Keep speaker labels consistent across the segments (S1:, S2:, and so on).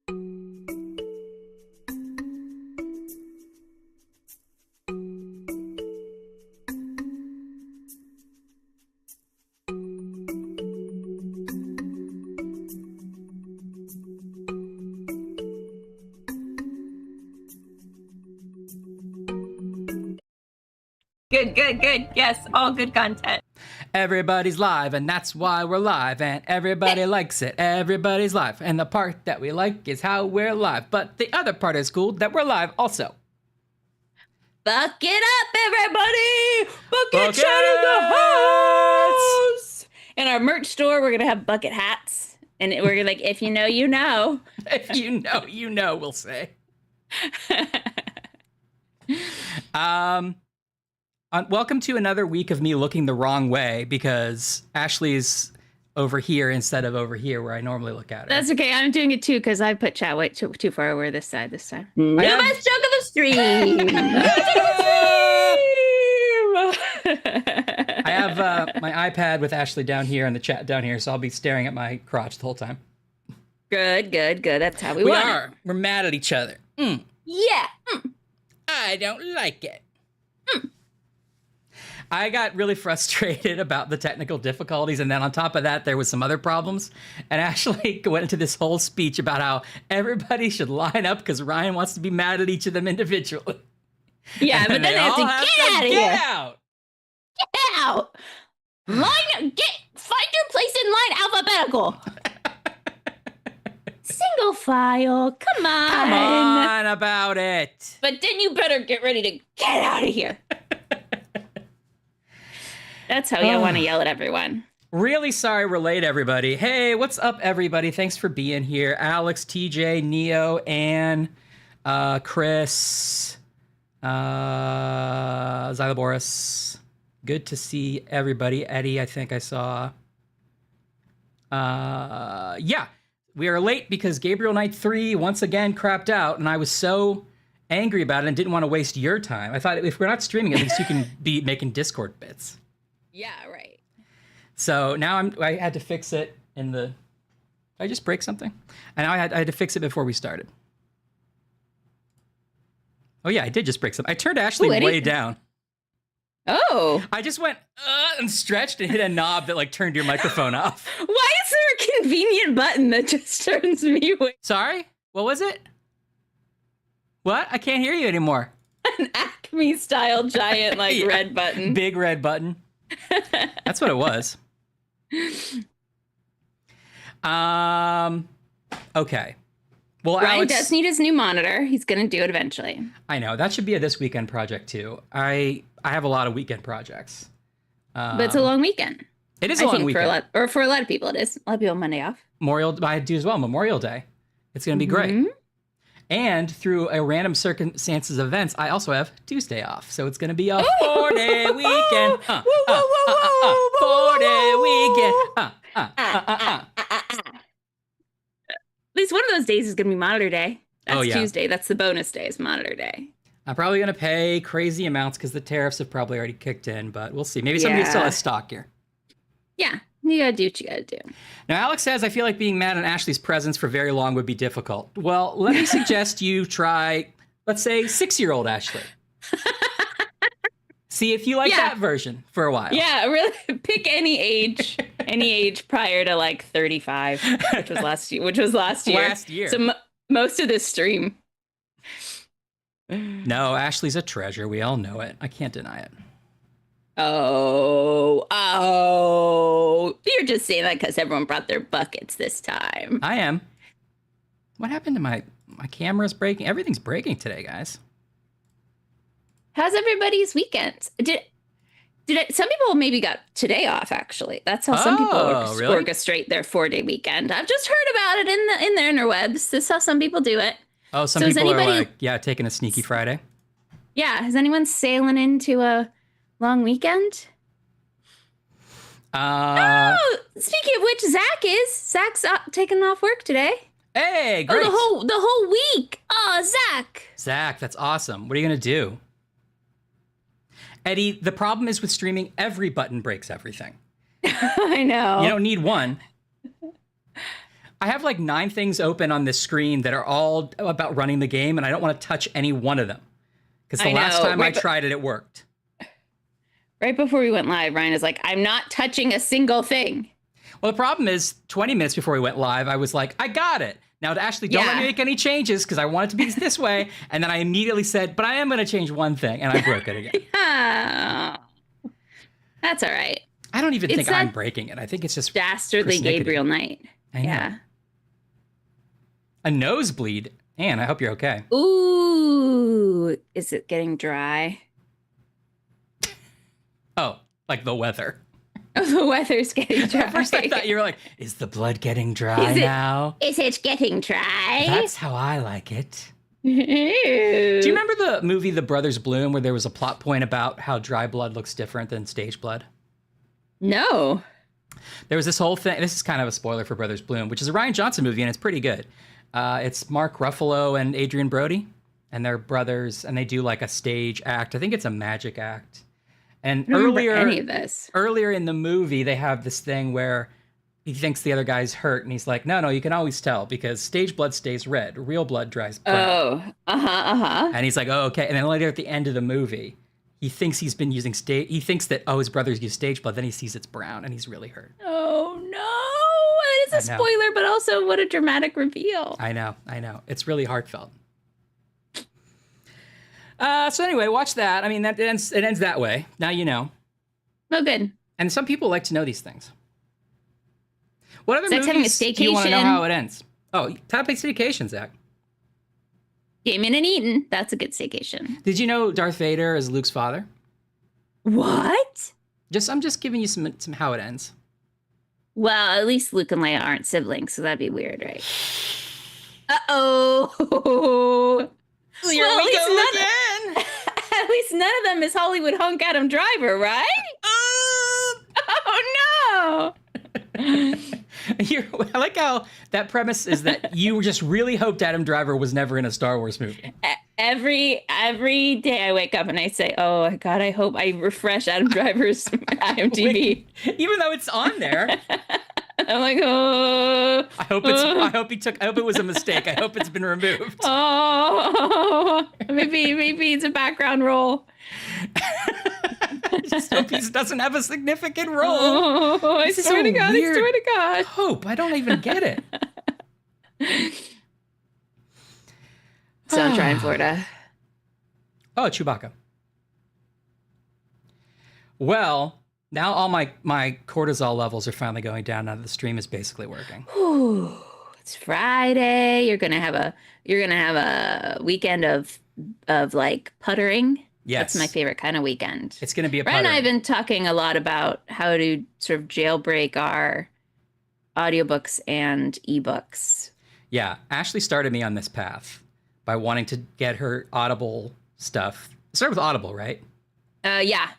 S1: Good, good, good. Yes, all good content.
S2: Everybody's live, and that's why we're live, and everybody likes it. Everybody's live, and the part that we like is how we're live. But the other part is cool that we're live also.
S1: Buck it up, everybody! Bucket
S2: Bucket
S1: Chat in the
S2: hats!
S1: house! In our merch store, we're gonna have bucket hats, and we're like, if you know, you know.
S2: If you know, you know, we'll say. Welcome to another week of me looking the wrong way because Ashley's over here instead of over here where I normally look at her.
S1: That's okay. I'm doing it too because I put chat way too far over this side this time.
S2: I
S1: The
S2: have-
S1: best joke of the stream!
S2: I have my iPad with Ashley down here and the chat down here, so I'll be staring at my crotch the whole time.
S1: Good, good, good. That's how we
S2: We
S1: want
S2: are.
S1: it.
S2: We're mad at each other.
S1: Yeah.
S2: I don't like it. I got really frustrated about the technical difficulties, and then on top of that, there was some other problems. And Ashley went into this whole speech about how everybody should line up because Ryan wants to be mad at each of them individually.
S1: Yeah,
S2: And
S1: but then they have to get out of here.
S2: out.
S1: Get out. Find your place in line alphabetical. Single file. Come on.
S2: Come on about it.
S1: But then you better get ready to get out of here. That's how you want to yell at everyone.
S2: Really sorry we're late, everybody. Hey, what's up, everybody? Thanks for being here. Alex, TJ, Neo, Ann, Chris, Xyloboris. Good to see everybody. Eddie, I think I saw. Yeah, we are late because Gabriel Night 3 once again crapped out, and I was so angry about it and didn't want to waste your time. I thought if we're not streaming, at least you can be making Discord bits.
S1: Yeah, right.
S2: So now I had to fix it in the. Did I just break something? And now I had to fix it before we started. Oh yeah, I did just break something. I turned Ashley way down.
S1: Oh.
S2: I just went and stretched and hit a knob that like turned your microphone off.
S1: Why is there a convenient button that just turns me away?
S2: Sorry? What was it? What? I can't hear you anymore.
S1: An Acme style giant
S2: Yeah.
S1: red button.
S2: Big red button. That's what it was. Okay. Well,
S1: Ryan
S2: Alex,
S1: does need his new monitor. He's going to do it eventually.
S2: I know that should be a this weekend project too. I have a lot of weekend projects.
S1: But it's a long weekend.
S2: It is a long weekend.
S1: For a lot of people, it is. A lot of people have Monday off.
S2: I do as well. Memorial Day. It's going to be great. And through a random circumstances of events, I also have Tuesday off. So it's going to be a 4-day weekend. 4-day weekend.
S1: At least one of those days is going to be monitor day. That's
S2: yeah.
S1: Tuesday. That's the bonus day is monitor day.
S2: I'm probably going to pay crazy amounts because the tariffs have probably already kicked in, but we'll see. Maybe somebody still has stock here.
S1: Yeah, you got to do what you got to do.
S2: Now, Alex says, I feel like being mad at Ashley's presence for very long would be difficult. Well, let me suggest you try, let's say, 6-year-old Ashley. See if you like that version for a while.
S1: Yeah, really. Pick any age prior to like 35, which was last year. Last year. So most of this stream.
S2: No, Ashley's a treasure. We all know it. I can't deny it.
S1: Oh, you're just saying that because everyone brought their buckets this time.
S2: I am. What happened to my camera's breaking? Everything's breaking today, guys.
S1: How's everybody's weekend? Some people maybe got today off, actually. That's how some people orchestrate their 4-day weekend. I've just heard about it in the interwebs. This is how some people do it.
S2: Oh, some people are like, taking a sneaky Friday.
S1: Yeah. Is anyone sailing into a long weekend? Speaking of which, Zach's taking off work today.
S2: Hey, great.
S1: Oh, the whole week. Oh,
S2: Zach, that's awesome. What are you going to do? Eddie, the problem is with streaming, every button breaks everything.
S1: I know.
S2: You don't need one. I have like 9 things open on this screen that are all about running the game, and I don't want to touch any one of them. Because the last time I tried it, it worked.
S1: Right before we went live, Ryan is like, I'm not touching a single thing.
S2: Well, the problem is 20 minutes before we went live, I was like, I got it. Now, Ashley, don't let me make any changes because I want it to be this way. And then I immediately said, but I am going to change one thing. And I broke it again.
S1: Yeah. That's all right.
S2: I don't even think I'm breaking it. I think it's just
S1: dastardly Gabriel night.
S2: Yeah. A nosebleed. Anne, I hope you're okay.
S1: Ooh. Is it getting dry?
S2: Oh, like the weather.
S1: Oh, the weather's getting dry.
S2: At first I thought you were like, is the blood getting dry now?
S1: Is it getting dry?
S2: That's how I like it.
S1: Ew.
S2: Do you remember the movie The Brothers Bloom where there was a plot point about how dry blood looks different than stage blood?
S1: No.
S2: There was this whole thing. This is kind of a spoiler for Brothers Bloom, which is a Rian Johnson movie, and it's pretty good. It's Mark Ruffalo and Adrian Brody, and they're brothers, and they do like a stage act. I think it's a magic act. And earlier in the movie, they have this thing where he thinks the other guy's hurt, and he's like, no, you can always tell because stage blood stays red. Real blood dries brown.
S1: Oh,
S2: And he's like, oh, okay. And then later at the end of the movie, he thinks he's been using he thinks that, his brothers use stage blood. Then he sees it's brown, and he's really hurt.
S1: Oh, no. It is a spoiler, but also what a dramatic reveal.
S2: I know. It's really heartfelt. So anyway, watch that. I mean, it ends that way. Now you know.
S1: Oh, good.
S2: And some people like to know these things. What other movies
S1: do
S2: you want to know how it ends? Oh, top 8 staycation, Zach.
S1: Gaming and eating. That's a good staycation.
S2: Did you know Darth Vader is Luke's father?
S1: What?
S2: I'm just giving you some how it ends.
S1: Well, at least Luke and Leia aren't siblings, so that'd be weird, right? Uh-oh.
S2: Here we go again.
S1: At least none of them is Hollywood hunk Adam Driver, right? Oh, no.
S2: I like how that premise is that you just really hoped Adam Driver was never in a Star Wars movie.
S1: Every day I wake up and I say, oh, God, I hope I refresh Adam Driver's IMDb.
S2: Even though it's on there.
S1: I'm like, oh.
S2: I hope it was a mistake. I hope it's been removed.
S1: Oh, maybe it's a background role.
S2: I just hope he doesn't have a significant role.
S1: Oh, I swear to God.
S2: Hope. I don't even get it.
S1: So I'm trying Florida.
S2: Oh, Chewbacca. Well, now all my cortisol levels are finally going down. Now that the stream is basically working.
S1: Ooh, it's Friday. You're gonna have a weekend of like puttering.
S2: Yes.
S1: That's my favorite kind of weekend.
S2: It's going to be a
S1: Ryan and I have been talking a lot about how to sort of jailbreak our audiobooks and ebooks.
S2: Yeah. Ashley started me on this path by wanting to get her Audible stuff. It started with Audible, right?
S1: Yeah.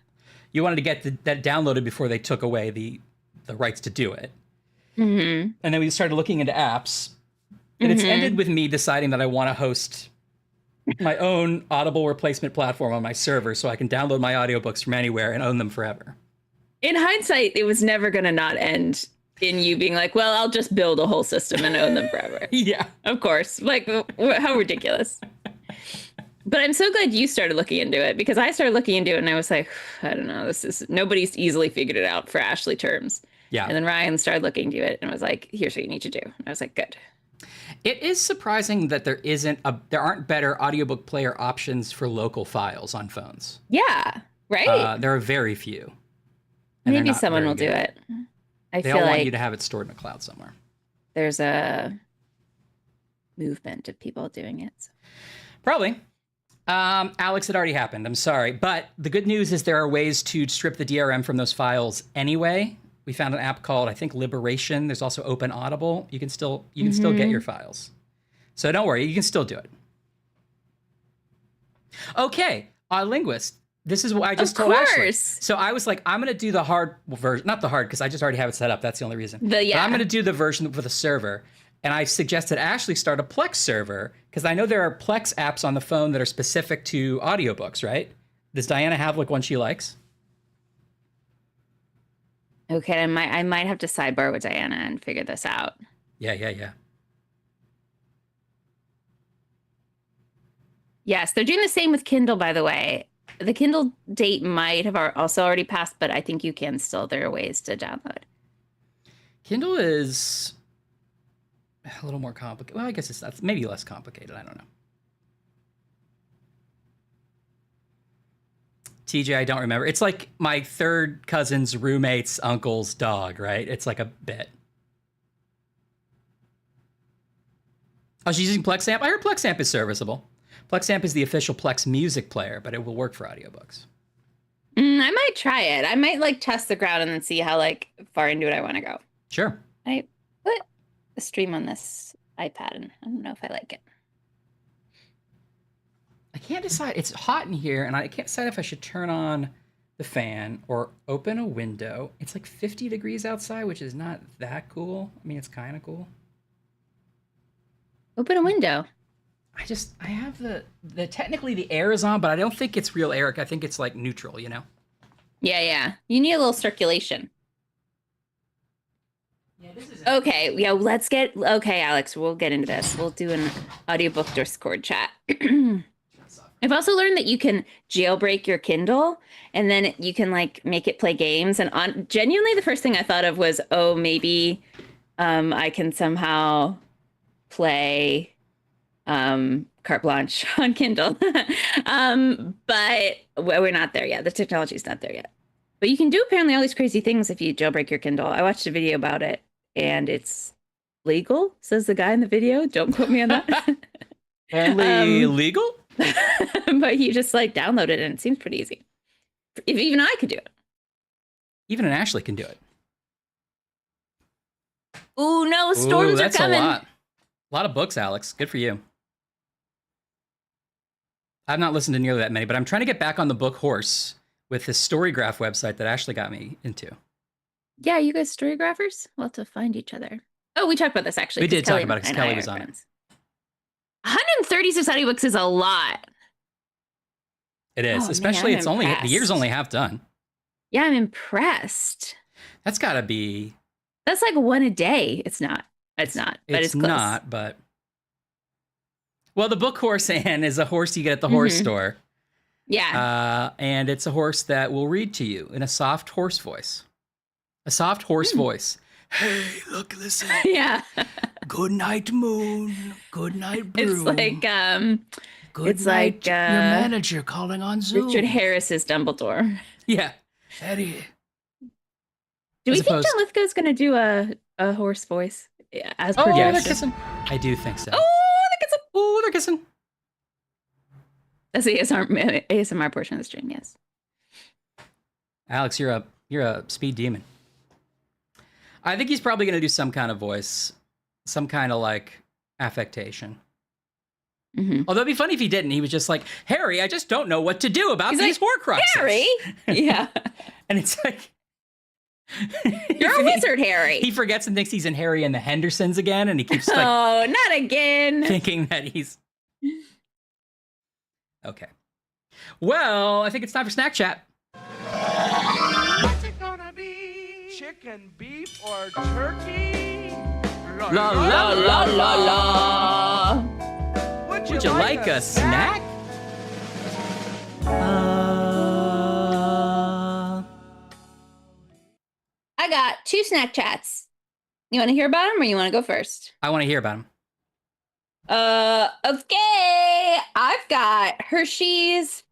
S2: You wanted to get that downloaded before they took away the rights to do it.
S1: Mm-hmm.
S2: And then we started looking into apps. And it's ended with me deciding that I want to host my own Audible replacement platform on my server so I can download my audiobooks from anywhere and own them forever.
S1: In hindsight, it was never going to not end in you being like, well, I'll just build a whole system and own them forever.
S2: Yeah.
S1: Of course. Like, how ridiculous. But I'm so glad you started looking into it because I started looking into it and I was like, I don't know, nobody's easily figured it out for Ashley terms.
S2: Yeah.
S1: And then Ryan started looking into it and was like, here's what you need to do. And I was like, good.
S2: It is surprising that there aren't better audiobook player options for local files on phones.
S1: Yeah, right?
S2: There are very few.
S1: Maybe someone will do it.
S2: They all want you to have it stored in a cloud somewhere.
S1: There's a movement of people doing it. So.
S2: Probably. Alex, it already happened. I'm sorry. But the good news is there are ways to strip the DRM from those files anyway. We found an app called, I think, Liberation. There's also Open Audible. You can still get your files. So don't worry, you can still do it. Okay, Linguist. This is what I just told Ashley. So I was like, I'm going to do the hard version. Not the hard, because I just already have it set up. That's the only reason. But I'm going to do the version with a server. And I suggested Ashley start a Plex server, because I know there are Plex apps on the phone that are specific to audiobooks, right? Does Diana have like one she likes?
S1: Okay, I might have to sidebar with Diana and figure this out.
S2: Yeah.
S1: Yes, they're doing the same with Kindle, by the way. The Kindle date might have also already passed, but I think you can still. There are ways to download.
S2: Kindle is a little more complicated. Well, I guess it's maybe less complicated. I don't know. TJ, I don't remember. It's like my third cousin's roommate's uncle's dog, right? It's like a bit. Oh, she's using Plexamp? I heard Plexamp is serviceable. Plexamp is the official Plex music player, but it will work for audiobooks.
S1: I might try it. I might like test the ground and then see how like far into it I want to go.
S2: Sure.
S1: I put a stream on this iPad and I don't know if I like it.
S2: I can't decide. It's hot in here, and I can't decide if I should turn on the fan or open a window. It's like 50 degrees outside, which is not that cool. I mean, it's kind of cool.
S1: Open a window.
S2: I have the technically the air is on, but I don't think it's real air. I think it's like neutral, you know?
S1: Yeah. You need a little circulation.
S2: Yeah, this is
S1: okay. Yeah, okay, Alex, we'll get into this. We'll do an audiobook Discord chat. I've also learned that you can jailbreak your Kindle and then you can like make it play games. And genuinely the first thing I thought of was, oh, maybe I can somehow play carte blanche on Kindle. But we're not there yet. The technology's not there yet. But you can do apparently all these crazy things if you jailbreak your Kindle. I watched a video about it and it's legal, says the guy in the video. Don't quote me on that.
S2: Apparently legal?
S1: But you just like download it and it seems pretty easy. If even I could do it.
S2: Even an Ashley can do it.
S1: Ooh, no, storms are coming.
S2: A lot of books, Alex. Good for you. I've not listened to nearly that many, but I'm trying to get back on the book horse with this Storygraph website that Ashley got me into.
S1: Yeah, you guys Storygraphers? We'll have to find each other. Oh, we talked about this actually.
S2: We did talk about it because Kelly was on it.
S1: 136 audiobooks is a lot.
S2: It is, especially it's only the year's only half done.
S1: Yeah, I'm impressed.
S2: That's got to be.
S1: That's like one a day. It's not. It's not. But it's close.
S2: Not. But well, the book horse, Anne, is a horse you get at the horse store.
S1: Yeah.
S2: And it's a horse that will read to you in a soft horse voice. A soft horse voice. Hey, look, listen.
S1: Yeah.
S2: Good night, moon. Good night, broom.
S1: It's like
S2: Good night, your manager calling on Zoom.
S1: Richard Harris's Dumbledore.
S2: Yeah. Eddie.
S1: Do we think John Lithgow's going to do a horse voice as per
S2: they're kissing. I do think so.
S1: Oh, they're kissing.
S2: Oh, they're kissing.
S1: That's the ASMR portion of the stream. Yes.
S2: Alex, you're a speed demon. I think he's probably going to do some kind of voice, some kind of like affectation.
S1: Mm-hmm.
S2: Although it'd be funny if he didn't. He was just like, Harry, I just don't know what to do about these Horcruxes.
S1: Harry? Yeah.
S2: And it's like...
S1: You're a wizard, Harry.
S2: He forgets and thinks he's in Harry and the Hendersons again, and he keeps like...
S1: Oh, not again.
S2: Thinking that he's... Okay. Well, I think it's time for Snack Chat.
S3: What's it gonna be? Chicken, beef, or turkey?
S2: La la la la la.
S3: Would you like a
S2: snack?
S1: I got 2 snack chats. You want to hear about them or you want to go first?
S2: I want to hear about them.
S1: Okay. I've got Hershey's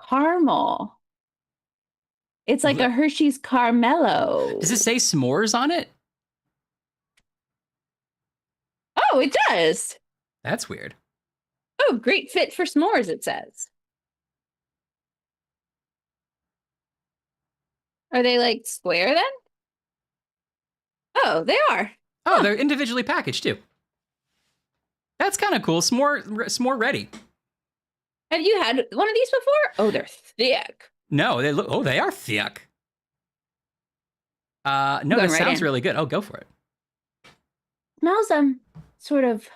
S1: caramel. It's like a Hershey's Carmelo.
S2: Does it say s'mores on it?
S1: Oh, it does.
S2: That's weird.
S1: Oh, great fit for s'mores, it says. Are they like square then? Oh, they are.
S2: Oh, they're individually packaged too. That's kind of cool. S'more ready.
S1: Have you had one of these before? Oh, they're thick.
S2: No, they are thick. No, that sounds really good. Oh, go for it.
S1: Smells sort of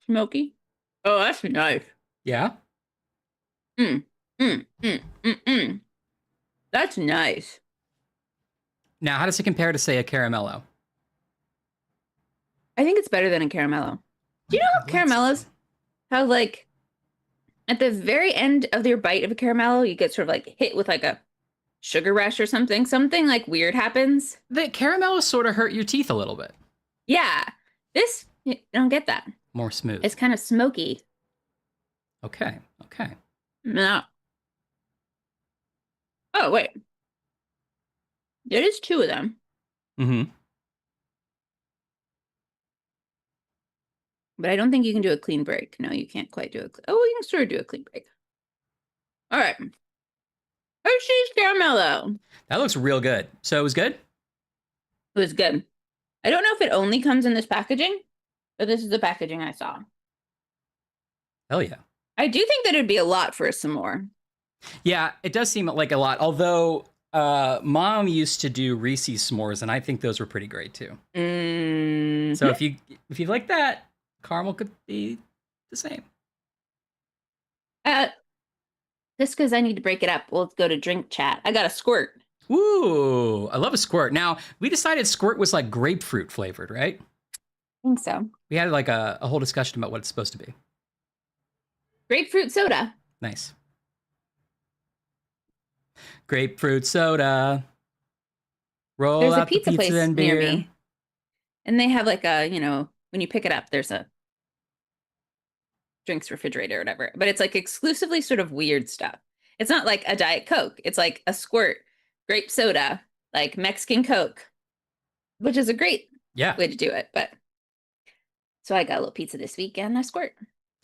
S1: smoky. Oh, that's nice.
S2: Yeah.
S1: That's nice.
S2: Now, how does it compare to, say, a caramello?
S1: I think it's better than a caramello. Do you know how caramellos, how like at the very end of your bite of a caramello, you get sort of like hit with like a sugar rush or something? Something like weird happens.
S2: The caramellos sort of hurt your teeth a little bit.
S1: Yeah. This, you don't get that.
S2: More smooth.
S1: It's kind of smoky.
S2: Okay.
S1: No. Oh, wait. There is two of them.
S2: Mm-hmm.
S1: But I don't think you can do a clean break. No, you can't quite do it. Oh, you can sort of do a clean break. All right. Hershey's Caramello.
S2: That looks real good. So it was good?
S1: It was good. I don't know if it only comes in this packaging, but this is the packaging I saw.
S2: Hell yeah.
S1: I do think that it'd be a lot for some more. Yeah,
S2: it does seem like a lot. Although Mom used to do Reese's s'mores, and I think those were pretty great too.
S1: Mm-hmm.
S2: So if you like that, caramel could be the same.
S1: Just because I need to break it up, we'll go to drink chat. I got a squirt.
S2: Ooh, I love a squirt. Now, we decided squirt was like grapefruit flavored, right?
S1: I think so.
S2: We had like a whole discussion about what it's supposed to be.
S1: Grapefruit soda.
S2: Nice. Grapefruit soda. Roll
S1: There's
S2: out
S1: a pizza
S2: the pizza
S1: place
S2: and beer.
S1: near me. And they have like a, when you pick it up, there's a drinks refrigerator or whatever. But it's like exclusively sort of weird stuff. It's not like a Diet Coke. It's like a squirt, grape soda, like Mexican Coke, which is a great way to do it. But so I got a little pizza this week and a squirt.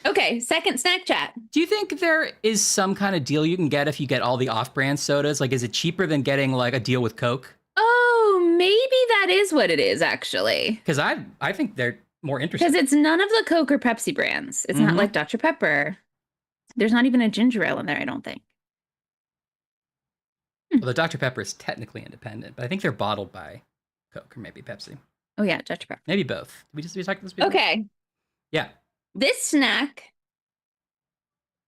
S1: Okay, second snack chat.
S2: Do you think there is some kind of deal you can get if you get all the off-brand sodas? Like, is it cheaper than getting like a deal with Coke?
S1: Oh, maybe that is what it is, actually.
S2: Because I think they're more interesting.
S1: Because it's none of the Coke or Pepsi brands. It's not like Dr. Pepper. There's not even a ginger ale in there, I don't think.
S2: Well, the Dr. Pepper is technically independent, but I think they're bottled by Coke or maybe Pepsi.
S1: Oh, yeah, Dr. Pepper.
S2: Maybe both. Did we talk about this before?
S1: Okay.
S2: Yeah.
S1: This snack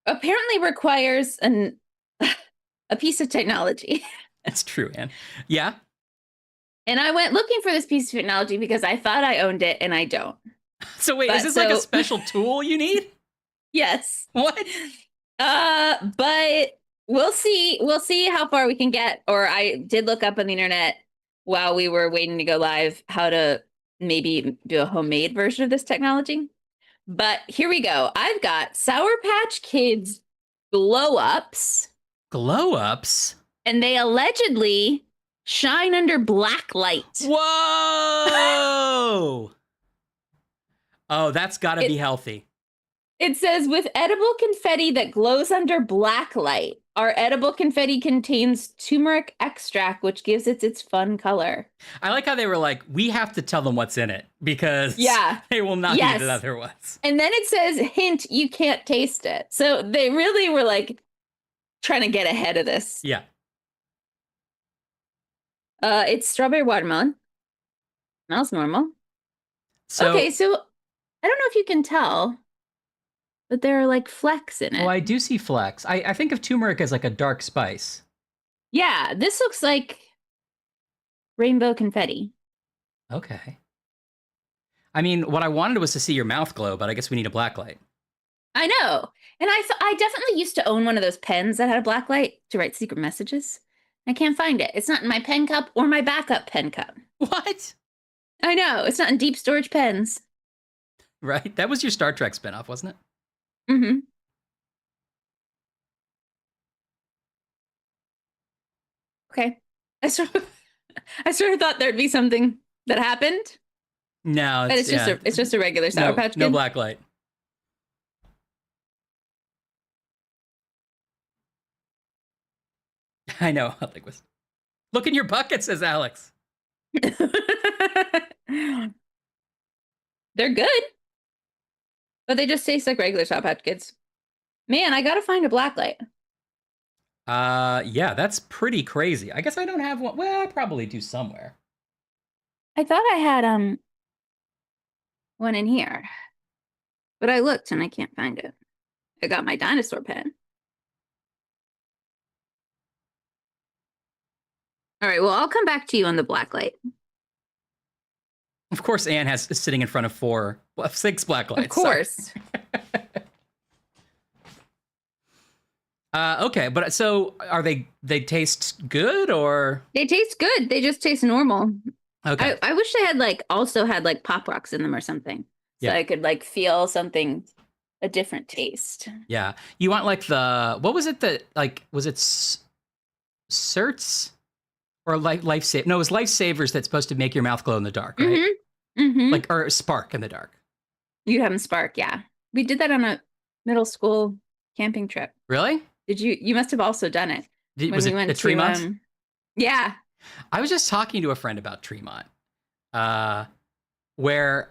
S1: apparently requires a piece of technology.
S2: That's true, Anne. Yeah.
S1: And I went looking for this piece of technology because I thought I owned it and I don't.
S2: So wait, is this like a special tool you need?
S1: Yes.
S2: What?
S1: But we'll see. We'll see how far we can get. Or I did look up on the internet while we were waiting to go live how to maybe do a homemade version of this technology. But here we go. I've got Sour Patch Kids glow-ups.
S2: Glow-ups?
S1: And they allegedly shine under black light.
S2: Whoa! Oh, that's got to be healthy.
S1: It says, with edible confetti that glows under black light. Our edible confetti contains turmeric extract, which gives it its fun color.
S2: I like how they were like, we have to tell them what's in it because they will not eat it otherwise.
S1: And then it says, hint, you can't taste it. So they really were like trying to get ahead of this.
S2: Yeah.
S1: It's strawberry watermelon. Smells normal.
S2: So,
S1: okay, so I don't know if you can tell, but there are like flecks in it.
S2: Oh, I do see flecks. I think of turmeric as like a dark spice.
S1: Yeah, this looks like rainbow confetti.
S2: Okay. I mean, what I wanted was to see your mouth glow, but I guess we need a black light.
S1: I know. And I definitely used to own one of those pens that had a black light to write secret messages. I can't find it. It's not in my pen cup or my backup pen cup.
S2: What?
S1: I know. It's not in deep storage pens.
S2: Right? That was your Star Trek spinoff, wasn't it?
S1: Mm-hmm. Okay. I sort of thought there'd be something that happened.
S2: No,
S1: but it's just a regular Sour Patch Kid.
S2: No black light. I know. Look in your bucket, says Alex.
S1: They're good. But they just taste like regular Sour Patch Kids. Man, I gotta find a black light.
S2: Yeah, that's pretty crazy. I guess I don't have one. Well, I probably do somewhere.
S1: I thought I had one in here. But I looked and I can't find it. I got my dinosaur pen. All right. Well, I'll come back to you on the black light.
S2: Of course, Anne is sitting in front of 6 black lights.
S1: Of course.
S2: Okay, but so are they taste good or?
S1: They taste good. They just taste normal.
S2: Okay.
S1: I wish they had also had Pop Rocks in them or something. So
S2: Yeah.
S1: I could feel something, a different taste.
S2: Yeah. You want what was it that was it Certs or Lifesavers? No, it was Lifesavers that's supposed to make your mouth glow in the dark, right?
S1: Mm-hmm. Mm-hmm.
S2: Or spark in the dark.
S1: You have them spark, yeah. We did that on a middle school camping trip.
S2: Really?
S1: Did you? You must have also done it.
S2: Was it at Tremont?
S1: Yeah.
S2: I was just talking to a friend about Tremont, where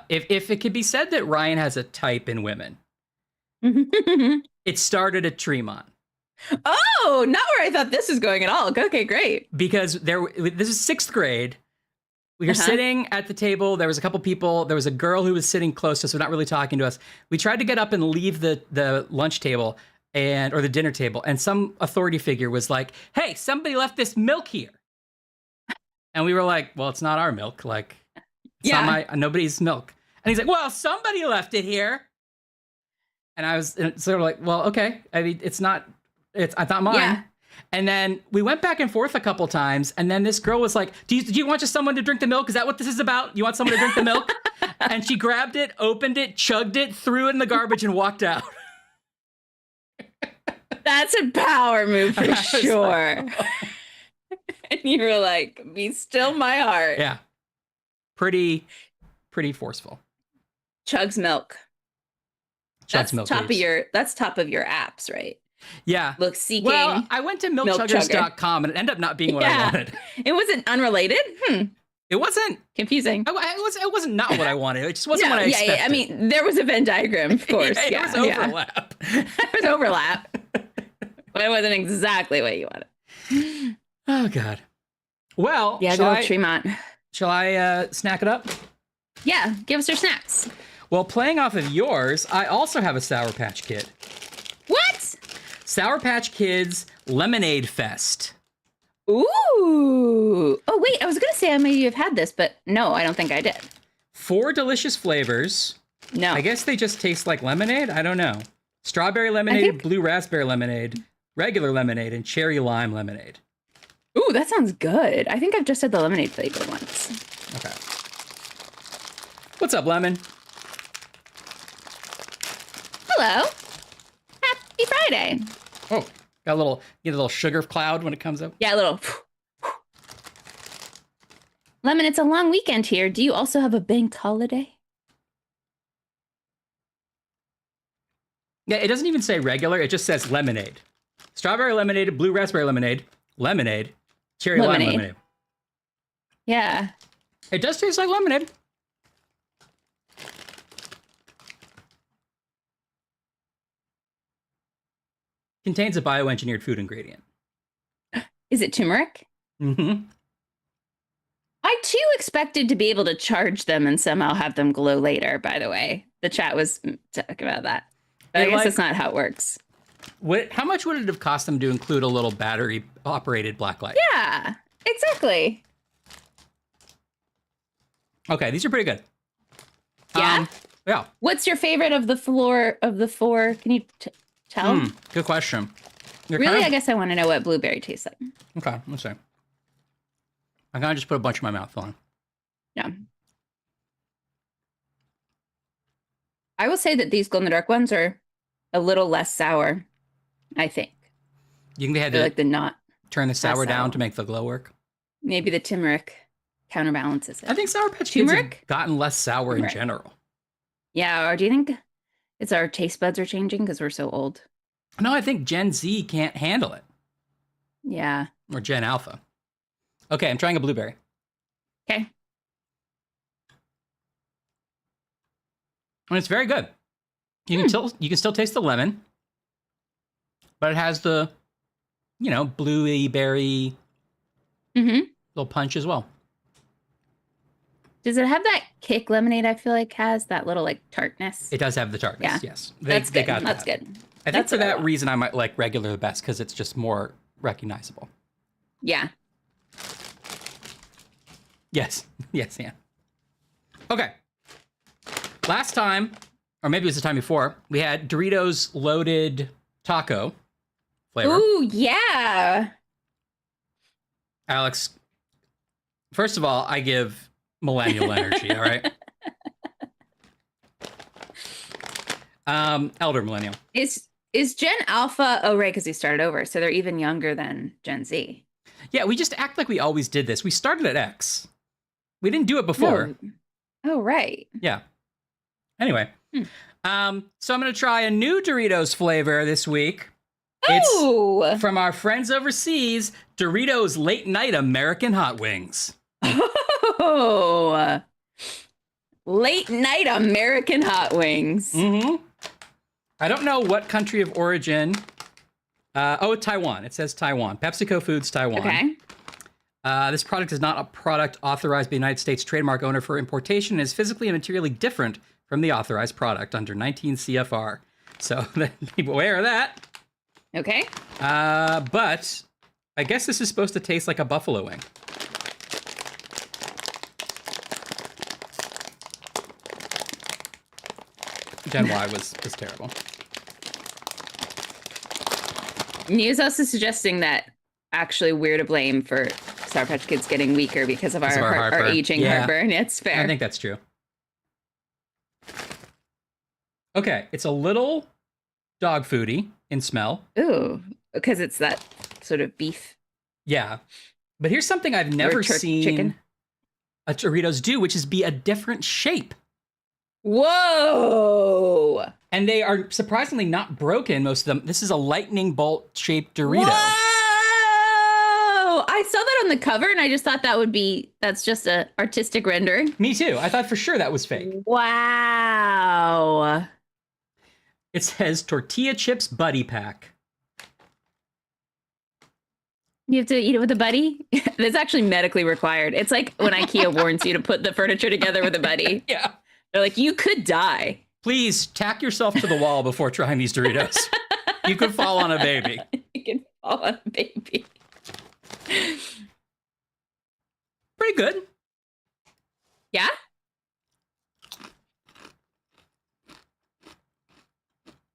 S2: if it could be said that Ryan has a type in women, it started at Tremont.
S1: Oh, not where I thought this was going at all. Okay, great.
S2: Because this is 6th grade. We were sitting at the table. There was a couple people. There was a girl who was sitting close to us, so not really talking to us. We tried to get up and leave the lunch table or the dinner table, and some authority figure was like, "Hey, somebody left this milk here," and we were like, "Well, it's not our milk. It's not nobody's milk." And he's like, "Well, somebody left it here," and I was sort of like, "Well, okay. I mean, it's not mine."
S1: Yeah.
S2: And then we went back and forth a couple times, and then this girl was like, do you want just someone to drink the milk? Is that what this is about? You want someone to drink the milk? And she grabbed it, opened it, chugged it, threw it in the garbage, and walked out.
S1: That's a power move for sure.
S2: Like, oh.
S1: And you were like, be still my heart.
S2: Yeah. Pretty forceful.
S1: Chugs milk.
S2: Chugs milk.
S1: That's top of your apps, right?
S2: Yeah.
S1: Look, seeking.
S2: Well, I went to milkchuggers.com and it ended up not being what I wanted.
S1: It wasn't unrelated.
S2: It wasn't
S1: confusing.
S2: It wasn't not what I wanted. It just wasn't what I expected.
S1: Yeah. I mean, there was a Venn diagram, of course.
S2: There was overlap.
S1: There was overlap. But it wasn't exactly what you wanted.
S2: Oh, God. Well,
S1: Tremont.
S2: Shall I snack it up?
S1: Yeah, give us your snacks.
S2: Well, playing off of yours, I also have a Sour Patch Kid.
S1: What?
S2: Sour Patch Kids Lemonade Fest.
S1: Ooh. Oh, wait. I was going to say I maybe have had this, but no, I don't think I did.
S2: 4 delicious flavors.
S1: No.
S2: I guess they just taste like lemonade. I don't know. Strawberry lemonade, blue raspberry lemonade, regular lemonade, and cherry lime lemonade.
S1: Ooh, that sounds good. I think I've just had the lemonade flavor once.
S2: Okay. What's up, Lemon?
S1: Hello. Happy Friday.
S2: Oh, got a little sugar cloud when it comes up.
S1: Yeah, a little. Lemon, it's a long weekend here. Do you also have a bank holiday?
S2: Yeah, it doesn't even say regular. It just says lemonade. Strawberry lemonade, blue raspberry lemonade, cherry lime lemonade.
S1: Yeah.
S2: It does taste like lemonade. Contains a bioengineered food ingredient.
S1: Is it turmeric?
S2: Mm-hmm.
S1: I too expected to be able to charge them and somehow have them glow later, by the way. The chat was talking about that. But I guess that's not how it works.
S2: How much would it have cost them to include a little battery-operated blacklight?
S1: Yeah, exactly.
S2: Okay, these are pretty good.
S1: Yeah?
S2: Yeah.
S1: What's your favorite of the four? Can you tell?
S2: Good question.
S1: I guess I want to know what blueberry tastes like.
S2: Okay, let's see. I kind of just put a bunch in my mouth. On.
S1: Yeah. I will say that these glow-in-the-dark ones are a little less sour, I think.
S2: You think they had to turn the sour down to make the glow work?
S1: Maybe the turmeric counterbalances it.
S2: I think Sour Patch Kids have gotten less sour in general.
S1: Yeah, or do you think it's our taste buds are changing because we're so old?
S2: No, I think Gen Z can't handle it.
S1: Yeah.
S2: Or Gen Alpha. Okay, I'm trying a blueberry.
S1: Okay.
S2: And it's very good. You can still taste the lemon, but it has the, bluey berry little punch as well.
S1: Does it have that kick lemonade? I feel like has that little tartness.
S2: It does have the tartness.
S1: Yeah.
S2: Yes,
S1: That's good.
S2: Got
S1: That's
S2: that.
S1: good.
S2: I think for that reason I might like regular the best because it's just more recognizable.
S1: Yeah.
S2: Yes. Yes, yeah. Okay. Last time, or maybe it was the time before, we had Doritos loaded taco flavor.
S1: Ooh, yeah.
S2: Alex, first of all, I give millennial energy, all right? Elder millennial.
S1: Is Gen Alpha? Oh, right, because we started over, so they're even younger than Gen Z.
S2: Yeah, we just act like we always did this. We started at X. We didn't do it before.
S1: No. Oh, right.
S2: Yeah. Anyway, so I'm gonna try a new Doritos flavor this week.
S1: Oh,
S2: It's from our friends overseas, Doritos Late Night American Hot Wings.
S1: oh, late night American hot wings.
S2: Mm-hmm. I don't know what country of origin. Taiwan. It says Taiwan. PepsiCo Foods, Taiwan.
S1: Okay.
S2: This product is not a product authorized by the United States trademark owner for importation and is physically and materially different from the authorized product under 19 CFR. So be aware of that.
S1: Okay.
S2: But I guess this is supposed to taste like a buffalo wing. Gen Y was terrible.
S1: News also suggesting that actually we're to blame for Sour Patch Kids getting weaker because of our aging heartburn. It's fair.
S2: I think that's true. Okay, it's a little dog foody in smell.
S1: Ooh, because it's that sort of beef.
S2: Yeah. But here's something I've never seen
S1: chicken.
S2: a Doritos do, which is be a different shape.
S1: Whoa!
S2: And they are surprisingly not broken, most of them. This is a lightning bolt shaped Dorito.
S1: Whoa! I saw that on the cover and I just thought that's just a artistic rendering.
S2: Me too. I thought for sure that was fake.
S1: Wow.
S2: It says tortilla chips buddy pack.
S1: You have to eat it with a buddy? That's actually medically required. It's like when IKEA warns you to put the furniture together with a buddy.
S2: Yeah.
S1: They're like, you could die.
S2: Please tack yourself to the wall before trying these Doritos. You could fall on a baby.
S1: You can fall on a baby.
S2: Pretty good.
S1: Yeah?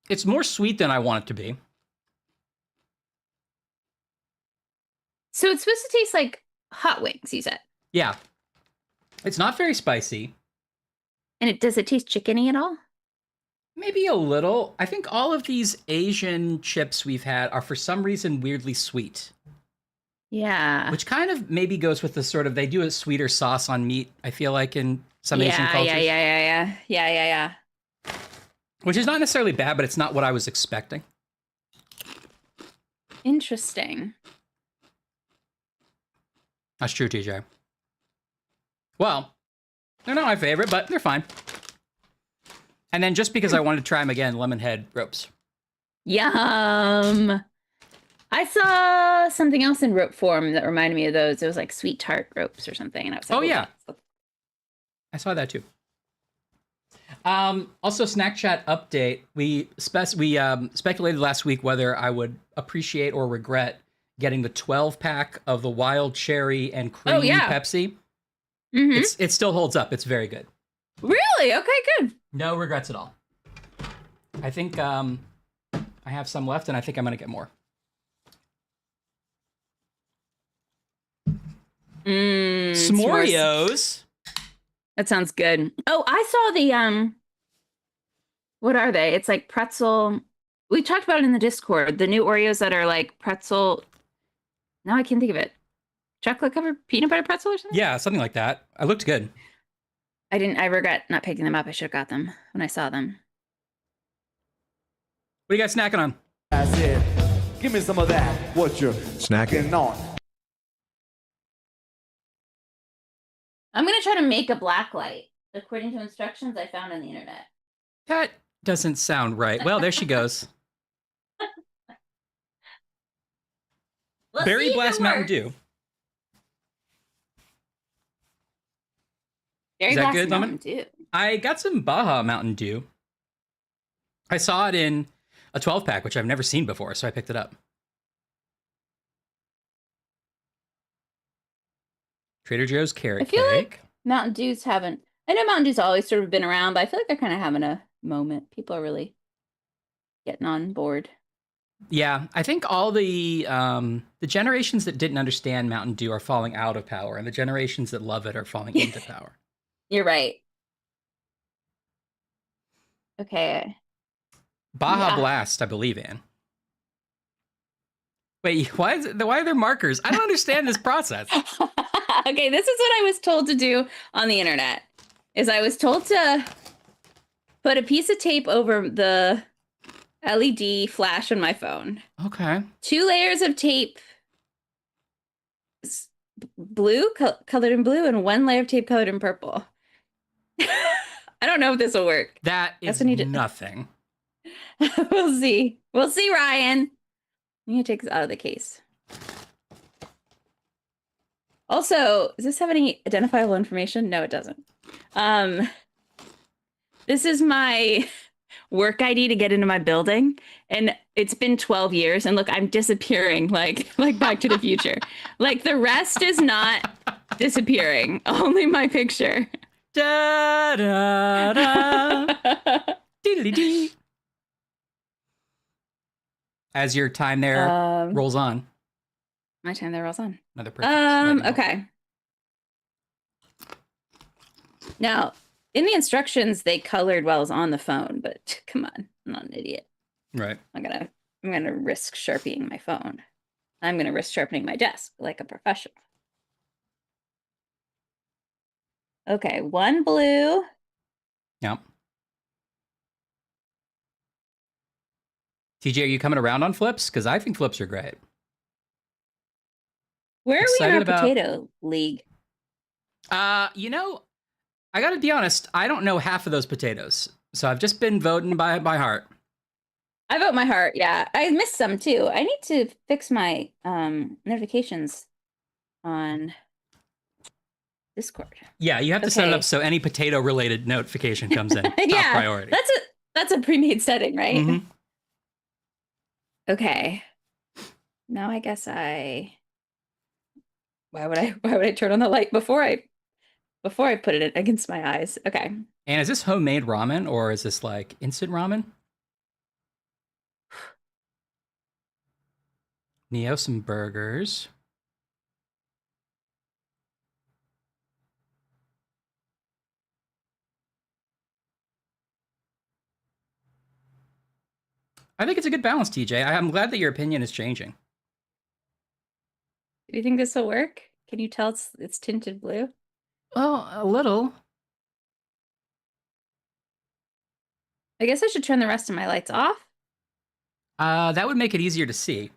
S2: It's more sweet than I want it to be.
S1: So it's supposed to taste like hot wings, you said?
S2: Yeah. It's not very spicy.
S1: And does it taste chickeny at all?
S2: Maybe a little. I think all of these Asian chips we've had are for some reason weirdly sweet.
S1: Yeah.
S2: Which kind of maybe goes with the sort of, they do a sweeter sauce on meat, I feel like, in some Asian cultures.
S1: Yeah.
S2: Which is not necessarily bad, but it's not what I was expecting.
S1: Interesting.
S2: That's true, TJ. Well, they're not my favorite, but they're fine. And then just because I wanted to try them again, lemon head ropes.
S1: Yum. I saw something else in rope form that reminded me of those. It was like sweet tart ropes or something. And I was like,
S2: oh yeah. I saw that too. Also, Snack Chat update. We speculated last week whether I would appreciate or regret getting the 12-pack of the wild cherry and creamy Pepsi.
S1: Mm-hmm.
S2: It still holds up. It's very good.
S1: Really? Okay, good.
S2: No regrets at all. I think I have some left, and I think I'm going to get more. S'morios.
S1: That sounds good. Oh, I saw the what are they? It's like pretzel. We talked about it in the Discord. The new Oreos that are like pretzel. Now I can't think of it. Chocolate covered peanut butter pretzel or something?
S2: Yeah, something like that. It looked good.
S1: I regret not picking them up. I should have got them when I saw them.
S2: What are you guys snacking on?
S3: That's it. Give me some of that. What you're snacking on.
S1: I'm going to try to make a black light according to instructions I found on the internet.
S2: That doesn't sound right. Well, there she goes. Berry Blast Mountain Dew.
S1: Berry Blast Mountain Dew.
S2: I got some Baja Mountain Dew. I saw it in a 12-pack, which I've never seen before, so I picked it up. Trader Joe's carrot
S1: I feel
S2: cake.
S1: like Mountain Dews haven't. I know Mountain Dew's always sort of been around, but I feel like they're kind of having a moment. People are really getting on board.
S2: Yeah, I think all the generations that didn't understand Mountain Dew are falling out of power, and the generations that love it are falling into power.
S1: You're right. Okay.
S2: Baja Blast, I believe in. Wait, why are there markers? I don't understand this process.
S1: Okay, this is what I was told to do on the internet. Is I was told to put a piece of tape over the LED flash on my phone.
S2: Okay.
S1: 2 layers of tape, blue, colored in blue, and 1 layer of tape colored in purple. I don't know if this will work.
S2: That is nothing.
S1: We'll see. We'll see, Ryan. I'm gonna take this out of the case. Also, does this have any identifiable information? No, it doesn't. This is my work ID to get into my building, and it's been 12 years, and look, I'm disappearing like Back to the Future. Like, the rest is not disappearing, only my picture.
S2: Da da da. Dee. As your time there rolls on.
S1: My time there rolls on.
S2: Another perfect.
S1: Okay. Now, in the instructions, they colored while I was on the phone, but come on, I'm not an idiot.
S2: Right.
S1: I'm gonna risk sharpieing my phone. I'm gonna risk sharpening my desk like a professional. Okay, 1 blue.
S2: Yep. TJ, are you coming around on flips? Because I think flips are great.
S1: Where are we in our potato league?
S2: You know, I gotta be honest, I don't know half of those potatoes. So I've just been voting by heart.
S1: I vote my heart, yeah. I missed some too. I need to fix my notifications on Discord.
S2: Yeah, you have to set it up so any potato related notification comes in.
S1: Yeah,
S2: top priority.
S1: That's a pre-made setting, right?
S2: Mm-hmm.
S1: Okay. Now I guess why would I turn on the light before I put it against my eyes? Okay.
S2: And is this homemade ramen or is this like instant ramen? Neo, some burgers. I think it's a good balance, TJ. I'm glad that your opinion is changing.
S1: Do you think this will work? Can you tell it's tinted blue?
S2: Well, a little.
S1: I guess I should turn the rest of my lights off.
S2: That would make it easier to see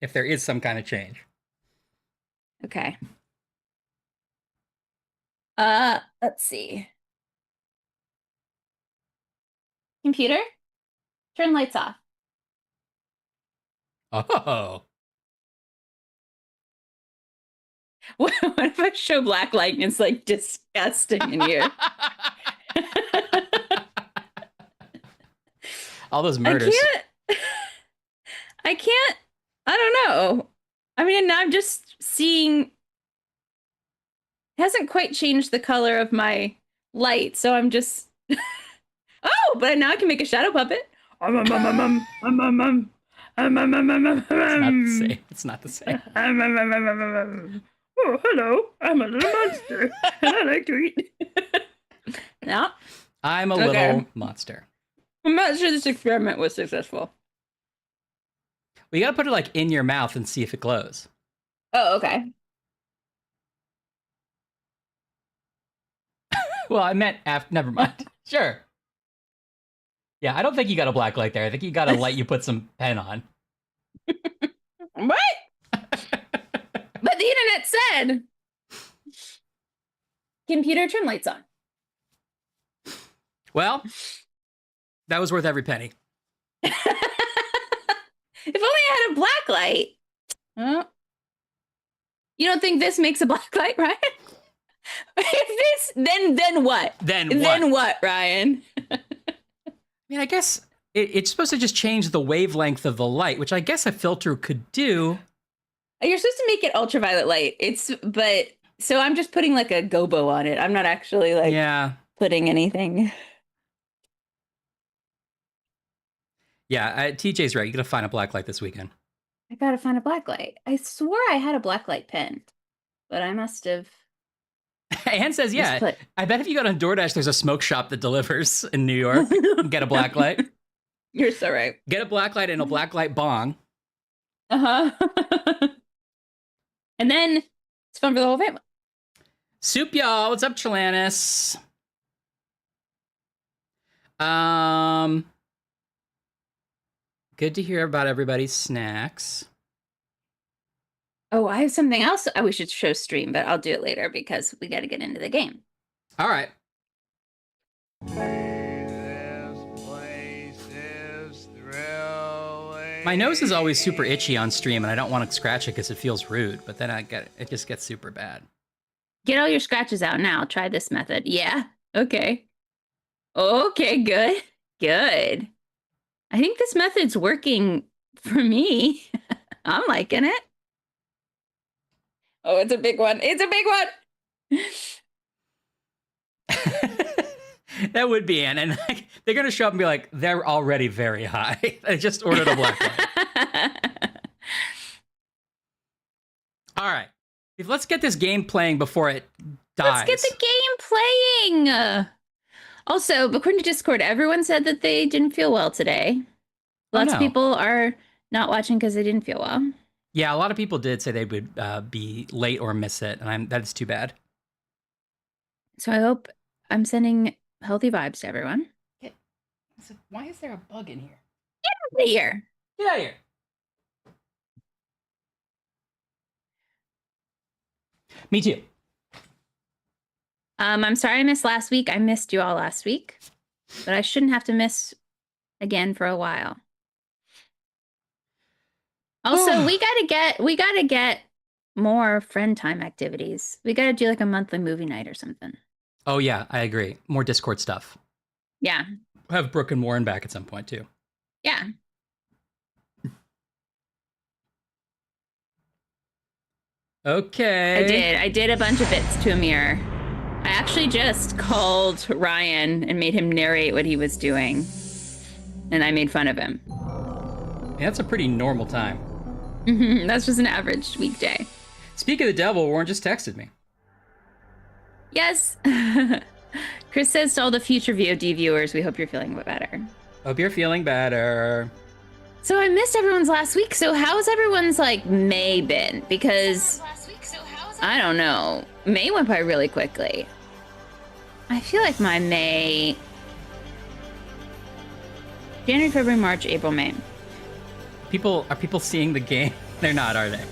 S2: if there is some kind of change.
S1: Okay. Let's see. Computer, turn lights off.
S2: Oh.
S1: What if I show black light and it's like disgusting in here?
S2: All those murders.
S1: I can't, I don't know. I mean, now I'm just seeing, it hasn't quite changed the color of my light, so I'm just, oh, but now I can make a shadow puppet.
S2: It's not the same.
S1: Oh, hello. I'm a little monster, and I like to eat. No.
S2: I'm a little monster.
S1: I'm not sure this experiment was successful.
S2: We gotta put it like in your mouth and see if it glows.
S1: Oh, okay.
S2: Well, I meant after. Never mind. Sure. Yeah, I don't think you got a black light there. I think you got a light you put some pen on.
S1: What? But the internet said, computer, turn lights on.
S2: Well, that was worth every penny.
S1: If only I had a black light. Oh. You don't think this makes a black light, Ryan? If this, then what? Then what, Ryan?
S2: I mean, I guess it's supposed to just change the wavelength of the light, which I guess a filter could do.
S1: You're supposed to make it ultraviolet light. But So I'm just putting like a gobo on it. I'm not actually like putting anything.
S2: Yeah, TJ's right. You gotta find a blacklight this weekend.
S1: I gotta find a blacklight. I swore I had a blacklight pen, but I must have.
S2: Anne says, yeah. I bet if you go on DoorDash, there's a smoke shop that delivers in New York. Get a blacklight.
S1: You're so right.
S2: Get a blacklight and a blacklight bong.
S1: Uh-huh. And then it's fun for the whole family.
S2: Soup, y'all. What's up, Chalanis? Good to hear about everybody's snacks.
S1: Oh, I have something else we should show stream, but I'll do it later because we got to get into the game.
S2: All right. My nose is always super itchy on stream, and I don't want to scratch it because it feels rude, but then it just gets super bad.
S1: Get all your scratches out now. Try this method. Yeah. Okay. Okay, good. Good. I think this method's working for me. I'm liking it. Oh, it's a big one. It's a big one.
S2: That would be Anne. And like, they're going to show up and be like, they're already very high. I just ordered a blacklight. All right. Let's get this game playing before it dies.
S1: Let's get the game playing. Also, according to Discord, everyone said that they didn't feel well today. Lots of people are not watching because they didn't feel well.
S2: Yeah, a lot of people did say they would be late or miss it, and that is too bad.
S1: So I hope I'm sending healthy vibes to everyone.
S2: Why is there a bug in here?
S1: Get out of here.
S2: Get out of here. Me too.
S1: I'm sorry I missed last week. I missed you all last week, but I shouldn't have to miss again for a while. Also, we gotta get more friend time activities. We gotta do like a monthly movie night or something.
S2: Oh yeah, I agree. More Discord stuff.
S1: Yeah.
S2: Have Brooke and Warren back at some point too.
S1: Yeah.
S2: Okay.
S1: I did a bunch of bits to Amir. I actually just called Ryan and made him narrate what he was doing. And I made fun of him.
S2: Yeah, that's a pretty normal time.
S1: That's just an average weekday.
S2: Speak of the devil, Warren just texted me.
S1: Yes. Chris says to all the future VOD viewers, we hope you're feeling better.
S2: Hope you're feeling better.
S1: So I missed everyone's last week. So how's everyone's like May been? Because I don't know. May went by really quickly. I feel like my May... January, February, March, April, May.
S2: Are people seeing the game? They're not, are they?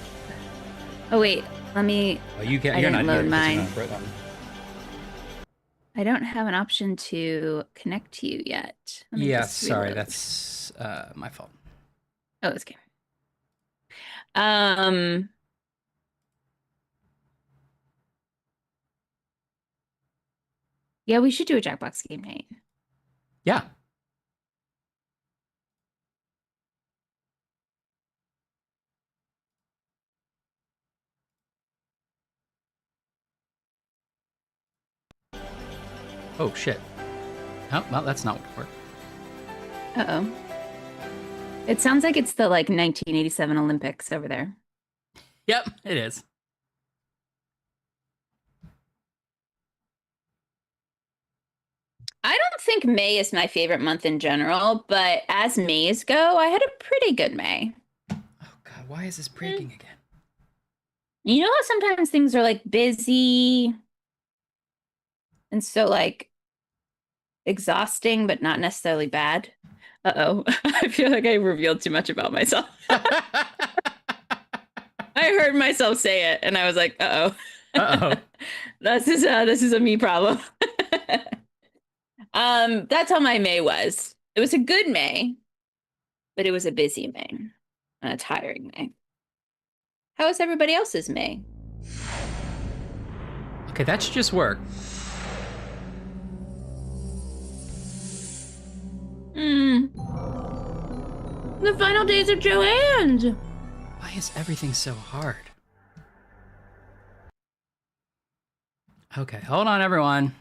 S1: Oh wait, let me.
S2: Oh, you're not
S1: load
S2: here
S1: mine. I don't have an option to connect to you yet.
S2: Yeah, sorry, that's my fault.
S1: Oh, it's okay. Yeah, we should do a Jackbox game night.
S2: Yeah. Oh, shit. Oh, well, that's not what worked.
S1: Uh-oh. It sounds like it's the, 1987 Olympics over there.
S2: Yep, it is.
S1: I don't think May is my favorite month in general, but as Mays go, I had a pretty good May.
S2: Oh, God, why is this breaking again?
S1: You know how sometimes things are, busy... And so, exhausting, but not necessarily bad. Uh-oh. I feel like I revealed too much about myself. I heard myself say it, and I was like, uh-oh.
S2: Uh-oh.
S1: This is a me problem. That's how my May was. It was a good May, but it was a busy May. And a tiring May. How was everybody else's May?
S2: Okay, that should just work.
S1: The final days of Joanne.
S2: Why is everything so hard? Okay, hold on, everyone.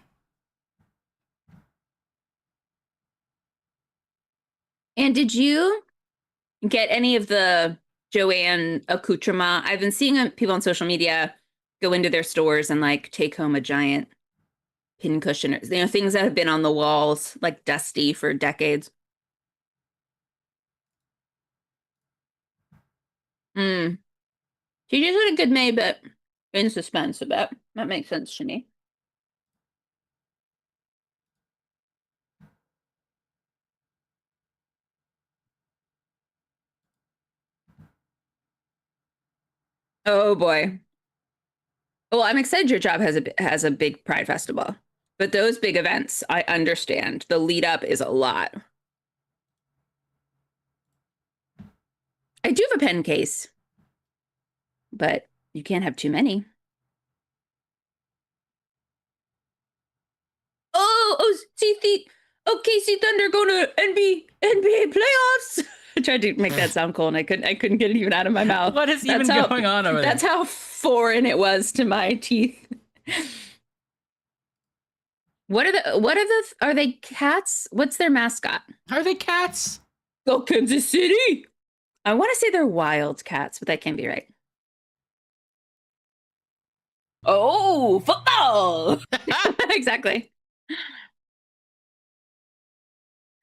S1: And did you get any of the Joanne accoutrement? I've been seeing people on social media go into their stores and like take home a giant pincushion, things that have been on the walls, like dusty for decades. Hmm. She just had a good May, but in suspense a bit. That makes sense to me. Oh boy. Well, I'm excited your job has a big Pride festival, but those big events, I understand. The lead up is a lot. I do have a pen case, but you can't have too many. OKC Thunder going to NBA playoffs. I tried to make that sound cool, and I couldn't get it even out of my mouth.
S2: What is even going on over there?
S1: That's how foreign it was to my teeth. Are they cats? What's their mascot?
S2: Are they cats?
S1: Go Kansas City. I want to say they're wild cats, but that can't be right. Oh, football. Exactly.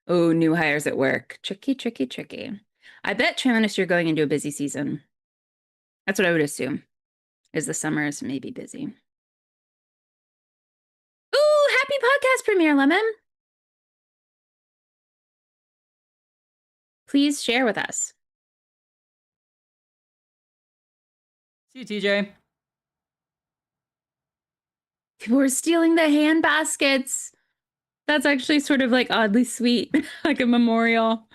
S1: Oh, new hires at work. Tricky, tricky, tricky. I bet Prime Minister going into a busy season. That's what I would assume, is the summers may be busy. Ooh, happy podcast premiere, Lemon. Please share with us.
S2: See you, TJ.
S1: People were stealing the hand baskets. That's actually sort of like oddly sweet, like a memorial.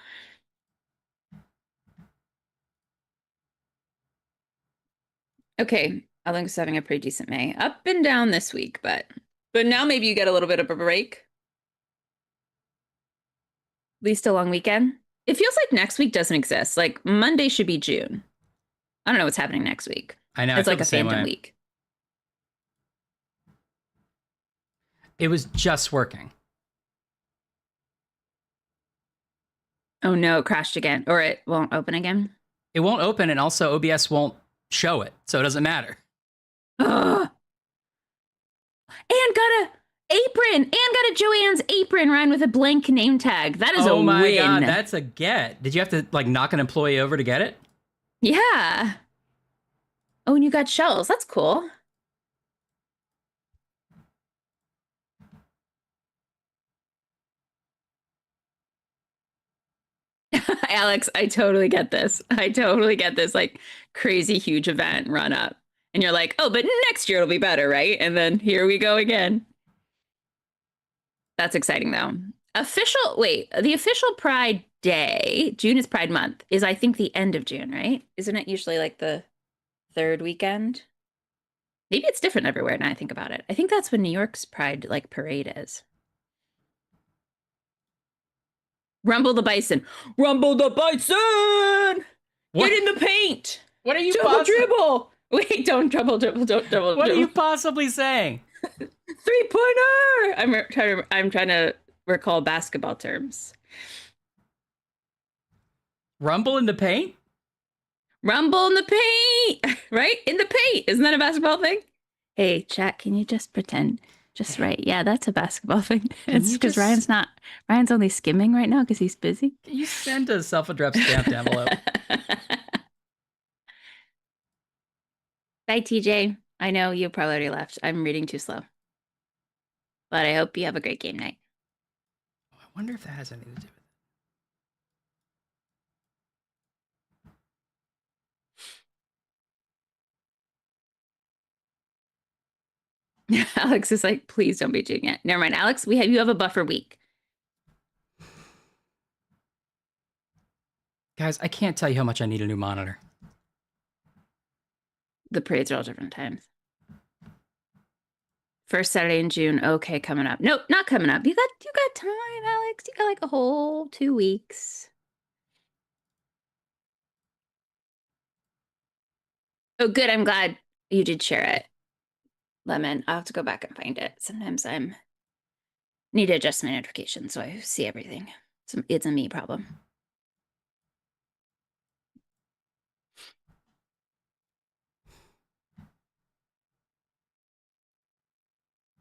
S1: Okay, Ellen's having a pretty decent May. Up and down this week, but now maybe you get a little bit of a break. At least a long weekend. It feels like next week doesn't exist. Like Monday should be June. I don't know what's happening next week.
S2: I know.
S1: It's like a phantom week.
S2: It was just working.
S1: Oh no, it crashed again. Or it won't open again.
S2: It won't open, and also OBS won't show it, so it doesn't matter.
S1: Ugh. And got a apron. And got a Joanne's apron, Ryan, with a blank name tag. That is a win. Oh my God,
S2: that's a get. Did you have to like knock an employee over to get it?
S1: Yeah. Oh, and you got shells. That's cool. Alex, I totally get this. I totally get this like crazy huge event run up. And you're like, oh, but next year it'll be better, right? And then here we go again. That's exciting though. The official Pride Day, June is Pride Month, is I think the end of June, right? Isn't it usually like the third weekend? Maybe it's different everywhere now I think about it. I think that's when New York's Pride like parade is. Rumble the bison. Rumble the bison! What? Get in the paint!
S2: What are you
S1: dribble? Wait, don't dribble.
S2: What are you possibly saying?
S1: 3-pointer! I'm trying to recall basketball terms.
S2: Rumble in the paint?
S1: Rumble in the paint! Right? In the paint. Isn't that a basketball thing? Hey, chat, can you just pretend? Just right. Yeah, that's a basketball thing. It's because Ryan's only skimming right now because he's busy.
S2: Can you send a self-addressed stamped envelope?
S1: Bye, TJ. I know you probably already left. I'm reading too slow. But I hope you have a great game night.
S2: I wonder if that has anything to do with it.
S1: Alex is like, please don't be doing it. Never mind, Alex. You have a buffer week.
S2: Guys, I can't tell you how much I need a new monitor.
S1: The parades are all different times. First Saturday in June. Okay, coming up. Nope, not coming up. You got time, Alex. You got like a whole 2 weeks. Oh, good. I'm glad you did share it. Lemon. I'll have to go back and find it. Sometimes I'm need to adjust my notifications so I see everything. It's a me problem.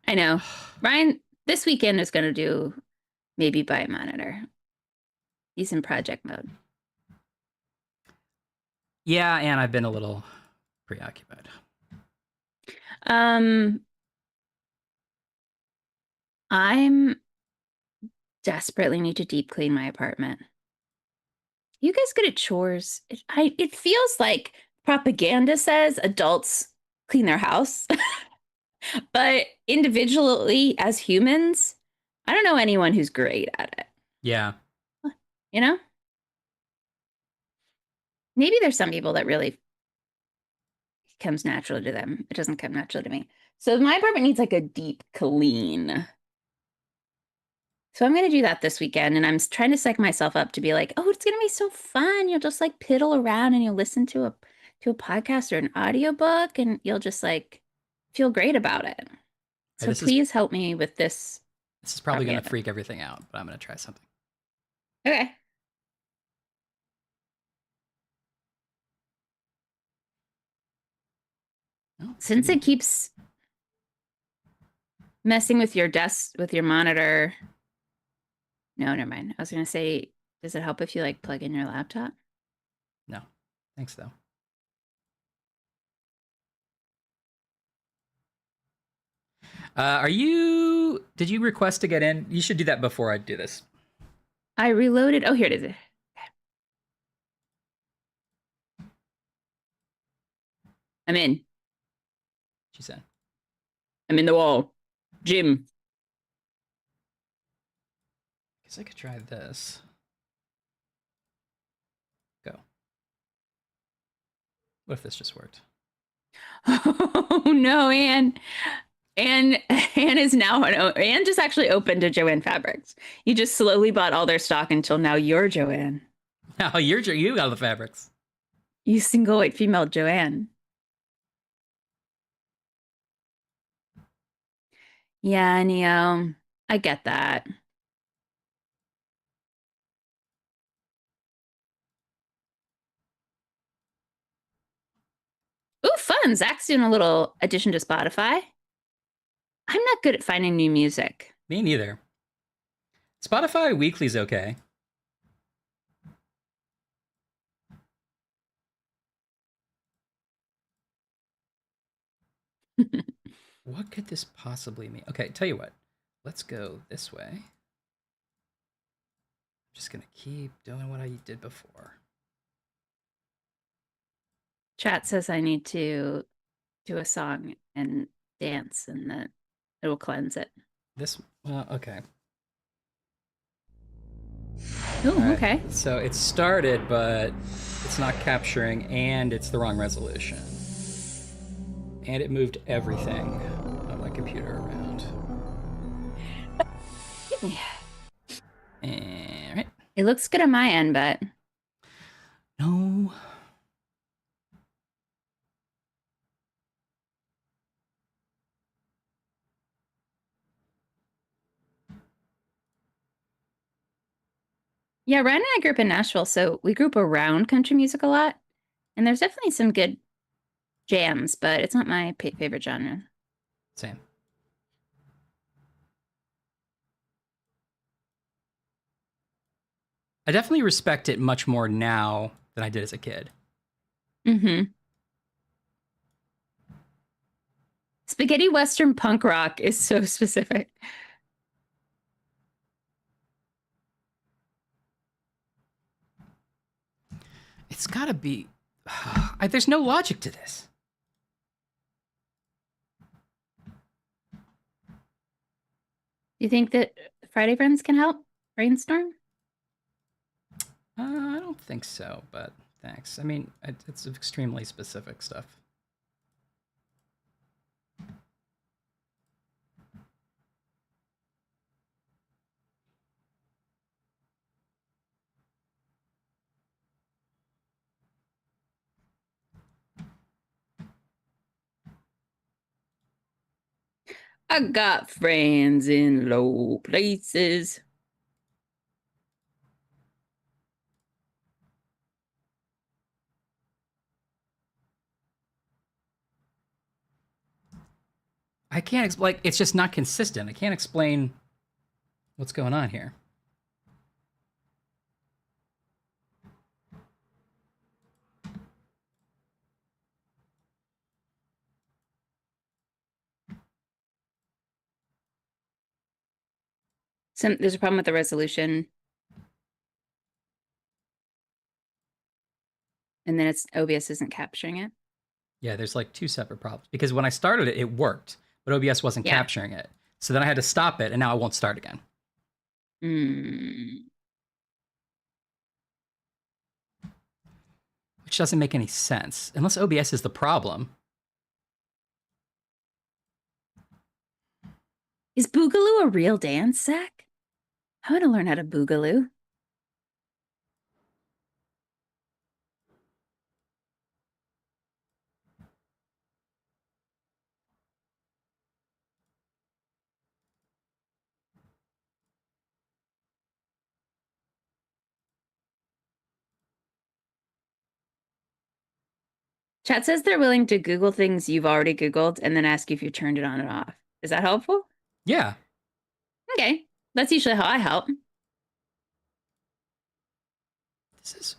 S1: I know. Ryan, this weekend is going to do maybe buy a monitor. He's in project mode.
S2: Yeah, and I've been a little preoccupied.
S1: I'm desperately need to deep clean my apartment. You guys good at chores? It feels like propaganda says adults clean their house, but individually as humans, I don't know anyone who's great at it.
S2: Yeah.
S1: You know? Maybe there's some people that really comes naturally to them. It doesn't come naturally to me. So my apartment needs like a deep clean. So I'm going to do that this weekend, and I'm trying to psych myself up to be like, oh, it's going to be so fun. You'll just like piddle around and you'll listen to a podcast or an audiobook, and you'll just like feel great about it. So please help me with this.
S2: This is probably going to freak everything out, but I'm going to try something.
S1: Okay. Oh, since it keeps messing with your desk, with your monitor. No, never mind. I was going to say, does it help if you like plug in your laptop?
S2: No, thanks though. Did you request to get in? You should do that before I do this.
S1: I reloaded. Oh, here it is. Okay. I'm in.
S2: She said.
S1: I'm in the wall. Jim.
S2: Guess I could try this. Go. What if this just worked?
S1: Oh no, Anne. Anne is now Anne just actually opened a Joanne Fabrics. You just slowly bought all their stock until now you're Joanne.
S2: Now you got the fabrics.
S1: You single white female Joanne. Yeah, Neo. I get that. Ooh, fun. Zach's doing a little addition to Spotify. I'm not good at finding new music.
S2: Me neither. Spotify Weekly's okay. What could this possibly mean? Okay, tell you what. Let's go this way. I'm just going to keep doing what I did before.
S1: Chat says I need to do a song and dance, and that it will cleanse it.
S2: Okay.
S1: Oh, right. Okay.
S2: So it started, but it's not capturing, and it's the wrong resolution. And it moved everything on my computer around. All right.
S1: It looks good on my end, but
S2: no.
S1: Yeah, Ryan and I grew up in Nashville, so we grew up around country music a lot. And there's definitely some good jams, but it's not my favorite genre.
S2: Same. I definitely respect it much more now than I did as a kid.
S1: Mm-hmm. Spaghetti Western punk rock is so specific.
S2: It's gotta be... There's no logic to this.
S1: You think that Friday Friends can help brainstorm?
S2: I don't think so, but thanks. I mean, it's extremely specific stuff.
S1: I got friends in low places.
S2: I can't like it's just not consistent. I can't explain what's going on here.
S1: There's a problem with the resolution. And then it's OBS isn't capturing it.
S2: Yeah, there's like two separate problems because when I started it, it worked, but OBS wasn't capturing it. So then I had to stop it, and now it won't start again. Which doesn't make any sense, unless OBS is the problem.
S1: Is Boogaloo a real dance, Zach? I want to learn how to Boogaloo. Chat says they're willing to Google things you've already Googled and then ask you if you turned it on and off. Is that helpful?
S2: Yeah.
S1: Okay. That's usually how I help.
S2: This is...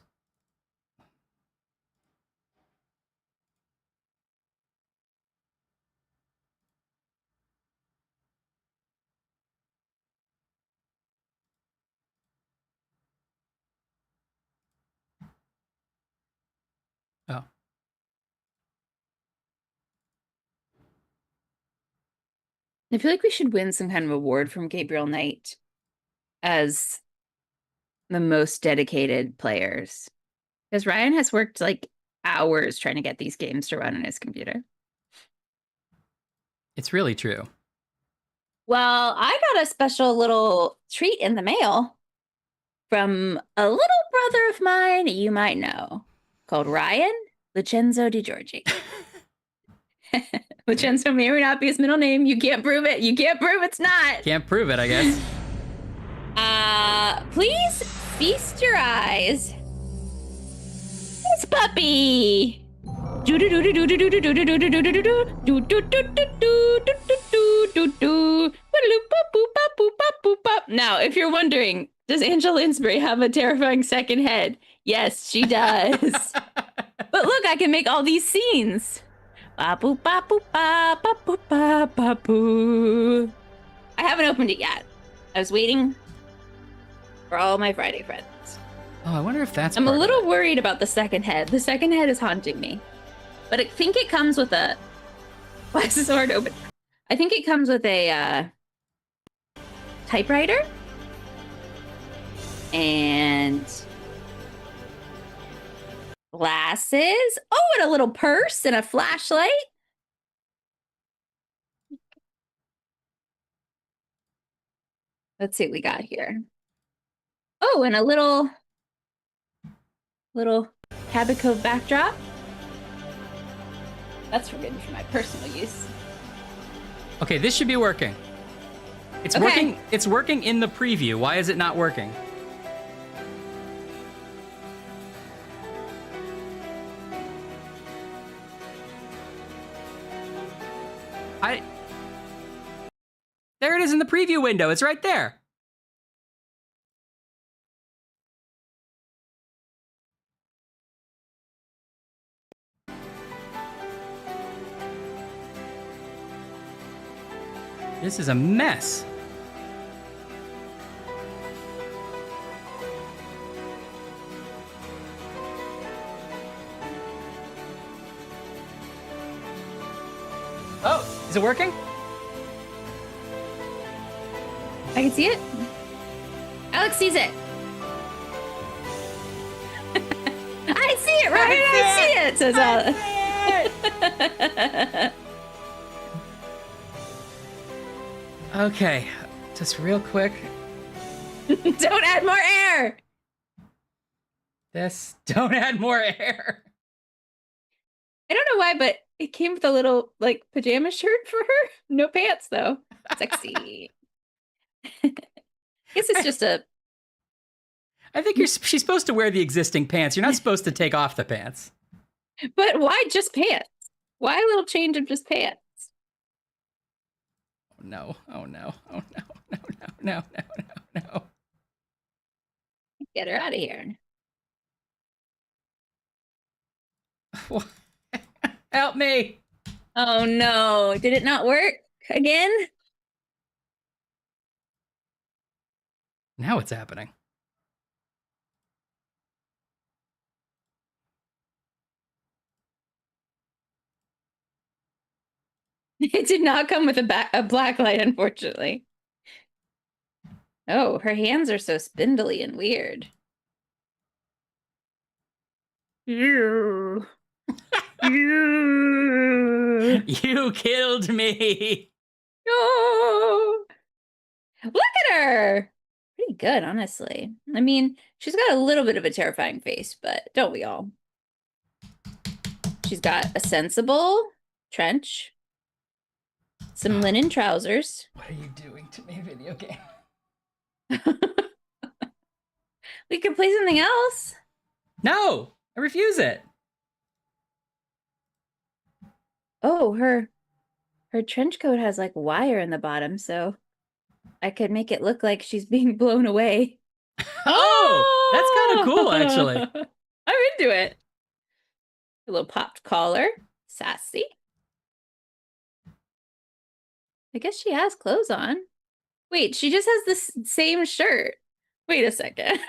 S2: Oh.
S1: I feel like we should win some kind of award from Gabriel Knight as the most dedicated players. Because Ryan has worked like hours trying to get these games to run on his computer.
S2: It's really true.
S1: Well, I got a special little treat in the mail from a little brother of mine you might know called Ryan Licenzo Di Giorgi. Licenzo may or may not be his middle name. You can't prove it. You can't prove it's not.
S2: Can't prove it, I guess.
S1: Please feast your eyes. This puppy. Now, if you're wondering, does Angela Lansbury have a terrifying second head? Yes, she does. But look, I can make all these scenes. I haven't opened it yet. I was waiting for all my Friday friends.
S2: Oh, I wonder if that's
S1: I'm a little worried about the second head. The second head is haunting me. But I think it comes with a... Why is this hard to open? I think it comes with a typewriter. And glasses. Oh, and a little purse and a flashlight. Let's see what we got here. Oh, and a little Cabot Cove backdrop. That's forbidden for my personal use.
S2: Okay, this should be working. It's working. It's working in the preview. Why is it not working? There it is in the preview window. It's right there. This is a mess. Oh, is it working?
S1: I can see it. Alex sees it. I see it, right? I see it, says Alex.
S2: Okay, just real quick.
S1: Don't add more air.
S2: Don't add more air.
S1: I don't know why, but it came with a little like pajama shirt for her. No pants though. Sexy. Guess it's just a.
S2: I think she's supposed to wear the existing pants. You're not supposed to take off the pants.
S1: But why just pants? Why a little change of just pants?
S2: Oh no! Oh no! Oh no! No! No! No! No! No!
S1: Get her out of here.
S2: Help me!
S1: Oh no! Did it not work again?
S2: Now what's happening?
S1: It did not come with a black light, unfortunately. Oh, her hands are so spindly and weird. You. You.
S2: You killed me.
S1: No. Look at her. Pretty good, honestly. I mean, she's got a little bit of a terrifying face, but don't we all? She's got a sensible trench, some linen trousers.
S2: What are you doing to me, video game?
S1: We could play something else.
S2: No, I refuse it.
S1: Oh, her trench coat has like wire in the bottom, so I could make it look like she's being blown away.
S2: Oh, that's kind of cool, actually.
S1: I'm into it. A little popped collar, sassy. I guess she has clothes on. Wait, she just has this same shirt. Wait a second.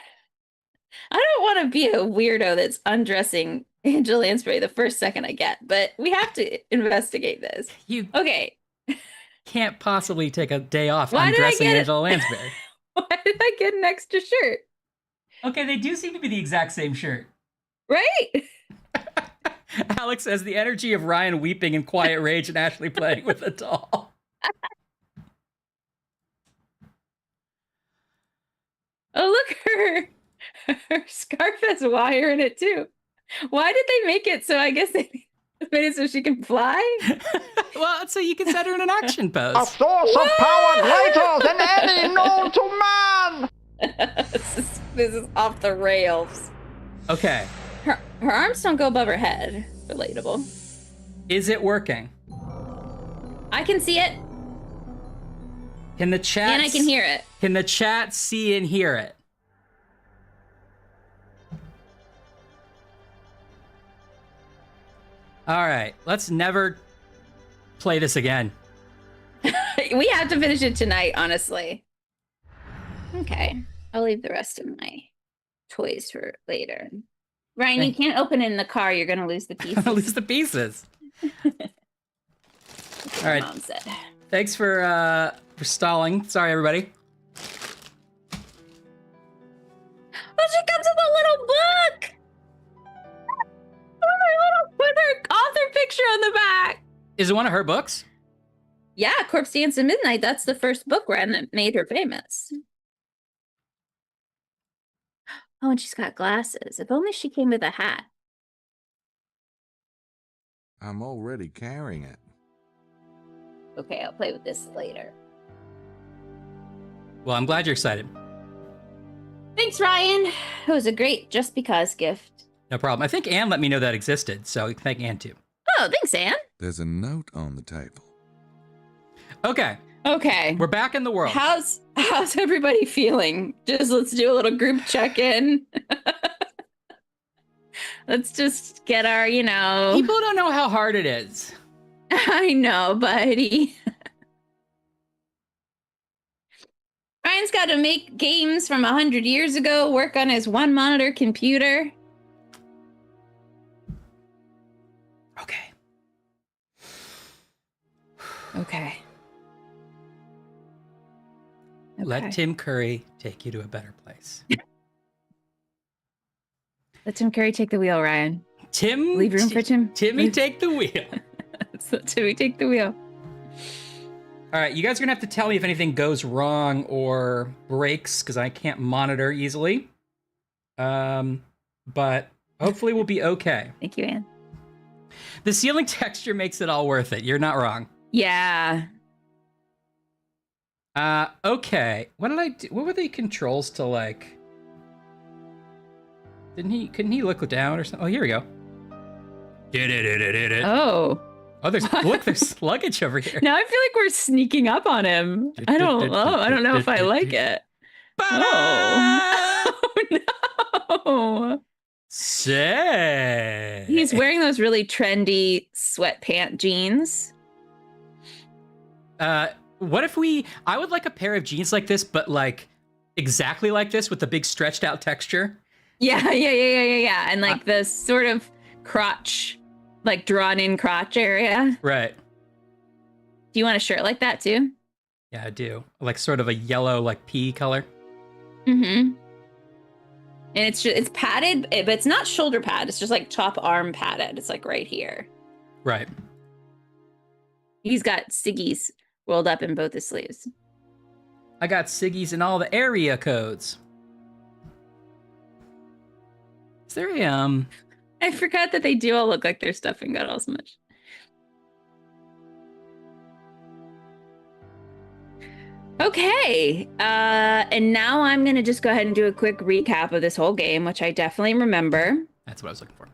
S1: I don't want to be a weirdo that's undressing Angela Lansbury the first second I get, but we have to investigate this.
S2: You
S1: Okay.
S2: can't possibly take a day off undressing Angela Lansbury.
S1: Why did I get an extra shirt?
S2: Okay, they do seem to be the exact same shirt.
S1: Right?
S2: Alex has the energy of Ryan weeping in quiet rage and Ashley playing with a doll.
S1: Oh, look, her scarf has wire in it too. Why did they make it so I guess they made it so she can fly?
S2: Well, so you can set her in an action pose.
S4: A source of power greater than any known to man!
S1: This is off the rails.
S2: Okay.
S1: Her arms don't go above her head. Relatable.
S2: Is it working?
S1: I can see it.
S2: Can the chat
S1: And I can hear it.
S2: Can the chat see and hear it? All right, let's never play this again.
S1: We have to finish it tonight, honestly. Okay. I'll leave the rest of my toys for later. Ryan, you can't open it in the car. You're going to lose the pieces.
S2: I'll lose the pieces. All right.
S1: Mom said.
S2: Thanks for stalling. Sorry, everybody.
S1: Oh, she comes with a little book. With her author picture on the back.
S2: Is it one of her books?
S1: Yeah, Corpse Dance at Midnight. That's the first book Ren that made her famous. Oh, and she's got glasses. If only she came with a hat.
S5: I'm already carrying it.
S1: Okay, I'll play with this later.
S2: Well, I'm glad you're excited.
S1: Thanks, Ryan. It was a great Just Because gift.
S2: No problem. I think Anne let me know that existed, so thank Anne too.
S1: Oh, thanks, Anne.
S5: There's a note on the table.
S2: Okay.
S1: Okay.
S2: We're back in the world.
S1: How's everybody feeling? Just let's do a little group check-in. Let's just get our,
S2: People don't know how hard it is.
S1: I know, buddy. Ryan's got to make games from 100 years ago, work on his one monitor computer.
S2: Okay.
S1: Okay.
S2: Let Tim Curry take you to a better place.
S1: Let Tim Curry take the wheel, Ryan.
S2: Leave
S1: room for Tim.
S2: Timmy, take the wheel.
S1: So Timmy, take the wheel.
S2: All right, you guys are gonna have to tell me if anything goes wrong or breaks because I can't monitor easily. But hopefully we'll be okay.
S1: Thank you, Anne.
S2: The ceiling texture makes it all worth it. You're not wrong.
S1: Yeah.
S2: Okay. What did I do? What were the controls to like? Couldn't he look down or something? Oh, here we go.
S1: Oh.
S2: Oh, there's luggage over here.
S1: Now I feel like we're sneaking up on him. I don't know if I like it. Oh. Oh no.
S2: Say.
S1: He's wearing those really trendy sweatpant jeans.
S2: What if I would like a pair of jeans like this, but like exactly like this with the big stretched out texture.
S1: Yeah. And like the sort of crotch, like drawn in crotch area.
S2: Right.
S1: Do you want a shirt like that too?
S2: Yeah, I do. Like sort of a yellow, like pea color.
S1: Mm-hmm. And it's padded, but it's not shoulder pad. It's just like top arm padded. It's like right here.
S2: Right.
S1: He's got Siggy's rolled up in both his sleeves.
S2: I got Siggy's in all the area codes. Is there a
S1: I forgot that they do all look like their stuffing got all smushed. Okay, and now I'm gonna just go ahead and do a quick recap of this whole game, which I definitely remember.
S2: That's what I was looking for.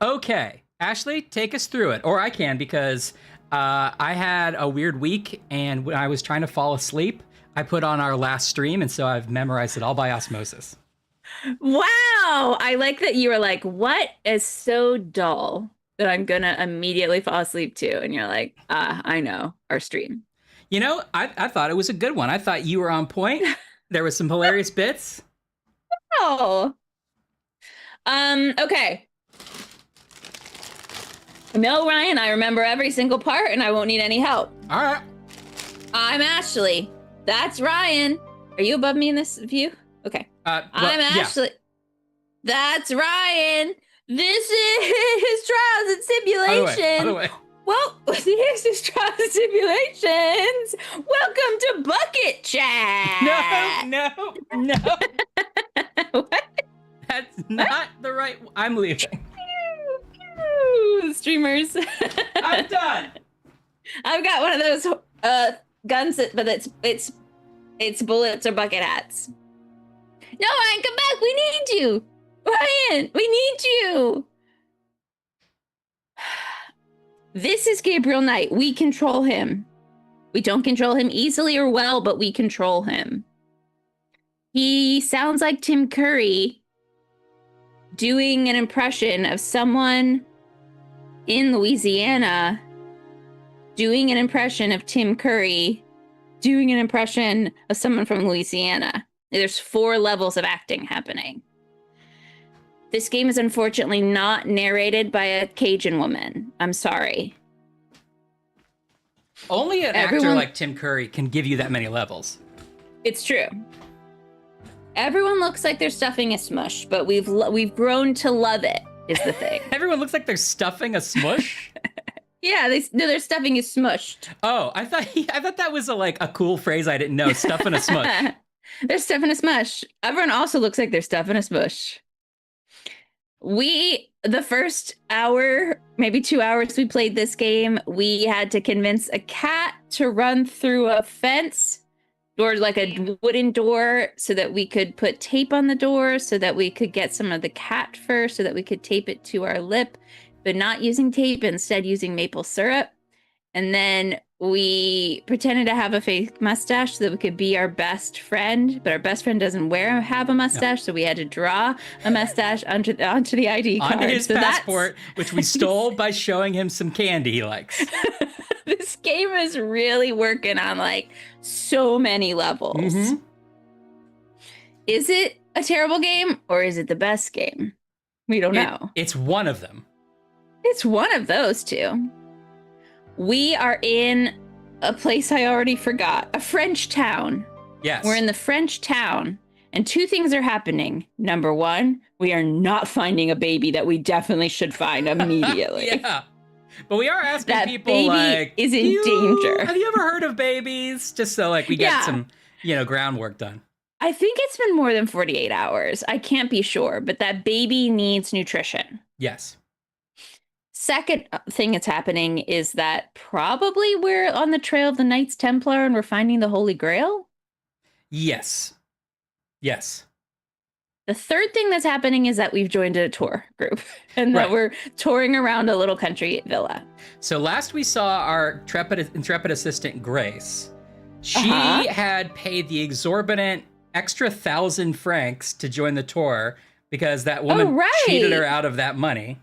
S2: Okay, Ashley, take us through it, or I can, because I had a weird week, and when I was trying to fall asleep, I put on our last stream, and so I've memorized it all by osmosis.
S1: Wow, I like that you were like, "What is so dull that I'm gonna immediately fall asleep to?" And you're like, I know, our stream.
S2: You know, I thought it was a good one. I thought you were on point. There was some hilarious bits.
S1: Oh. Okay. No, Ryan, I remember every single part and I won't need any help.
S2: All right.
S1: I'm Ashley. That's Ryan. Are you above me in this view? Okay. I'm Ashley. Yeah. That's Ryan. This is Trials and Simulations.
S2: By the way.
S1: Well, this is Trials and Simulations. Welcome to Bucket Chat.
S2: No.
S1: What?
S2: That's not the right. I'm leaving.
S1: Streamers.
S2: I'm done.
S1: I've got one of those guns, but it's bullets or bucket hats. No, Ryan, come back. We need you. Ryan, we need you. This is Gabriel Knight. We control him. We don't control him easily or well, but we control him. He sounds like Tim Curry doing an impression of someone in Louisiana doing an impression of Tim Curry doing an impression of someone from Louisiana. There's 4 levels of acting happening. This game is unfortunately not narrated by a Cajun woman. I'm sorry.
S2: Only an actor like Tim Curry can give you that many levels.
S1: It's true. Everyone looks like their stuffing is smushed, but we've grown to love it, is the thing.
S2: Everyone looks like they're stuffing a smush?
S1: Yeah, their stuffing is smushed.
S2: Oh, I thought that was a cool phrase I didn't know, stuffing a smush.
S1: They're stuffing a smush. Everyone also looks like they're stuffing a smush. The first hour, maybe 2 hours we played this game, we had to convince a cat to run through a fence, or like a wooden door, so that we could put tape on the door, so that we could get some of the cat fur, so that we could tape it to our lip, but not using tape, instead using maple syrup. And then we pretended to have a fake mustache so that we could be our best friend, but our best friend doesn't have a mustache, so we had to draw a mustache onto the ID card.
S2: Onto his passport, which we stole by showing him some candy he likes.
S1: This game is really working on so many levels. Mm-hmm. Is it a terrible game or is it the best game? We don't know.
S2: It's one of them.
S1: It's one of those two. We are in a place I already forgot. A French town.
S2: Yes.
S1: We're in the French town, and 2 things are happening. Number 1, we are not finding a baby that we definitely should find immediately.
S2: Yeah. But we are asking
S1: that
S2: people
S1: baby is in danger.
S2: Have you ever heard of babies? Just so we get some, groundwork done.
S1: I think it's been more than 48 hours. I can't be sure, but that baby needs nutrition.
S2: Yes.
S1: Second thing that's happening is that probably we're on the trail of the Knights Templar and we're finding the Holy Grail.
S2: Yes. Yes.
S1: The third thing that's happening is that we've joined a tour group and that we're touring around a little country villa.
S2: So last we saw our intrepid assistant, Grace. She had paid the exorbitant extra 1,000 francs to join the tour because that woman cheated her out of that money.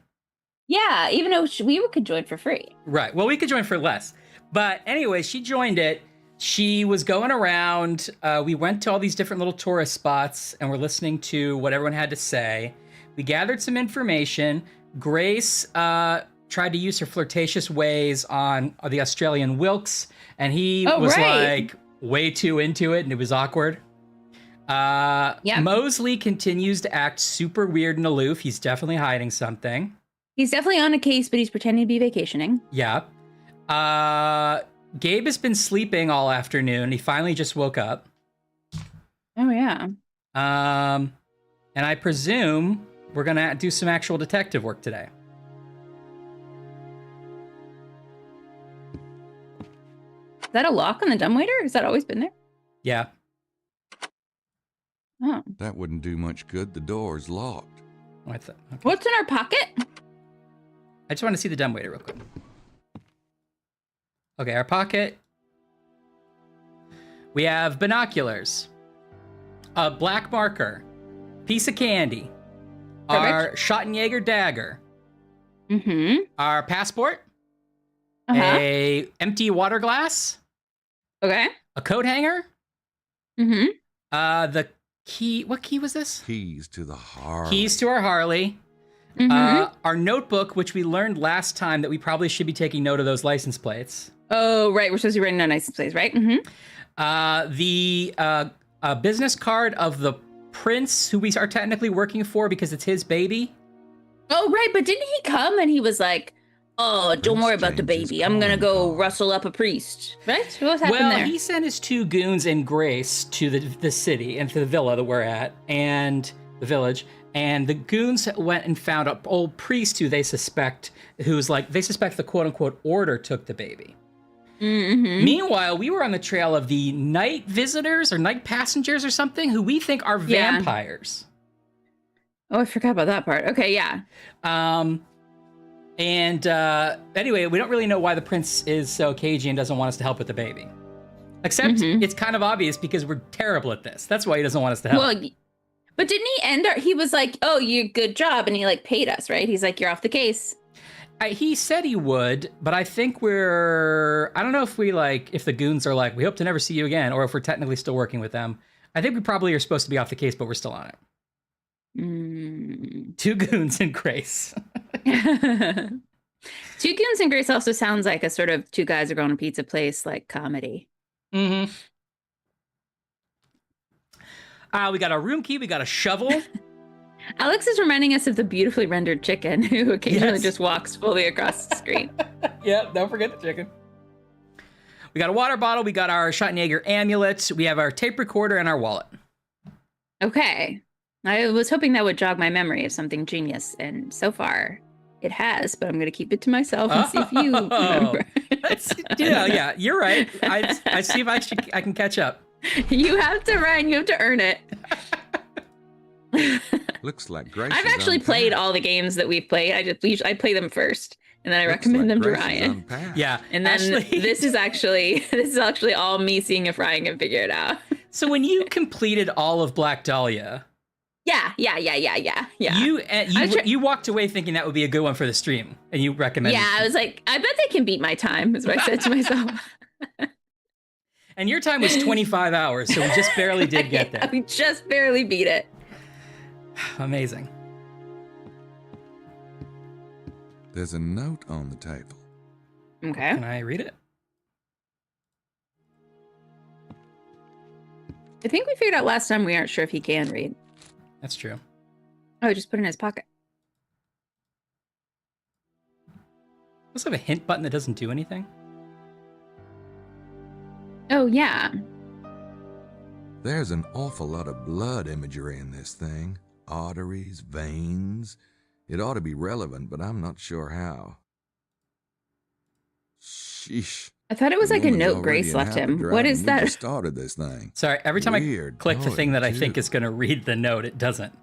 S1: Yeah, even though we could join for free.
S2: Right. Well, we could join for less. But anyway, she joined it. She was going around. We went to all these different little tourist spots and we're listening to what everyone had to say. We gathered some information. Grace tried to use her flirtatious ways on the Australian Wilkes, and he was like way too into it and it was awkward. Mosley continues to act super weird and aloof. He's definitely hiding something.
S1: He's definitely on a case, but he's pretending to be vacationing.
S2: Yeah. Gabe has been sleeping all afternoon. He finally just woke up.
S1: Oh, yeah.
S2: And I presume we're going to do some actual detective work today.
S1: Is that a lock on the dumbwaiter? Has that always been there?
S2: Yeah.
S1: Oh.
S5: That wouldn't do much good. The door's locked.
S2: Okay.
S1: What's in our pocket?
S2: I just want to see the dumbwaiter real quick. Okay, our pocket. We have binoculars, a black marker, piece of candy, our Schottenjäger dagger, our passport, a empty water glass,
S1: a
S2: coat hanger, the key. What key was this?
S5: Keys to the Harley.
S2: Keys to our Harley. Our notebook, which we learned last time that we probably should be taking note of those license plates.
S1: Oh, right. We're supposed to be writing down license plates, right?
S2: The business card of the prince who we are technically working for because it's his baby.
S1: Oh, right. But didn't he come and he was like, oh, don't worry about the baby. I'm going to go rustle up a priest. Right? What happened there?
S2: Well, he sent his 2 goons and Grace to the city and to the villa that we're at and the village. And the goons went and found an old priest who they suspect the quote unquote order took the baby. Meanwhile, we were on the trail of the night visitors or night passengers or something who we think are vampires.
S1: Oh, I forgot about that part. Okay, yeah.
S2: Anyway, we don't really know why the prince is so cagey and doesn't want us to help with the baby. Except it's kind of obvious because we're terrible at this. That's why he doesn't want us to help.
S1: Well, but didn't he was like, oh, you good job. And he like paid us, right? He's like, you're off the case.
S2: He said he would, but I think I don't know if if the goons are like, we hope to never see you again, or if we're technically still working with them. I think we probably are supposed to be off the case, but we're still on it. 2 goons and Grace.
S1: 2 goons and Grace also sounds like a sort of 2 guys are going to pizza place, like comedy.
S2: We got a room key. We got a shovel.
S1: Alex is reminding us of the beautifully rendered chicken who occasionally just walks fully across the screen.
S2: Yep, don't forget the chicken. We got a water bottle. We got our Schottenjäger amulet. We have our tape recorder and our wallet.
S1: Okay. I was hoping that would jog my memory of something genius, and so far it has, but I'm going to keep it to myself and see if you remember.
S2: Yeah, you're right. I see if I can catch up.
S1: You have to, Ryan. You have to earn it.
S5: Looks like Grace.
S1: I've actually played all the games that we've played. I play them first, and then I recommend them to Ryan.
S2: Yeah,
S1: and then this is actually all me seeing if Ryan can figure it out.
S2: So when you completed all of Black Dahlia,
S1: yeah.
S2: You walked away thinking that would be a good one for the stream, and you recommended.
S1: Yeah, I was like, I bet they can beat my time. Is what I said to myself.
S2: And your time was 25 hours, so we just barely did get there.
S1: We just barely beat it.
S2: Amazing.
S5: There's a note on the table.
S1: Okay.
S2: Can I read it?
S1: I think we figured out last time we aren't sure if he can read.
S2: That's true.
S1: Oh, just put it in his pocket.
S2: Let's have a hint button that doesn't do anything.
S1: Oh, yeah.
S5: There's an awful lot of blood imagery in this thing. Arteries, veins. It ought to be relevant, but I'm not sure how. Sheesh.
S1: I thought it was
S5: The
S1: like a
S5: woman's
S1: note
S5: already
S1: Grace
S5: in
S1: left him.
S5: hyperdrive
S1: What
S5: and
S1: is
S5: we
S1: that?
S5: just started this thing.
S2: Sorry, every time
S5: Weird
S2: I click the thing that I think
S5: poem,
S2: is going to read the note, it doesn't.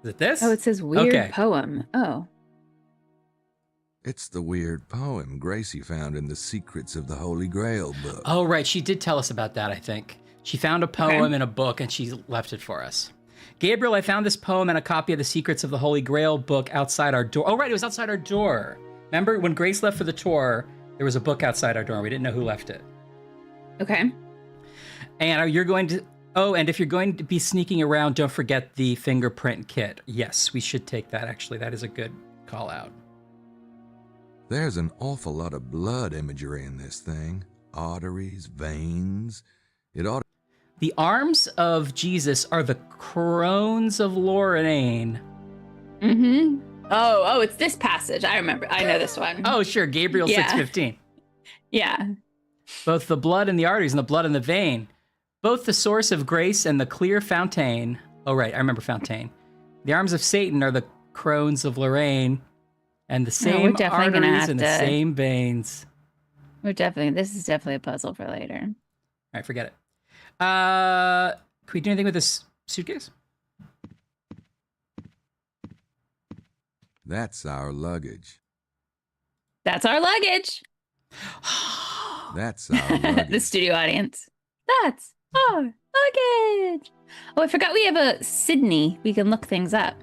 S2: Is it this?
S1: Oh, it says weird
S2: Okay.
S1: poem. Oh.
S5: It's the weird poem Gracie found in the Secrets of the Holy Grail book.
S2: Oh, right. She did tell us about that, I think. She found a poem in a book and she left it for us. Gabriel, I found this poem and a copy of the Secrets of the Holy Grail book outside our door. Oh, right. It was outside our door. Remember when Grace left for the tour, there was a book outside our door. We didn't know who left it.
S1: Okay.
S2: And you're going to... Oh, and if you're going to be sneaking around, don't forget the fingerprint kit. Yes, we should take that, actually. That is a good call out.
S5: There's an awful lot of blood imagery in this thing. Arteries, veins. It ought to...
S2: The arms of Jesus are the crones of Lorraine.
S1: Mm-hmm. Oh, it's this passage. I remember. I know this one.
S2: Oh, sure. Gabriel
S1: Yeah.
S2: 6:15.
S1: Yeah.
S2: Both the blood and the arteries and the blood and the vein. Both the source of grace and the clear fountain. Oh, right. I remember fountain. The arms of Satan are the crones of Lorraine. And the
S1: we're
S2: same
S1: definitely gonna
S2: arteries
S1: have
S2: and the
S1: to-
S2: same veins.
S1: This is definitely a puzzle for later.
S2: All right, forget it. Can we do anything with this suitcase?
S5: That's our luggage.
S1: That's our luggage.
S5: That's our luggage.
S1: The studio audience. That's our luggage. Oh, I forgot we have a Sydney. We can look things up.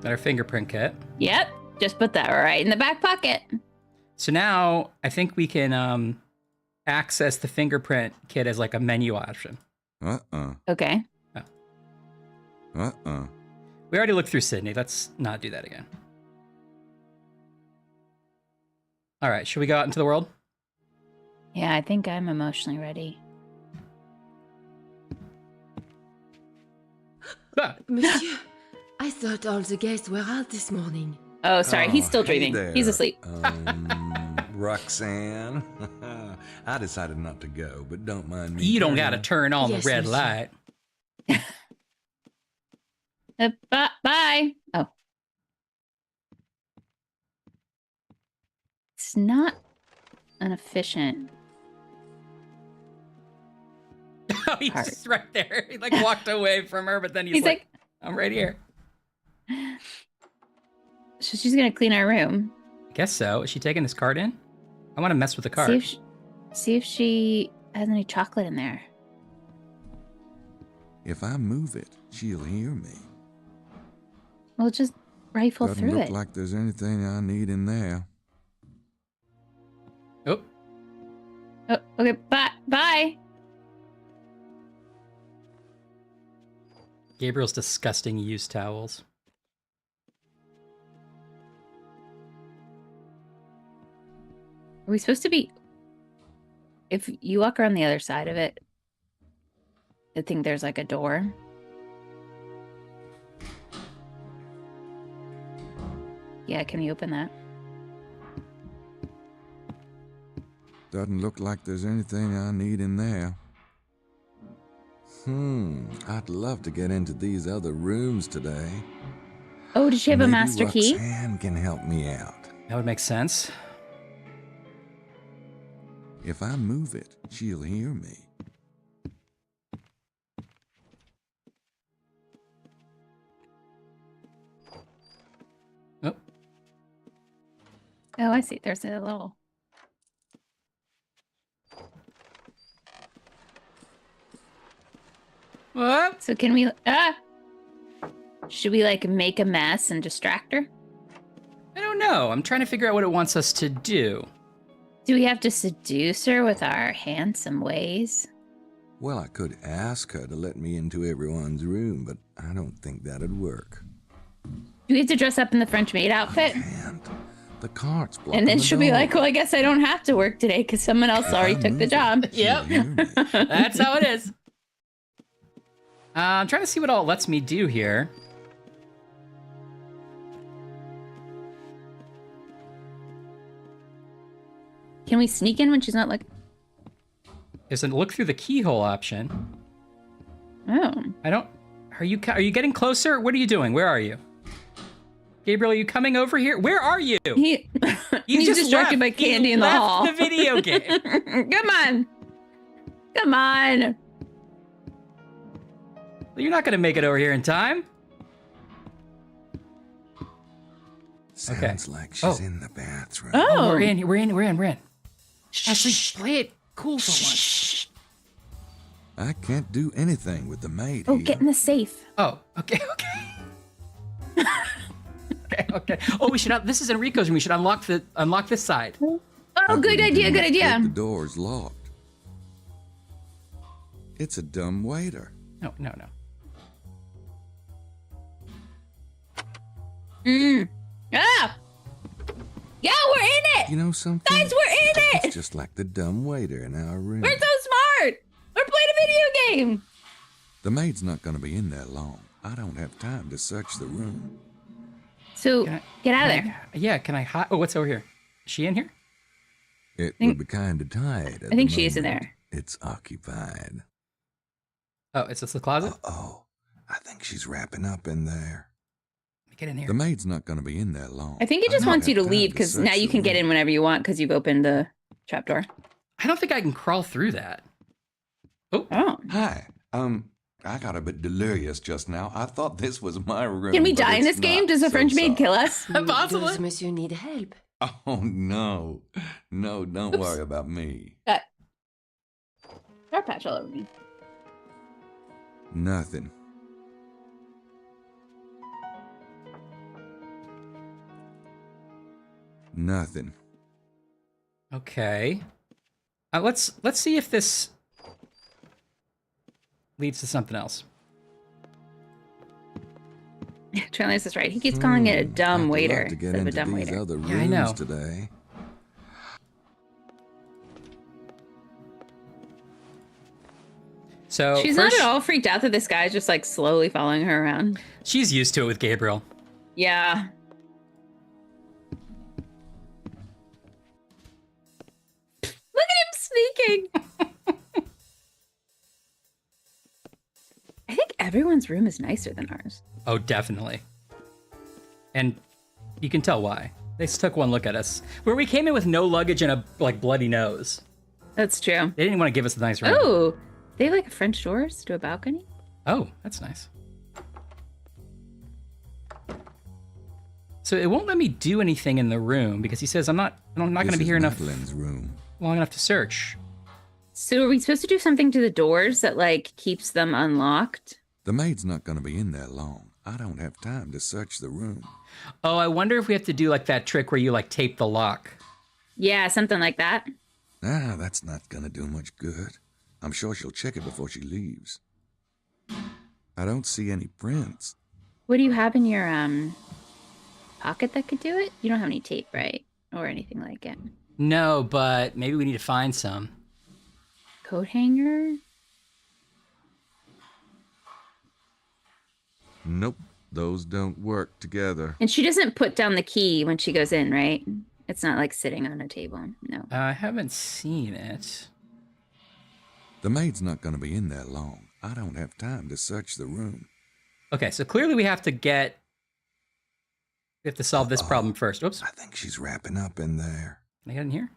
S2: Our fingerprint kit.
S1: Yep. Just put that right in the back pocket.
S2: So now I think we can access the fingerprint kit as like a menu option.
S1: Okay.
S2: We already looked through Sydney. Let's not do that again. All right, should we go out into the world?
S1: Yeah, I think I'm emotionally ready.
S2: Ah,
S6: Monsieur, I thought all the guests were out this morning.
S1: Oh, sorry. He's still
S5: hey
S1: dreaming.
S5: there,
S1: He's asleep.
S5: Roxanne. I decided not to go, but don't mind me.
S2: you don't got to turn on
S6: Yes,
S2: the red
S6: monsieur.
S2: light.
S1: Bye. Oh. It's not an efficient.
S2: Oh, he's
S1: Part.
S2: just right there. He like walked away from her, but then he's,
S1: He's like,
S2: I'm right here.
S1: so she's going to clean our room.
S2: I guess so. Is she taking this card in? I want to mess with the card.
S1: See if she has any chocolate in there.
S5: If I move it, she'll hear me.
S1: We'll just rifle
S5: Doesn't
S1: through
S5: look
S1: it.
S5: like there's anything I need in there.
S2: Oh,
S1: Oh, okay. Bye.
S2: Gabriel's disgusting used towels.
S1: Are we supposed to be? If you walk around the other side of it, I think there's like a door. Yeah, can you open that?
S5: Doesn't look like there's anything I need in there. I'd love to get into these other rooms today.
S1: Oh, does she have a
S5: Maybe
S1: master key?
S5: Roxanne can help me out.
S2: That would make sense.
S5: If I move it, she'll hear me.
S2: Oh,
S1: Oh, I see. There's a little.
S2: what?
S1: So can we? Should we like make a mess and distract her?
S2: I don't know. I'm trying to figure out what it wants us to do.
S1: Do we have to seduce her with our handsome ways?
S5: Well, I could ask her to let me into everyone's room, but I don't think that'd work.
S1: Do we have to dress up in the French maid outfit?
S5: And the cart's blocking
S1: And then
S5: the
S1: she'll be
S5: door.
S1: like, well, I guess I don't have to work today because someone else
S5: If
S1: already
S5: I
S1: took the
S5: move
S1: job.
S5: it, she'll hear me.
S2: That's how it is. I'm trying to see what all it lets me do here.
S1: Can we sneak in when she's not looking?
S2: There's a look through the keyhole option.
S1: Oh.
S2: I don't. Are you getting closer? What are you doing? Where are you? Gabriel, are you coming over here? Where are you?
S1: He's
S2: just
S1: distracted
S2: left.
S1: by candy
S2: He
S1: in the
S2: left
S1: hall.
S2: the video game.
S1: Come on. Come on.
S2: You're not going to make it over here in time.
S5: Sounds like she's in the bathroom.
S1: Oh.
S2: We're in. Ashley, play it cool for once.
S5: I can't do anything with the maid
S1: Oh,
S5: here.
S1: get in the safe.
S2: Oh, okay. Okay. Oh, we should. This is Enrico's room. We should unlock this side.
S1: Oh,
S5: What
S1: good
S5: would
S1: idea,
S5: do
S1: good
S5: if
S1: idea.
S5: The door's locked. It's a dumb waiter.
S2: No.
S1: Ah! Yeah, we're in it!
S5: You know something?
S1: Guys, we're in it!
S5: It's just like the dumb waiter in our room.
S1: We're so smart! We're playing a video game!
S5: The maid's not going to be in there long. I don't have time to search the room.
S1: So, get out of there.
S2: Yeah, can I hide? Oh, what's over here? Is she in here?
S5: It would be kind of tight.
S1: I think she is in there.
S5: It's occupied.
S2: Oh, is this the closet?
S5: Oh, I think she's wrapping up in there.
S2: Let me get in here.
S5: The maid's not going to be in there long.
S1: I think it just
S5: don't
S1: wants you
S5: have
S1: to
S5: time
S1: leave because now
S5: search
S1: you
S5: the
S1: can get
S5: room.
S1: in whenever you want because you've opened the trapdoor.
S2: I don't think I can crawl through that. Oh,
S5: Hi. I got a bit delirious just now. I thought this was my room.
S1: Can we
S5: but
S1: die in
S5: it's
S1: this game?
S5: not.
S1: Does the
S5: So
S1: French maid
S5: sorry.
S1: kill us?
S2: possible.
S6: Does monsieur need help?
S5: Oh, no. No, don't worry about me.
S1: Got Star patch all over me.
S5: Nothing. Nothing.
S2: Okay. Let's see if this leads to something else.
S1: Charles is right. He keeps calling it a dumb
S5: I'd
S1: waiter
S5: love to get
S1: instead of a
S5: into
S1: dumb
S5: these
S1: waiter.
S5: other
S2: Yeah, I know.
S5: rooms today.
S2: So
S1: She's
S2: first,
S1: not at all freaked out that this guy is just like slowly following her around.
S2: she's used to it with Gabriel.
S1: Yeah. Look at him sneaking. I think everyone's room is nicer than ours.
S2: Oh, definitely. And you can tell why. They just took one look at us. Where we came in with no luggage and a bloody nose.
S1: That's true.
S2: They didn't want to give us a nice room.
S1: Oh, they have like French doors to a balcony.
S2: Oh, that's nice. So it won't let me do anything in the room because he says I'm not going to be here enough
S5: Madeline's room.
S2: long enough to search.
S1: So are we supposed to do something to the doors that like keeps them unlocked?
S5: The maid's not going to be in there long. I don't have time to search the room.
S2: Oh, I wonder if we have to do like that trick where you like tape the lock.
S1: Yeah, something like that.
S5: Ah, that's not going to do much good. I'm sure she'll check it before she leaves. I don't see any prints.
S1: What do you have in your pocket that could do it? You don't have any tape, right? Or anything like it.
S2: No, but maybe we need to find some.
S1: Coat hanger?
S5: Nope, those don't work together.
S1: And she doesn't put down the key when she goes in, right? It's not like sitting on a table. No.
S2: I haven't seen it.
S5: The maid's not going to be in there long. I don't have time to search the room.
S2: Okay, so clearly we have to solve this problem first. Oops.
S5: I think she's wrapping up in there.
S2: Can I get in here?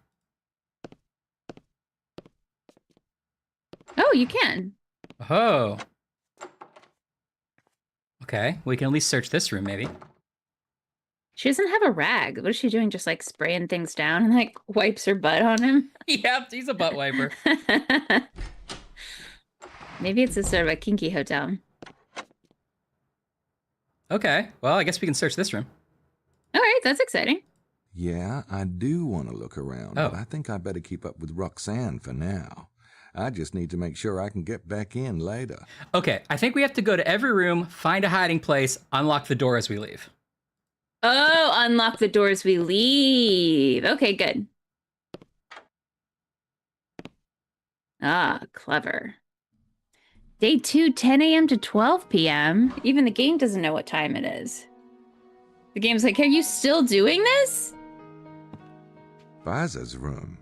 S1: Oh, you can.
S2: Oh. Okay, we can at least search this room, maybe.
S1: She doesn't have a rag. What is she doing? Just like spraying things down and like wipes her butt on him?
S2: Yep, he's a butt wiper.
S1: Maybe it's a sort of a kinky hotel.
S2: Okay, well, I guess we can search this room.
S1: All right, that's exciting.
S5: Yeah, I do want to look around,
S2: Oh.
S5: but I think I better keep up with Roxanne for now. I just need to make sure I can get back in later.
S2: Okay, I think we have to go to every room, find a hiding place, unlock the door as we leave.
S1: Oh, unlock the doors we leave. Okay, good. Ah, clever. Day 2, 10 a.m. to 12 p.m. Even the game doesn't know what time it is. The game's like, are you still doing this?
S5: Fiza's room.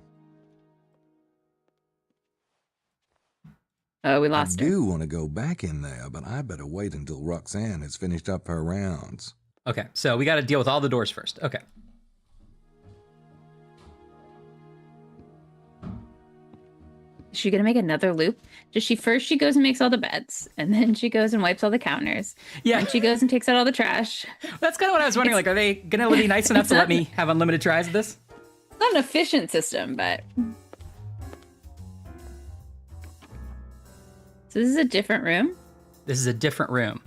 S1: Oh, we
S5: I
S1: lost her.
S5: do want to go back in there, but I better wait until Roxanne has finished up her rounds.
S2: Okay, so we got to deal with all the doors first. Okay.
S1: Is she gonna make another loop? Does she first she goes and makes all the beds, and then she goes and wipes all the counters.
S2: Yeah.
S1: And she goes and takes out all the trash.
S2: That's kind of what I was wondering. Like, are they gonna be nice enough to let me have unlimited tries of this?
S1: It's not an efficient system, but so this is a different room.
S2: This is a different room.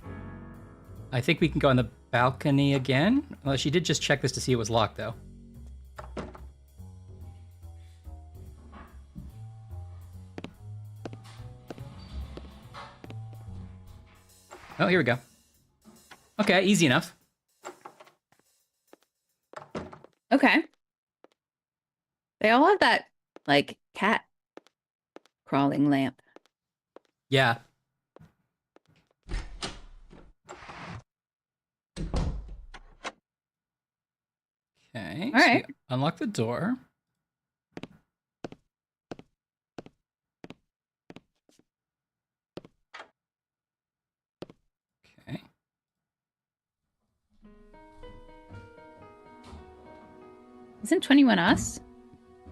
S2: I think we can go on the balcony again. Well, she did just check this to see it was locked, though. Oh, here we go. Okay, easy enough.
S1: Okay. They all have that, like, cat crawling lamp.
S2: Yeah. Okay.
S1: All right.
S2: So unlock the door. Okay.
S1: Isn't 21 us?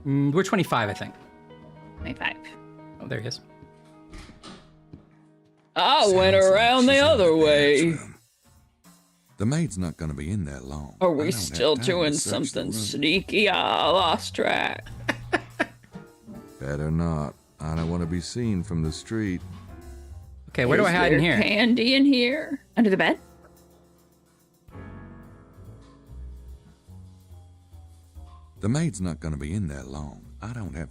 S2: We're 25, I think.
S1: 25.
S2: Oh, there he is.
S1: I went around the other way.
S5: The maid's not going to be in there long.
S1: Are
S5: I
S1: we
S5: don't have
S1: still
S5: time to
S1: doing
S5: search the
S1: something
S5: room.
S1: sneaky? I lost track.
S5: Better not. I don't want to be seen from the street.
S2: Okay, where do I hide in here?
S1: Candy in here? Under the bed?
S5: The maid's not going to be in there long. I don't have...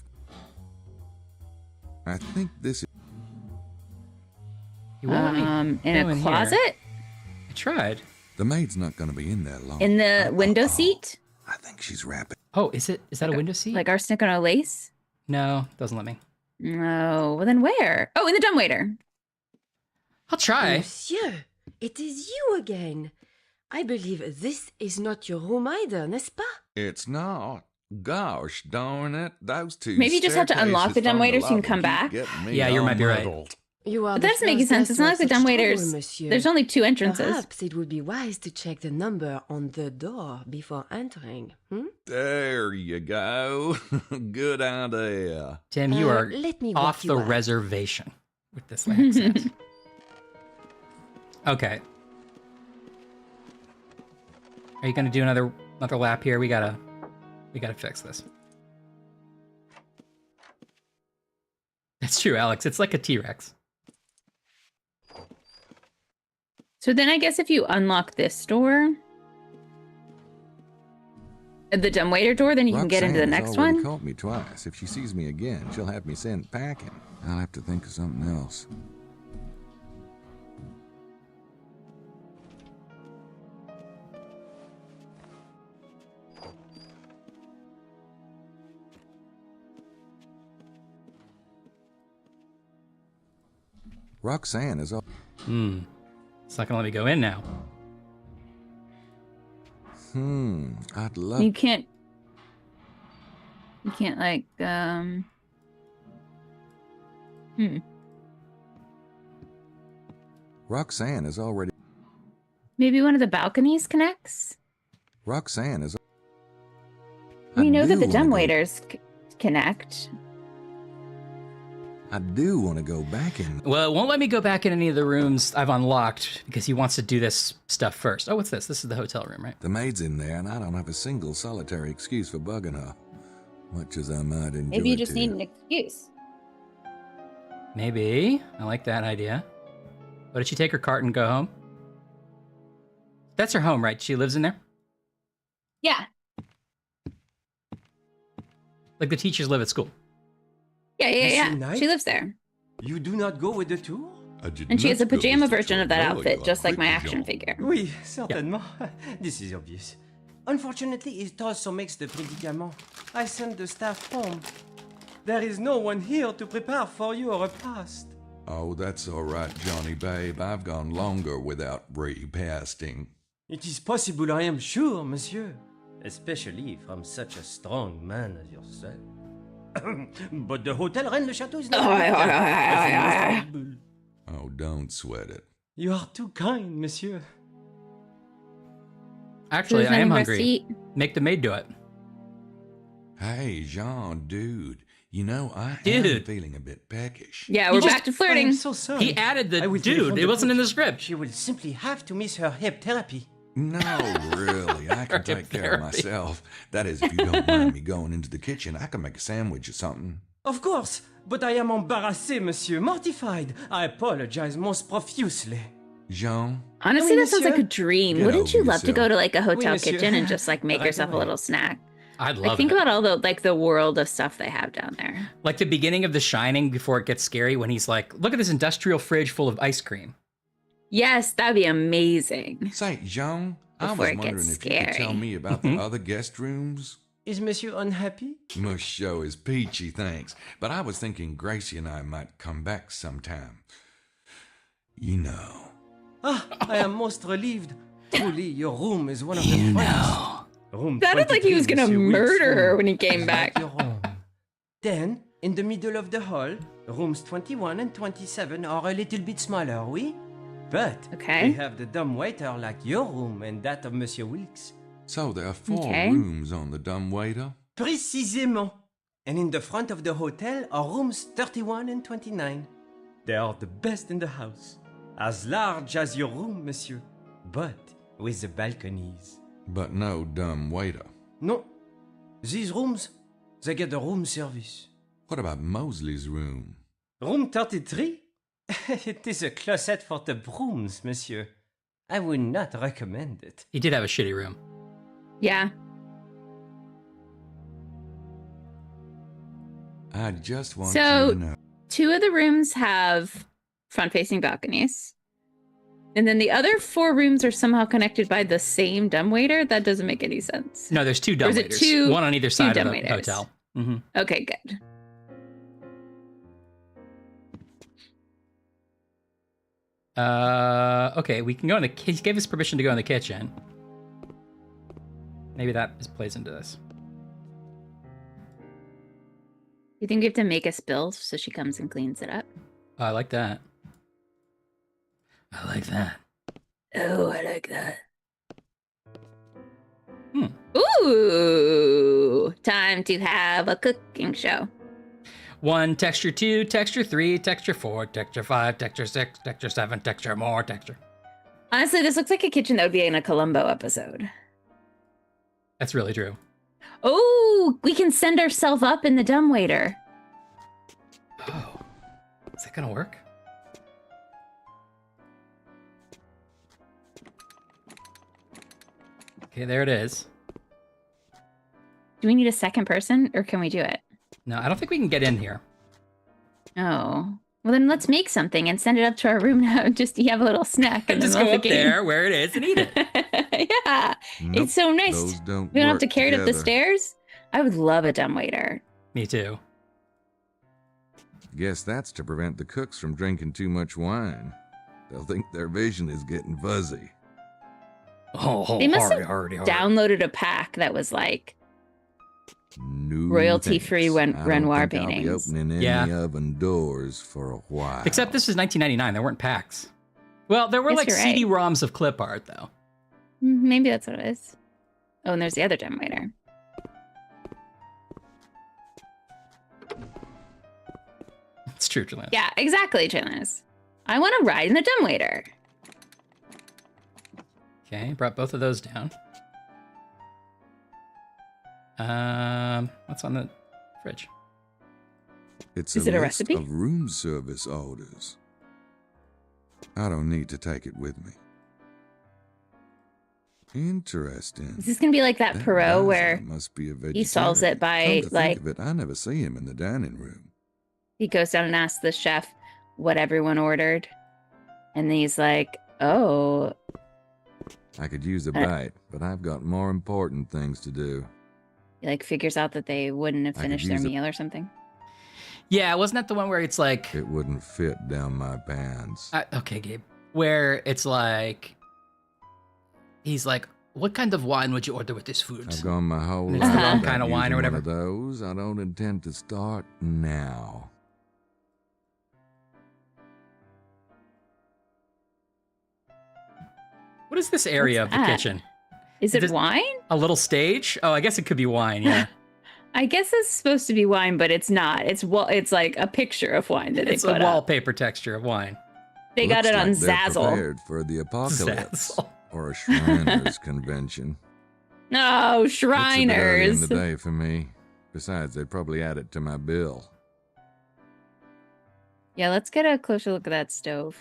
S5: I think this is...
S2: You won't let me
S1: In
S2: go
S1: a
S2: here.
S1: closet?
S2: I tried.
S5: The maid's not going to be in there long.
S1: In the window seat?
S5: I think she's rapping.
S2: Oh, is that a window seat?
S1: Like arsenic on a lace?
S2: No, doesn't let me.
S1: No. Well, then where? Oh, in the dumbwaiter.
S2: I'll try.
S6: Monsieur, it is you again. I believe this is not your room either, n'est-ce pas?
S5: It's not. Gosh darn it. Those two
S1: Maybe you just have to unlock the
S5: staircases from
S1: dumbwaiter so you can
S5: lobby
S1: come
S5: keep
S1: back.
S5: getting me
S2: Yeah, you
S5: all
S2: might be right.
S5: muddled.
S6: You are
S1: But
S6: the
S1: that's making
S6: first
S1: sense. It's not like
S6: guest
S1: the
S6: on such
S1: dumbwaiters.
S6: trouble, monsieur.
S1: There's only 2 entrances.
S6: Perhaps it would be wise to check the number on the door before entering.
S5: There you go. Good idea.
S2: Tim, you are
S6: let me
S2: off
S6: walk you
S2: the
S6: out.
S2: reservation with this accent. Okay. Are you gonna do another lap here? We gotta fix this. That's true, Alex. It's like a T-Rex.
S1: So then I guess if you unlock this door, the dumbwaiter door, then you can get into the
S5: Roxanne has
S1: next
S5: already
S1: one.
S5: caught me twice. If she sees me again, she'll have me sent packing. I'll have to think of something else. Roxanne is all...
S2: It's not gonna let me go in now.
S5: I'd love...
S1: You can't like
S5: Roxanne is already...
S1: maybe one of the balconies connects.
S5: Roxanne is...
S1: We know that the
S5: do wanna go-
S1: dumbwaiters connect.
S5: I do want to go back in...
S2: Well, it won't let me go back in any of the rooms I've unlocked because he wants to do this stuff first. Oh, what's this? This is the hotel room, right?
S5: The maid's in there, and I don't have a single solitary excuse for bugging her. Much as I might enjoy
S1: Maybe you just
S5: to.
S1: need an excuse.
S2: Maybe. I like that idea. But did she take her cart and go home? That's her home, right? She lives in there?
S1: Yeah.
S2: Like the teachers live at school.
S1: Yeah.
S7: Knight?
S1: She lives there.
S7: You do not go with the tour?
S1: And she has a pajama version of that outfit, just like my action figure.
S7: Oui, certainement. This is obvious. Unfortunately, it also makes the predicament. I sent the staff home. There is no one here to prepare for your repast.
S5: Oh, that's all right, Johnny babe. I've gone longer without repasting.
S7: It is possible, I am sure, monsieur. Especially from such a strong man as yourself. But the hotel Rennes le Château is not...
S5: Oh, don't sweat it.
S7: You are too kind, monsieur.
S2: Actually,
S1: There's
S2: I am
S1: nothing for us to
S2: hungry.
S1: eat.
S2: Make the maid do it.
S5: Hey, Jean, dude. You know, I am
S2: Dude.
S5: feeling a bit peckish.
S1: Yeah,
S2: He
S1: we're
S2: just-
S1: back to
S7: I am
S1: flirting.
S7: so sorry.
S2: He added the
S7: I will
S2: dude.
S7: telephone
S2: It
S7: the
S2: wasn't in the
S7: coach.
S2: script.
S7: She will simply have to miss her hip therapy.
S5: No, really. I can
S2: Hip
S5: take care of
S2: therapy.
S5: myself. That is, if you don't mind me going into the kitchen, I can make a sandwich or something.
S7: Of course, but I am embarrassé, monsieur, mortified. I apologize most profusely.
S5: Jean?
S1: Honestly,
S7: Oui,
S1: that sounds like a
S7: monsieur.
S1: dream.
S5: Get
S1: Wouldn't
S5: over
S1: you love to go
S5: yourself.
S1: to like a hotel
S7: monsieur.
S1: kitchen and just like make
S7: Right
S1: yourself a
S7: away.
S1: little snack?
S2: I'd
S1: Like
S2: love
S1: think
S2: it.
S1: about all the world of stuff they have down there.
S2: Like the beginning of The Shining before it gets scary when he's like, look at this industrial fridge full of ice cream.
S1: Yes, that'd be amazing.
S5: Say, Jean, I
S1: Before
S5: was
S1: it
S5: wondering
S1: gets
S5: if you could tell
S1: scary.
S5: me about the other guest rooms.
S7: Is monsieur unhappy?
S5: Must show is peachy, thanks. But I was thinking Gracie and I might come back sometime. You know.
S7: Ah, I am most relieved. Truly, your room is one of the finest. Room
S1: Sounded like he was
S7: 23,
S1: gonna
S7: Monsieur Wilkes'
S1: murder her
S7: room
S1: when he came
S7: is
S1: back.
S7: like your own. Then, in the middle of the hall, rooms 21 and 27 are a little bit smaller, oui? But
S1: Okay.
S7: they have the dumb waiter like your room and that of Monsieur Wilkes.
S5: So there are 4
S1: Okay.
S5: rooms on the dumbwaiter?
S7: Précisément. And in the front of the hotel are rooms 31 and 29. They are the best in the house. As large as your room, monsieur, but with the balconies.
S5: But no dumbwaiter.
S7: No, these rooms, they get the room service.
S5: What about Mosley's room?
S7: Room 33? It is a closet for the brooms, monsieur. I would not recommend it.
S2: He did have a shitty room.
S1: Yeah.
S5: I just want
S1: So-
S5: you to know.
S1: 2 of the rooms have front-facing balconies. And then the other 4 rooms are somehow connected by the same dumbwaiter. That doesn't make any sense.
S2: No, there's 2
S1: Or is it
S2: dumbwaiters.
S1: two-
S2: One on either
S1: two
S2: side of the
S1: dumbwaiters?
S2: hotel. Hmm.
S1: Okay, good.
S2: Okay, we can go in the. He gave us permission to go in the kitchen. Maybe that plays into this.
S1: You think we have to make us bills so she comes and cleans it up?
S2: Oh, I like that. I like that.
S1: Oh, I like that.
S2: Hmm.
S1: Ooh, time to have a cooking show.
S2: 1, texture 2, texture 3, texture 4, texture 5, texture 6, texture 7, texture more, texture.
S1: Honestly, this looks like a kitchen that would be in a Columbo episode.
S2: That's really true.
S1: Oh, we can send ourselves up in the dumbwaiter.
S2: Oh, is that gonna work? Okay, there it is.
S1: Do we need a second person or can we do it?
S2: No, I don't think we can get in here.
S1: Oh. Well, then let's make something and send it up to our room now. Just you have a little snack and
S2: Just
S1: then
S2: go
S1: we'll
S2: up
S1: have a game.
S2: there where it is and eat it.
S1: Yeah.
S5: Nope,
S1: It's so nice.
S5: those don't
S1: We don't have
S5: work
S1: to carry it up the
S5: together.
S1: stairs. I would love a dumbwaiter.
S2: Me too.
S5: Guess that's to prevent the cooks from drinking too much wine. They'll think their vision is getting fuzzy.
S2: Oh,
S1: They must have
S2: hardy.
S1: Downloaded a pack that was like
S5: No
S1: Royalty-free
S5: thanks. I don't
S1: Renoir
S5: think I'll be
S1: paintings.
S5: opening any
S2: Yeah.
S5: oven doors for a while.
S2: Except this is 1999. There weren't packs. Well, there were
S1: Yes,
S2: like
S1: you're right.
S2: CD-ROMs of clip art, though.
S1: Maybe that's what it is. Oh, and there's the other dumbwaiter.
S2: It's true, Julian.
S1: Yeah, exactly, Jonas. I want to ride in the dumbwaiter.
S2: Okay, brought both of those down. What's on the fridge?
S5: It's
S1: Is
S5: a
S1: it a
S5: list
S1: recipe?
S5: of room service orders. I don't need to take it with me. Interesting.
S1: Is this gonna be like that
S5: That
S1: Perot
S5: Basil
S1: where
S5: must be a
S1: he solves it by,
S5: vegetarian. Come to
S1: like-
S5: think of it, I never see him in the dining room.
S1: he goes down and asks the chef what everyone ordered? And then he's like, oh,
S5: I could use a
S1: Uh,
S5: bite, but I've got more important things to do.
S1: he like figures out that they wouldn't have
S5: I could
S1: finished their
S5: use it.
S1: meal or something.
S2: Yeah, wasn't that the one where it's like...
S5: It wouldn't fit down my pants.
S2: okay, Gabe. Where it's like... He's like, what kind of wine would you order with this food?
S5: I've gone my whole
S2: It's
S5: life
S1: the wrong
S5: without
S2: kind of wine or
S5: using
S2: whatever.
S5: One of those. I don't intend to start now.
S2: What is this area
S1: What's
S2: of the
S1: that?
S2: kitchen?
S1: Is it wine?
S2: A little stage? Oh, I guess it could be wine, yeah.
S1: I guess it's supposed to be wine, but it's not. It's like a picture of wine that they put up.
S2: It's a wallpaper texture of wine.
S1: They got it on
S5: Looks like they're
S1: Zazzle.
S5: prepared for the apocalypse
S2: Zazzle.
S5: or a Shriners convention.
S1: No,
S5: It's a bit early in
S1: Shriners.
S5: the day for me. Besides, they'd probably add it to my bill.
S1: Yeah, let's get a closer look at that stove.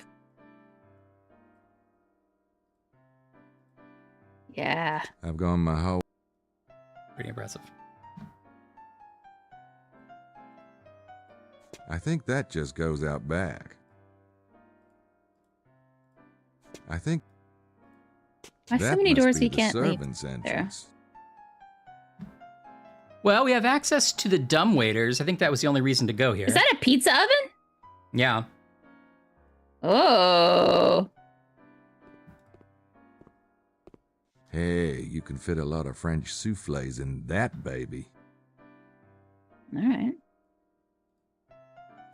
S1: Yeah.
S5: I've gone my whole...
S2: Pretty impressive.
S5: I think that just goes out back. I think
S1: Why so
S5: that
S1: many
S5: must
S1: doors
S5: be
S1: we
S5: the
S1: can't leave
S5: servants'
S1: there?
S5: entrance.
S2: Well, we have access to the dumbwaiters. I think that was the only reason to go here.
S1: Is that a pizza oven?
S2: Yeah.
S1: Oh.
S5: Hey, you can fit a lot of French soufflés in that baby.
S1: All right.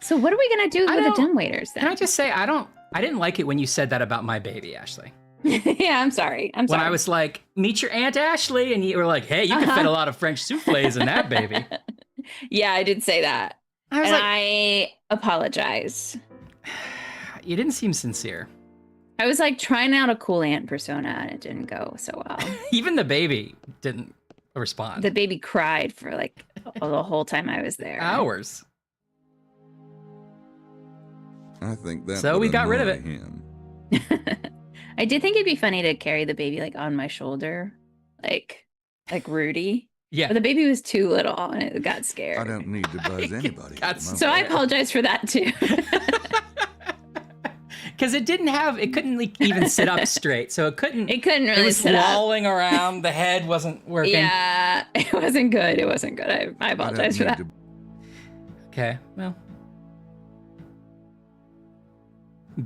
S1: So what are we gonna do with the dumbwaiters then?
S2: Can I just say I didn't like it when you said that about my baby, Ashley.
S1: Yeah, I'm sorry. I'm sorry.
S2: When I was like, meet your Aunt Ashley, and you were like, hey, you can fit a lot of French soufflés in that baby.
S1: Yeah, I did say that.
S2: I was
S1: and
S2: like,
S1: I apologize.
S2: You didn't seem sincere.
S1: I was like trying out a cool aunt persona and it didn't go so well.
S2: Even the baby didn't respond.
S1: The baby cried for like the whole time I was there.
S2: Hours.
S5: I think that
S2: So
S5: would
S2: we got rid of
S5: annoy
S2: it.
S5: him.
S1: I did think it'd be funny to carry the baby like on my shoulder, like Rudy.
S2: Yeah.
S1: But the baby was too little and it got scared.
S5: I don't need to buzz anybody. at the
S1: So I
S5: moment.
S1: apologize for that too.
S2: Because it couldn't like, even sit up straight. So it couldn't
S1: really
S2: it was
S1: sit up.
S2: lolling around. The head wasn't working.
S1: Yeah, it wasn't good. It wasn't good. I
S5: I don't
S1: apologize for
S5: need
S1: that.
S5: to-
S2: Okay, well.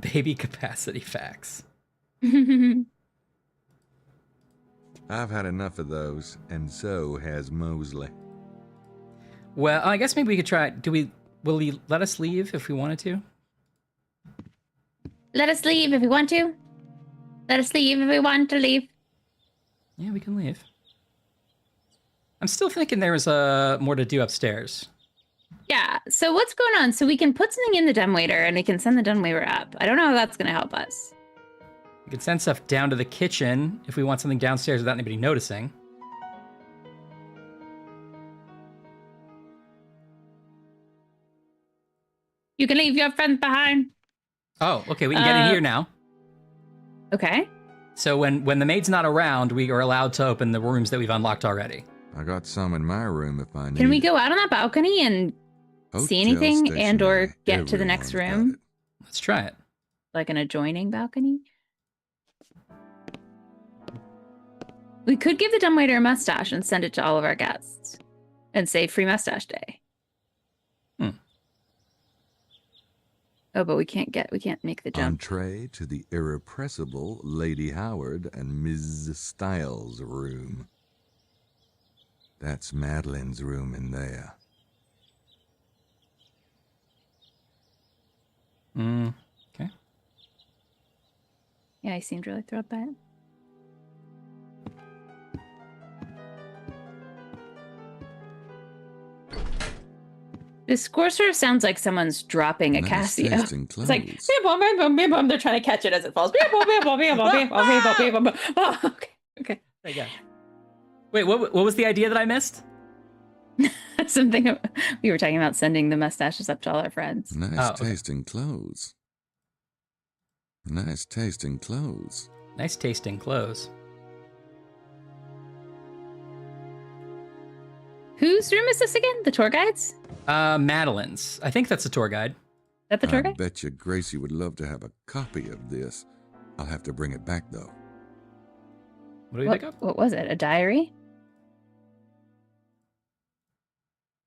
S2: Baby capacity facts.
S5: I've had enough of those, and so has Mosley.
S2: Well, I guess maybe we could try. Will he let us leave if we wanted to?
S1: Let us leave if we want to. Let us leave if we want to leave.
S2: Yeah, we can leave. I'm still thinking there was more to do upstairs.
S1: Yeah. So what's going on? So we can put something in the dumbwaiter and we can send the dumbwaiter up. I don't know how that's going to help us.
S2: We can send stuff down to the kitchen if we want something downstairs without anybody noticing.
S1: You can leave your friends behind.
S2: Oh, okay, we can get in here now.
S1: Okay.
S2: So when the maid's not around, we are allowed to open the rooms that we've unlocked already.
S5: I got some in my room if I need.
S1: Can we go out on that balcony and see
S5: Hotel
S1: anything and or
S5: stationery,
S1: get to the next
S5: everyone's
S1: room?
S5: got it.
S2: Let's try it.
S1: Like an adjoining balcony? We could give the dumbwaiter a mustache and send it to all of our guests and say free mustache day. Oh, but we can't make the jump.
S5: Entree to the irrepressible Lady Howard and Ms. Styles' room. That's Madeline's room in there.
S2: Okay.
S1: Yeah, I seemed really thrilled by it. This score sort of sounds like someone's dropping a
S5: Nice
S1: Casio.
S5: tasting
S1: It's like,
S5: clothes.
S1: beep, boom, beep, boom, beep, boom. They're trying to catch it as it falls. Beep, boom, beep, boom, beep, boom, beep, boom, beep, boom, beep, boom, beep, boom. Oh, okay.
S2: There you go. Wait, what was the idea that I missed?
S1: Something we were talking about sending the mustaches up to all our friends.
S5: Nice
S2: Oh, okay.
S5: tasting clothes. Nice tasting clothes.
S2: Nice tasting clothes.
S1: Whose room is this again? The tour guide's? Is
S2: Madeline's. I think that's the tour guide.
S1: that the tour
S5: I
S1: guide?
S5: bet you Gracie would love to have a copy of this. I'll have to bring it back, though.
S2: What do we pick up?
S1: What was it? A diary?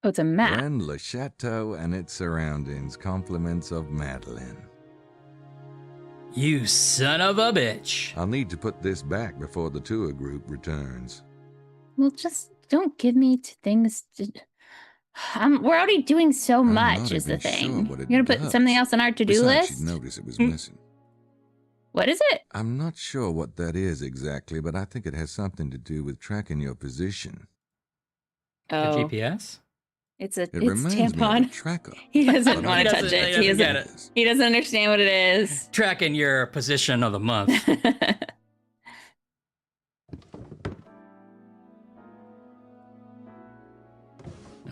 S1: Oh, it's a map.
S5: Grand Le Chateau and its surroundings, compliments of Madeline.
S2: You son of a bitch.
S5: I'll need to put this back before the tour group returns.
S1: Well, just don't give me things to... we're already doing so
S5: I'm
S1: much
S5: not
S1: is the
S5: even sure
S1: thing.
S5: what it
S1: You're gonna put
S5: does.
S1: something else on our to-do
S5: Besides,
S1: list?
S5: she'd notice it was missing.
S1: What is it?
S5: I'm not sure what that is exactly, but I think it has something to do with tracking your position.
S2: The
S1: Oh,
S2: GPS?
S1: it's
S5: It reminds me of a
S1: tampon.
S5: tracker.
S1: He doesn't
S5: but
S1: want
S5: I
S1: to
S5: don't
S1: touch
S5: think
S1: it.
S2: He
S1: He
S2: doesn't
S1: doesn't.
S2: get it.
S1: He doesn't understand what it is.
S2: Tracking your position of the month.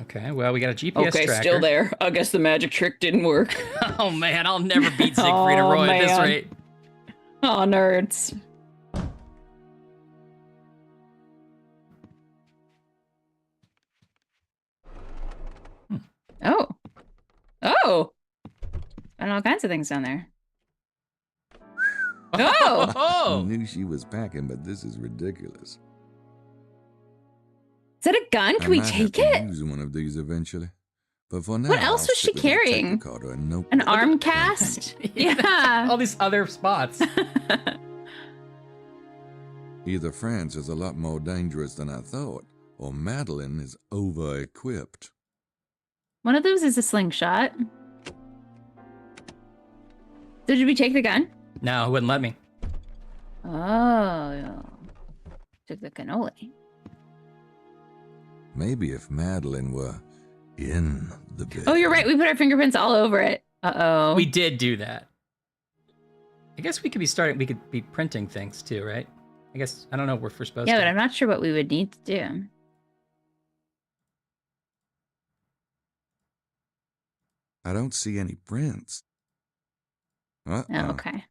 S2: Okay, well, we got a GPS
S1: Okay,
S2: tracker.
S1: still there. I guess the magic trick didn't work.
S2: Oh, man, I'll never beat Siegfried and
S1: Oh,
S2: Roy at this
S1: man.
S2: rate.
S1: Oh, nerds. Oh. Oh. And all kinds of things down there. Oh.
S5: I
S2: Oh!
S5: knew she was packing, but this is ridiculous.
S1: Is that a gun? Can we
S5: I might have
S1: take
S5: to
S1: it?
S5: use one of these eventually. But for now,
S1: What else
S5: I'll
S1: was she
S5: stick with that
S1: carrying?
S5: Technicolor and notebook.
S1: An arm cast? Yeah.
S2: All these other spots.
S5: Either France is a lot more dangerous than I thought, or Madeline is over-equipped.
S1: One of those is a slingshot. Did we take the gun?
S2: No, it wouldn't let me.
S1: Oh. Took the cannoli.
S5: Maybe if Madeline were in the bed.
S1: Oh, you're right. We put our fingerprints all over it. Uh-oh.
S2: We did do that. I guess we could be printing things too, right? I guess, I don't know if we're supposed to.
S1: Yeah, but I'm not sure what we would need to do.
S5: I don't see any prints.
S1: Oh, okay.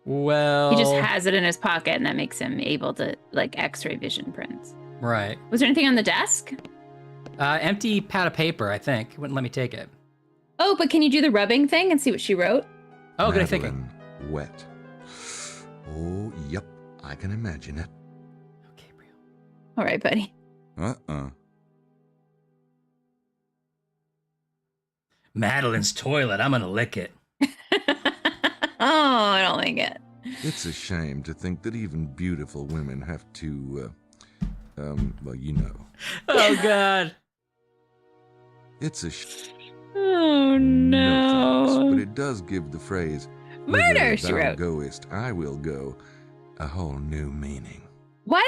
S2: Well...
S1: He just has it in his pocket, and that makes him able to, like, x-ray vision prints.
S2: Right.
S1: Was there anything on the desk?
S2: Empty pad of paper, I think. It wouldn't let me take it.
S1: Oh, but can you do the rubbing thing and see what she wrote?
S2: Oh, good thinking.
S5: Madeline wet. Oh, yep. I can imagine it.
S2: Oh, Gabriel.
S1: All right, buddy.
S2: Madeline's toilet. I'm gonna lick it.
S1: Oh, I don't like it.
S5: It's a shame to think that even beautiful women have to, well, you know.
S2: Oh, God.
S5: It's a
S1: Oh, no.
S5: thanks, but it does give the phrase,
S1: Murder,
S5: "Whither
S1: she
S5: thou
S1: wrote.
S5: goest, I will go," a whole new meaning.
S1: Why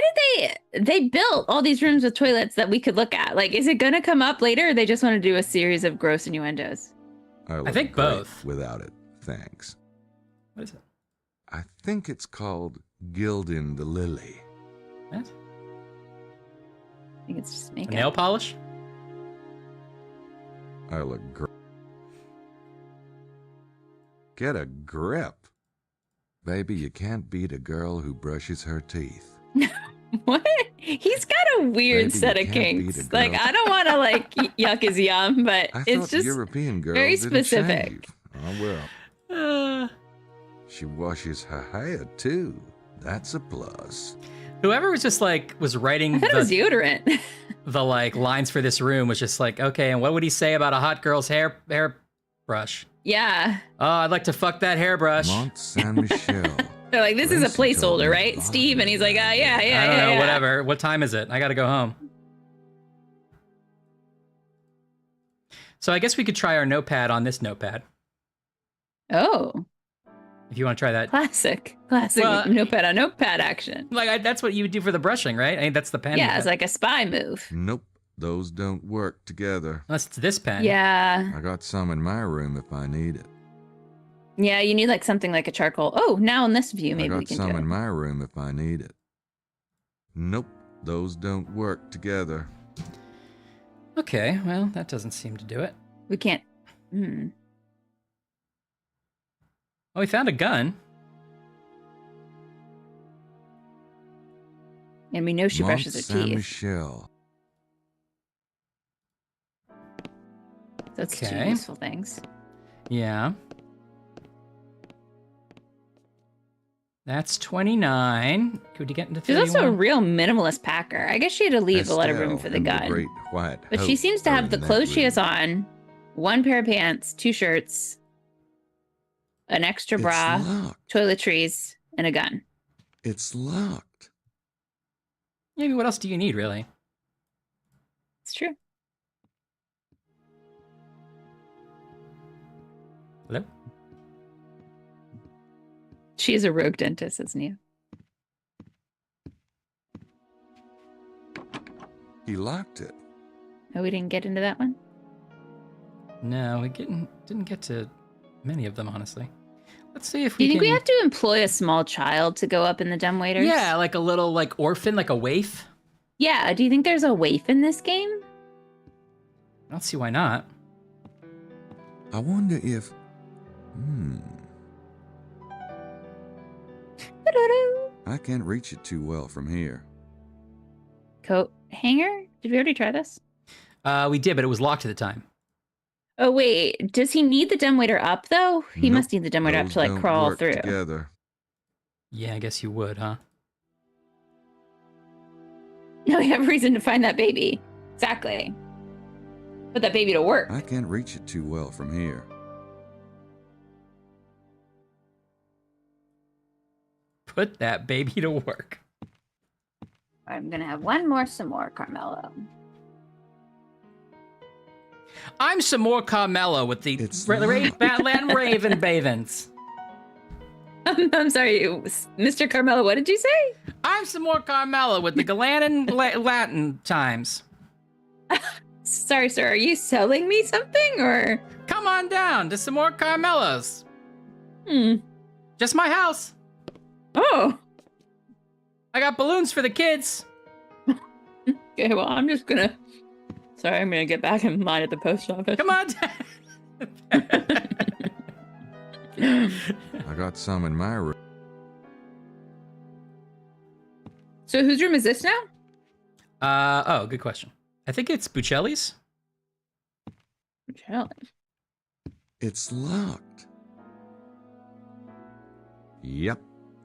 S1: did they built all these rooms with toilets that we could look at? Like, is it gonna come up later, or they just want to do a series of gross innuendos?
S5: I
S2: think
S5: great
S2: both.
S5: Without it, thanks.
S2: What is it?
S5: I think it's called Gilding the Lily.
S2: What?
S1: I think it's just
S2: A
S1: makeup.
S2: nail polish?
S5: I look great. Get a grip. Baby, you can't beat a girl who brushes her teeth.
S1: What? He's got a weird
S5: Maybe
S1: set
S5: you
S1: of
S5: can't beat
S1: kinks.
S5: a girl.
S1: Like, I don't want to like yuck his yum, but
S5: I
S1: it's
S5: thought
S1: just
S5: European girls
S1: very
S5: didn't
S1: specific.
S5: shave. Oh, well. She washes her hair, too. That's a plus.
S2: Whoever was just like, was writing
S1: I thought it was deodorant.
S2: the like lines for this room was just like, okay, and what would he say about a hot girl's hairbrush?
S1: Yeah.
S2: Oh, I'd like to fuck that hairbrush.
S5: Mont Saint Michel.
S1: They're like, this is a
S5: Gracie told
S1: placeholder,
S5: me
S1: right,
S5: about
S1: Steve? And he's like, yeah,
S2: I don't know,
S1: yeah.
S2: whatever. What time is it? I gotta go home. So I guess we could try our notepad on this notepad.
S1: Oh,
S2: If you want to try that.
S1: classic
S2: Well,
S1: notepad on notepad action.
S2: Like, that's what you would do for the brushing, right? I mean, that's the pen.
S1: Yeah, it's like a spy move.
S5: Nope, those don't work together.
S2: Unless it's this pen.
S1: Yeah.
S5: I got some in my room if I need it.
S1: Yeah, you need like something like a charcoal. Oh, now in this view,
S5: I
S1: maybe
S5: got
S1: we can
S5: some
S1: do
S5: in
S1: it.
S5: my room if I need it. Nope, those don't work together.
S2: Okay, well, that doesn't seem to do it.
S1: We can't.
S2: Oh, we found a gun.
S1: And we know she brushes her
S5: Saint
S1: teeth.
S5: Michel.
S1: That's two
S2: Okay.
S1: useful things.
S2: Yeah. That's 29. Could you get into
S1: She's
S2: 31?
S1: also a real minimalist packer. I guess she had to leave a lot of room
S5: Estelle
S1: for the
S5: and
S1: gun.
S5: Great White
S1: But she
S5: Hope
S1: seems to
S5: are
S1: have
S5: in
S1: the
S5: that
S1: clothes she has
S5: room.
S1: on, one pair of pants, two shirts, an extra
S5: It's
S1: bra,
S5: locked.
S1: toiletries, and a gun.
S5: It's locked.
S2: Yeah, I mean, what else do you need, really?
S1: It's true.
S2: Hello?
S1: She is a rogue dentist, isn't he?
S5: He locked it.
S1: Oh, we didn't get into that one?
S2: No, we didn't get to many of them, honestly. Let's see if
S1: Do
S2: we
S1: you think
S2: can...
S1: we have to employ a small child to go up in the dumbwaiters?
S2: Yeah, like a little like orphan, like a waif.
S1: Yeah, do you think there's a waif in this game?
S2: I don't see why not.
S5: I wonder if... I can't reach it too well from here.
S1: Coat hanger? Did we already try this?
S2: We did, but it was locked at the time.
S1: Oh, wait. Does he need the dumbwaiter up, though? He
S5: Nope,
S1: must need the dumbwaiter up
S5: those
S1: to, like,
S5: don't
S1: crawl
S5: work
S1: through.
S5: Together.
S2: Yeah, I guess you would, huh?
S1: No, we have reason to find that baby. Exactly. Put that baby to work.
S5: I can't reach it too well from here.
S2: Put that baby to work.
S1: I'm gonna have one more, some more, Carmelo.
S2: I'm some more Carmelo with the Batland Raven Bavens.
S1: I'm sorry, Mr. Carmelo, what did you say?
S2: I'm some more Carmelo with the Galanan Latin times.
S1: Sorry, sir, are you selling me something, or?
S2: Come on down to some more Carmelos. Just my house.
S1: Oh.
S2: I got balloons for the kids.
S1: Okay, well, I'm gonna get back in line at the post office.
S2: Come on down.
S5: I got some in my room.
S1: So whose room is this now?
S2: Oh, good question. I think it's Buccelli's.
S5: It's locked. Yep,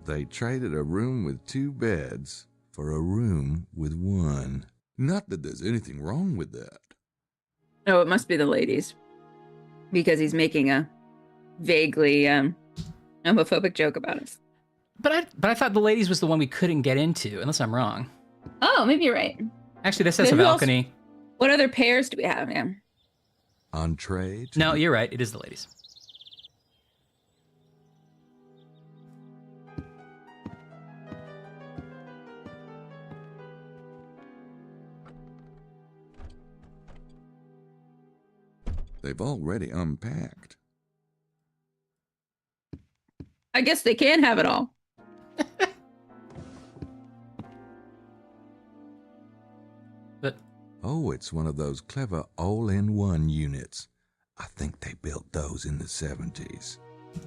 S5: they traded a room with 2 beds for a room with 1. Not that there's anything wrong with that.
S1: Oh, it must be the ladies. Because he's making a vaguely homophobic joke about us.
S2: But I thought the ladies was the one we couldn't get into, unless I'm wrong.
S1: Oh, maybe you're right.
S2: Actually, this has a
S1: Who else-
S2: balcony.
S1: What other pairs do we have? Yeah.
S5: Entree?
S2: No, you're right. It is the ladies.
S5: They've already unpacked.
S1: I guess they can have it all.
S2: But
S5: Oh, it's one of those clever all-in-one units. I think they built those in the 70s.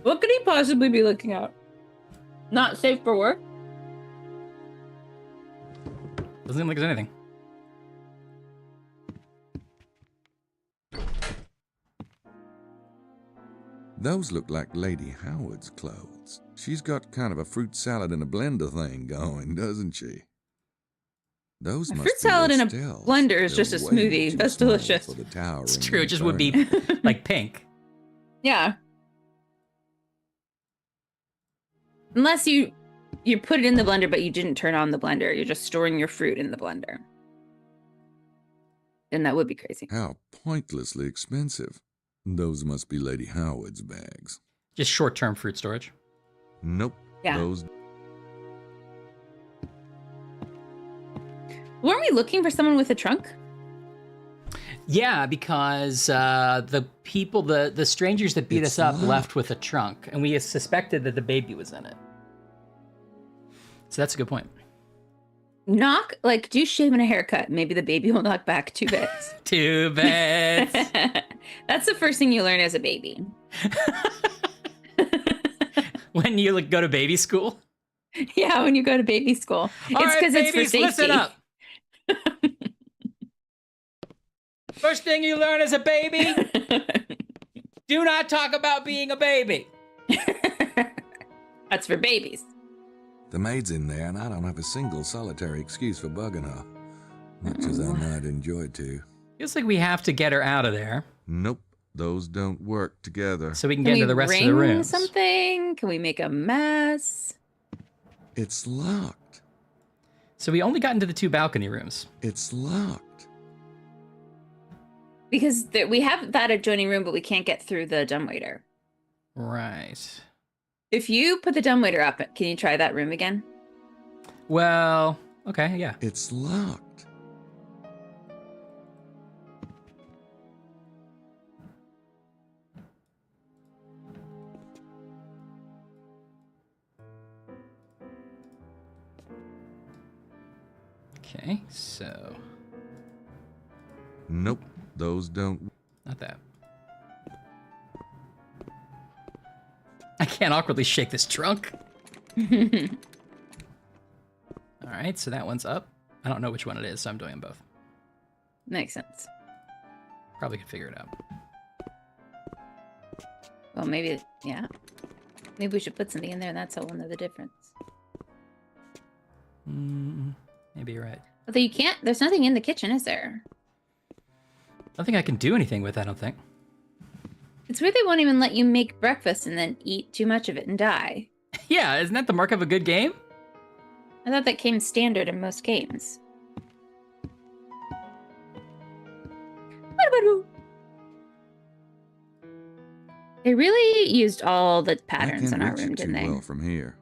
S1: What could he possibly be looking at? Not safe for work?
S2: doesn't seem like there's anything.
S5: Those look like Lady Howard's clothes. She's got kind of a fruit salad in a blender thing going, doesn't she? Those
S1: A
S5: must
S1: fruit
S5: be
S1: salad in a
S5: Estelle's.
S1: blender is
S5: They're
S1: just a
S5: way
S1: smoothie.
S5: too
S1: That's
S5: small
S1: delicious.
S5: for the towering
S2: It's true. It just would
S5: inferno.
S2: be like pink.
S1: Yeah. Unless you put it in the blender, but you didn't turn on the blender. You're just storing your fruit in the blender. Then that would be crazy.
S5: How pointlessly expensive. Those must be Lady Howard's bags.
S2: Just short-term fruit storage.
S5: Nope.
S1: Yeah.
S5: Those
S1: Weren't we looking for someone with a trunk?
S2: Yeah, because the people, the strangers that beat
S5: It's
S2: us up
S5: locked.
S2: left with a trunk, and we suspected that the baby was in it. So that's a good point.
S1: Knock, like, do shaving a haircut. Maybe the baby will knock back 2 bits.
S2: 2 beds.
S1: That's the first thing you learn as a baby.
S2: When you go to baby school.
S1: Yeah, when you go to baby school. It's because it's for
S2: babies,
S1: safety.
S2: listen up. First thing you learn as a baby, do not talk about being a baby.
S1: That's for babies.
S5: The maid's in there, and I don't have a single solitary excuse for bugging her. Much as I might enjoy to.
S2: Feels like we have to get her out of there
S5: Nope, those don't work together.
S2: so we can
S1: Can
S2: get into
S1: we
S2: the rest of
S1: ring
S2: the rooms.
S1: something? Can we make a mess?
S5: It's locked.
S2: So we only got into the 2 balcony rooms.
S5: It's locked.
S1: Because we have that adjoining room, but we can't get through the dumbwaiter.
S2: Right.
S1: If you put the dumbwaiter up, can you try that room again?
S2: Well, okay, yeah.
S5: It's locked.
S2: Okay, so
S5: Nope, those don't.
S2: not that. I can't awkwardly shake this trunk. All right, so that one's up. I don't know which one it is, so I'm doing them both.
S1: Makes sense.
S2: Probably could figure it out.
S1: Well, maybe, yeah. Maybe we should put something in there and that's how we'll know the difference.
S2: Maybe you're right.
S1: Although you can't, there's nothing in the kitchen, is there?
S2: I don't think I can do anything with that, I don't think.
S1: It's weird they won't even let you make breakfast and then eat too much of it and die.
S2: Yeah, isn't that the mark of a good game?
S1: I thought that came standard in most games. They really used all the patterns in our room, didn't they?
S5: Well from here.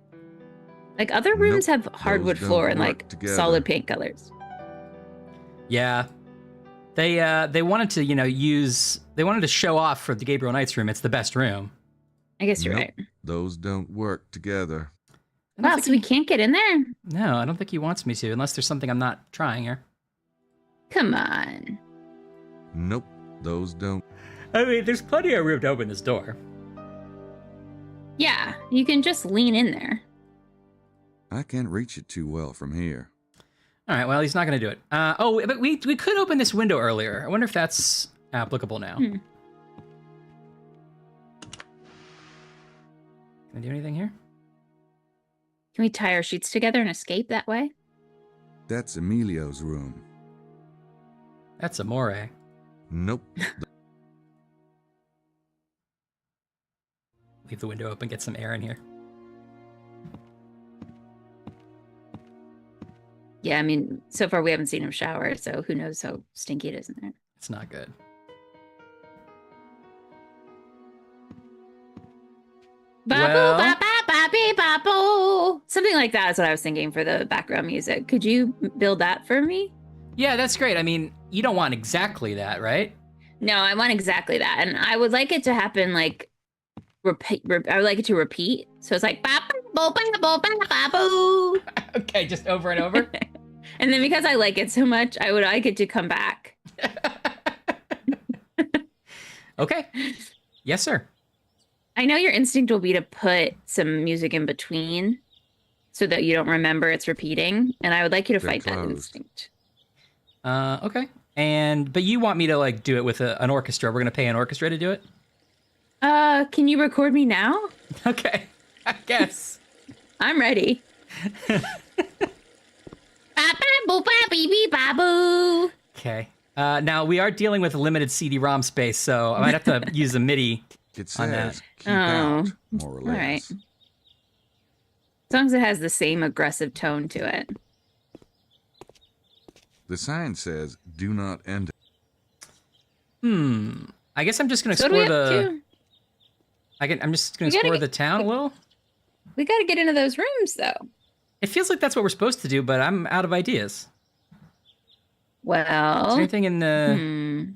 S1: Like other rooms
S5: Nope,
S1: have hardwood
S5: those
S1: floor
S5: don't
S1: and
S5: work
S1: like
S5: together.
S1: solid paint colors.
S2: Yeah. They wanted to, they wanted to show off for the Gabriel Knight's room. It's the best room.
S1: I guess you're
S5: Nope,
S1: right.
S5: those don't work together.
S2: I don't
S1: Wow,
S2: think
S1: so we can't get in there?
S2: No, I don't think he wants me to, unless there's something I'm not trying here.
S1: Come on.
S5: Nope, those don't.
S2: I mean, there's plenty of room to open this door.
S1: Yeah, you can just lean in there.
S5: I can't reach it too well from here.
S2: All right, well, he's not going to do it. But we could open this window earlier. I wonder if that's applicable now. Can I do anything here?
S1: Can we tie our sheets together and escape that way?
S5: That's Emilio's room.
S2: That's Amore.
S5: Nope.
S2: Leave the window open, get some air in here.
S1: Yeah, I mean, so far we haven't seen him shower, so who knows how stinky it is in there.
S2: It's not good. Well-
S1: Ba-boo. Something like that is what I was thinking for the background music. Could you build that for me?
S2: Yeah, that's great. I mean, you don't want exactly that, right?
S1: No, I want exactly that. And I would like it to happen like I would like it to repeat. So it's like ba-boo.
S2: Okay, just over and over.
S1: And then because I like it so much, I would like it to come back.
S2: Okay. Yes, sir.
S1: I know your instinct will be to put some music in between so that you don't remember it's repeating. And I would like you to
S5: They're
S1: fight that
S5: closed.
S1: instinct.
S2: Okay. But you want me to like do it with an orchestra. We're going to pay an orchestra to do it?
S1: Can you record me now?
S2: Okay. I guess.
S1: I'm ready. Ba-boo.
S2: Okay. Now we are dealing with limited CD-ROM space, so I might have to use a MIDI.
S5: It
S2: On that.
S5: says keep out, more or less.
S1: All right. As long as it has the same aggressive tone to it.
S5: The sign says do not enter.
S2: I guess I'm just going to
S1: So what do we
S2: explore
S1: have to
S2: the...
S1: do?
S2: I'm just going to
S1: We gotta
S2: explore
S1: get-
S2: the town a little.
S1: We got to get into those rooms, though.
S2: It feels like that's what we're supposed to do, but I'm out of ideas. Is
S1: Well,
S2: there anything in the...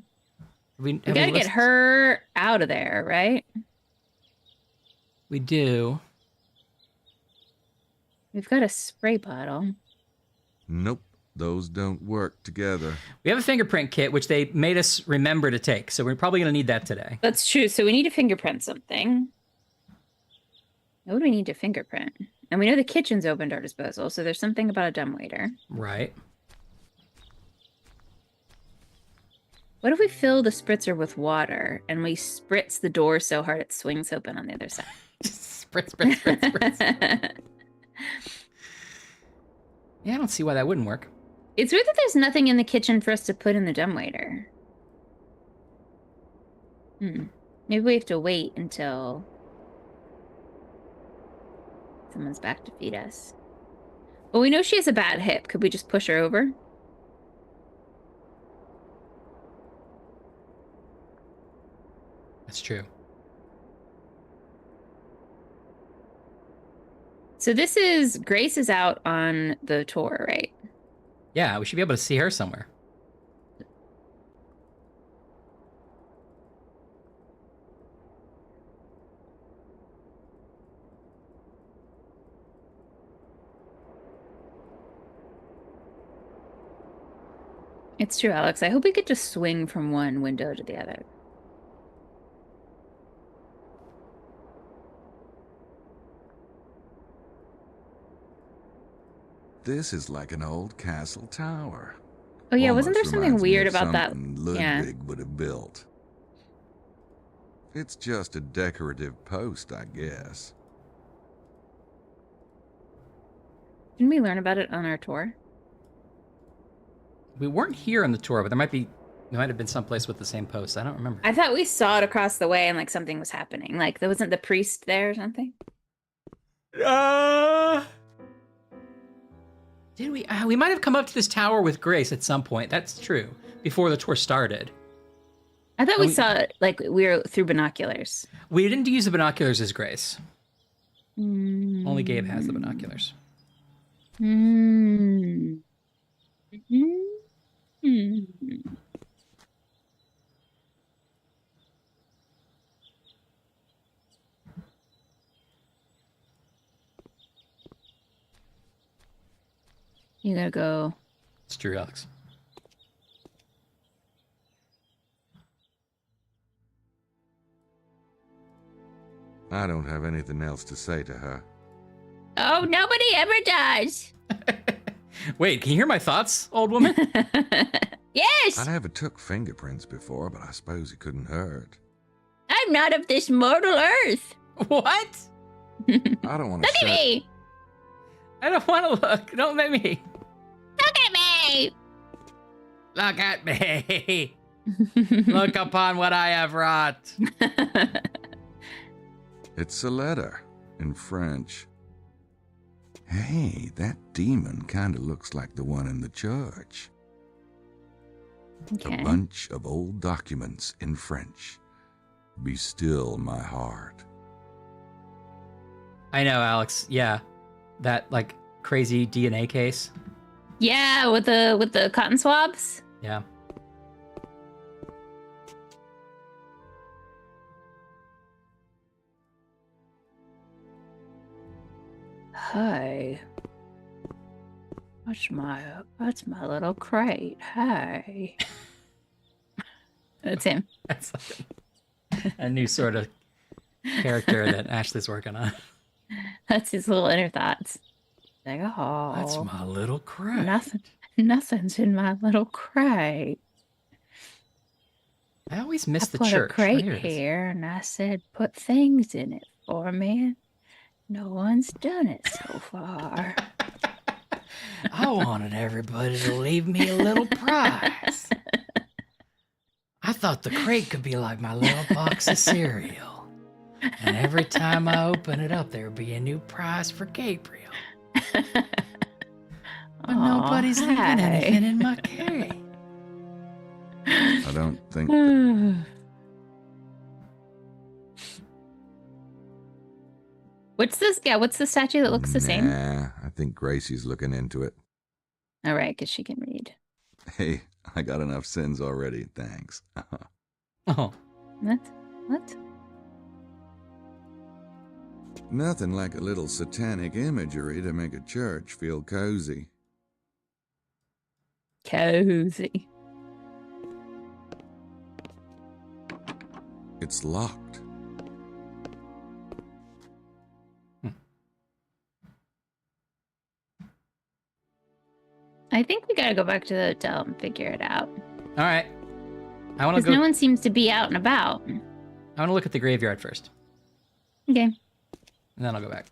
S1: we got to get her out of there, right?
S2: We do.
S1: We've got a spray bottle.
S5: Nope, those don't work together.
S2: We have a fingerprint kit, which they made us remember to take, so we're probably going to need that today.
S1: That's true. So we need to fingerprint something. What do we need to fingerprint? And we know the kitchen's open to our disposal, so there's something about a dumbwaiter.
S2: Right.
S1: What if we fill the spritzer with water and we spritz the door so hard it swings open on the other side?
S2: Spritz, spritz, spritz, spritz. Yeah, I don't see why that wouldn't work.
S1: It's weird that there's nothing in the kitchen for us to put in the dumbwaiter. Maybe we have to wait until someone's back to feed us. Well, we know she has a bad hip. Could we just push her over?
S2: That's true.
S1: So this is Grace is out on the tour, right?
S2: Yeah, we should be able to see her somewhere.
S1: It's true, Alex. I hope we could just swing from one window to the other.
S5: This is like an old castle tower.
S1: Oh yeah, wasn't there
S5: Almost
S1: something
S5: reminds me
S1: weird
S5: of
S1: about that?
S5: something
S1: Yeah.
S5: Ludwig would have built. It's just a decorative post, I guess.
S1: Didn't we learn about it on our tour?
S2: We weren't here on the tour, but we might have been someplace with the same post. I don't remember.
S1: I thought we saw it across the way and like something was happening. Like there wasn't the priest there or something?
S2: Did we? We might have come up to this tower with Grace at some point. That's true. Before the tour started.
S1: I thought we saw it like we were through binoculars.
S2: We didn't use the binoculars as Grace. Only Gabe has the binoculars.
S1: Mm. Mm. You gotta go.
S2: It's true, Alex.
S5: I don't have anything else to say to her.
S1: Oh, nobody ever does.
S2: Wait, can you hear my thoughts, old woman?
S1: Yes.
S5: I never took fingerprints before, but I suppose it couldn't hurt.
S1: I'm not of this mortal earth.
S2: What?
S5: I don't want to
S1: Look at me.
S2: I don't want to look. Don't make me.
S1: Look at me.
S2: Look at me. Look upon what I have wrought.
S5: It's a letter in French. Hey, that demon kind of looks like the one in the church.
S1: Okay.
S5: A bunch of old documents in French. Be still, my heart.
S2: I know, Alex. Yeah. That, like, crazy DNA case.
S1: Yeah, with the cotton swabs.
S2: Yeah.
S1: Hi. That's my little crate. Hi. That's him.
S2: That's like a new sort of character that Ashley's working on.
S1: That's his little inner thoughts. Like, oh,
S2: That's my little crate.
S1: Nothing's in my little crate.
S2: I always miss the
S1: put
S2: church.
S1: a crate
S2: Here it is.
S1: here, and I said, put things in it for me. No one's done it so far.
S2: I wanted everybody to leave me a little prize. I thought the crate could be like my little box of cereal. And every time I open it up, there would be a new prize for Gabriel. But nobody's leaving anything in my crate.
S5: I don't think...
S1: What's this? Yeah, what's the statue that looks the same?
S5: Nah, I think Gracie's looking into it.
S1: All right, because she can read.
S5: Hey, I got enough sins already, thanks.
S2: Oh,
S1: What?
S5: Nothing like a little satanic imagery to make a church feel cozy.
S1: Cozy.
S5: It's locked.
S1: I think we gotta go back to the hotel and figure it out.
S2: all right. I want to
S1: Because
S2: go.
S1: no one seems to be out and about.
S2: I want to look at the graveyard first,
S1: Okay.
S2: and then I'll go back.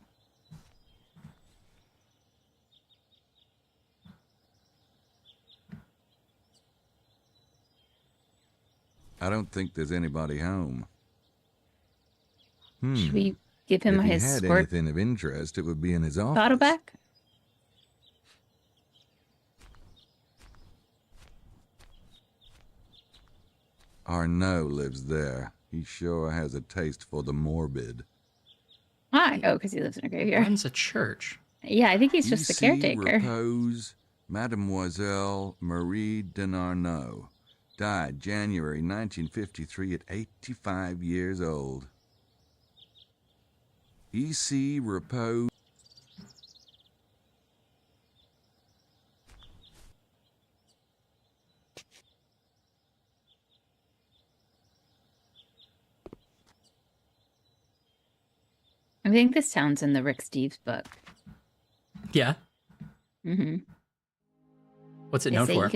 S5: I don't think there's anybody home.
S1: Should we give him
S5: If he
S1: his
S5: had
S1: sport
S5: anything of interest, it would be in his office.
S1: bottle back?
S5: Arnaud lives there. He sure has a taste for the morbid.
S1: Why? Oh, because he lives in a graveyard.
S2: Runs a church.
S1: Yeah, I think he's just the
S5: Ici
S1: caretaker.
S5: repose Mademoiselle Marie Denarnaud. Died January 1953 at 85 years old. Ici repose...
S1: I think this sounds in the Rick Steves book.
S2: Yeah.
S1: Mm-hmm.
S2: What's it known for?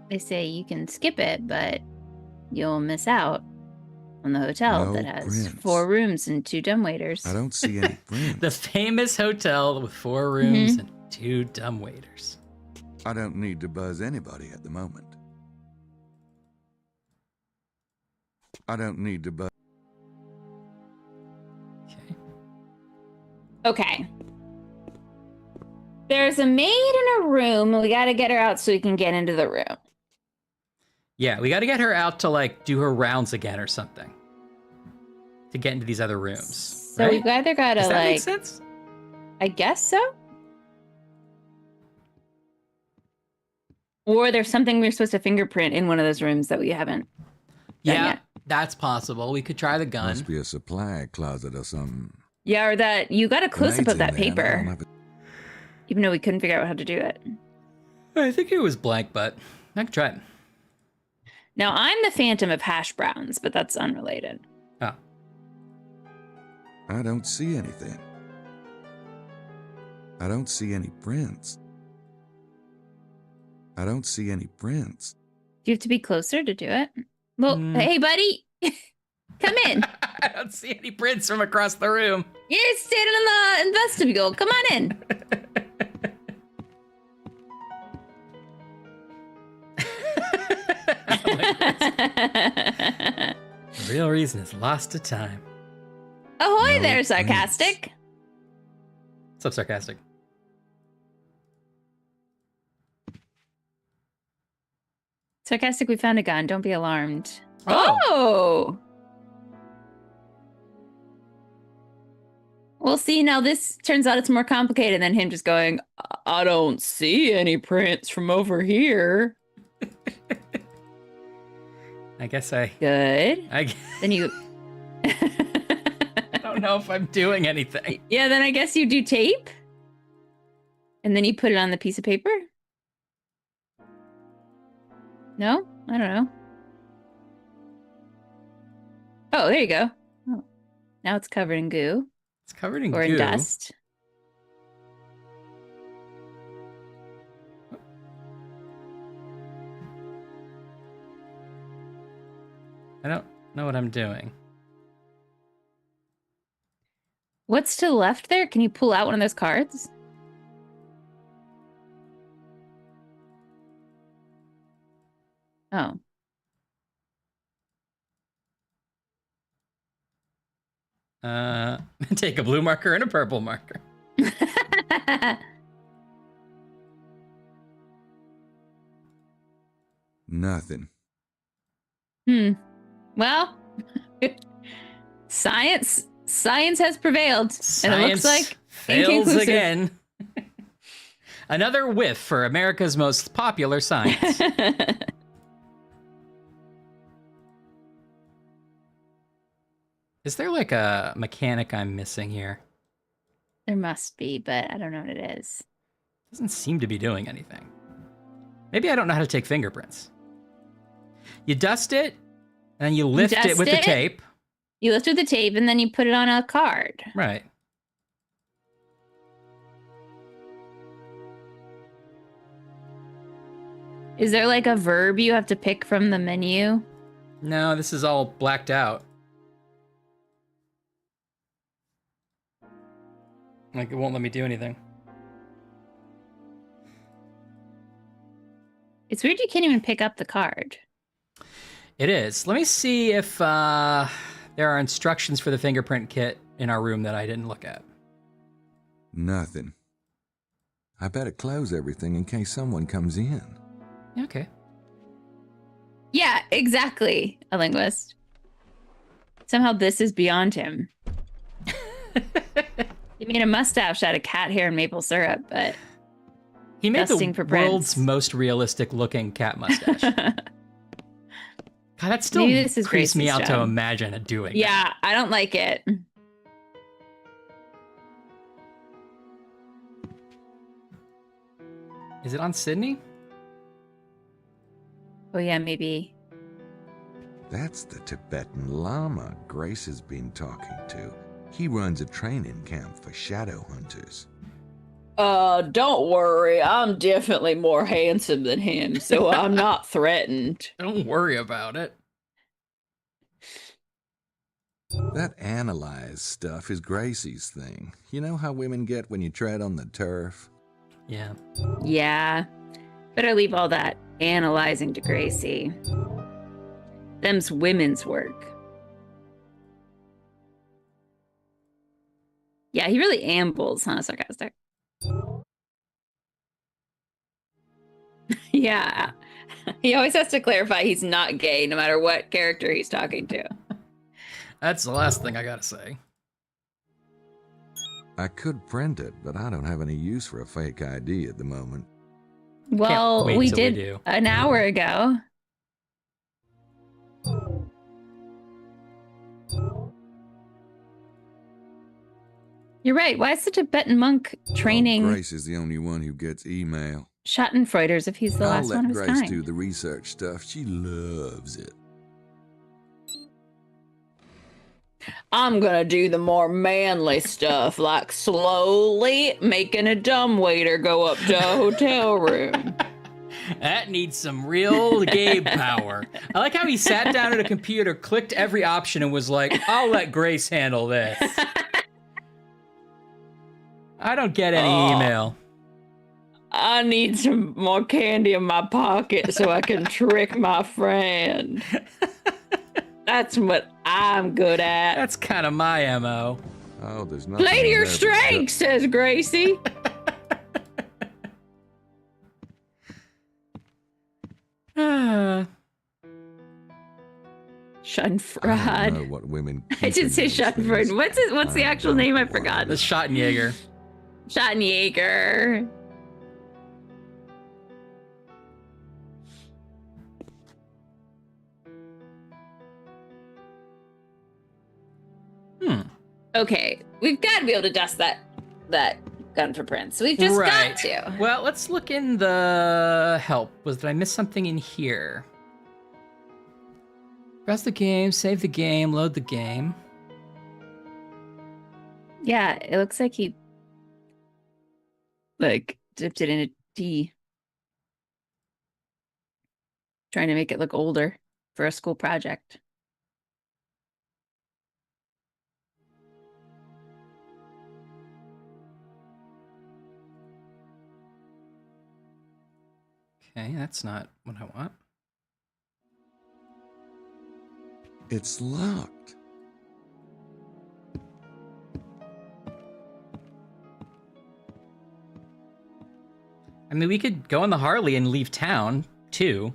S1: They say you can skip it, but you'll miss out on the hotel
S5: No
S1: that has
S5: prints.
S1: 4 rooms and 2 dumbwaiters.
S5: I don't see any prints.
S2: The famous hotel with 4 rooms and 2 dumbwaiters.
S5: I don't need to buzz anybody at the moment. I don't need to buzz...
S2: Okay.
S1: Okay. There's a maid in a room. We got to get her out so we can get into the room.
S2: Yeah, we got to get her out to like do her rounds again or something to get into these other rooms.
S1: So
S2: right?
S1: we've either got to
S2: Does that
S1: like,
S2: make sense?
S1: I guess so. Or there's something we're supposed to fingerprint in one of those rooms that we haven't done
S2: Yeah,
S1: yet.
S2: that's possible. We could try the gun.
S5: Must be a supply closet or something.
S1: Yeah, or that you got a close up
S5: Grenades
S1: of that
S5: in there, I don't
S1: paper,
S5: have a-
S1: even though we couldn't figure out how to do it.
S2: I think it was blank, but I could try it.
S1: Now I'm the phantom of hash browns, but that's unrelated.
S2: Oh,
S5: I don't see anything. I don't see any prints. I don't see any prints.
S1: Do you have to be closer to do it? Well, hey, buddy, come in.
S2: I don't see any prints from across the room.
S1: You're standing in the vestibule. Come on in.
S2: The real reason is lost to time.
S1: Ahoy
S5: No
S1: there, sarcastic.
S2: What's up, sarcastic?
S1: Sarcastic, we found a gun. Don't be alarmed.
S2: Oh.
S1: Oh! Well, see, now this turns out it's more complicated than him just going, I don't see any prints from over here.
S2: I guess I
S1: Good.
S2: I
S1: Then you...
S2: don't know if I'm doing anything.
S1: Yeah, then I guess you do tape. And then you put it on the piece of paper? No? I don't know. Oh, there you go. Oh. Now it's covered in goo.
S2: It's covered in
S1: Or
S2: goo.
S1: in dust.
S2: I don't know what I'm doing.
S1: What's to the left there? Can you pull out one of those cards? Oh.
S2: Take a blue marker and a purple marker.
S5: Nothing.
S1: Well, science has prevailed. And it looks like
S2: fails
S1: inconclusive.
S2: again. Another whiff for America's most popular science. Is there like a mechanic I'm missing here?
S1: There must be, but I don't know what it is.
S2: Doesn't seem to be doing anything. Maybe I don't know how to take fingerprints. You dust it, and then you lift it
S1: dust
S2: with the
S1: it.
S2: tape.
S1: You lift with the tape and then you put it on a card.
S2: Right.
S1: Is there like a verb you have to pick from the menu?
S2: No, this is all blacked out. Like, it won't let me do anything.
S1: It's weird you can't even pick up the card.
S2: It is. Let me see if there are instructions for the fingerprint kit in our room that I didn't look at.
S5: Nothing. I better close everything in case someone comes in.
S2: Okay.
S1: Yeah, exactly. A linguist. Somehow this is beyond him. He made a mustache out of cat hair and maple syrup, but
S2: he made
S1: dusting
S2: the
S1: for
S2: world's
S1: Prince.
S2: most realistic looking cat mustache. God, that still
S1: Maybe this is
S2: creeps me
S1: Gracie's
S2: out to
S1: job.
S2: imagine it doing.
S1: Yeah, I don't like it.
S2: That. Is it on Sydney?
S1: Oh yeah, maybe.
S5: That's the Tibetan Lama Grace has been talking to. He runs a training camp for shadow hunters.
S1: Don't worry. I'm definitely more handsome than him, so I'm not threatened.
S2: Don't worry about it.
S5: That analyze stuff is Gracie's thing. You know how women get when you tread on the turf?
S2: Yeah.
S1: Yeah. Better leave all that analyzing to Gracie. Them's women's work. Yeah, he really ambles, huh? Sarcastic. Yeah. He always has to clarify he's not gay, no matter what character he's talking to.
S2: That's the last thing I gotta say.
S5: I could print it, but I don't have any use for a fake ID at the moment.
S1: Well,
S2: wait
S1: we
S2: till we
S1: did
S2: do.
S1: an hour ago. You're right. Why is the Tibetan monk training
S5: Grace is the only one who gets email.
S1: Schadenfreuders if he's the
S5: I'll
S1: last
S5: let
S1: one of his
S5: Grace
S1: kind?
S5: do the research stuff. She loves it.
S1: I'm gonna do the more manly stuff, like slowly making a dumbwaiter go up to a hotel room.
S2: That needs some real Gabe power. I like how he sat down at a computer, clicked every option, and was like, I'll let Grace handle this. I don't get any email.
S1: I need some more candy in my pocket so I can trick my friend. That's what I'm good at.
S2: That's kind of my MO.
S5: Oh, there's nothing.
S1: Play to
S5: in
S1: your
S5: there but
S1: strengths, says Gracie.
S5: I don't
S1: Schadenfreude.
S5: know what women.
S1: I
S5: keep
S1: did
S5: in
S1: say
S5: those things.
S1: Schadenfreude. What's the
S5: I
S1: actual
S5: don't
S1: name? I
S5: want
S1: forgot.
S2: The Schottenjäger.
S1: Schottenjäger. Okay, we've got to be able to dust that gun for Prince. We've just got to.
S2: Well, let's look in the help. Did I miss something in here? Browse the game, save the game, load the game.
S1: Yeah, it looks like he dipped it in a tea. Trying to make it look older for a school project.
S2: Okay, that's not what I want.
S5: It's locked.
S2: I mean, we could go on the Harley and leave town, too.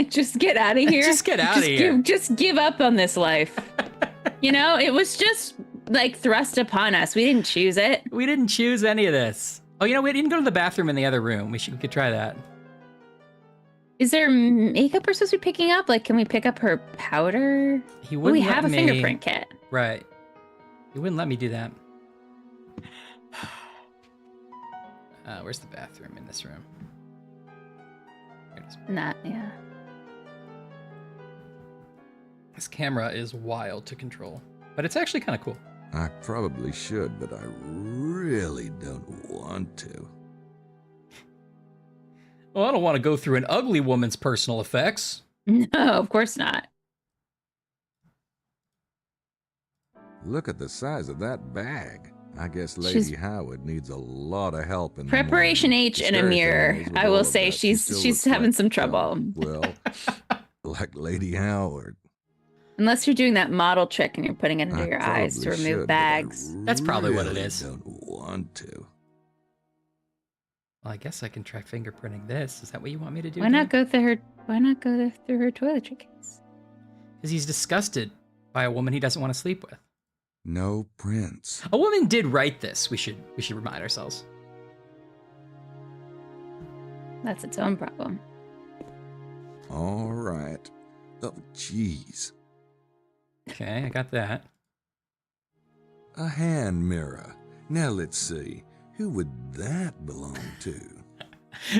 S1: Just get out of here.
S2: Just get out of here.
S1: Just give up on this life. You know, it was just like thrust upon us. We didn't choose it.
S2: We didn't choose any of this. Oh, you know, we didn't go to the bathroom in the other room. We could try that.
S1: Is there makeup we're supposed to be picking up? Like, can we pick up her powder?
S2: He
S1: Well,
S2: wouldn't
S1: we have a
S2: let me-
S1: fingerprint kit.
S2: Right. He wouldn't let me do that. Where's the bathroom in this room? There it is.
S1: Not, yeah.
S2: This camera is wild to control, but it's actually kind of cool.
S5: I probably should, but I really don't want to.
S2: Well, I don't want to go through an ugly woman's personal effects.
S1: No, of course not.
S5: Look at the size of that bag. I guess Lady
S1: She's-
S5: Howard needs a lot of help in the
S1: Preparation
S5: morning.
S1: H
S5: The
S1: in a
S5: scary
S1: mirror.
S5: thing is with
S1: I
S5: all
S1: will
S5: of
S1: say
S5: that, she still
S1: she's
S5: looks
S1: having
S5: like,
S1: some trouble.
S5: Well, like Lady Howard.
S1: Unless you're doing that model trick and you're putting it under
S5: I
S1: your eyes to
S5: probably
S1: remove
S5: should, but I
S1: bags.
S2: That's probably what it
S5: really
S2: is.
S5: Don't want to.
S2: Well, I guess I can try fingerprinting this. Is that what you want me to do?
S1: Why not go through her? Why not go through her toiletry case?
S2: Because he's disgusted by a woman he doesn't want to sleep with.
S5: No prints.
S2: A woman did write this. We should remind ourselves.
S1: That's its own problem.
S5: All right. Oh, jeez.
S2: Okay, I got that.
S5: A hand mirror. Now let's see. Who would that belong to?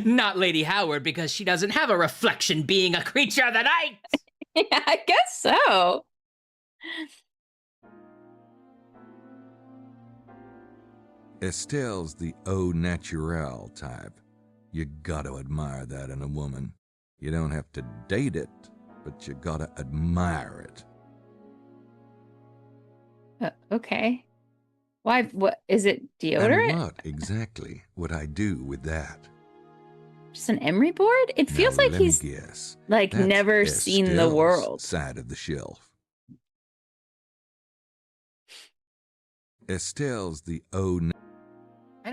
S2: Not Lady Howard, because she doesn't have a reflection being a creature of the night.
S1: Yeah, I guess so.
S5: Estelle's the au naturel type. You gotta admire that in a woman. You don't have to date it, but you gotta admire it.
S1: Okay. Why? What is it? Deodorant?
S5: And what exactly would I do with that?
S1: Just an emery board? It feels
S5: Now,
S1: like
S5: let me
S1: he's
S5: guess.
S1: like
S5: That's
S1: never seen the
S5: Estelle's
S1: world.
S5: side of the shelf. Estelle's the au.
S2: I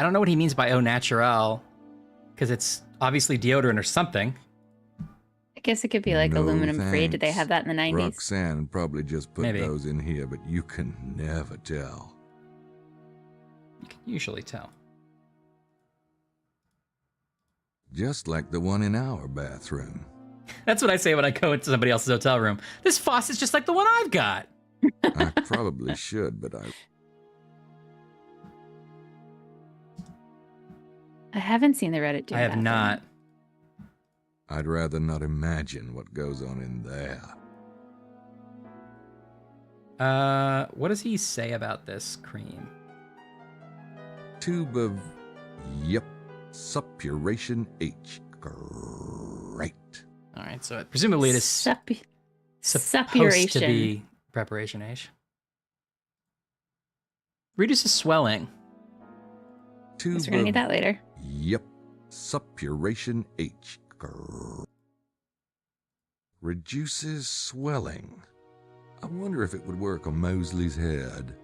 S2: don't know what he means by au naturel, because it's obviously deodorant or something.
S1: I guess it could be like
S5: No
S1: aluminum free. Did they
S5: thanks.
S1: have that in the 90s?
S5: Roxanne probably just put
S2: Maybe.
S5: those in here, but you can never tell.
S2: You can usually tell.
S5: Just like the one in our bathroom.
S2: That's what I say when I go into somebody else's hotel room. This faucet's just like the one I've got.
S5: I probably should, but
S1: I haven't seen the Reddit do
S2: I have
S1: that,
S2: not.
S5: I'd rather not imagine what goes on in there.
S2: What does he say about this cream?
S5: Tube of, yep, suppuration H. Great.
S2: All right, so presumably it is supposed to
S1: suppuration.
S2: be preparation H. Reduces swelling.
S5: Tube
S1: Guess we're gonna need that later.
S5: Yep, suppuration H. Reduces swelling. I wonder if it would work on Mosley's head.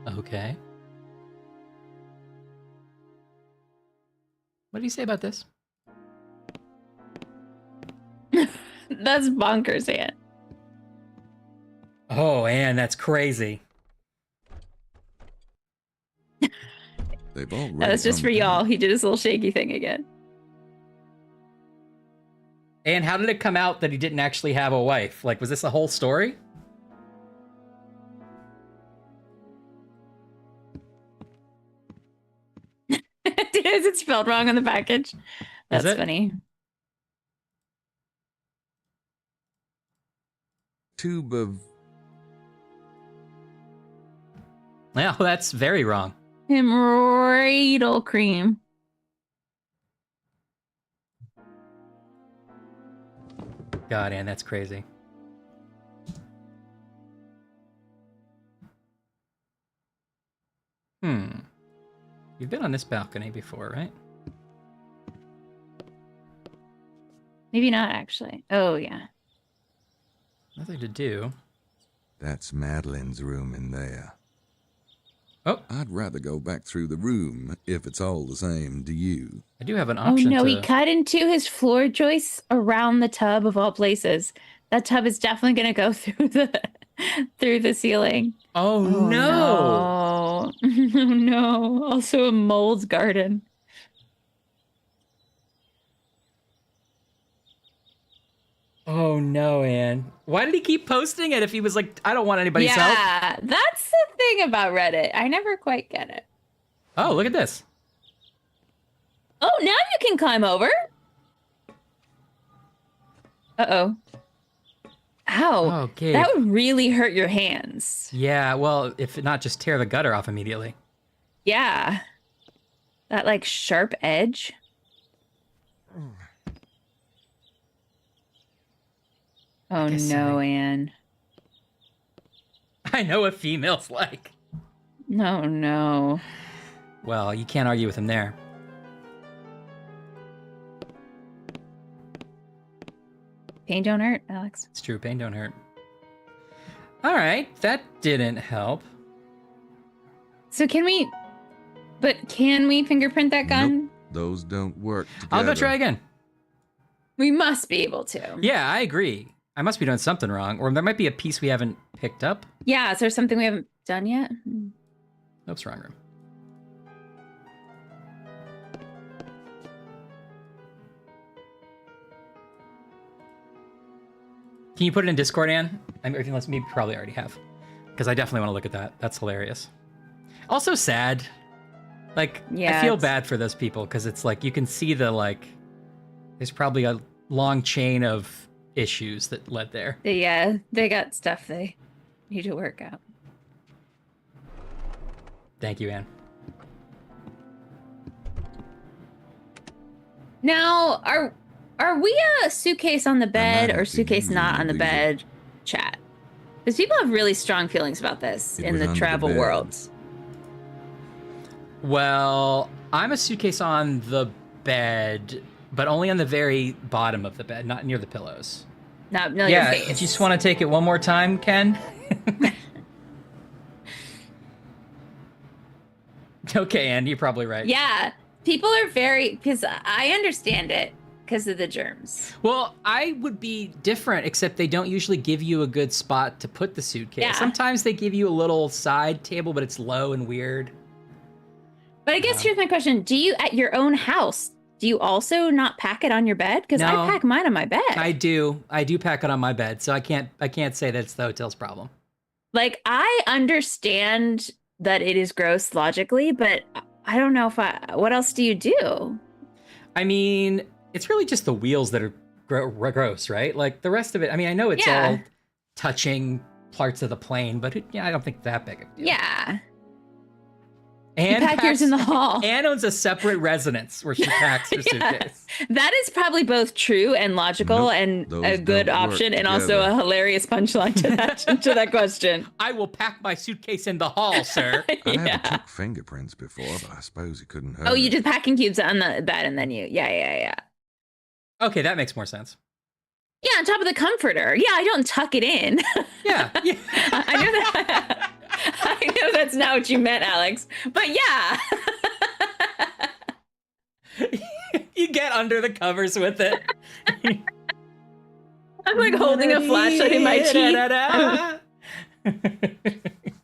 S2: Okay. What did he say about this?
S1: That's bonkers, Ann.
S2: Oh, Anne, that's crazy.
S5: They've already
S1: That's just for
S5: unpacked.
S1: y'all. He did his little shaky thing again.
S2: And how did it come out that he didn't actually have a wife? Like, was this a whole story?
S1: Is it spelled wrong on the package? That's
S2: it?
S1: funny.
S5: Tube of,
S2: Well, that's very wrong.
S1: Hemorrhoidal cream.
S2: God, Anne, that's crazy. You've been on this balcony before, right?
S1: Maybe not, actually. Oh, yeah.
S2: Nothing to do.
S5: that's Madeline's room in there.
S2: Oh,
S5: I'd rather go back through the room if it's all the same to you.
S2: I do have an
S1: Oh,
S2: option
S1: no,
S2: to...
S1: he cut into his floor joists around the tub of all places. That tub is definitely going to go through the ceiling.
S2: Oh, no!
S1: No. No. Also a mold's garden.
S2: Oh, no, Anne. Why did he keep posting it if he was like, I don't want anybody's help?
S1: Yeah, that's the thing about Reddit. I never quite get it.
S2: Oh, look at this.
S1: Oh, now you can climb over. Uh-oh. Ow.
S2: Oh, Gabe.
S1: That would really hurt your hands.
S2: Yeah, well, if not, just tear the gutter off immediately.
S1: Yeah. That, like, sharp edge. Oh,
S2: guess
S1: no, Anne.
S2: I know what females like.
S1: No, no.
S2: Well, you can't argue with him there.
S1: Pain don't hurt, Alex.
S2: It's true, pain don't hurt. All right, that didn't help.
S1: So can we fingerprint that gun?
S5: Nope, those don't work together.
S2: I'll go try again.
S1: We must be able to.
S2: Yeah, I agree. I must be doing something wrong, or there might be a piece we haven't picked up.
S1: Yeah, is there something we haven't done yet?
S2: Oops, wrong room. Can you put it in Discord, Ann? I mean, unless maybe probably already have, because I definitely want to look at that. That's hilarious. Also sad. Like,
S1: Yeah,
S2: I feel bad for those people because it's like you can see the like. There's probably a long chain of issues that led there.
S1: Yeah, they got stuff they need to work out.
S2: Thank you, Ann.
S1: Now, are we a suitcase on the bed or suitcase not on the bed chat? Because people have really strong feelings about this in the travel world.
S2: Well, I'm a suitcase on the bed, but only on the very bottom of the bed, not near the pillows.
S1: Not near your face.
S2: If you just want to take it one more time, Ken. Okay, Ann, you're probably right.
S1: Yeah, people are very, because I understand it because of the germs.
S2: Well, I would be different, except they don't usually give you a good spot to put the suitcase.
S1: Yeah.
S2: Sometimes they give you a little side table, but it's low and weird.
S1: But I guess here's my question. Do you, at your own house, do you also not pack it on your bed? Because
S2: No.
S1: I pack mine on my bed.
S2: I do pack it on my bed, so I can't say that it's the hotel's problem.
S1: Like, I understand that it is gross logically, but I don't know if what else do you do?
S2: I mean, it's really just the wheels that are gross, right? Like the rest of it, I mean, I know it's all touching parts of the plane, but I don't think that big of a deal.
S1: Yeah.
S2: Anne
S1: you pack yours in the hall.
S2: Anne owns a separate residence where she packs her suitcase.
S1: That is probably both true and logical and a good option, and also a hilarious punchline to that question.
S2: I will pack my suitcase in the hall, sir.
S5: I never took fingerprints before, but I suppose it couldn't hurt.
S1: Oh, you did packing cubes on the bed, and then yeah.
S2: Okay, that makes more sense.
S1: Yeah, on top of the comforter. Yeah, I don't tuck it in.
S2: Yeah.
S1: I know that. I know that's not what you meant, Alex. But yeah.
S2: You get under the covers with it.
S1: I'm like holding a flashlight in my cheek.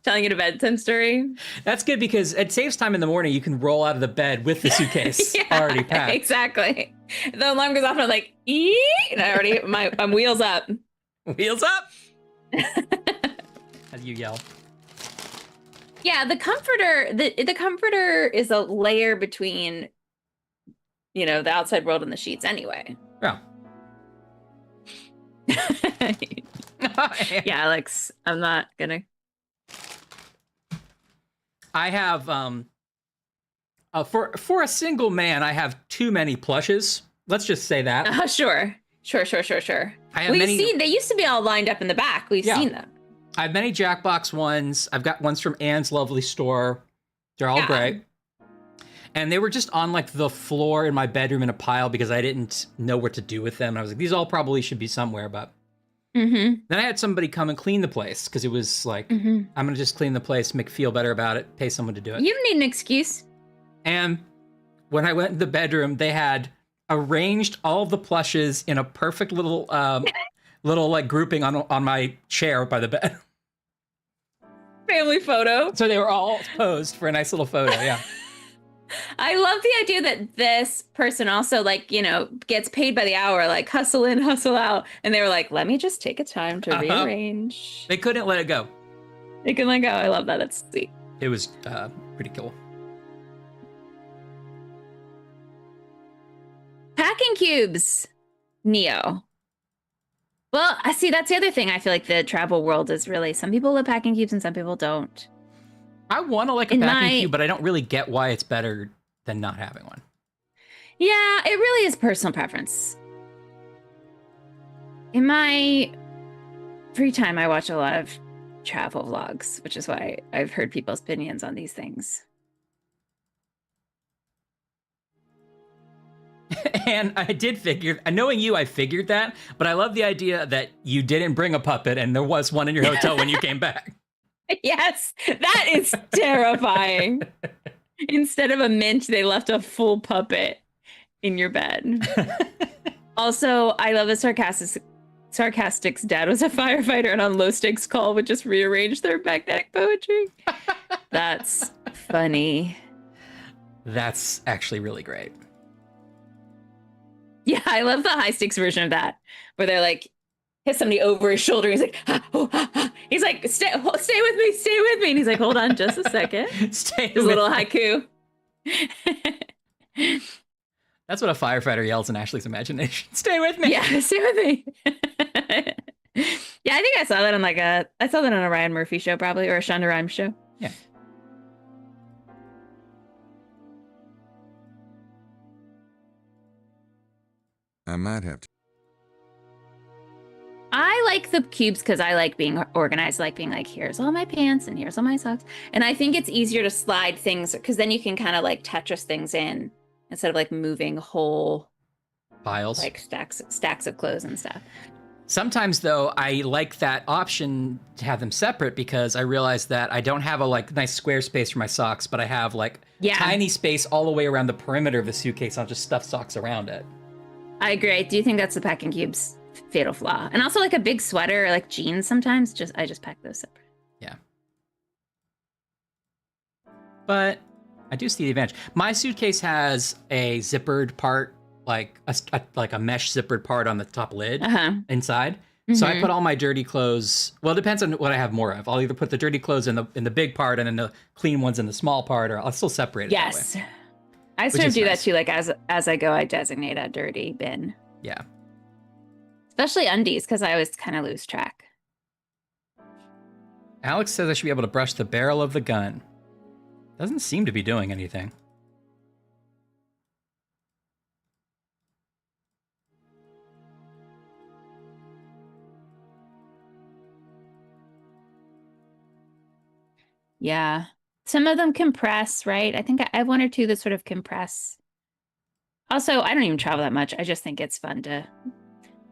S1: Telling you a bedtime story.
S2: That's good because it saves time in the morning. You can roll out of the bed with the suitcase already packed.
S1: Exactly. The alarm goes off and I'm like, and I already, I'm wheels up.
S2: Wheels up. How do you yell?
S1: Yeah, the comforter, the comforter is a layer between, the outside world and the sheets anyway.
S2: Yeah.
S1: Yeah, Alex, I'm not gonna.
S2: I have for a single man, I have too many plushes. Let's just say that.
S1: Sure.
S2: I have
S1: they used to be all lined up in the back. We've seen them.
S2: I have many Jackbox ones. I've got ones from Anne's lovely store. They're all great. And they were just on like the floor in my bedroom in a pile because I didn't know what to do with them. And I was like, these all probably should be somewhere, but then I had somebody come and clean the place because it was like, I'm going to just clean the place, make feel better about it, pay someone to do it.
S1: You don't need an excuse.
S2: And when I went in the bedroom, they had arranged all of the plushes in a perfect little like grouping on my chair by the bed.
S1: Family photo.
S2: So they were all posed for a nice little photo, yeah.
S1: I love the idea that this person also gets paid by the hour, like hustle in, hustle out. And they were like, let me just take a time to rearrange.
S2: They couldn't let it go.
S1: They can let go. I love that. That's sweet.
S2: It was pretty cool.
S1: Packing cubes, Neo. Well, I see. That's the other thing. I feel like the travel world is really, some people love packing cubes and some people don't.
S2: I want to like a packing cube, but I don't really get why it's better than not having one.
S1: Yeah, it really is personal preference. In my free time, I watch a lot of travel vlogs, which is why I've heard people's opinions on these things.
S2: And I did figure, knowing you, I figured that, but I love the idea that you didn't bring a puppet and there was one in your hotel when you came back.
S1: Yes, that is terrifying. Instead of a mint, they left a full puppet in your bed. Also, I love the Sarcastic's dad was a firefighter and on low stakes call would just rearrange their magnetic poetry. That's funny.
S2: That's actually really great.
S1: Yeah, I love the high stakes version of that, where they're like, hit somebody over his shoulder. He's like, he's like, stay with me. And he's like, hold on just a second.
S2: Stay
S1: His little haiku.
S2: That's what a firefighter yells in Ashley's imagination. Stay with me.
S1: Yeah, stay with me. Yeah, I think I saw that on I saw that on a Ryan Murphy show probably, or a Shonda Rhimes show.
S2: Yeah.
S5: I might have to.
S1: I like the cubes because I like being organized. I like being like, here's all my pants and here's all my socks. And I think it's easier to slide things because then you can kind of like Tetris things in instead of like moving whole
S2: piles,
S1: like stacks of clothes and stuff.
S2: Sometimes though, I like that option to have them separate because I realize that I don't have a like nice square space for my socks, but I have like tiny space all the way around the perimeter of the suitcase. I'll just stuff socks around it. I
S1: agree. Do you think that's the packing cubes fatal flaw? And also like a big sweater or like jeans sometimes, I just pack those separate.
S2: Yeah. But I do see the advantage. My suitcase has a zippered part, like a mesh zippered part on the top lid inside. Mm-hmm. So I put all my dirty clothes. Well, it depends on what I have more of. I'll either put the dirty clothes in the big part and then the clean ones in the small part, or I'll still separate it that way.
S1: I sort of do that too. Like as I go, I designate a dirty bin.
S2: Yeah.
S1: Especially undies, because I always kind of lose track.
S2: Alex says I should be able to brush the barrel of the gun. Doesn't seem to be doing anything.
S1: Yeah. Some of them compress, right? I think I have one or two that sort of compress. Also, I don't even travel that much. I just think it's fun to...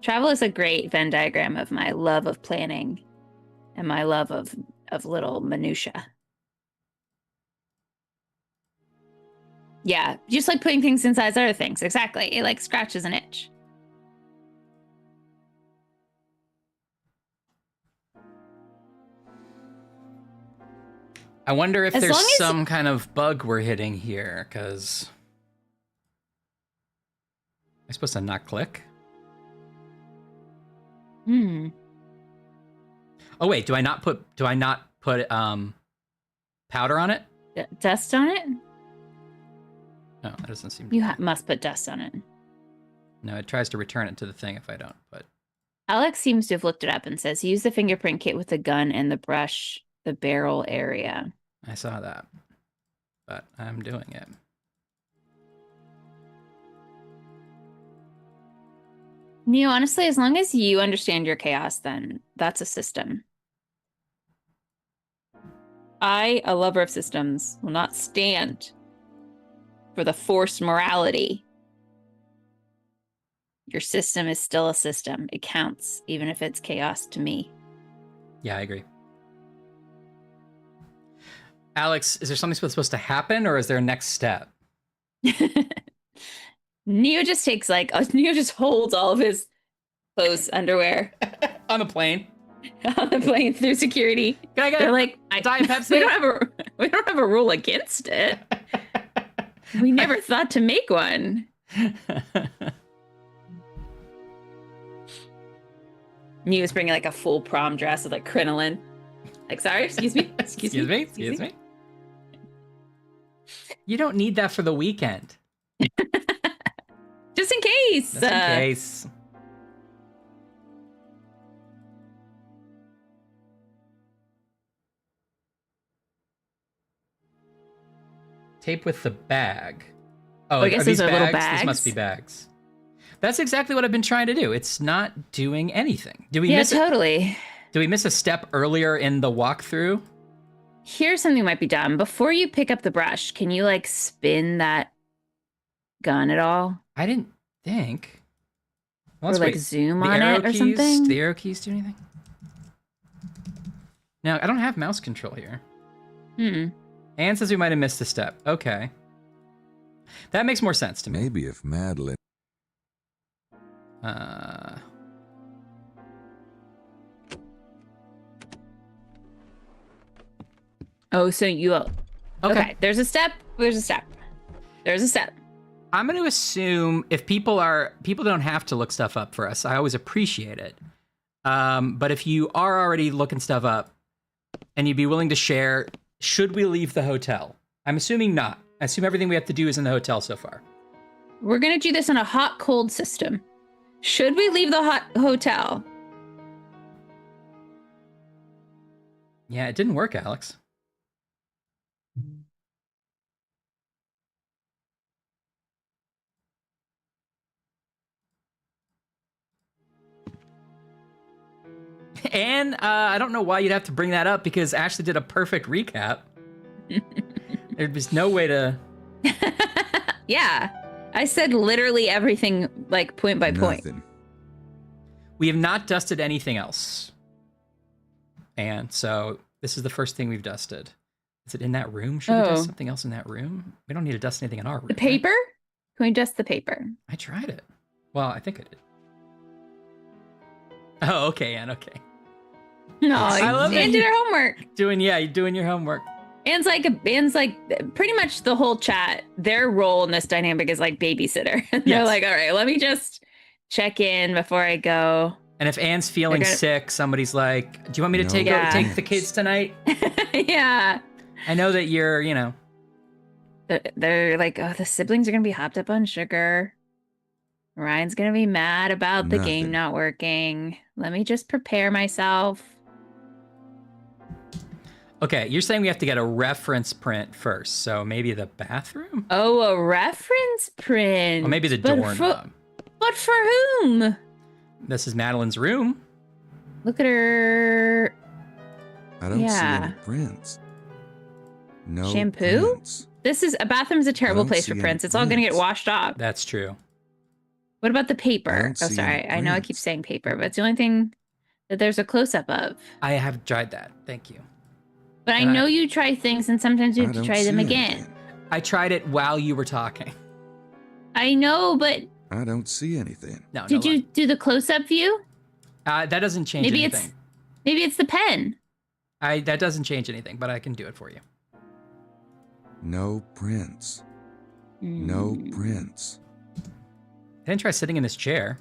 S1: Travel is a great Venn diagram of my love of planning and my love of little minutia. Yeah, just like putting things inside other things. Exactly. It like scratches an itch.
S2: I wonder if there's some kind of bug we're hitting here, because... Am I supposed to not click? Oh wait, do I not put powder on it?
S1: Dust on it?
S2: No, that doesn't seem to
S1: You must put dust on it.
S2: No, it tries to return it to the thing if I don't, but...
S1: Alex seems to have looked it up and says, use the fingerprint kit with the gun and the brush, the barrel area.
S2: I saw that, but I'm doing it.
S1: Neo, honestly, as long as you understand your chaos, then that's a system. I, a lover of systems, will not stand for the forced morality. Your system is still a system. It counts, even if it's chaos to me.
S2: Yeah, I agree. Alex, is there something supposed to happen, or is there a next step?
S1: Neo just takes Neo just holds all of his clothes, underwear.
S2: On the plane.
S1: On the plane through security.
S2: Can I get Diet Pepsi?
S1: We don't have a rule against it. We never thought to make one. Neo's bringing like a full prom dress with like crinoline. Like, sorry, excuse me. Excuse me.
S2: You don't need that for the weekend.
S1: Just in case.
S2: Just in case. Tape with the bag. Oh,
S1: I guess
S2: are these
S1: those are little
S2: bags?
S1: bags.
S2: These must be bags. That's exactly what I've been trying to do. It's not doing anything. Do we miss
S1: totally.
S2: Do we miss a step earlier in the walkthrough?
S1: Here's something might be done. Before you pick up the brush, can you like spin that gun at all?
S2: I didn't think.
S1: Well, or like zoom on it or something?
S2: Do the arrow keys do anything? No, I don't have mouse control here. Anne says we might have missed a step. Okay. That makes more sense to me.
S5: Maybe if Madeline...
S1: Oh, so you...
S2: Okay.
S1: Okay, there's a step. There's a step. There's a step.
S2: I'm going to assume if people don't have to look stuff up for us. I always appreciate it. But if you are already looking stuff up and you'd be willing to share, should we leave the hotel? I'm assuming not. I assume everything we have to do is in the hotel so far.
S1: We're going to do this on a hot-cold system. Should we leave the hotel?
S2: Yeah, it didn't work, Alex. And I don't know why you'd have to bring that up because Ashley did a perfect recap. There's no way to...
S1: Yeah. I said literally everything, like, point by point.
S5: Nothing.
S2: We have not dusted anything else. And so this is the first thing we've dusted. Is it in that room? Should we dust something else in that room? We don't need to dust anything in our room.
S1: The paper? Right? Can we dust the paper?
S2: I tried it. Well, I think I did. Oh, okay, Anne, okay.
S1: No,
S2: I love
S1: Anne did her homework.
S2: You're doing your homework.
S1: Anne's like pretty much the whole chat. Their role in this dynamic is like babysitter. They're like, all right, let me just check in before I go.
S2: And if Anne's feeling sick, somebody's like, do you want me to take the kids tonight?
S1: Yeah.
S2: I know that you're,
S1: They're like, oh, the siblings are going to be hopped up on sugar. Ryan's going to be mad about the game not working. Let me just prepare myself.
S2: Okay, you're saying we have to get a reference print first, so maybe the bathroom?
S1: Oh, a reference print.
S2: Or maybe the doorknob.
S1: But for whom?
S2: This is Madeline's room.
S1: Look at her.
S5: I don't see any prints. No
S1: shampoo?
S5: Prints.
S1: A bathroom's a terrible place for prints. It's all going to get washed off.
S2: That's true.
S1: What about the paper? Oh, sorry. I know I keep saying paper, but it's the only thing that there's a close-up of.
S2: I have tried that. Thank you.
S1: But I know you try things, and sometimes you have to try them again.
S2: I tried it while you were talking.
S1: I know, but...
S5: I don't see anything.
S2: No.
S1: Did you do the close-up view?
S2: That doesn't change anything.
S1: Maybe it's the pen.
S2: That doesn't change anything, but I can do it for you.
S5: No prints. No prints.
S2: I didn't try sitting in this chair.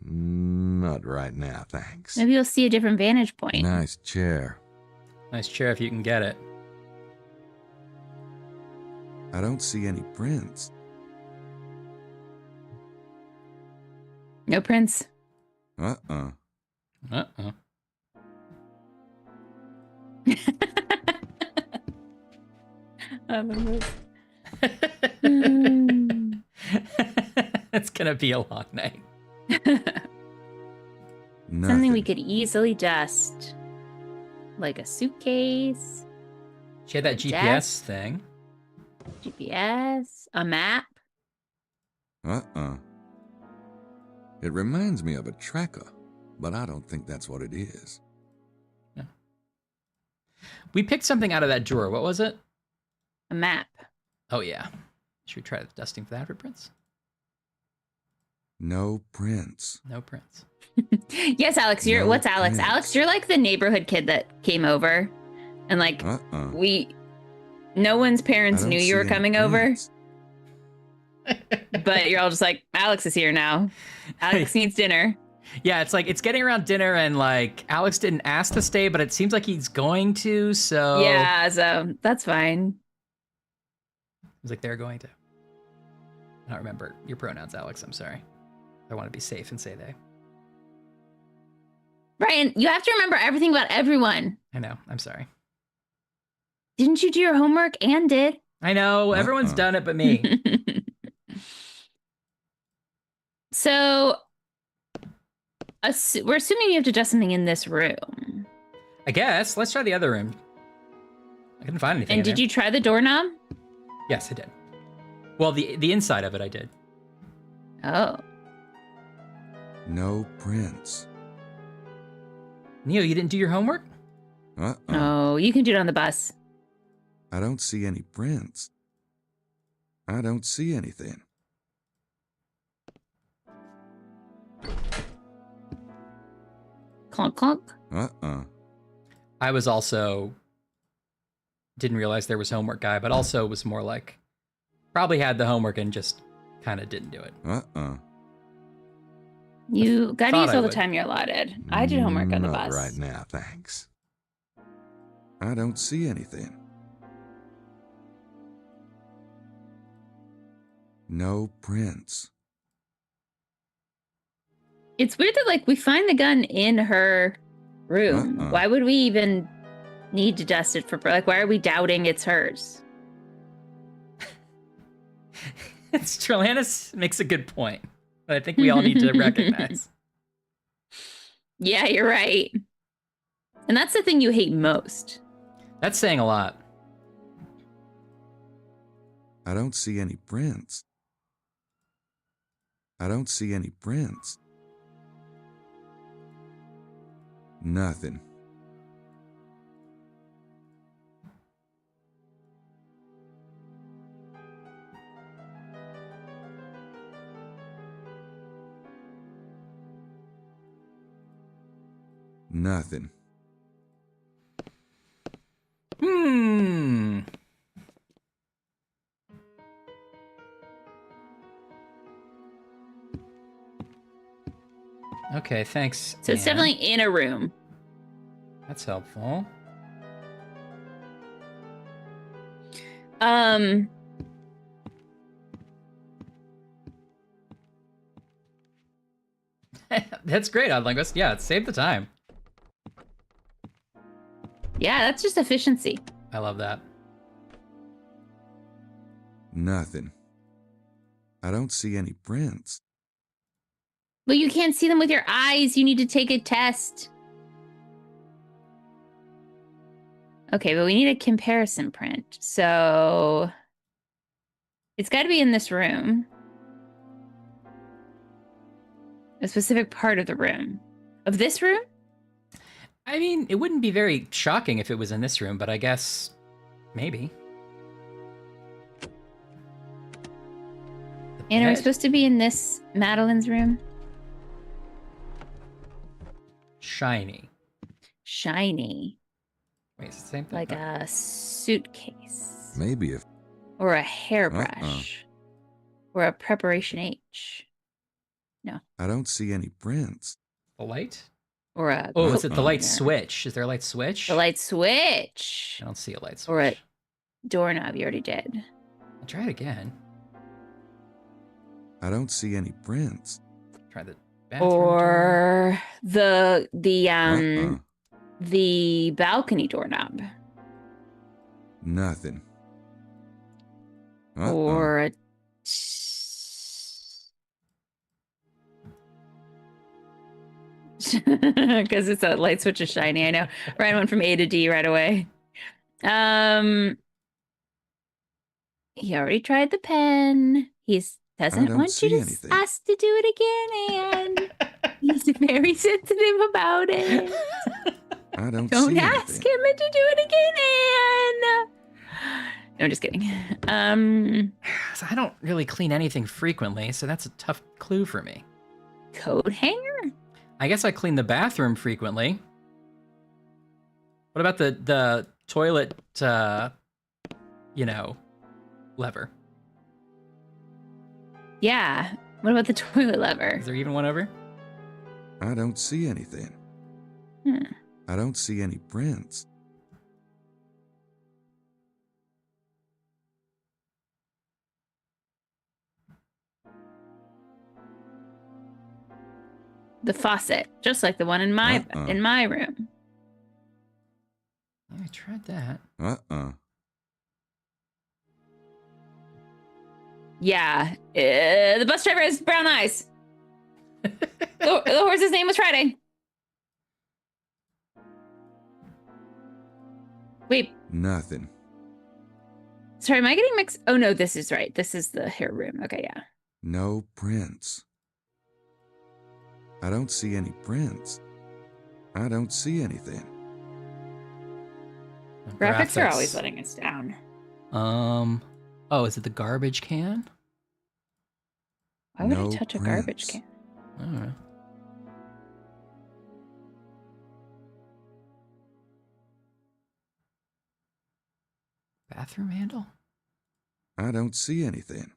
S5: Not right now, thanks.
S1: Maybe you'll see a different vantage point.
S5: Nice chair.
S2: Nice chair if you can get it.
S5: I don't see any prints.
S1: No prints.
S5: Uh-uh.
S2: Uh-uh.
S1: I love this.
S2: It's gonna be a long night.
S1: Something we could easily dust. Like a suitcase.
S2: She had that GPS thing.
S1: GPS. A map.
S5: Uh-uh. It reminds me of a tracker, but I don't think that's what it is.
S2: Yeah. We picked something out of that drawer. What was it?
S1: A map.
S2: Oh, yeah. Should we try dusting for that for prints?
S5: No prints.
S2: No prints.
S1: Yes, Alex. What's Alex? Prints. Alex, you're like the neighborhood kid that came over, and like no one's parents knew you were coming over. But you're all just like, Alex is here now. Alex needs dinner.
S2: Yeah, it's like it's getting around dinner, and like Alex didn't ask to stay, but it seems like he's going to. So
S1: yeah, so that's fine.
S2: It's like they're going to. I don't remember your pronouns, Alex. I'm sorry. I want to be safe and say they.
S1: Ryan, you have to remember everything about everyone.
S2: I know. I'm sorry.
S1: Didn't you do your homework? Anne did.
S2: I know. Everyone's done it but me.
S1: So, we're assuming you have to adjust something in this room.
S2: I guess. Let's try the other room. I couldn't find anything.
S1: And did you try the doorknob?
S2: Yes, I did. Well, the inside of it, I did.
S1: Oh.
S5: No prints.
S2: Neo, you didn't do your homework?
S1: Oh, you can do it on the bus.
S5: I don't see any prints. I don't see anything.
S1: Clunk, clunk.
S2: I was also didn't realize there was homework guy, but also was more like probably had the homework and just kind of didn't do it.
S1: You gotta
S2: Thought
S1: use
S2: I
S1: all the
S2: would.
S1: time you're allotted. I did homework on the
S5: Not
S1: bus.
S5: right now, thanks. I don't see anything. No prints.
S1: It's weird that like we find the gun in her room. Why would we even need to dust it for like? Why are we doubting it's hers?
S2: It's Trelanis makes a good point, but I think we all need to recognize.
S1: Yeah, you're right. And that's the thing you hate most.
S2: That's saying a lot.
S5: I don't see any prints. I don't see any prints. Nothing. Nothing.
S2: Okay, thanks.
S1: So it's
S2: Anne.
S1: definitely in a room.
S2: That's helpful. That's great, Odd Linguist. Yeah, save the time.
S1: Yeah, that's just efficiency.
S2: I love that.
S5: Nothing. I don't see any prints.
S1: Well, you can't see them with your eyes. You need to take a test. Okay, but we need a comparison print. So it's got to be in this room. A specific part of the room. Of this room?
S2: I mean, it wouldn't be very shocking if it was in this room, but I guess maybe.
S1: And are we supposed to be in this Madeline's room?
S2: Shiny.
S1: Shiny.
S2: Wait, it's the same thing?
S1: Like a suitcase.
S5: Maybe if
S1: Or a hairbrush. Or a preparation H. No.
S5: I don't see any prints.
S2: The light?
S1: Or a
S2: Oh, is it
S1: coat
S2: the light
S1: hanger.
S2: switch? Is there a light switch?
S1: The light switch.
S2: I don't see a light switch.
S1: Or a doorknob. You already did.
S2: I'll try it again.
S5: I don't see any prints.
S2: Try the bathroom door.
S1: Or the balcony doorknob.
S5: Nothing.
S1: Or a because it's a light switch is shiny. I know. Ryan went from A to D right away. He already tried the pen. He doesn't
S5: don't
S1: want you
S5: see
S1: to
S5: anything.
S1: ask to do it again, and he's very sensitive about it.
S5: I don't
S1: Don't
S5: see
S1: ask
S5: anything.
S1: him to do it again, Anne. No, I'm just kidding.
S2: So I don't really clean anything frequently, so that's a tough clue for me.
S1: Coat hanger?
S2: I guess I clean the bathroom frequently. What about the toilet, lever?
S1: Yeah. What about the toilet lever?
S2: Is there even one over?
S5: I don't see anything. I don't see any prints.
S1: The faucet, just like the one in my room.
S2: Yeah, I tried that.
S1: Yeah, the bus driver has brown eyes. the horse's name was Friday. Wait,
S5: Nothing.
S1: sorry, am I getting mixed? Oh no, this is right. This is the hair room. Okay, yeah.
S5: No prints. I don't see any prints. I don't see anything.
S1: Graphics are always letting us down.
S2: Oh, is it the garbage can?
S1: Why would
S5: No
S1: I touch a
S5: prints.
S1: garbage can?
S2: I don't know. bathroom handle?
S5: I don't see anything.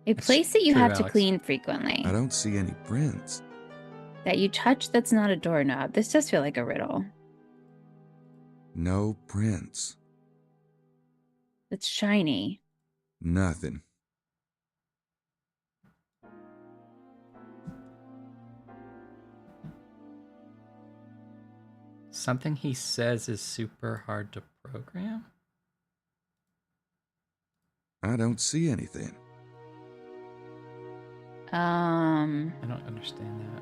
S1: A place that you
S2: true,
S1: have to
S2: Alex.
S1: clean frequently.
S5: I don't see any prints.
S1: That you touch that's not a doorknob. This does feel like a riddle.
S5: No prints.
S1: It's shiny.
S5: Nothing.
S2: Something he says is super hard to program?
S5: I don't see anything.
S2: I don't understand that.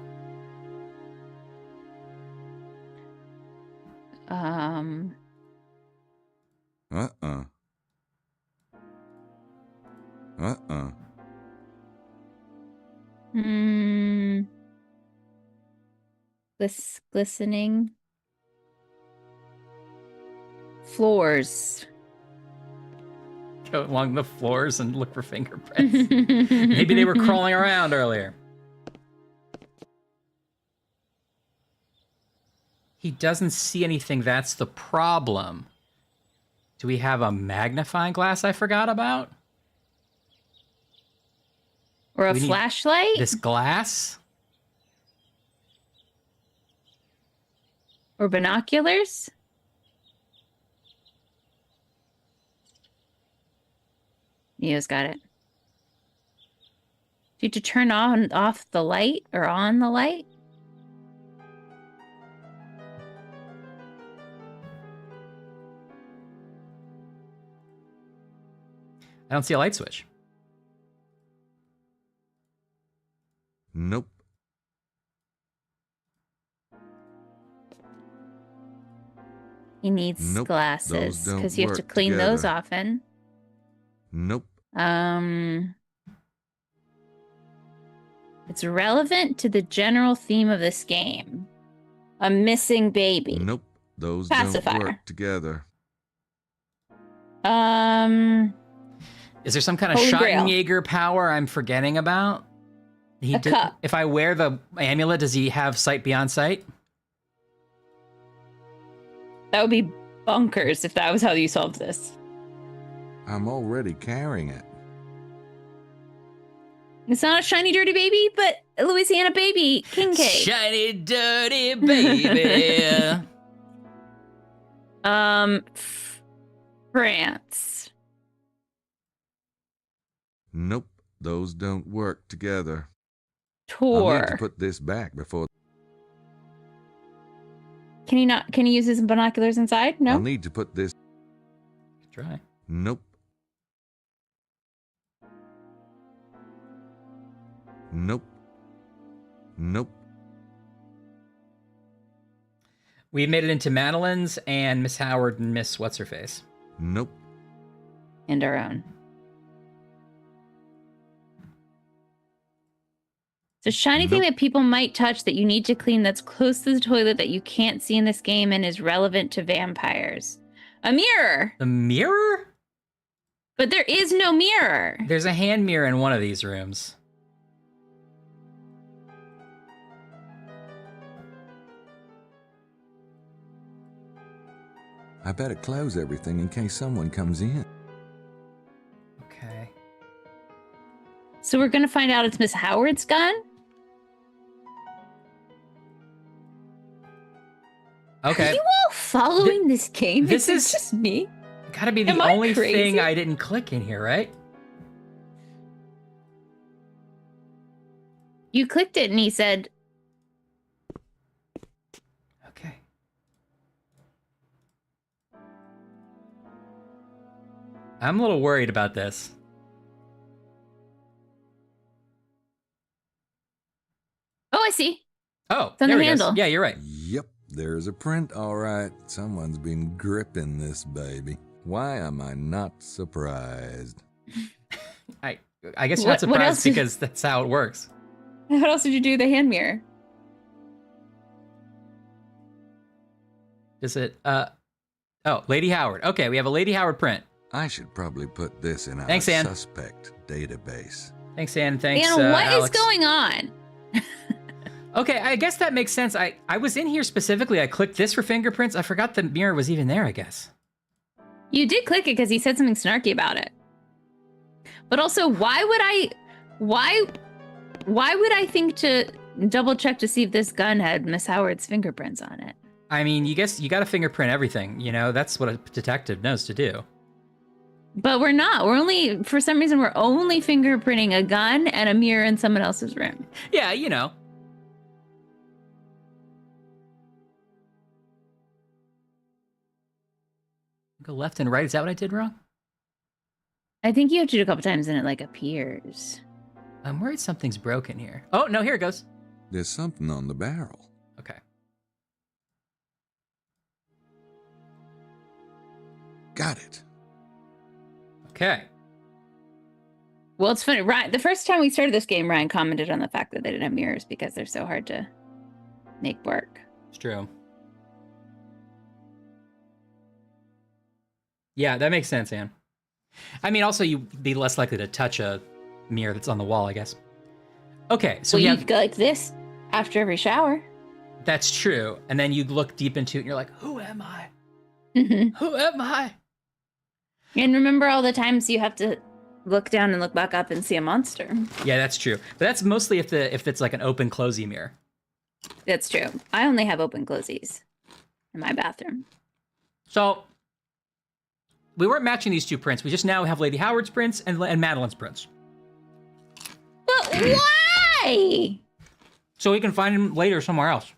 S5: Uh-uh. Uh-uh.
S1: Glistening. Floors.
S2: Go along the floors and look for fingerprints. Maybe they were crawling around earlier. He doesn't see anything. That's the problem. Do we have a magnifying glass I forgot about?
S1: Or a
S2: Do we need
S1: flashlight?
S2: This glass?
S1: Or binoculars? Neo's got it. Do you have to turn on off the light or on the light?
S2: I don't see a light switch.
S5: Nope.
S1: He needs
S5: Nope,
S1: glasses
S5: those don't
S1: because you have to
S5: work
S1: clean those
S5: together.
S1: often.
S5: Nope.
S1: It's relevant to the general theme of this game. A missing baby.
S5: Nope. Those
S1: Pacifier.
S5: don't work together.
S2: Is there some kind of
S1: Holy Grail.
S2: Schottenjäger power I'm forgetting about?
S1: A cup.
S2: If I wear the amulet, does he have sight beyond sight?
S1: That would be bonkers if that was how you solved this.
S5: I'm already carrying it.
S1: It's not a shiny, dirty baby, but a Louisiana baby king cake.
S2: Shiny, dirty baby.
S1: France.
S5: Nope. Those don't work together.
S1: Tour.
S5: I'll need to put this back before.
S1: Can he not? Can he use his binoculars inside? No.
S5: I'll need to put this.
S2: Try.
S5: Nope. Nope. Nope.
S2: We made it into Madeline's and Miss Howard and Miss What's-Her-Face.
S5: Nope.
S1: And our own. It's a shiny thing
S5: Nope.
S1: that people might touch that you need to clean that's close to the toilet that you can't see in this game and is relevant to vampires. A mirror!
S2: The mirror?
S1: But there is no mirror.
S2: There's a hand mirror in one of these rooms.
S5: I better close everything in case someone comes in.
S2: Okay.
S1: So we're gonna find out it's Miss Howard's gun?
S2: Okay.
S1: Are you all following this game?
S2: this
S1: Is
S2: is-
S1: it just me?
S2: Gotta be the
S1: Am I
S2: only
S1: crazy?
S2: thing I didn't click in here, right?
S1: You clicked it and he said,
S2: Okay. I'm a little worried about this.
S1: oh, I see.
S2: Oh,
S1: It's on
S2: there
S1: the
S2: it is.
S1: handle.
S2: Yeah, you're right.
S5: Yep, there's a print, all right. Someone's been gripping this baby. Why am I not surprised?
S2: I guess you're
S1: What-
S2: not
S1: what else
S2: surprised
S1: did-
S2: because that's how it works.
S1: What else did you do with the hand mirror?
S2: Is it oh, Lady Howard. Okay, we have a Lady Howard print.
S5: I should probably put this in our
S2: Thanks, Ann.
S5: suspect database.
S2: Thanks, Ann. Thanks,
S1: Anna, what is
S2: Alex.
S1: going on?
S2: Okay, I guess that makes sense. I was in here specifically. I clicked this for fingerprints. I forgot the mirror was even there, I guess.
S1: You did click it because he said something snarky about it. But also, why would I think to double check to see if this gun had Miss Howard's fingerprints on it?
S2: I mean, you guess you got to fingerprint everything. You know, that's what a detective knows to do.
S1: But we're not. For some reason, we're only fingerprinting a gun and a mirror in someone else's room.
S2: Yeah, you know. Go left and right. Is that what I did wrong?
S1: I think you have to do it a couple times and it like appears.
S2: I'm worried something's broken here. Oh, no, here it goes.
S5: There's something on the barrel.
S2: Okay.
S5: Got it.
S2: Okay.
S1: Well, it's funny. Ryan, the first time we started this game, Ryan commented on the fact that they didn't have mirrors because they're so hard to make work.
S2: It's true. Yeah, that makes sense, Anne. I mean, also, you'd be less likely to touch a mirror that's on the wall, I guess. Okay, so
S1: you go like this after every shower.
S2: That's true. And then you look deep into it and you're like, who am I?
S1: Mm-hmm.
S2: Who am I?
S1: And remember all the times you have to look down and look back up and see a monster.
S2: Yeah, that's true. But that's mostly if it's like an open closey mirror.
S1: That's true. I only have open closies in my bathroom.
S2: So we weren't matching these two prints. We just now have Lady Howard's prints and Madeline's prints.
S1: But why?
S2: So we can find them later somewhere else.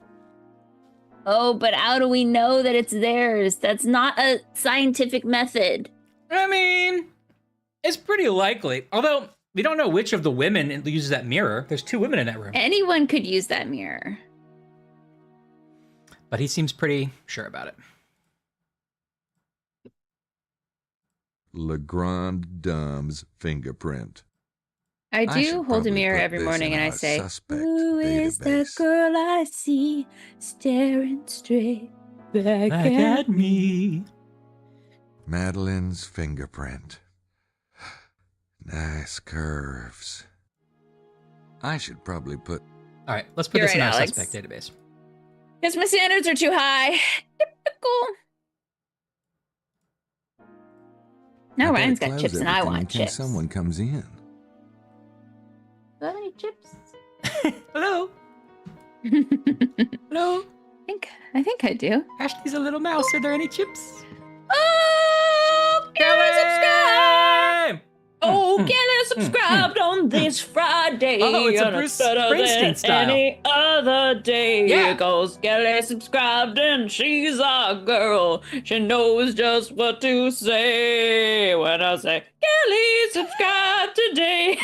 S1: Oh, but how do we know that it's theirs? That's not a scientific method.
S2: I mean, it's pretty likely. Although, we don't know which of the women uses that mirror. There's 2 women in that room.
S1: Anyone could use that mirror.
S2: But he seems pretty sure about it.
S5: Legrand Dumb's fingerprint.
S1: I do hold a mirror every morning and I say, who is that girl I see staring straight back at me?
S5: Madeline's fingerprint. Nice curves. I should probably put...
S2: All right, let's put this in our
S1: Alex.
S2: suspect database.
S1: Because my standards are too high. Typical. Now Ryan's got chips and I want chips.
S5: Someone comes in.
S1: Do I have any chips?
S2: Hello? Hello?
S1: I think I do.
S2: Ashley's a little mouse. Are there any chips?
S1: Oh,
S2: Kelly!
S1: subscribe! Oh, Kelly subscribed on this Friday.
S2: Oh, it's a Bruce Springsteen style.
S1: Any other day.
S2: Yeah.
S1: Because Kelly subscribed and she's our girl. She knows just what to say when I say, Kelly subscribe today.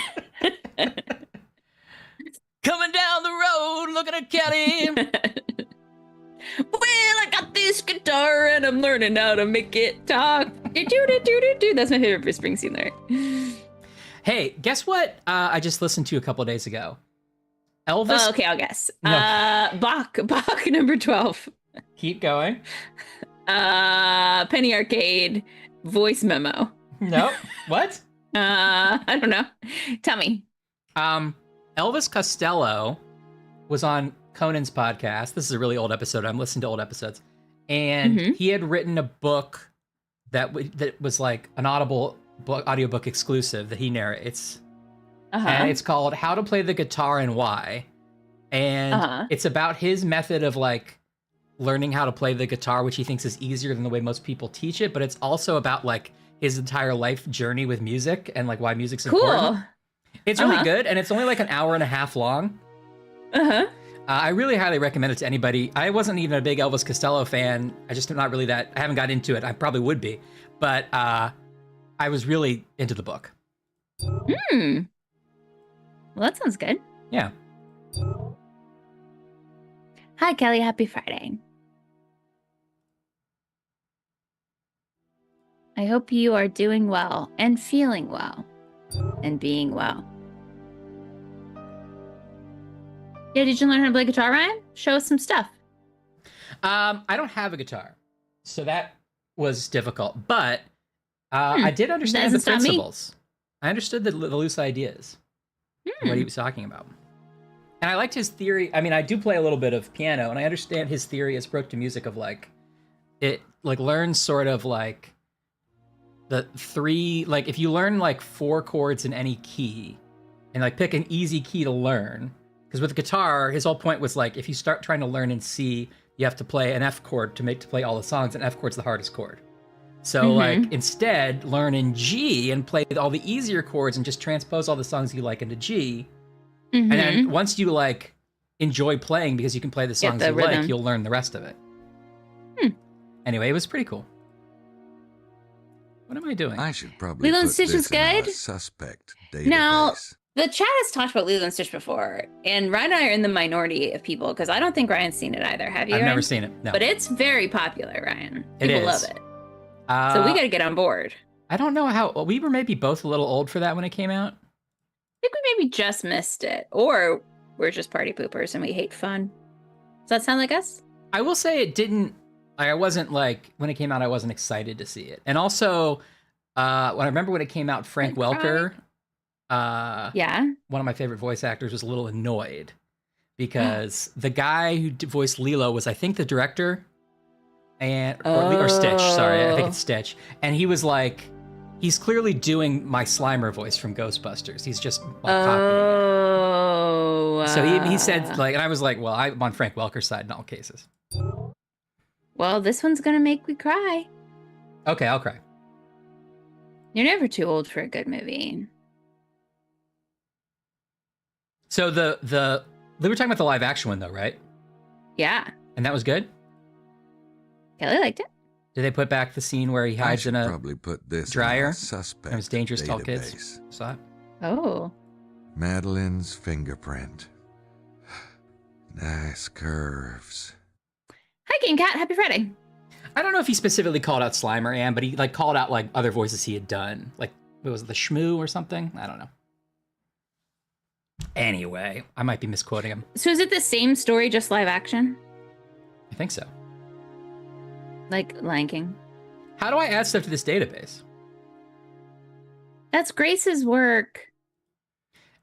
S2: Coming down the road, looking at Kelly.
S1: Well, I got this guitar and I'm learning how to make it talk. That's my favorite Bruce Springsteen lyric.
S2: Hey, guess what I just listened to a couple of days ago? Elvis.
S1: Oh, okay, I'll guess.
S2: No.
S1: Bach number 12.
S2: Keep going.
S1: Penny Arcade voice memo.
S2: No. What?
S1: I don't know. Tell me.
S2: Elvis Costello was on Conan's podcast. This is a really old episode. I'm listening to old episodes. And he had written a book that was like an audiobook exclusive that he narrates. And it's called How to Play the Guitar and Why. And it's about his method of like learning how to play the guitar, which he thinks is easier than the way most people teach it. But it's also about like his entire life journey with music and like why music's important. It's really good, and it's only like an hour and a half long. I really highly recommend it to anybody. I wasn't even a big Elvis Costello fan. I just am not really that. I haven't got into it. I probably would be, but I was really into the book.
S1: Well, that sounds good.
S2: Yeah.
S1: Hi, Kelly. Happy Friday. I hope you are doing well and feeling well and being well. Yeah, did you learn how to play guitar, Ryan? Show us some stuff.
S2: I don't have a guitar, so that was difficult. But I did understand the principles. I understood the loose ideas. What he was talking about. And I liked his theory. I mean, I do play a little bit of piano, and I understand his theory as broke to music of like, it like learns sort of like the three, like if you learn like 4 chords in any key and like pick an easy key to learn, because with the guitar, his whole point was like, if you start trying to learn in C, you have to play an F chord to play all the songs, and F chord's the hardest chord. So like instead learn in G and play all the easier chords and just transpose all the songs you like into G. And then once you like enjoy playing because you can play the songs you like, you'll learn the rest of it. Anyway, it was pretty cool. What am I doing?
S5: I should probably
S1: Lilo and
S5: put
S1: Stitch is
S5: this in our
S1: good.
S5: suspect database.
S1: Now, the chat has talked about Lilo and Stitch before, and Ryan and I are in the minority of people because I don't think Ryan's seen it either. Have you?
S2: I've
S1: Ryan?
S2: never seen it. No.
S1: But it's very popular, Ryan.
S2: It
S1: People
S2: is.
S1: love it. So we got to get on board.
S2: I don't know how we were maybe both a little old for that when it came out.
S1: I think we maybe just missed it, or we're just party poopers and we hate fun. Does that sound like us?
S2: I will say it didn't. I wasn't like when it came out. I wasn't excited to see it, and also when I remember when it came out, Frank Welker,
S1: yeah,
S2: one of my favorite voice actors, was a little annoyed because the guy who voiced Lilo was, I think, the director, or Stitch. Sorry, I think it's Stitch, and he was like, he's clearly doing my Slimer voice from Ghostbusters. He's just like copying it. So he said like, and I was like, well, I'm on Frank Welker's side in all cases.
S1: Well, this one's gonna make me cry.
S2: Okay, I'll cry.
S1: You're never too old for a good movie.
S2: So we were talking about the live action one though, right?
S1: Yeah.
S2: And that was good?
S1: Kelly liked it.
S2: Did they put back the scene where he hides in a
S5: probably put this
S2: dryer?
S5: in our suspect
S2: And it was dangerous to all
S5: database.
S2: kids. Saw it?
S1: Oh.
S5: Madeline's fingerprint. Nice curves.
S1: Hi, Game Cat. Happy Friday.
S2: I don't know if he specifically called out Slimer, Ann, but he like called out like other voices he had done. Like, what was it, the Shmoo or something? I don't know. Anyway, I might be misquoting him.
S1: So is it the same story, just live action?
S2: I think so.
S1: Like Lion King?
S2: How do I add stuff to this database?
S1: That's Grace's work.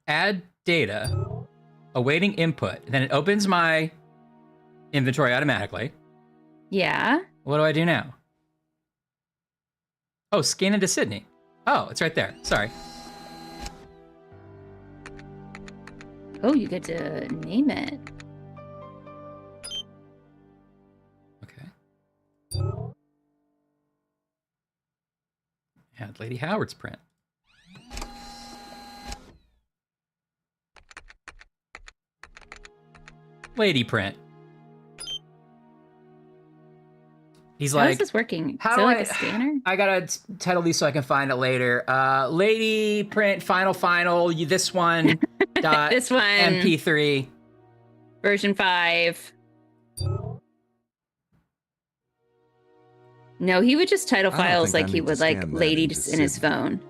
S2: Add data, awaiting input. Then it opens my inventory automatically.
S1: Yeah.
S2: What do I do now? Oh, scan into Sydney. Oh, it's right there. Sorry.
S1: Oh, you get to name it.
S2: Okay. Add Lady Howard's print. Lady print. He's
S1: How
S2: like,
S1: is this working?
S2: how
S1: Is
S2: do
S1: it like
S2: I-
S1: a scanner?
S2: I gotta title these so I can find it later. Lady print final. This one dot
S1: This one.
S2: MP3.
S1: Version 5. No, he would just title
S5: I don't
S1: files
S5: think I
S1: like he
S5: need to
S1: would like
S5: scan that
S1: Lady
S5: into
S1: just in his
S5: Sydney.
S1: phone.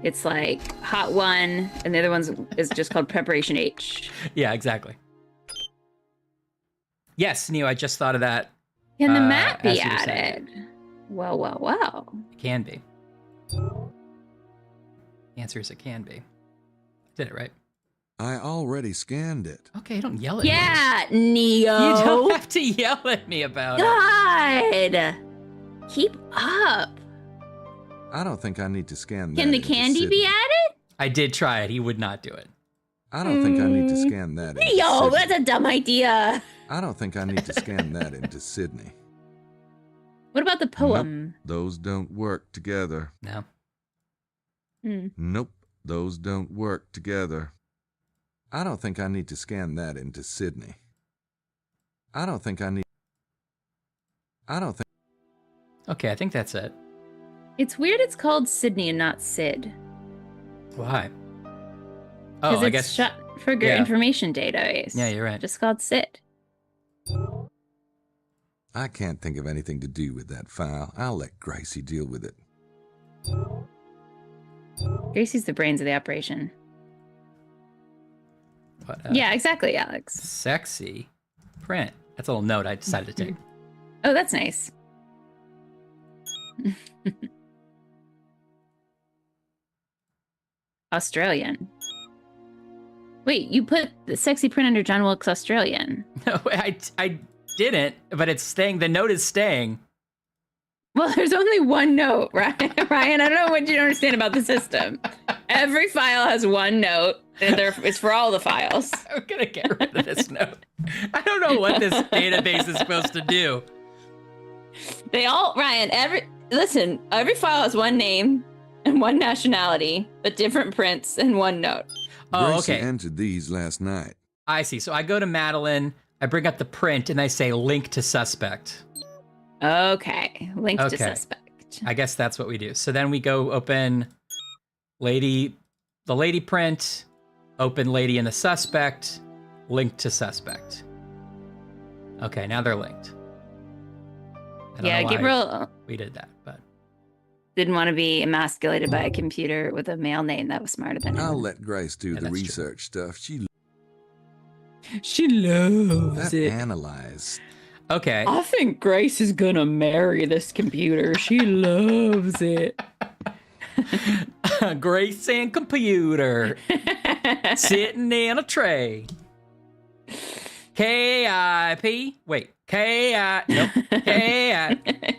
S1: It's like Hot 1, and the other one's is just called Preparation H.
S2: Yeah, exactly. Yes, Neo, I just thought of that.
S1: Can the map
S2: as
S1: be
S2: you were saying
S1: added? Well.
S2: It can be. The answer is it can be. Did it right.
S5: I already scanned it.
S2: Okay, don't yell at me.
S1: Yeah, Neo.
S2: You don't have to yell at me about it.
S1: God. Keep up.
S5: I don't think I need to scan that
S1: Can the
S5: into
S1: candy
S5: Sydney.
S1: be added?
S2: I did try it. He would not do it.
S5: I don't think I need to scan that into
S1: Neo,
S5: Sydney.
S1: that's a dumb idea.
S5: I don't think I need to scan that into Sydney.
S1: What about the poem?
S5: Those don't work together.
S2: No.
S5: Nope, those don't work together. I don't think I need to scan that into Sydney. I don't think.
S2: Okay, I think that's it.
S1: It's weird it's called Sydney and not Sid.
S2: Why?
S1: Because
S2: Oh, I
S1: it's
S2: guess.
S1: shut for your
S2: yeah.
S1: information database.
S2: Yeah, you're right.
S1: Just called Sid.
S5: I can't think of anything to do with that file. I'll let Gracie deal with it.
S1: Gracie's the brains of the operation.
S2: What,
S1: Yeah, exactly, Alex.
S2: Sexy print. That's a little note I decided to take.
S1: Oh, that's nice. Australian. Wait, you put the sexy print under John Wilkes Australian.
S2: No, I didn't, but it's staying. The note is staying.
S1: Well, there's only one note, right? Ryan, I don't know what you don't understand about the system. Every file has one note. It's for all the files.
S2: I'm gonna get rid of this note. I don't know what this database is supposed to do.
S1: Ryan, every file has one name and one nationality, but different prints and one note.
S2: Oh,
S5: Gracie
S2: okay.
S5: entered these last night.
S2: I see. So I go to Madeline, I bring up the print, and I say link to suspect.
S1: Okay, link to suspect.
S2: I guess that's what we do. So then we go open the lady print, open lady and the suspect, link to suspect. Okay, now they're linked. I don't know why
S1: Gabriel
S2: we did that, but
S1: didn't want to be emasculated by a computer with a male name that was smarter than him.
S5: I'll let Grace do the
S2: that's true.
S5: research stuff. She
S1: loves
S5: that analyze.
S2: okay.
S1: I think Grace is gonna marry this computer. She loves it.
S2: Grace and computer sitting in a tray. K-I-P. Wait. K-I. Nope. K-I.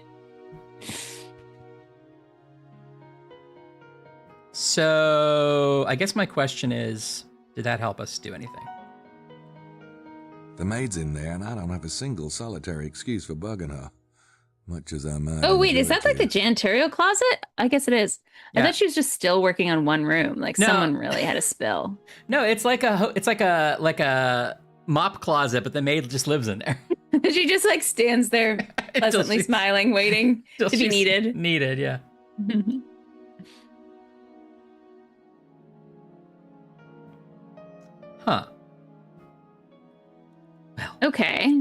S2: So I guess my question is, did that help us do anything?
S5: The maid's in there, and I don't have a single solitary excuse for bugging her. Much as I might.
S1: Oh wait, is
S5: enjoy
S1: that like the
S5: to.
S1: janitorial closet? I guess it is.
S2: Yeah.
S1: I thought she was just still working on one room. Like
S2: No.
S1: someone really had a spill.
S2: No, it's like a mop closet, but the maid just lives in there.
S1: She just like stands there pleasantly
S2: she's-
S1: smiling, waiting to be
S2: She's
S1: needed.
S2: Needed, yeah. Huh. Well,
S1: Okay.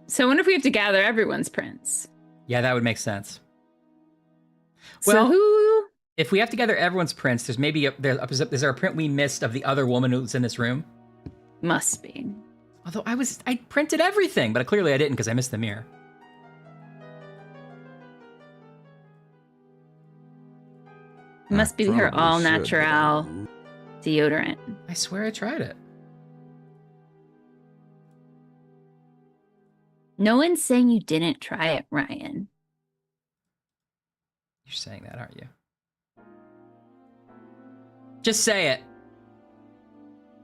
S1: So I wonder if we have to gather everyone's prints.
S2: yeah, that would make sense.
S1: So
S2: Well,
S1: who?
S2: if we have to gather everyone's prints, there's maybe is there a print we missed of the other woman who's in this room?
S1: Must be.
S2: Although I printed everything, but clearly I didn't because I missed the mirror.
S1: Must be
S5: I
S1: her
S5: probably
S1: all
S5: should, but
S1: natural deodorant.
S2: I swear I tried it.
S1: No one's saying you didn't try it, Ryan.
S2: You're saying that, aren't you? Just say it.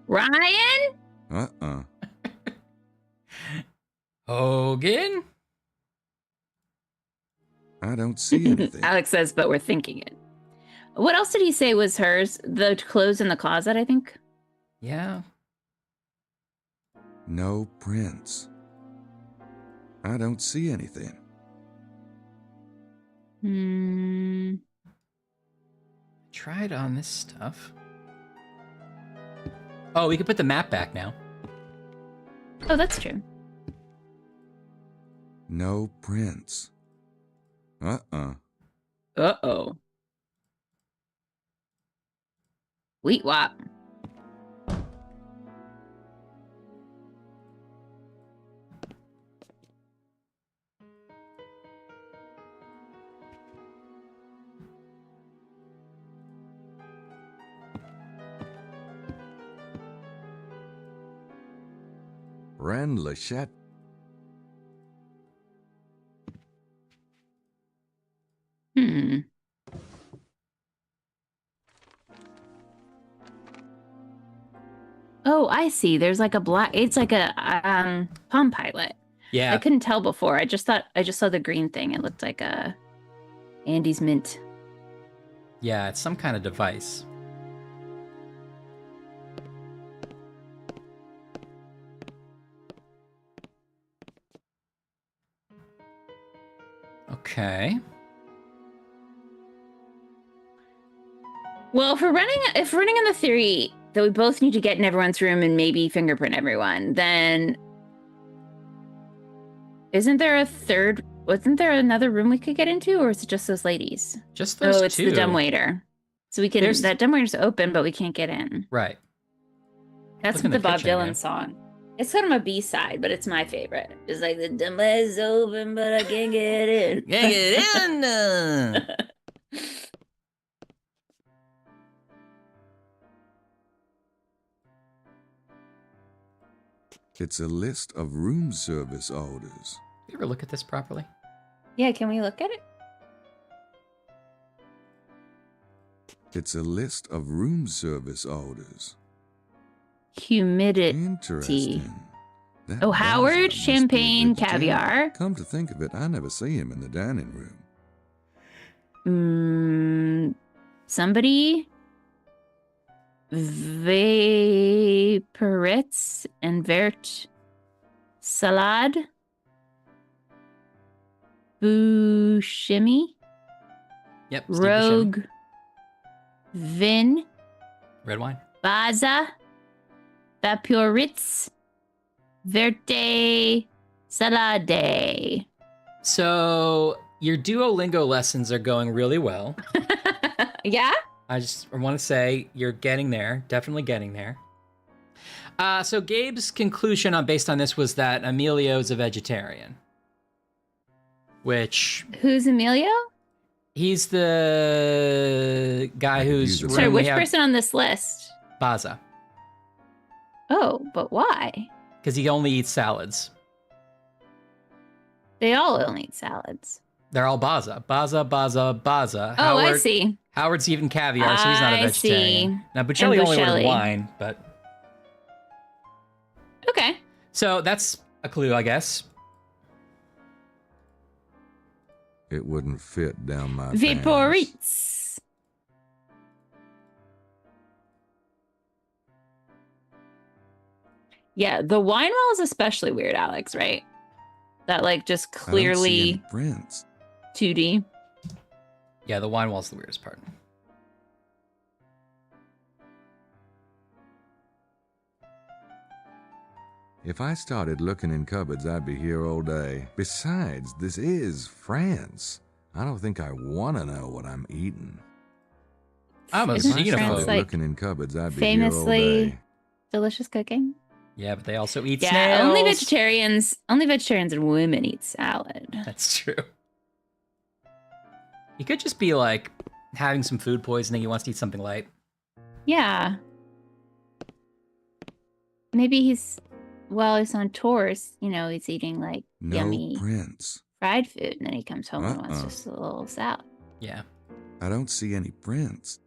S1: Ryan?
S5: Uh-uh.
S2: Hogan?
S5: I don't see anything.
S1: Alex says, but we're thinking it. What else did he say was hers? The clothes in the closet, I think.
S2: Yeah.
S5: No prints. I don't see anything.
S2: Tried on this stuff. Oh, we could put the map back now.
S1: Oh, that's true.
S5: No prints. Uh-uh.
S1: Uh-oh. Wheat wop.
S5: Ren Lachette.
S1: Oh, I see. There's like a black. It's like a Palm Pilot.
S2: Yeah.
S1: I couldn't tell before. I just saw the green thing. It looked like a Andy's Mint.
S2: Yeah, it's some kind of device. Okay.
S1: Well, if we're running on the theory that we both need to get in everyone's room and maybe fingerprint everyone, then wasn't there another room we could get into, or is it just those ladies?
S2: Just those
S1: it's
S2: two.
S1: the dumbwaiter. So we can that dumbwaiter's open, but we can't get in.
S2: Right.
S1: That's
S2: Look in
S1: the Bob
S2: kitchen
S1: Dylan
S2: again.
S1: song. It's kind of a B-side, but it's my favorite. It's like the dumbwaiter's open, but I can't get in.
S2: Can't get in.
S5: It's a list of room service orders.
S2: You ever look at this properly?
S1: Yeah, can we look at it?
S5: It's a list of room service orders.
S1: Humidity.
S5: Interesting. That
S1: Oh,
S5: Bowser
S1: Howard,
S5: must be a
S1: champagne,
S5: vegetarian.
S1: caviar.
S5: Come to think of it, I never see him in the dining room.
S1: Somebody. Vaporitz and Vert Salad. Bushimi.
S2: Yep. Steve Buscemi.
S1: Rogue. Vin.
S2: Red wine.
S1: Baza. Vaporitz. Verte Salade.
S2: So your Duolingo lessons are going really well.
S1: Yeah?
S2: I just want to say you're getting there, definitely getting there. So Gabe's conclusion based on this was that Emilio's a vegetarian. Which...
S1: Who's Emilio?
S2: He's the guy who's...
S1: Sorry, which person on this list?
S2: Baza.
S1: Oh, but why?
S2: Because he only eats salads.
S1: They all only eat salads.
S2: They're all Baza. Baza, Baza, Baza.
S1: Oh,
S2: Howard,
S1: I see.
S2: Howard's even caviar, so he's not a
S1: I
S2: vegetarian.
S1: see.
S2: Now, Bucelli only
S1: Bucelli.
S2: ordered wine, but...
S1: Okay.
S2: So that's a clue, I guess.
S5: It wouldn't fit down my pants.
S1: Vaporitz. Yeah, the wine wall is especially weird, Alex, right? That like just
S5: I don't see any
S1: clearly
S5: prints.
S1: 2D.
S2: Yeah, the wine wall's the weirdest part.
S5: If I started looking in cupboards, I'd be here all day. Besides, this is France. I don't think I want to know what I'm eating.
S2: I'm a
S1: Isn't
S5: If I
S1: France,
S5: started
S1: like,
S5: looking in cupboards, I'd be here all
S1: famously
S5: day.
S1: delicious cooking?
S2: Yeah, but they also eat
S1: Yeah,
S2: snails.
S1: only vegetarians and women eat salad.
S2: That's true. He could just be like having some food poisoning. He wants to eat something light.
S1: Yeah. Maybe he's on tours, he's eating like
S5: No
S1: yummy
S5: prints.
S1: fried food, and then he comes home and wants
S5: Uh-uh.
S1: just a little salad.
S2: Yeah.
S5: I don't see any prints.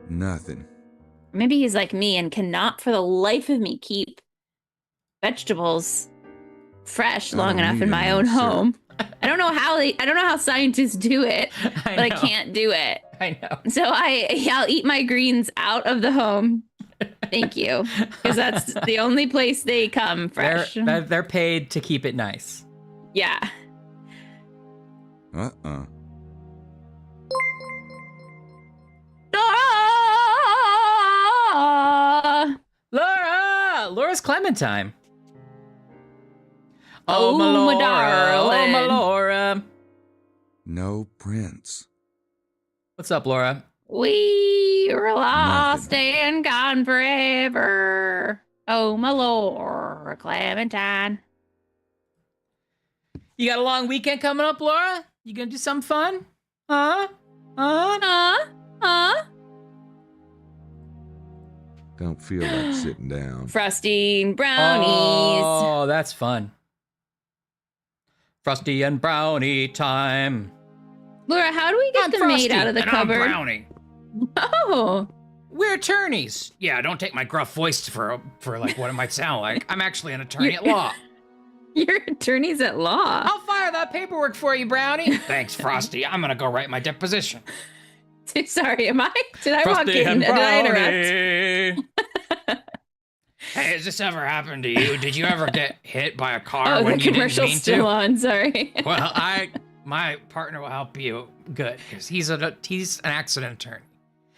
S5: Nothing.
S1: Maybe he's like me and cannot for the life of me keep vegetables fresh
S5: I
S1: long
S5: don't
S1: enough
S5: need
S1: in my
S5: any
S1: own
S5: syrup.
S1: home. I don't know how scientists do it, but I
S2: know.
S1: can't do it.
S2: I know.
S1: So I'll eat my greens out of the home. Thank you. Because that's the only place they come fresh.
S2: They're paid to keep it nice.
S1: Yeah.
S5: Uh-uh.
S2: Laura's Clementine.
S1: Oh,
S2: my
S1: my
S2: Laura. Oh, my
S1: darling.
S2: Laura.
S5: No prints.
S2: What's up, Laura?
S1: We were lost
S5: Nothing.
S1: and gone forever. Oh, my Lord, Clementine.
S2: You got a long weekend coming up, Laura? You gonna do something fun? Huh?
S1: Huh?
S5: Don't feel like sitting down.
S1: Frosty and brownies.
S2: Oh, that's fun. Frosty and brownie time.
S1: Laura, how do we get the maid out of the cupboard?
S8: I'm Brownie.
S1: Oh,
S8: We're attorneys. Yeah, don't take my gruff voice for like what it might sound like. I'm actually an attorney at law.
S1: you're attorneys at law.
S2: I'll fire that paperwork for you, Brownie.
S8: Thanks, Frosty. I'm gonna go write my deposition.
S1: Sorry, am I? Did I walk
S2: Frosty
S1: in?
S2: and
S1: Did I interrupt?
S2: Brownie.
S8: Hey, has this ever happened to you? Did you ever get hit by a car
S1: Oh, the
S8: when you didn't
S1: commercial's
S8: mean
S1: still
S8: to?
S1: on. Sorry.
S8: Well, my partner will help you. Good, because he's an accident attorney.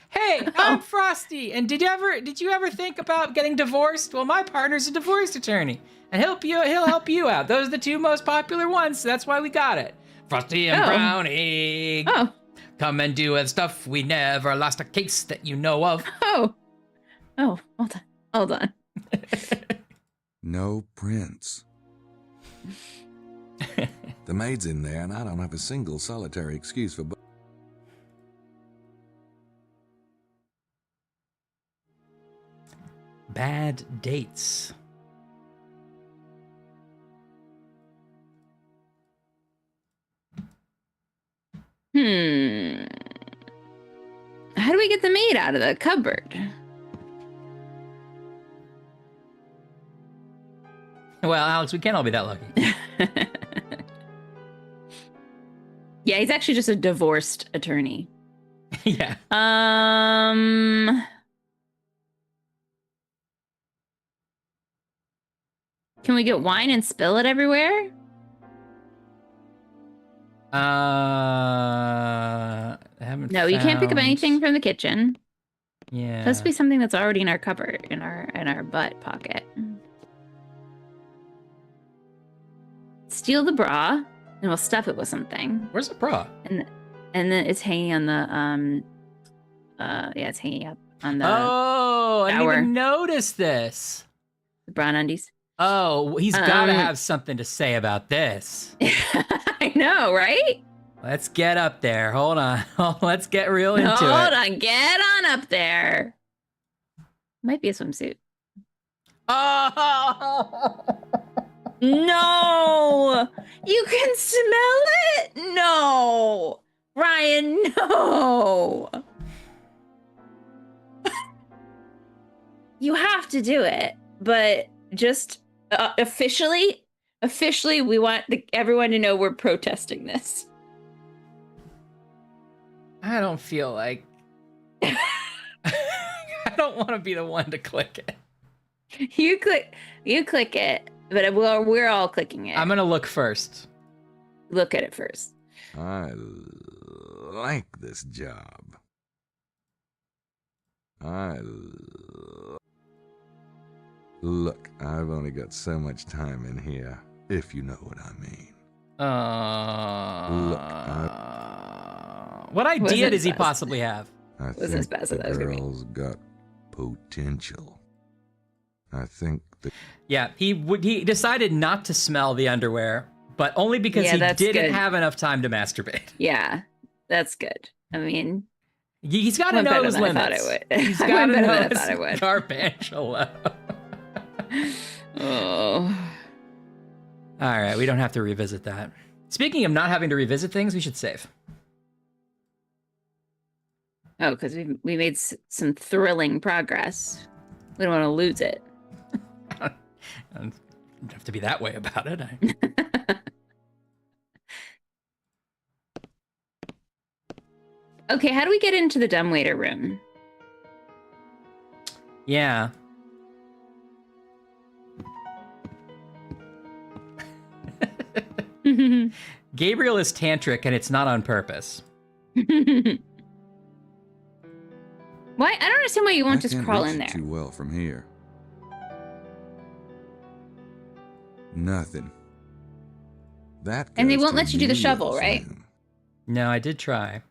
S2: Hey, I'm Frosty. And did you ever think about getting divorced? Well, my partner's a divorce attorney, and he'll help you out. Those are the two most popular ones, so that's why we got it.
S8: Frosty and
S1: Oh.
S8: Brownie.
S1: Oh,
S2: Come and do stuff. We never lost a case that you know of.
S1: oh, hold on.
S5: No prints. The maid's in there, and I don't have a single solitary excuse for.
S2: Bad dates.
S1: How do we get the maid out of the cupboard?
S2: Well, Alex, we can't all be that lucky.
S1: Yeah, he's actually just a divorced attorney.
S2: Yeah.
S1: Can we get wine and spill it everywhere? No, you can't pick up anything from the kitchen.
S2: Yeah.
S1: It has to be something that's already in our cupboard, in our butt pocket. Steal the bra, and we'll stuff it with something.
S2: Where's the bra?
S1: And then it's hanging on the it's hanging up on the
S2: I didn't
S1: shower.
S2: even notice this.
S1: The brown undies.
S2: Oh, he's got to have something to say about this.
S1: I know, right?
S2: Let's get up there. Hold on. Let's get real into it.
S1: Hold on, get on up there. Might be a swimsuit.
S2: Oh!
S1: No! You can smell it? No! Ryan, no! You have to do it, but just officially, we want everyone to know we're protesting this.
S2: I don't feel like... I don't want to be the one to click it.
S1: You click it, but we're all clicking it.
S2: I'm going to look first.
S1: Look at it first.
S5: I like this job. Look, I've only got so much time in here, if you know what I mean.
S2: What idea does he possibly have?
S5: I think the girl's got potential. I think that...
S2: Yeah, he decided not to smell the underwear, but only because he didn't have enough time to masturbate.
S1: Yeah, that's good. I mean,
S2: he's got to know his limits. He's got to know his garbancho.
S1: Oh.
S2: All right, we don't have to revisit that. Speaking of not having to revisit things, we should save.
S1: Oh, because we made some thrilling progress. We don't want to lose it.
S2: I don't have to be that way about it.
S1: Okay, how do we get into the dumbwaiter room?
S2: Yeah. Gabriel is tantric, and it's not on purpose.
S1: Why? I don't understand why you won't just crawl in there.
S5: Too well from here. Nothing. That.
S1: And they won't let you do the shovel, right?
S2: No, I did try.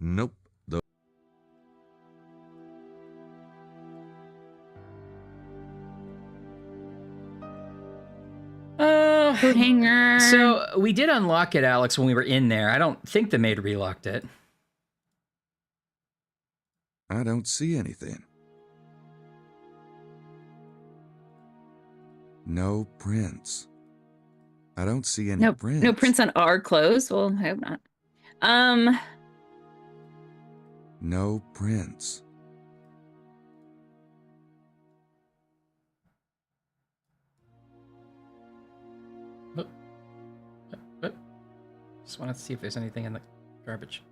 S5: Nope.
S1: Coat hanger.
S2: So we did unlock it, Alex, when we were in there. I don't think the maid relocked it.
S5: I don't see anything. No prints. I don't see any prints.
S1: No prints on our clothes? Well, I hope not.
S5: No prints.
S2: Just want to see if there's anything in the garbage.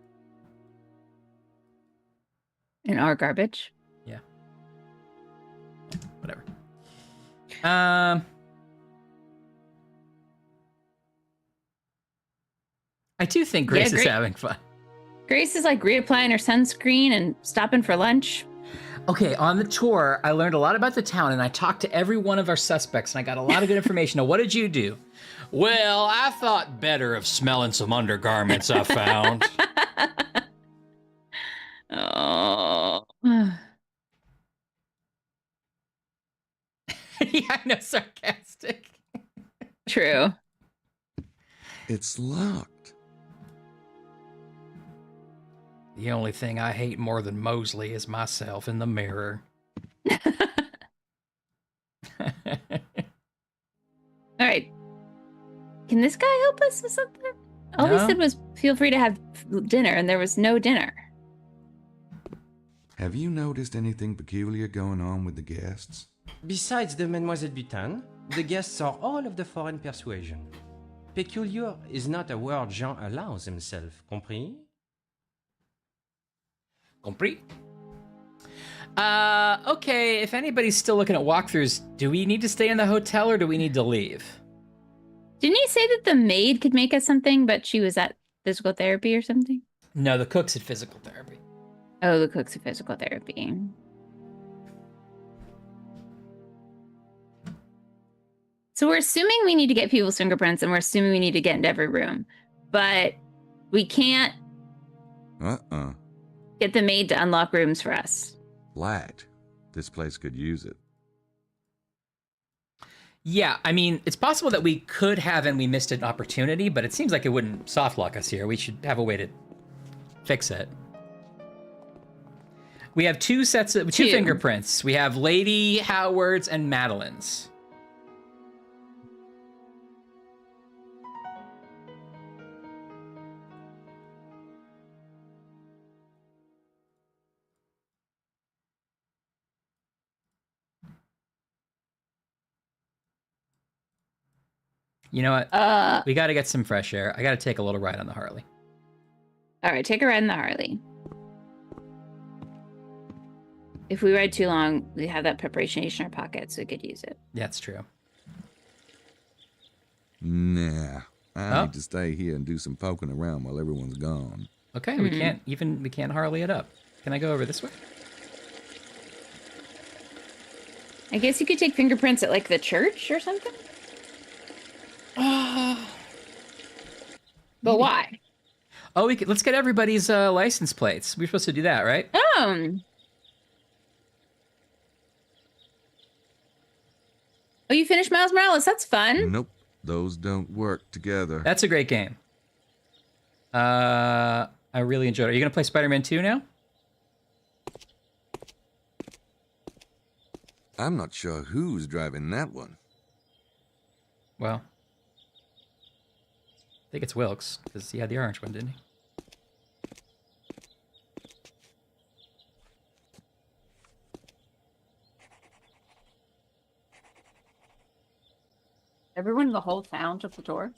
S1: In our garbage?
S2: Yeah. Whatever. I do think Grace is having fun.
S1: Grace is like reapplying her sunscreen and stopping for lunch.
S2: Okay, on the tour, I learned a lot about the town, and I talked to every one of our suspects, and I got a lot of good information. Now, what did you do?
S8: Well, I thought better of smelling some undergarments I found.
S1: Oh.
S2: Yeah, I know, sarcastic.
S1: True.
S5: It's locked.
S8: The only thing I hate more than Mosley is myself in the mirror.
S1: All right. Can this guy help us with something? All he
S2: No?
S1: said was, feel free to have dinner, and there was no dinner.
S5: Have you noticed anything peculiar going on with the guests?
S7: Besides the Mademoiselle Butin, the guests are all of the foreign persuasion. Peculiar is not a word Jean allows himself, compris?
S2: Compris? Okay, if anybody's still looking at walkthroughs, do we need to stay in the hotel or do we need to leave?
S1: Didn't he say that the maid could make us something, but she was at physical therapy or something?
S2: No, the cook's at physical therapy.
S1: Oh, the cook's at physical therapy. So we're assuming we need to get people's fingerprints, and we're assuming we need to get into every room. But we can't get the maid to unlock rooms for us.
S5: Flat. This place could use it.
S2: Yeah, I mean, it's possible that we could have and we missed an opportunity, but it seems like it wouldn't soft lock us here. We should have a way to fix it. We have two fingerprints. We have Lady Howard's and Madeline's. You know what? We got to get some fresh air. I got to take a little ride on the Harley.
S1: All right, take a ride in the Harley. If we ride too long, we have that preparation in our pocket, so we could use it.
S2: That's true.
S5: Nah. I need to stay here and do some poking around while everyone's gone.
S2: Okay, we can't Harley it up. Can I go over this way?
S1: I guess you could take fingerprints at like the church or something. But why?
S2: Oh, let's get everybody's license plates. We're supposed to do that, right?
S1: Oh, you finished Miles Morales. That's fun.
S5: Nope. Those don't work together.
S2: That's a great game. I really enjoyed it. Are you going to play Spider-Man 2 now?
S5: I'm not sure who's driving that one.
S2: Well, I think it's Wilkes, because he had the orange one, didn't he?
S1: Everyone in the whole town took the tour.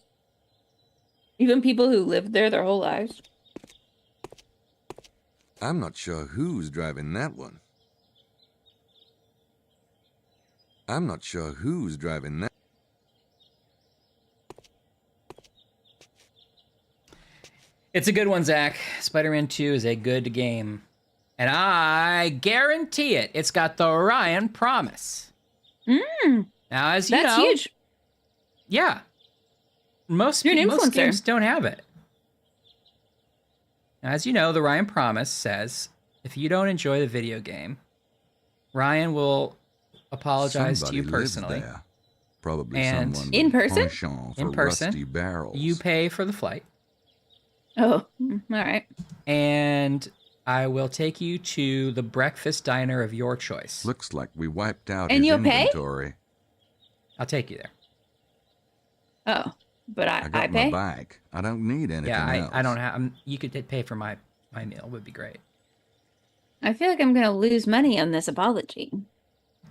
S1: Even people who lived there their whole lives.
S5: I'm not sure who's driving that one. I'm not sure who's driving that.
S2: It's a good one, Zach. Spider-Man 2 is a good game. And I guarantee it. It's got the Ryan promise. Now, as you know...
S1: That's huge.
S2: Yeah. Most games don't have it. Now, as you know, the Ryan promise says, if you don't enjoy the video game, Ryan will apologize to you personally.
S5: Lives there. Probably
S2: and
S5: someone
S1: in person?
S5: In person. Rusty barrels.
S2: You pay for the flight.
S1: Oh, all right.
S2: And I will take you to the breakfast diner of your choice.
S5: Looks like we wiped out
S1: And
S5: his
S1: you'll pay?
S5: inventory.
S2: I'll take you there.
S1: Oh, but I
S5: got
S1: pay?
S5: my bike. I don't need anything else.
S2: I don't have... you could pay for my meal. Would be great.
S1: I feel like I'm going to lose money on this apology.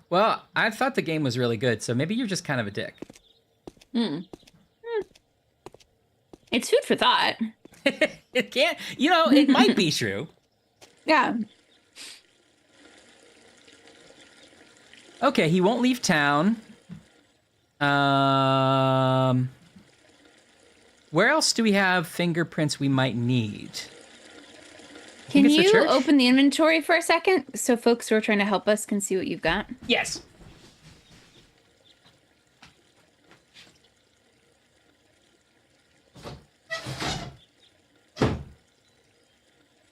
S2: Well, I thought the game was really good, so maybe you're just kind of a dick.
S1: It's food for thought.
S2: It can't... You know, it might be true.
S1: Yeah.
S2: Okay, he won't leave town. Where else do we have fingerprints we might need?
S1: Can you open the inventory for a second so folks who are trying to help us can see what you've got?
S2: Yes.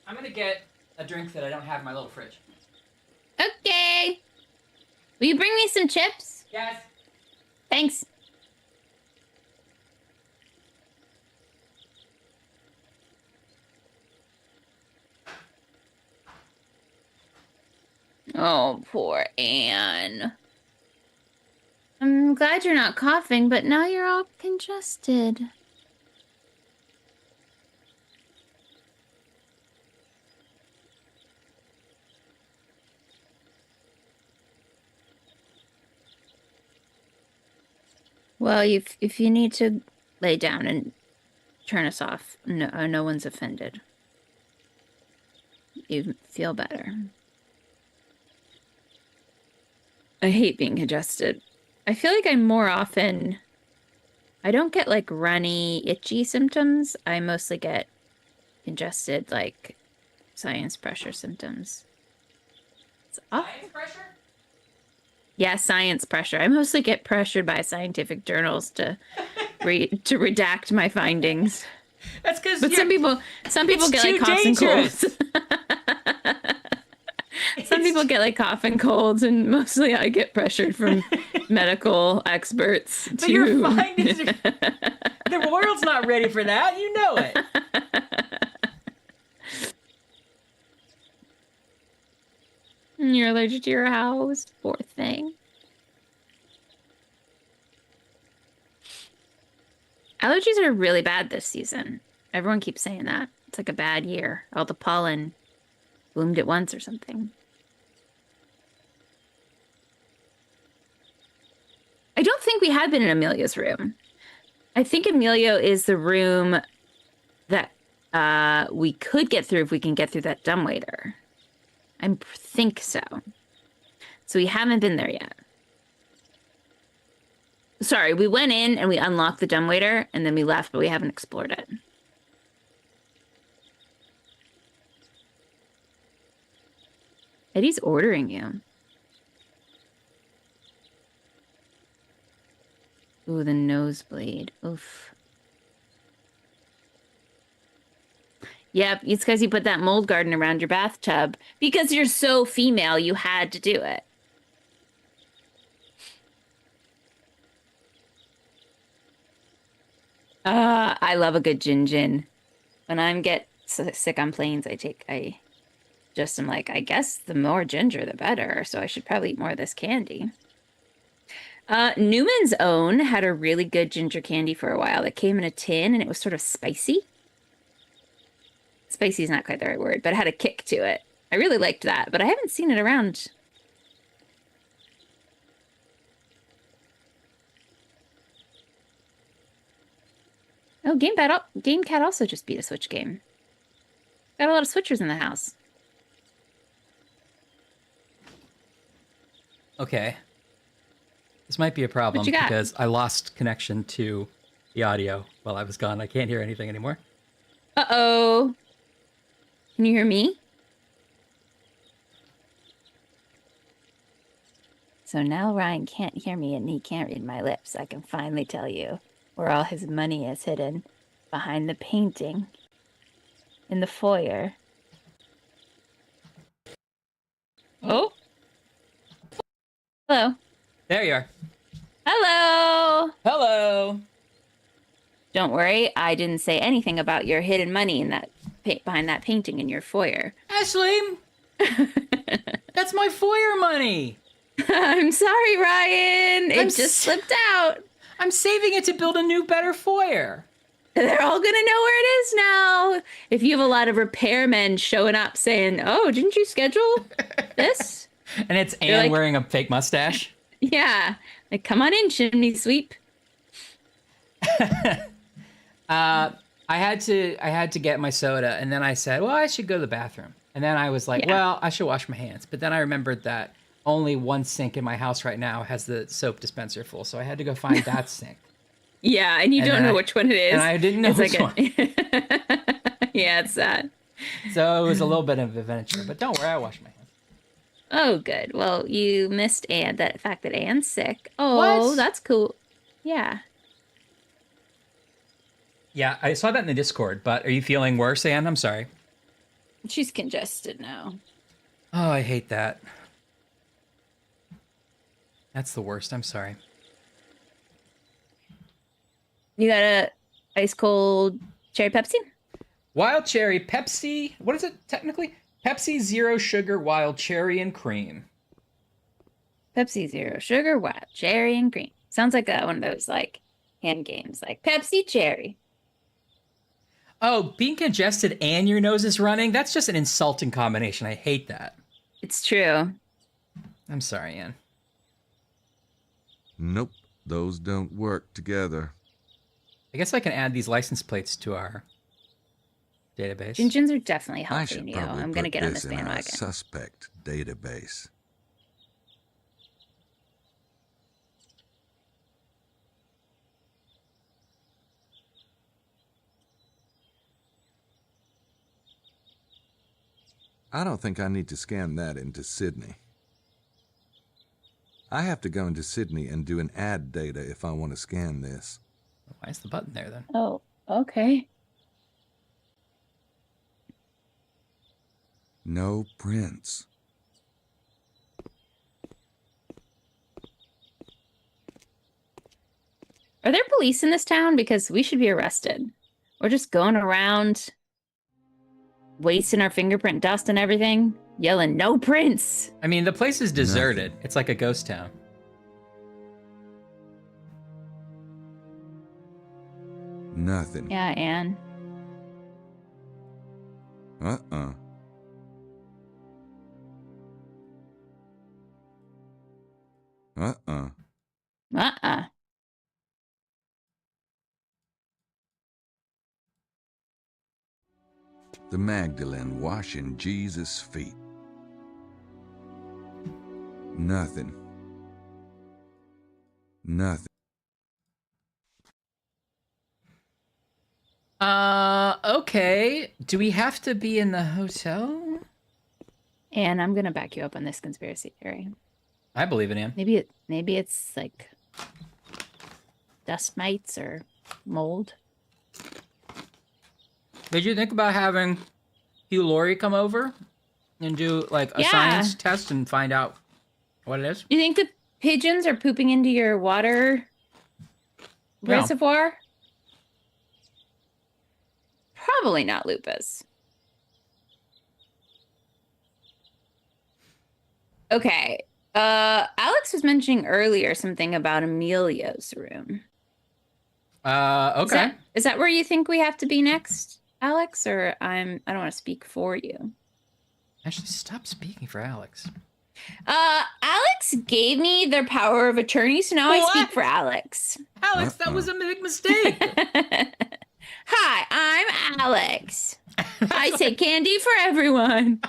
S2: I'm gonna get a drink that I don't have in my little fridge.
S1: Okay. Will you bring me some chips?
S2: Yes.
S1: Thanks. Oh, poor Anne. I'm glad you're not coughing, but now you're all congested. Well, if you need to lay down and turn us off, no one's offended. You feel better. I hate being congested. I feel like I'm more often... I don't get, like, runny, itchy symptoms. I mostly get congested, like, sinus pressure symptoms. It's awful.
S2: Science pressure?
S1: Yeah, science pressure. I mostly get pressured by scientific journals to redact my findings.
S2: That's because.
S1: But some people get like coughs and colds. Some people get like cough and colds, and mostly I get pressured from medical experts.
S2: But your findings are, the world's not ready for that. You know it.
S1: You're allergic to your house? Poor thing. Allergies are really bad this season. Everyone keeps saying that. It's like a bad year. All the pollen bloomed at once or something. I don't think we have been in Amelia's room. I think Emilio is the room that we could get through if we can get through that dumbwaiter. I think so. So we haven't been there yet. Sorry, we went in and we unlocked the dumbwaiter and then we left, but we haven't explored it. Eddie's ordering you. Ooh, the nosebleed. Oof. Yep, it's because you put that mold garden around your bathtub. Because you're so female, you had to do it. I love a good gin. When I get sick on planes, I just am like, I guess the more ginger, the better. So I should probably eat more of this candy. Newman's Own had a really good ginger candy for a while that came in a tin and it was sort of spicy. Spicy is not quite the right word, but it had a kick to it. I really liked that, but I haven't seen it around. Oh, Game Cat also just beat a Switch game. Got a lot of Switchers in the house.
S2: Okay. This might be a problem because I lost connection to the audio while I was gone. I can't hear anything anymore.
S1: Uh-oh. Can you hear me? So now Ryan can't hear me and he can't read my lips. I can finally tell you where all his money is hidden. Behind the painting. In the foyer. Oh. Hello.
S2: There you are.
S1: Hello.
S2: Hello.
S1: Don't worry, I didn't say anything about your hidden money in that behind that painting in your foyer.
S2: Ashley, that's my foyer money.
S1: I'm sorry, Ryan. It just slipped out.
S2: I'm saving it to build a new, better foyer.
S1: They're all gonna know where it is now. If you have a lot of repairmen showing up saying, "Oh, didn't you schedule this?"
S2: And it's Anne like, wearing a fake mustache.
S1: Yeah, like come on in, chimney sweep.
S2: I had to get my soda, and then I said, well, I should go to the bathroom. And then I was like, well, I should wash my hands. But then I remembered that only one sink in my house right now has the soap dispenser full, so I had to go find that sink.
S1: Yeah, and you don't know which one it is.
S2: And I didn't know which one.
S1: Yeah, it's sad.
S2: So it was a little bit of an adventure, but don't worry, I washed my hands.
S1: Oh, good. Well, you missed Anne. That fact that Anne's sick. Oh, that's cool. Yeah.
S2: Yeah, I saw that in the Discord, but are you feeling worse, Anne? I'm sorry.
S1: She's congested now.
S2: Oh, I hate that. That's the worst. I'm sorry.
S1: You got a ice cold cherry Pepsi?
S2: Wild cherry Pepsi. What is it technically? Pepsi Zero Sugar Wild Cherry and Cream.
S1: Pepsi Zero Sugar, Wild Cherry, and Green. Sounds like one of those like hand games, like Pepsi Cherry.
S2: Oh, being congested and your nose is running? That's just an insulting combination. I hate that.
S1: It's true.
S2: I'm sorry, Anne.
S5: Nope, those don't work together.
S2: I guess I can add these license plates to our database.
S1: Gingins are definitely
S5: I
S1: healthy,
S5: should
S1: Neo.
S5: probably
S1: I'm going to
S5: put
S1: get on this
S5: this in our
S1: bandwagon.
S5: suspect database. I don't think I need to scan that into Sydney. I have to go into Sydney and do an ad data if I want to scan this.
S2: Why is the button there, then?
S1: Oh, okay.
S5: No prints.
S1: Are there police in this town? Because we should be arrested. We're just going around wasting our fingerprint dust and everything, yelling, no prints.
S2: I mean, the place is deserted. It's like a ghost town.
S5: Nothing.
S1: Yeah, Anne.
S5: Uh-uh. Uh-uh.
S1: Uh-uh.
S5: The Magdalene washing Jesus' feet. Nothing. Nothing.
S2: Okay. Do we have to be in the hotel?
S1: And I'm gonna back you up on this conspiracy theory.
S2: I believe it, Anne.
S1: Maybe it's like dust mites or mold.
S2: Did you think about having Hugh Laurie come over and do like a science test and find out what it is?
S1: You think the pigeons are pooping into your water reservoir? Probably not lupus. Okay. Alex was mentioning earlier something about Emilio's room.
S2: Okay.
S1: Is that where you think we have to be next, Alex? Or I don't want to speak for you.
S2: Actually, stop speaking for Alex.
S1: Alex gave me their power of attorney, so now I speak for Alex.
S2: Alex, that was a big mistake.
S1: Hi, I'm Alex. I say candy for everyone.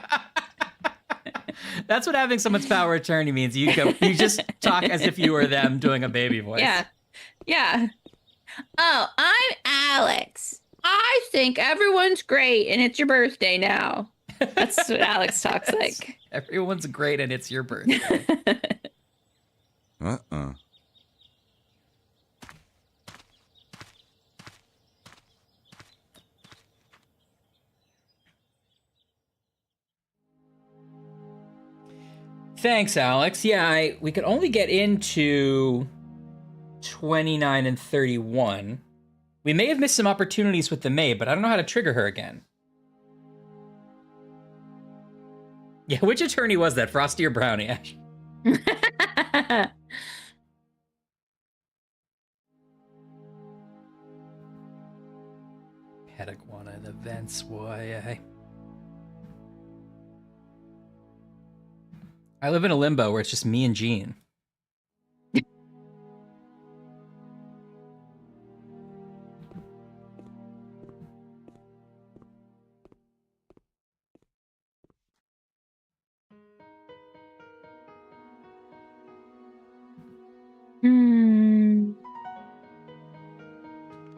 S2: That's what having someone's power of attorney means. You just talk as if you were them doing a baby voice.
S1: Yeah. Oh, I'm Alex. I think everyone's great, and it's your birthday now. That's what Alex talks like.
S2: Everyone's great, and it's your birthday.
S5: Uh-uh.
S2: Thanks, Alex. Yeah, we could only get into 29 and 31. We may have missed some opportunities with the maid, but I don't know how to trigger her again. Yeah, which attorney was that? Frosty or Brownie, Ash? Pet iguana and events, why? I live in a limbo where it's just me and Jean.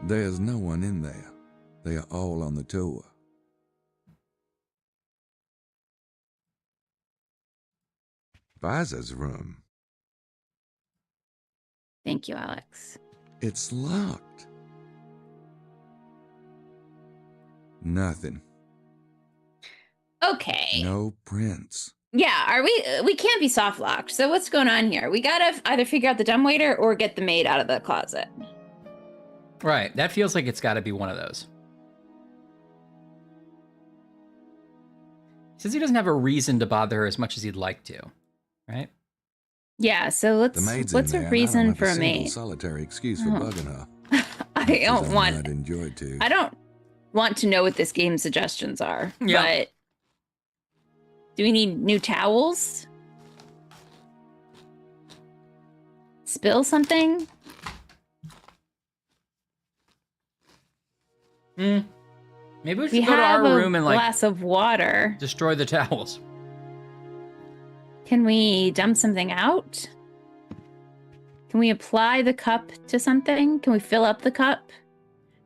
S5: There's no one in there. They are all on the tour. Viza's room.
S1: Thank you, Alex.
S5: It's locked. Nothing.
S1: Okay.
S5: No prints.
S1: Yeah, we can't be soft locked. So what's going on here? We gotta either figure out the dumbwaiter or get the maid out of the closet.
S2: Right, that feels like it's got to be one of those. He says he doesn't have a reason to bother her as much as he'd like to, right?
S1: Yeah, so
S5: The maid's
S1: what's
S5: in
S1: a
S5: there,
S1: reason
S5: and I
S1: for
S5: don't
S1: a
S5: have a single
S1: maid?
S5: solitary excuse for
S1: Oh.
S5: bugging her.
S1: I
S5: Much as
S1: don't
S5: I
S1: want
S5: might enjoy to.
S1: I don't want to know what this game's suggestions are.
S2: Yeah.
S1: But do we need new towels? Spill something?
S2: Maybe we
S1: We
S2: should go to
S1: have
S2: our
S1: a
S2: room and like
S1: glass of water.
S2: destroy the towels.
S1: Can we dump something out? Can we apply the cup to something? Can we fill up the cup?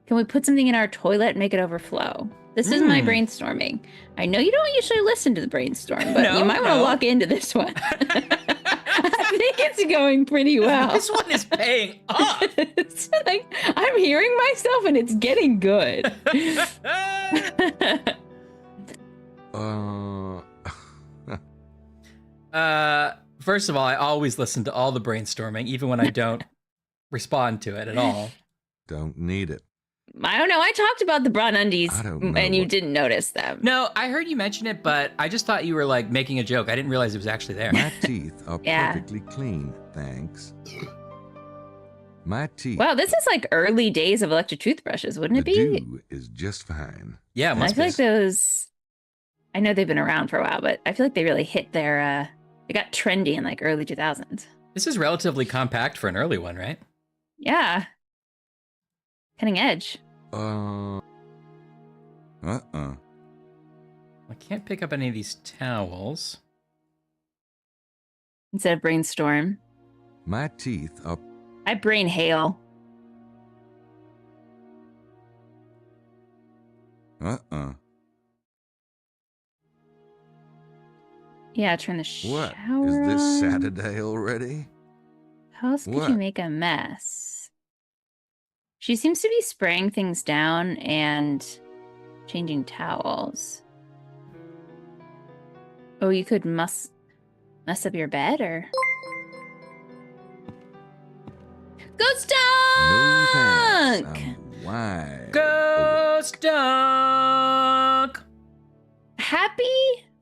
S1: Can we put something in our toilet and make it overflow? This is my brainstorming. I know you don't usually listen to the brainstorm, but
S2: No,
S1: you might want to
S2: no.
S1: look into this one. I think it's going pretty well.
S2: This one is paying off.
S1: It's like, I'm hearing myself and it's getting good.
S2: First of all, I always listen to all the brainstorming, even when I don't respond to it at all.
S5: Don't need it.
S1: I don't know. I talked about the brown undies
S5: I don't know
S1: and you
S5: what-
S1: didn't notice them.
S2: No, I heard you mention it, but I just thought you were like making a joke. I didn't realize it was actually there.
S5: My teeth are
S1: Yeah.
S5: perfectly clean, thanks. My teeth.
S1: Wow, this is like early days of electric toothbrushes, wouldn't
S5: the
S1: it be?
S5: dew is just fine.
S2: Yeah, it
S1: I
S2: must
S1: feel
S2: be.
S1: like those. I know they've been around for a while, but I feel like they really hit their. They got trendy in like early 2000s.
S2: This is relatively compact for an early one, right?
S1: Yeah. Cutting edge.
S5: Uh-uh.
S2: I can't pick up any of these towels.
S1: Instead of brainstorm.
S5: My teeth are.
S1: I brain hail.
S5: Uh-uh.
S1: Yeah, turn the
S5: What?
S1: shower
S5: Is this
S1: on.
S5: Saturday already?
S1: How else could you
S5: What?
S1: make a mess? She seems to be spraying things down and changing towels. Oh, you could mess up your bed or Ghost
S5: No
S1: Dunk!
S5: thanks. I'm wide.
S2: Ghost Dunk!
S1: Happy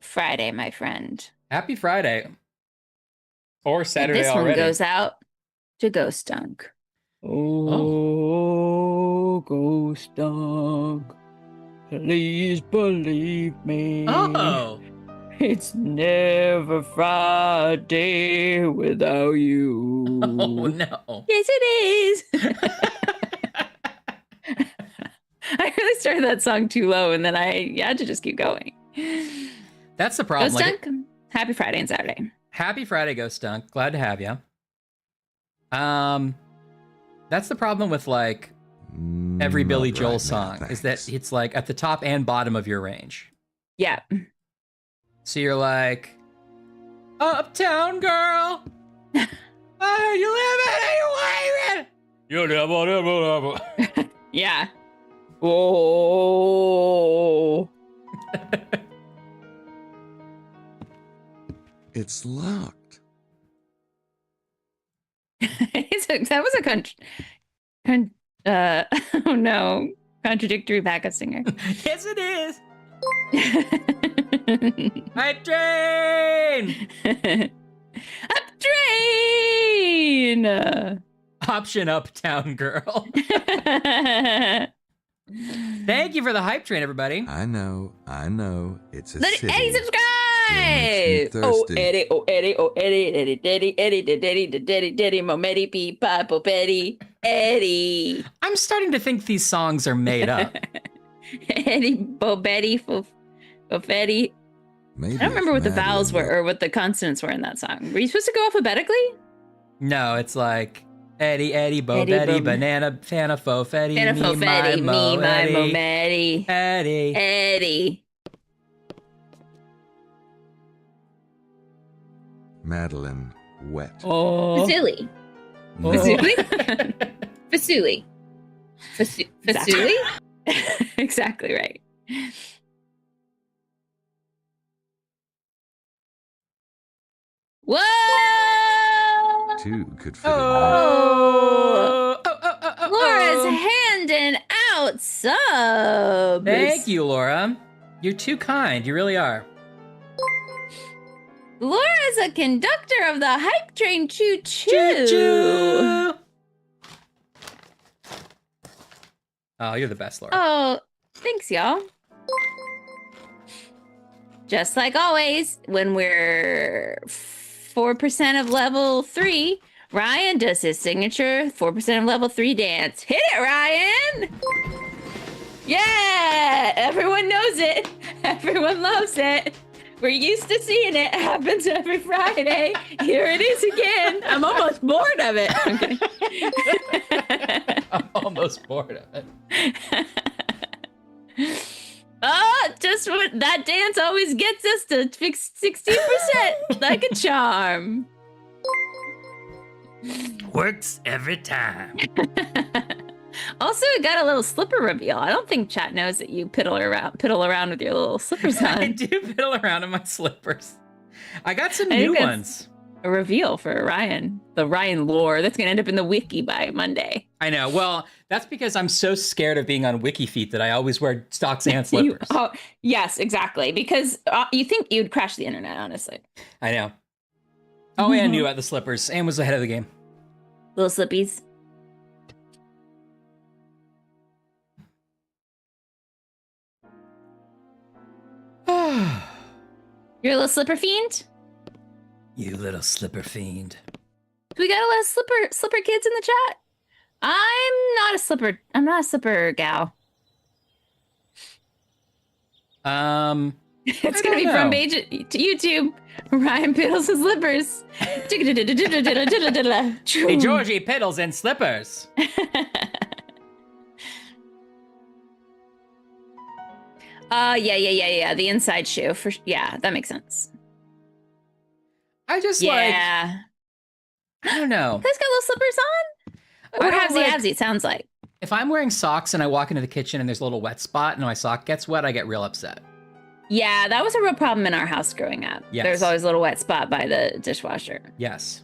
S1: Friday, my friend.
S2: Happy Friday. Or
S1: And
S2: Saturday
S1: this
S2: already.
S1: one goes out to Ghost Dunk.
S9: Oh, Ghost Dunk, please believe me.
S2: Oh!
S9: It's never Friday without you.
S2: Oh, no.
S1: Yes, it is. I really started that song too low, and then I had to just keep going.
S2: That's the problem.
S1: Ghost
S2: Like,
S1: Dunk, happy Friday and Saturday.
S2: happy Friday, Ghost Dunk. Glad to have you. That's the problem with like every Billy
S5: Not
S2: Joel
S5: right
S2: song
S5: now,
S2: is that
S5: thanks.
S2: it's like at the top and bottom of your range.
S1: Yeah.
S2: So you're like, Uptown Girl. Oh, you live it, you wave it.
S1: Yeah.
S9: Oh,
S5: It's locked.
S1: That was a oh no, contradictory backup singer.
S2: Yes, it is. Hype train.
S1: Up train.
S2: Option Uptown Girl. Thank you for the hype train, everybody.
S5: I know. It's a
S1: Let
S5: city.
S1: Eddie
S5: Still
S1: subscribe.
S5: makes me
S1: Oh
S5: thirsty.
S1: Eddie, oh Eddie, oh Eddie, Eddie, Eddie, Eddie, Eddie, Eddie, Eddie, Momedi, Pee, Papo, Petty, Eddie,
S2: I'm starting to think these songs are made up.
S1: Eddie, Bobetti, Fofetti.
S5: Maybe
S1: I don't remember what the
S5: Madeline
S1: vowels were
S5: will-
S1: or what the consonants were in that song. Were you supposed to go alphabetically?
S2: No, it's like Eddie, Bo,
S1: Eddie,
S2: Betty,
S1: Bo-
S2: Banana, Fana, Fo, Fetty,
S1: Anna,
S2: me,
S1: Fofetti,
S2: my,
S1: me, my,
S2: Eddie,
S1: Momedi,
S2: Eddie.
S1: Eddie.
S5: Madeline wet.
S9: oh.
S1: Fasuli.
S5: No.
S1: Fasuli. Fasuli? Fasuli? Exactly right. Whoa!
S5: Two could fit
S2: Oh,
S1: Laura's handing out subs.
S2: Thank you, Laura. You're too kind. You really are.
S1: Laura as a conductor of the hype train choo-choo.
S2: Choo-choo. Oh, you're the best, Laura.
S1: Oh, thanks, y'all. Just like always, when we're 4% of level 3, Ryan does his signature 4% of level 3 dance. Hit it, Ryan! Yeah! Everyone knows it. Everyone loves it. We're used to seeing it. It happens every Friday. Here it is again. I'm almost bored of it. I'm kidding.
S2: I'm almost bored of it.
S1: Oh, just what that dance always gets us to fix 16%, like a charm.
S8: Works every time.
S1: Also, we got a little slipper reveal. I don't think chat knows that you piddle around with your little slippers on.
S2: I do fiddle around in my slippers. I got some new ones.
S1: A reveal for Ryan, the Ryan lore that's gonna end up in the wiki by Monday.
S2: I know. Well, that's because I'm so scared of being on WikiFeet that I always wear socks and slippers.
S1: Oh, yes, exactly. Because you think you'd crash the internet, honestly.
S2: I know. Oh, Anne knew about the slippers. Anne was ahead of the game.
S1: Little slippies. You're a little slipper fiend?
S2: You little slipper fiend.
S1: We got a lot of slipper kids in the chat. I'm not a slipper gal. It's gonna be front page to YouTube. Ryan piddles his slippers.
S2: Hey, Georgie piddles in slippers.
S1: Yeah. The inside shoe yeah, that makes sense.
S2: I just
S1: I
S2: don't know.
S1: You guys got little slippers on? Or halvesy, it sounds like.
S2: If I'm wearing socks and I walk into the kitchen and there's a little wet spot and my sock gets wet, I get real upset.
S1: Yeah, that was a real problem in our house growing up.
S2: Yes.
S1: There was always a little wet spot by the dishwasher.
S2: Yes.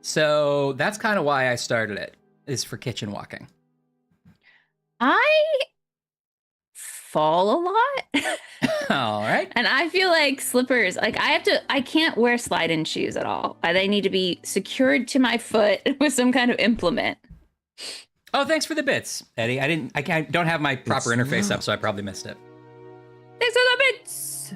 S2: So that's kind of why I started it, is for kitchen walking.
S1: I fall a lot.
S2: All right.
S1: And I feel like slippers, like I can't wear slide-in shoes at all. They need to be secured to my foot with some kind of implement.
S2: Oh, thanks for the bits, Eddie. I don't have my proper interface up, so I probably missed it.
S1: Thanks for the bits.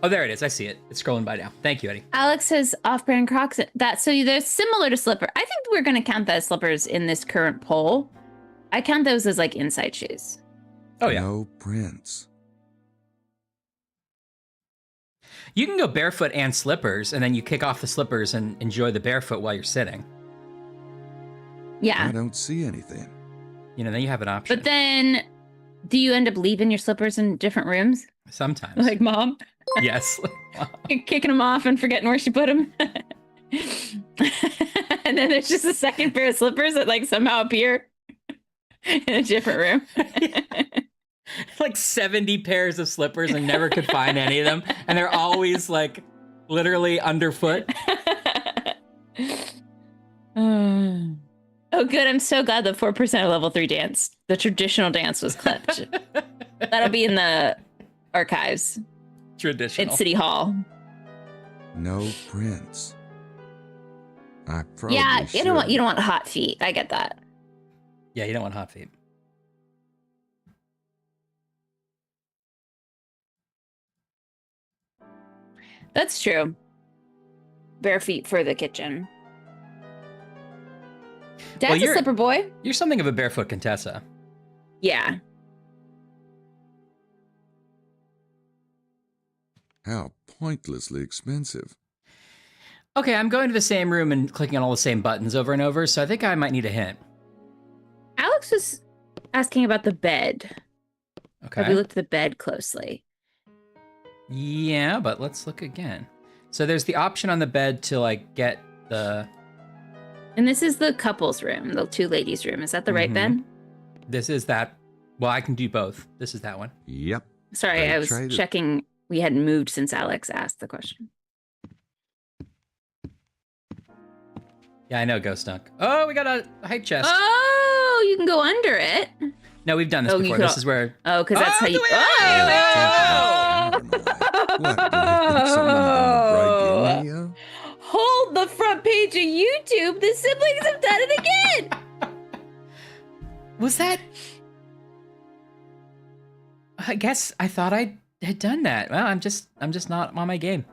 S2: Oh, there it is. I see it. It's scrolling by now. Thank you, Eddie.
S1: Alex says off-brand Crocs. So they're similar to slipper. I think we're going to count that as slippers in this current poll. I count those as like inside shoes.
S2: Oh, yeah.
S5: No prints.
S2: You can go barefoot and slippers, and then you kick off the slippers and enjoy the barefoot while you're sitting.
S1: Yeah.
S5: I don't see anything.
S2: You know, then you have an option.
S1: But then, do you end up leaving your slippers in different rooms?
S2: Sometimes.
S1: Like Mom?
S2: Yes.
S1: You're kicking them off and forgetting where she put them. And then there's just a second pair of slippers that like somehow appear in a different room.
S2: Like 70 pairs of slippers and never could find any of them. And they're always like literally underfoot.
S1: Oh, good. I'm so glad the 4% of level 3 dance, the traditional dance, was clipped. That'll be in the archives.
S2: Traditional.
S1: At City Hall.
S5: No prints. I probably
S1: Yeah,
S5: should.
S1: you don't want hot feet. I get that.
S2: Yeah, you don't want hot feet.
S1: That's true. Bare feet for the kitchen. Dad's a slipper boy.
S2: You're something of a barefoot Contessa.
S1: Yeah.
S5: How pointlessly expensive.
S2: Okay, I'm going to the same room and clicking on all the same buttons over and over, so I think I might need a hint.
S1: Alex was asking about the bed.
S2: Okay.
S1: Have we looked at the bed closely?
S2: Yeah, but let's look again. So there's the option on the bed to like get the...
S1: And this is the couple's room, the two ladies' room. Is that the right bed?
S2: This is that. Well, I can do both. This is that one.
S5: Yep.
S1: Sorry, I was checking. We hadn't moved since Alex asked the question.
S2: Yeah, I know, Ghost Dunk. Oh, we got a height chest.
S1: Oh, you can go under it.
S2: No, we've done this before. This is where...
S1: Oh, because that's how you...
S5: What? Do they think someone's gonna break in here?
S1: Hold the front page of YouTube. The siblings have done it again.
S2: Was that? I guess I thought I had done that. Well, I'm just not on my game.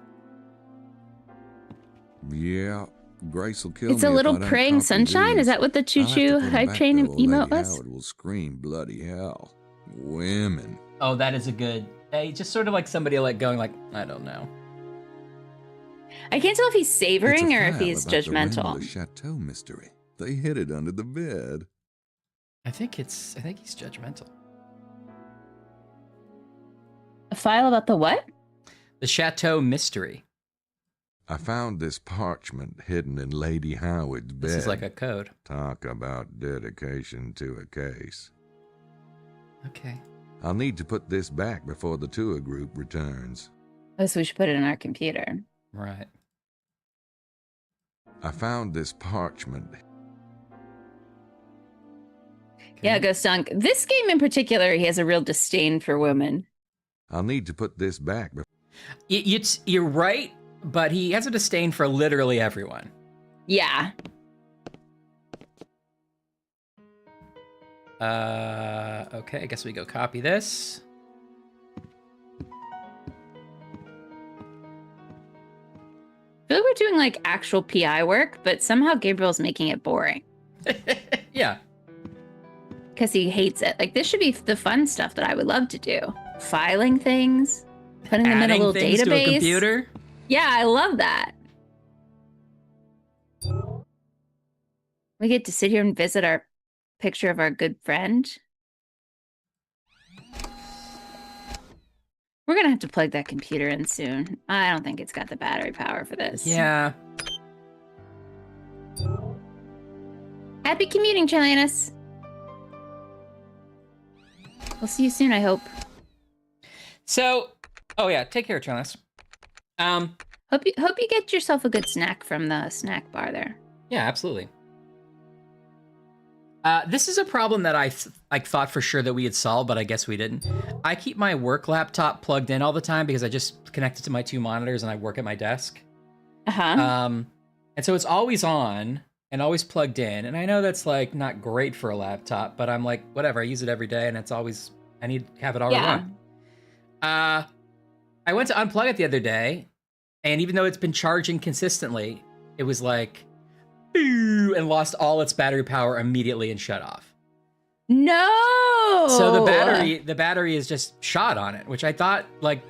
S5: Yeah, Grace will kill
S1: It's
S5: me
S1: a
S5: if
S1: little
S5: I don't
S1: praying
S5: copy
S1: sunshine. Is
S5: these.
S1: that what the
S5: I'll have to
S1: choo-choo
S5: put 'em
S1: hype
S5: back,
S1: train
S5: though, or Lady
S1: emote was?
S5: Howard will scream bloody hell. Women.
S2: Oh, that is a good. Hey, just sort of like somebody like going like, I don't know.
S1: I can't tell if he's
S5: It's a
S1: savoring or if
S5: file
S1: he's
S5: about the Rambler
S1: judgmental.
S5: Chateau mystery. They hid it under the bed.
S2: I think he's judgmental.
S1: A file about the what?
S2: The Chateau mystery.
S5: I found this parchment hidden in Lady Howard's bed.
S2: This is like a code.
S5: Talk about dedication to a case.
S2: Okay.
S5: I'll need to put this back before the tour group returns.
S1: Oh, so we should put it in our computer.
S2: Right.
S5: I found this parchment.
S1: Yeah, Ghost Dunk. This game in particular, he has a real disdain for women.
S5: I'll need to put this back.
S2: You're right, but he has a disdain for literally everyone.
S1: Yeah.
S2: Okay, I guess we go copy this.
S1: I feel like we're doing like actual PI work, but somehow Gabriel's making it boring.
S2: Yeah.
S1: Because he hates it. Like, this should be the fun stuff that I would love to do. Filing things, putting them in a little
S2: things
S1: database.
S2: to a computer.
S1: Yeah, I love that. We get to sit here and visit our picture of our good friend. We're going to have to plug that computer in soon. I don't think it's got the battery power for this.
S2: Yeah.
S1: Happy commuting, Chileanus. We'll see you soon, I hope.
S2: So, oh yeah, take care, Jonas.
S1: Hope you get yourself a good snack from the snack bar there.
S2: Yeah, absolutely. This is a problem that I thought for sure that we had solved, but I guess we didn't. I keep my work laptop plugged in all the time because I just connect it to my two monitors and I work at my desk.
S1: Uh-huh.
S2: And so it's always on and always plugged in. And I know that's like not great for a laptop, but I'm like, whatever, I use it every day and it's always, I need to have it already on. I went to unplug it the other day, and even though it's been charging consistently, it was like, and lost all its battery power immediately and shut off.
S1: No!
S2: So the battery is just shot on it, which I thought like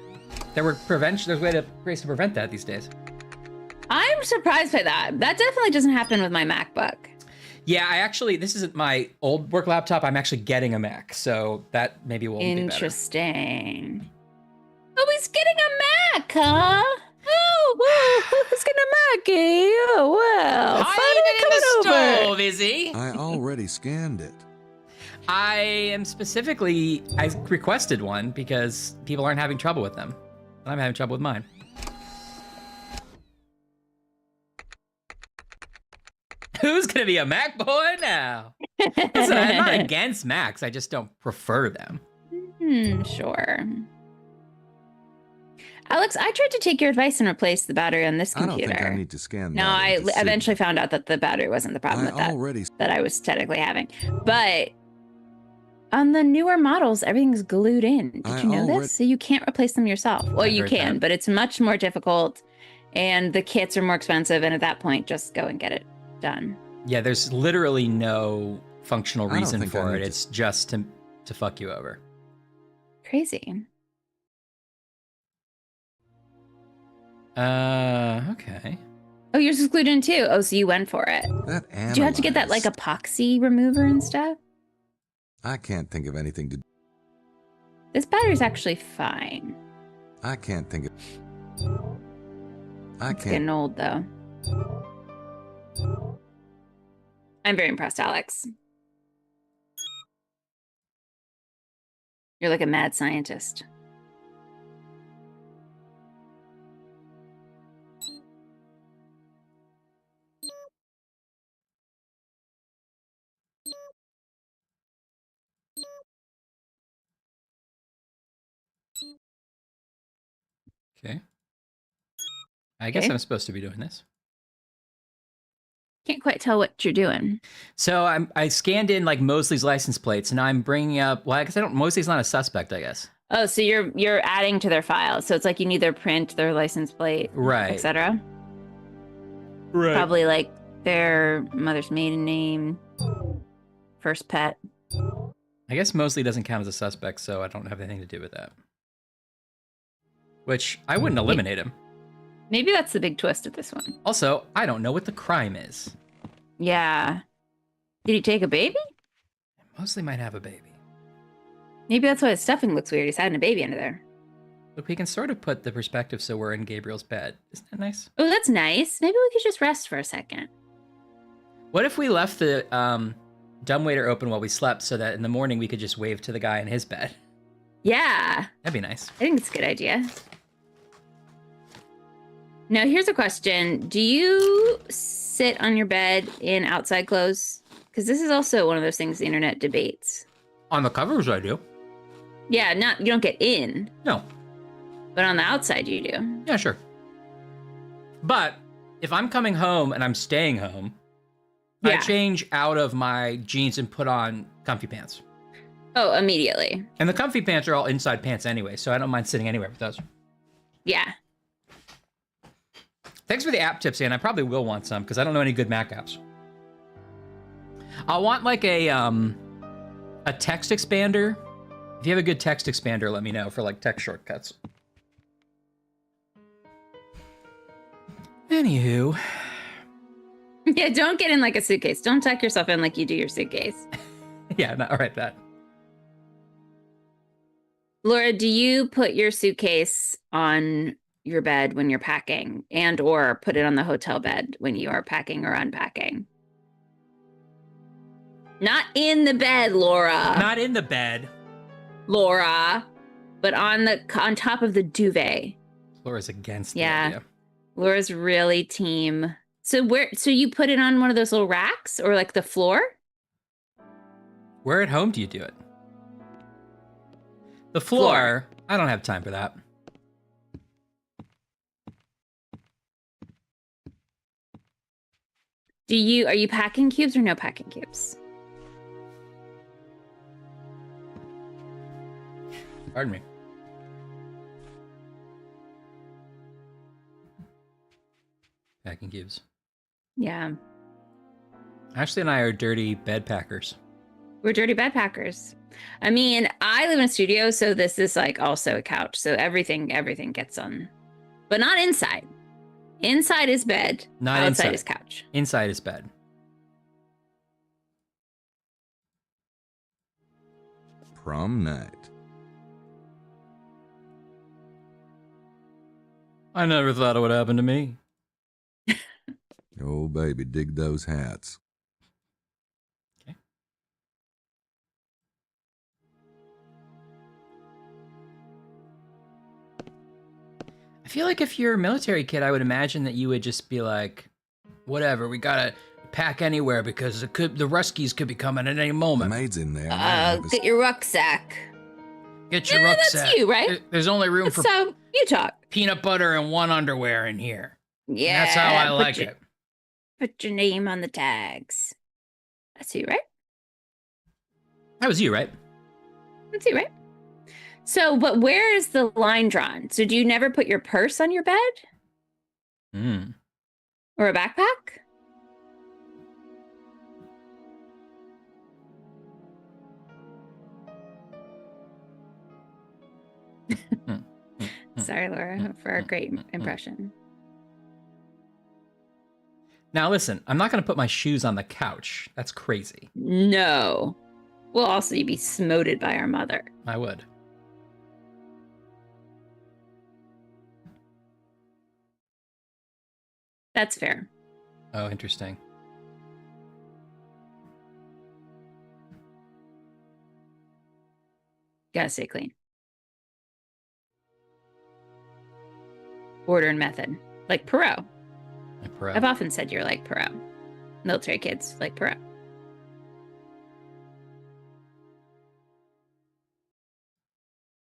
S2: there's ways to prevent that these days.
S1: I'm surprised by that. That definitely doesn't happen with my MacBook.
S2: Yeah, this isn't my old work laptop. I'm actually getting a Mac, so that maybe will be better.
S1: Interesting. Oh, he's getting a Mac, huh? Oh, who's getting a Mac, eh? Oh, well.
S2: Hiding in the stove, is he?
S5: I already scanned it.
S2: I requested one because people aren't having trouble with them. I'm having trouble with mine. Who's gonna be a Mac boy now? Listen, I'm not against Macs. I just don't prefer them.
S1: Sure. Alex, I tried to take your advice and replace the battery on this computer.
S5: I don't think I need to scan that.
S1: No, I eventually found out that the battery wasn't the problem that I was technically having. But on the newer models, everything's glued in. Did you know this? So you can't replace them yourself. Well, you can, but it's much more difficult, and the kits are more expensive, and at that point, just go and get it done.
S2: Yeah, there's literally no functional reason for it. It's just to fuck you over.
S1: Crazy.
S2: Okay.
S1: Oh, yours is glued in too. Oh, so you went for it. Did you have to get that like epoxy remover and stuff?
S5: I can't think of anything to.
S1: This battery's actually fine.
S5: I can't think of.
S1: It's getting old though. I'm very impressed, Alex. You're like a mad scientist.
S2: Okay. I guess I'm supposed to be doing this.
S1: Can't quite tell what you're doing.
S2: So I scanned in like Mosley's license plates, and I'm bringing up. Well, I guess Mosley's not a suspect, I guess.
S1: Oh, so you're adding to their file. So it's like you need their print, their license plate,
S2: right,
S1: etc.
S2: Right.
S1: Probably like their mother's maiden name, first pet.
S2: I guess Mosley doesn't count as a suspect, so I don't have anything to do with that. Which I wouldn't eliminate him.
S1: Maybe that's the big twist of this one.
S2: Also, I don't know what the crime is.
S1: Yeah. Did he take a baby?
S2: Mosley might have a baby.
S1: Maybe that's why his stuffing looks weird. He's hiding a baby under there.
S2: Look, we can sort of put the perspective so we're in Gabriel's bed. Isn't that nice?
S1: Oh, that's nice. Maybe we could just rest for a second.
S2: What if we left the dumbwaiter open while we slept so that in the morning we could just wave to the guy in his bed?
S1: Yeah.
S2: That'd be nice.
S1: I think it's a good idea. Now, here's a question. Do you sit on your bed in outside clothes? Because this is also one of those things the internet debates.
S2: On the covers, I do.
S1: Yeah, you don't get in.
S2: No.
S1: But on the outside, you do.
S2: Yeah, sure. But if I'm coming home and I'm staying home, I change out of my jeans and put on comfy pants.
S1: Oh, immediately.
S2: And the comfy pants are all inside pants anyway, so I don't mind sitting anywhere with those.
S1: Yeah.
S2: Thanks for the app tips, Ann. I probably will want some because I don't know any good Mac apps. I'll want like a text expander. If you have a good text expander, let me know for like text shortcuts. Anywho.
S1: Yeah, don't get in like a suitcase. Don't tuck yourself in like you do your suitcase.
S2: Yeah, no, all right, that.
S1: Laura, do you put your suitcase on your bed when you're packing and or put it on the hotel bed when you are packing or unpacking? Not in the bed, Laura.
S2: Not in the bed.
S1: Laura, but on top of the duvet.
S2: Laura's against the idea.
S1: Laura's really team. So you put it on one of those little racks or like the floor?
S2: Where at home do you do it? The floor. I don't have time for that.
S1: Are you packing cubes or no packing cubes?
S2: Pardon me. Packing cubes.
S1: Yeah.
S2: Ashley and I are dirty bed packers.
S1: We're dirty bed packers. I mean, I live in a studio, so this is like also a couch. So everything gets on, but not inside. Inside is bed.
S2: Not
S1: outside
S2: inside.
S1: Is couch.
S2: Inside is bed.
S5: Prom night.
S2: I never thought it would happen to me.
S5: Oh, baby, dig those hats.
S2: Okay. I feel like if you're a military kid, I would imagine that you would just be like, whatever, we gotta pack anywhere because the Ruskies could be coming at any moment.
S5: The maid's in there.
S1: Get your rucksack.
S8: Get your rucksack.
S1: That's you, right?
S8: There's only room for
S1: So you talk.
S8: peanut butter and one underwear in here.
S1: Yeah.
S8: That's how I like it.
S1: Put your name on the tags. That's you, right?
S2: That was you, right?
S1: That's you, right? So, but where is the line drawn? So do you never put your purse on your bed? Or a backpack? Sorry, Laura, for our great impression.
S2: Now listen, I'm not going to put my shoes on the couch. That's crazy.
S1: No. Well, also, you'd be smoted by our mother.
S2: I would.
S1: That's fair.
S2: Oh, interesting.
S1: Gotta stay clean. Order and method. Like Perot.
S2: Like Perot.
S1: I've often said you're like Perot. Military kids like Perot.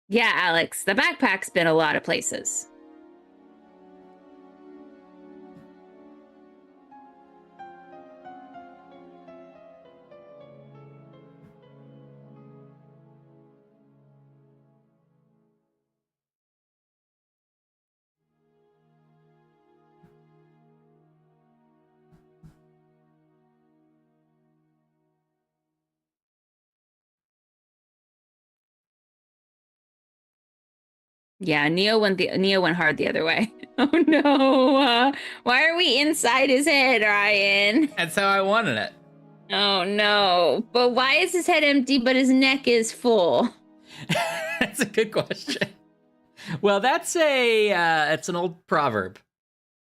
S1: Yeah, Alex, the backpack's been a lot of places. Yeah, Neo went hard the other way. Oh no! Why are we inside his head, Ryan?
S2: That's how I wanted it.
S1: Oh no! But why is his head empty but his neck is full?
S2: That's a good question. Well, that's it's an old proverb.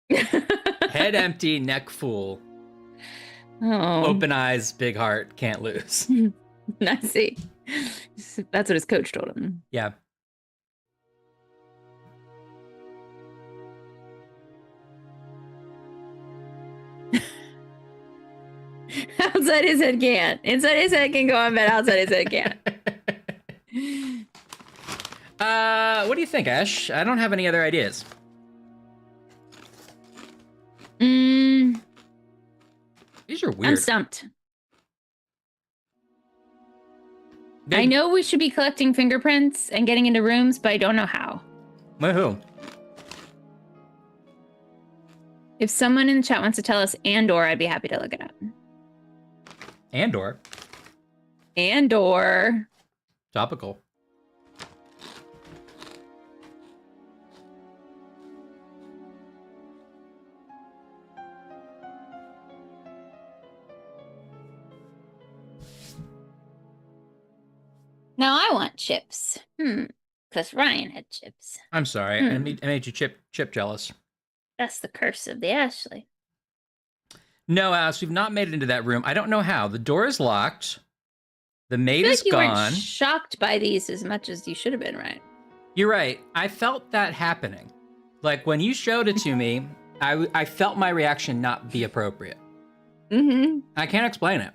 S2: Head empty, neck full.
S1: Oh.
S2: Open eyes, big heart, can't lose.
S1: I see. That's what his coach told him.
S2: Yeah.
S1: Outside his head can't. Inside his head can go on, but outside his head can't.
S2: What do you think, Ash? I don't have any other ideas.
S1: These
S2: are weird.
S1: I'm stumped. I know we should be collecting fingerprints and getting into rooms, but I don't know how.
S2: Who?
S1: If someone in the chat wants to tell us and/or, I'd be happy to look it up.
S2: And/or. Topical.
S1: Now I want chips. Because Ryan had chips.
S2: I'm sorry. I made you chip jealous.
S1: That's the curse of the Ashley.
S2: No, Ash, we've not made it into that room. I don't know how. The door is locked. The maid is
S1: you
S2: gone.
S1: weren't shocked by these as much as you should have been, right?
S2: You're right. I felt that happening. Like when you showed it to me, I felt my reaction not be appropriate. I can't explain it.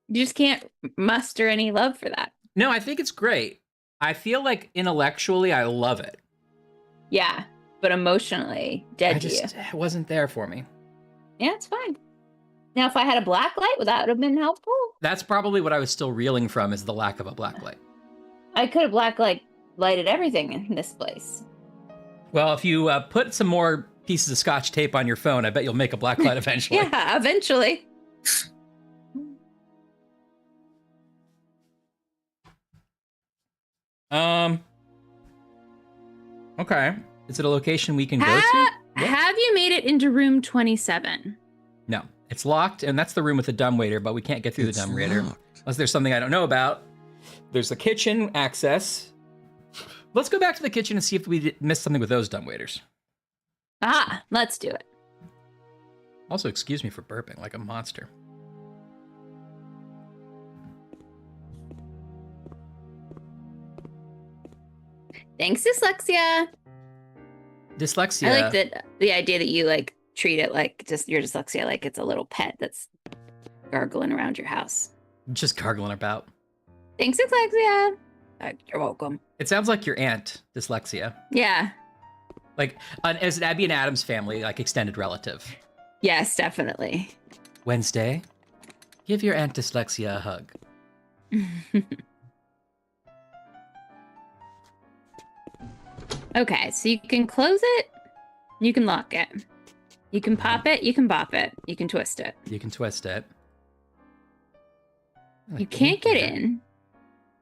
S1: You just can't muster any love for that.
S2: No, I think it's great. I feel like intellectually I love it.
S1: Yeah, but emotionally dead to you.
S2: It wasn't there for me.
S1: Yeah, it's fine. Now, if I had a black light, would that have been helpful?
S2: That's probably what I was still reeling from, is the lack of a black light.
S1: I could have lighted everything in this place.
S2: Well, if you put some more pieces of Scotch tape on your phone, I bet you'll make a black light eventually.
S1: Yeah, eventually.
S2: Okay. Is it a location we can go to?
S1: Have you made it into room 27?
S2: No. It's locked, and that's the room with the dumbwaiter, but we can't get through the dumbwaiter. Unless there's something I don't know about. There's the kitchen access. Let's go back to the kitchen and see if we missed something with those dumbwaiters.
S1: Let's do it.
S2: Also, excuse me for burping like a monster.
S1: Thanks, dyslexia.
S2: Dyslexia.
S1: I like the idea that you treat it like just your dyslexia like it's a little pet that's gargling around your house.
S2: Just gargling about.
S1: Thanks, dyslexia. You're welcome.
S2: It sounds like your aunt, dyslexia.
S1: Yeah.
S2: Like as an Abby and Adam's family, like extended relative.
S1: Yes, definitely.
S2: Wednesday, give your aunt dyslexia a hug.
S1: Okay, so you can close it, you can lock it. You can pop it, you can bop it, you can twist it.
S2: You can twist it.
S1: You can't get in,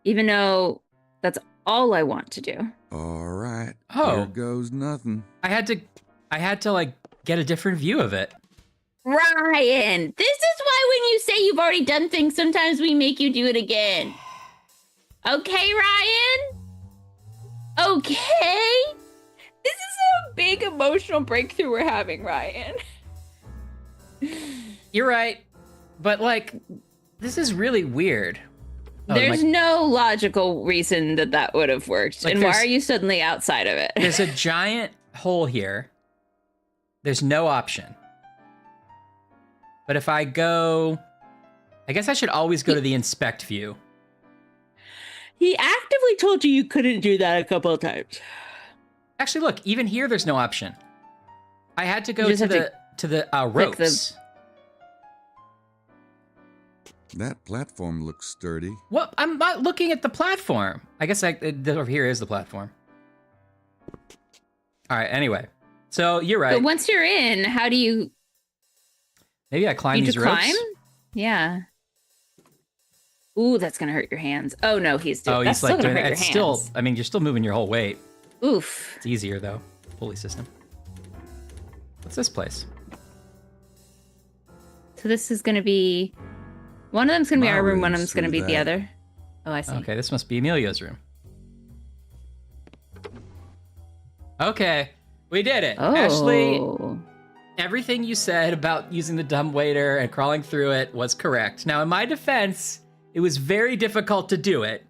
S1: even though that's all I want to do.
S5: All right.
S2: Oh.
S5: Here goes nothing.
S2: I had to like get a different view of it.
S1: Ryan, this is why when you say you've already done things, sometimes we make you do it again. Okay, Ryan? Okay? This is a big emotional breakthrough we're having, Ryan.
S2: You're right. But this is really weird.
S1: There's no logical reason that would have worked. And why are you suddenly outside of it?
S2: There's a giant hole here. There's no option. But if I go... I guess I should always go to the inspect view.
S9: He actively told you couldn't do that a couple of times.
S2: Actually, look, even here, there's no option. I had to go to the ropes.
S5: That platform looks sturdy.
S2: What? I'm not looking at the platform. I guess over here is the platform. All right, anyway. So you're right.
S1: But once you're in, how do you...
S2: Maybe I climb these ropes?
S1: Climb? Yeah. Ooh, that's going to hurt your hands. Oh, no, he's doing
S2: he's
S1: that's still going to hurt your hands.
S2: Still, I mean, you're still moving your whole weight.
S1: Oof.
S2: It's easier though. Pulley system. What's this place?
S1: So this is going to be... One of them's going to be
S5: My
S1: our room, one of
S5: room's
S1: them's going to be
S5: through
S1: the
S5: there.
S1: other. Oh, I see.
S2: Okay, this must be Emilio's room. Okay, we did it.
S1: Oh.
S2: Ashley, everything you said about using the dumbwaiter and crawling through it was correct. Now, in my defense, it was very difficult to do it.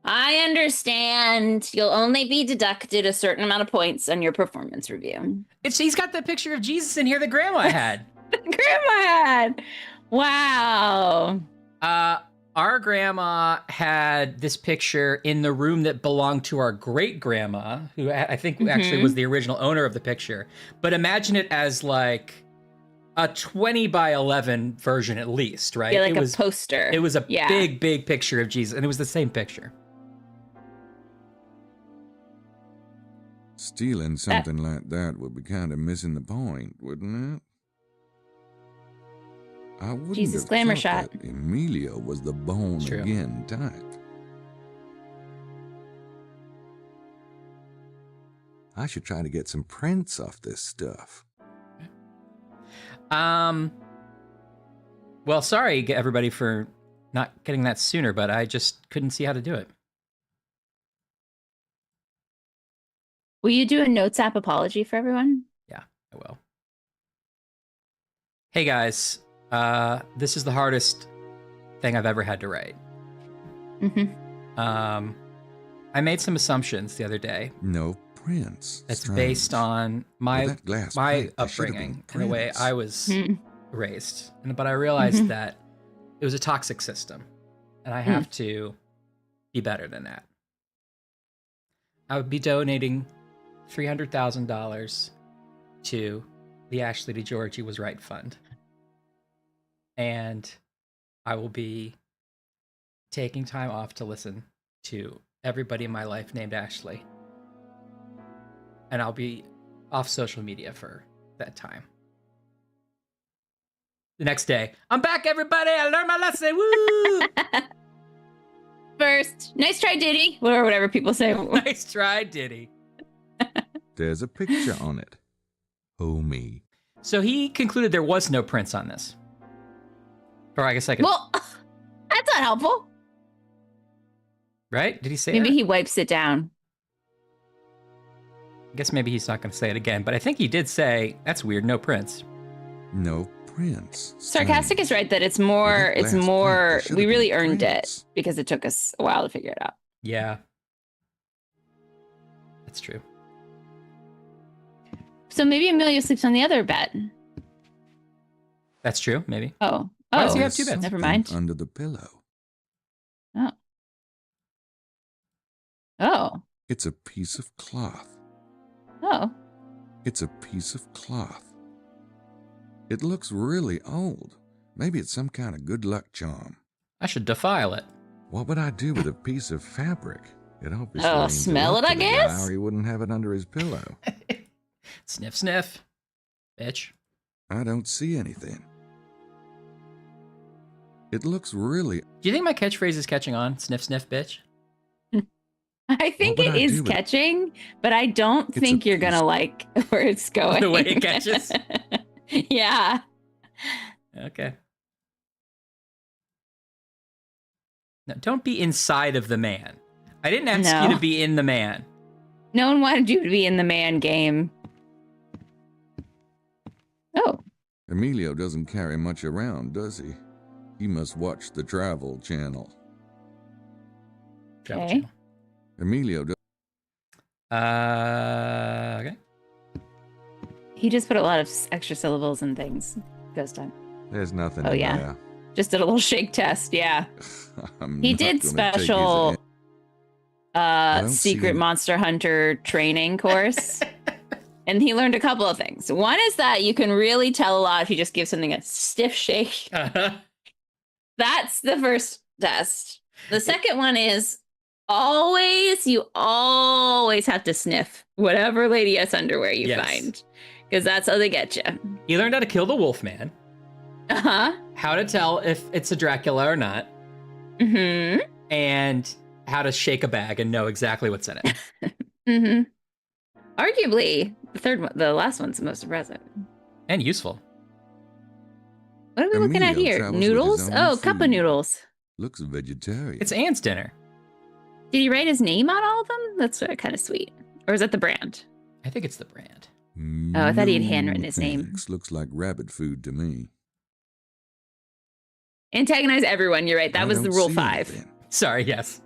S1: I understand. You'll only be deducted a certain amount of points on your performance review.
S2: He's got the picture of Jesus in here that Grandma had.
S1: Grandma had. Wow.
S2: Our grandma had this picture in the room that belonged to our great grandma, who I think actually was the original owner of the picture. But imagine it as like a 20 by 11 version at least, right?
S1: Yeah, like
S2: it was,
S1: a poster.
S2: It was a big, big picture of Jesus, and it was the same picture.
S5: Stealing something like that would be kind of missing the point, wouldn't it? I wouldn't
S1: Jesus
S5: have
S1: glamour
S5: thought
S1: shot.
S5: that Emilio was the born
S2: True.
S5: again type. I should try to get some prints off this stuff.
S2: Well, sorry everybody for not getting that sooner, but I just couldn't see how to do it.
S1: Will you do a Notes app apology for everyone?
S2: Yeah, I will. Hey guys, this is the hardest thing I've ever had to write. I made some assumptions the other day.
S5: No prints.
S2: It's
S5: Strange.
S2: based on my
S5: Well, that glass
S2: my
S5: plate, there should have
S2: upbringing
S5: been
S2: and the way
S5: prints.
S2: I was raised. But I realized that it was a toxic system, and I have to be better than that. I would be donating $300,000 to the Ashley DeGiorgi Was Right Fund. And I will be taking time off to listen to everybody in my life named Ashley. And I'll be off social media for that time. The next day, I'm back, everybody. I learned my lesson. Woo!
S1: First, nice try, Diddy, or whatever people say.
S2: Nice try, Diddy.
S5: There's a picture on it. Oh, me.
S2: So he concluded there was no prints on this. Or I guess I could...
S1: Well, that's not helpful.
S2: Right? Did he say
S1: Maybe
S2: that?
S1: he wipes it down.
S2: I guess maybe he's not going to say it again, but I think he did say, that's weird, no prints.
S5: No prints.
S1: Sarcastic is
S5: Strange.
S1: right that it's
S5: Well,
S1: more,
S5: that
S1: it's
S5: glass plate,
S1: more,
S5: there should
S1: we
S5: have
S1: really
S5: been
S1: earned
S5: prints.
S1: it because it took us a while to figure it out.
S2: Yeah. That's true.
S1: So maybe Emilio sleeps on the other bed.
S2: That's true, maybe.
S1: Oh.
S2: Why does he
S1: Oh,
S2: have two beds?
S1: never
S5: Something
S1: mind.
S5: Under the pillow.
S1: Oh. Oh.
S5: It's a piece of cloth.
S1: Oh.
S5: It's a piece of cloth. It looks really old. Maybe it's some kind of good luck charm.
S2: I should defile it.
S5: What would I do with a piece of fabric? It obviously
S1: Oh,
S5: means a
S1: smell
S5: lot
S1: it,
S5: to
S1: I
S5: the guy,
S1: guess?
S5: or he wouldn't have it under his pillow.
S2: Sniff, sniff. Bitch.
S5: I don't see anything. It looks really...
S2: Do you think my catchphrase is catching on? Sniff, sniff, bitch?
S1: I think
S5: would
S1: it
S5: I
S1: is
S5: do with-
S1: catching, but I don't
S5: It's
S1: think
S5: a
S1: you're going to
S5: piece-
S1: like where it's going.
S2: The way it catches?
S1: Yeah.
S2: Okay. No, don't be inside of the man. I didn't ask you
S1: No.
S2: to be in the man.
S1: No one wanted you to be in the man game. Oh.
S5: Emilio doesn't carry much around, does he? He must watch the Travel Channel.
S2: Travel
S1: Okay.
S2: channel.
S5: Emilio does...
S2: Okay.
S1: He just put a lot of extra syllables and things. Ghost time.
S5: There's nothing
S1: Oh,
S5: in
S1: yeah.
S5: there.
S1: Just did a little shake test. Yeah.
S5: I'm
S1: He
S5: not
S1: did
S5: gonna take his
S1: special
S5: don't see
S1: secret
S5: him.
S1: monster hunter training course. And he learned a couple of things. One is that you can really tell a lot if you just give something a stiff shake. That's the first test. The second one is you always have to sniff whatever Lady S underwear you
S2: Yes.
S1: find. Because that's how they get you.
S2: He learned how to kill the Wolfman,
S1: Uh-huh.
S2: how to tell if it's a Dracula or not,
S1: Mm-hmm.
S2: and how to shake a bag and know exactly what's in it.
S1: Mm-hmm. Arguably, the last one's the most impressive.
S2: And useful.
S1: What are we looking at
S5: Emilio
S1: here?
S5: travels with his
S1: Noodles?
S5: own
S1: Oh, cup of
S5: food.
S1: noodles.
S5: Looks vegetarian.
S2: It's Anne's dinner.
S1: Did he write his name on all of them? That's kind of sweet. Or is that the brand?
S2: I think it's the brand.
S1: Oh, I thought he had
S5: No
S1: handwritten his name.
S5: thanks. Looks like rabbit food to me.
S1: Antagonize everyone. You're right. That
S5: I
S1: was the
S5: don't
S1: rule
S5: see
S1: 5.
S5: anything.
S2: Sorry, yes.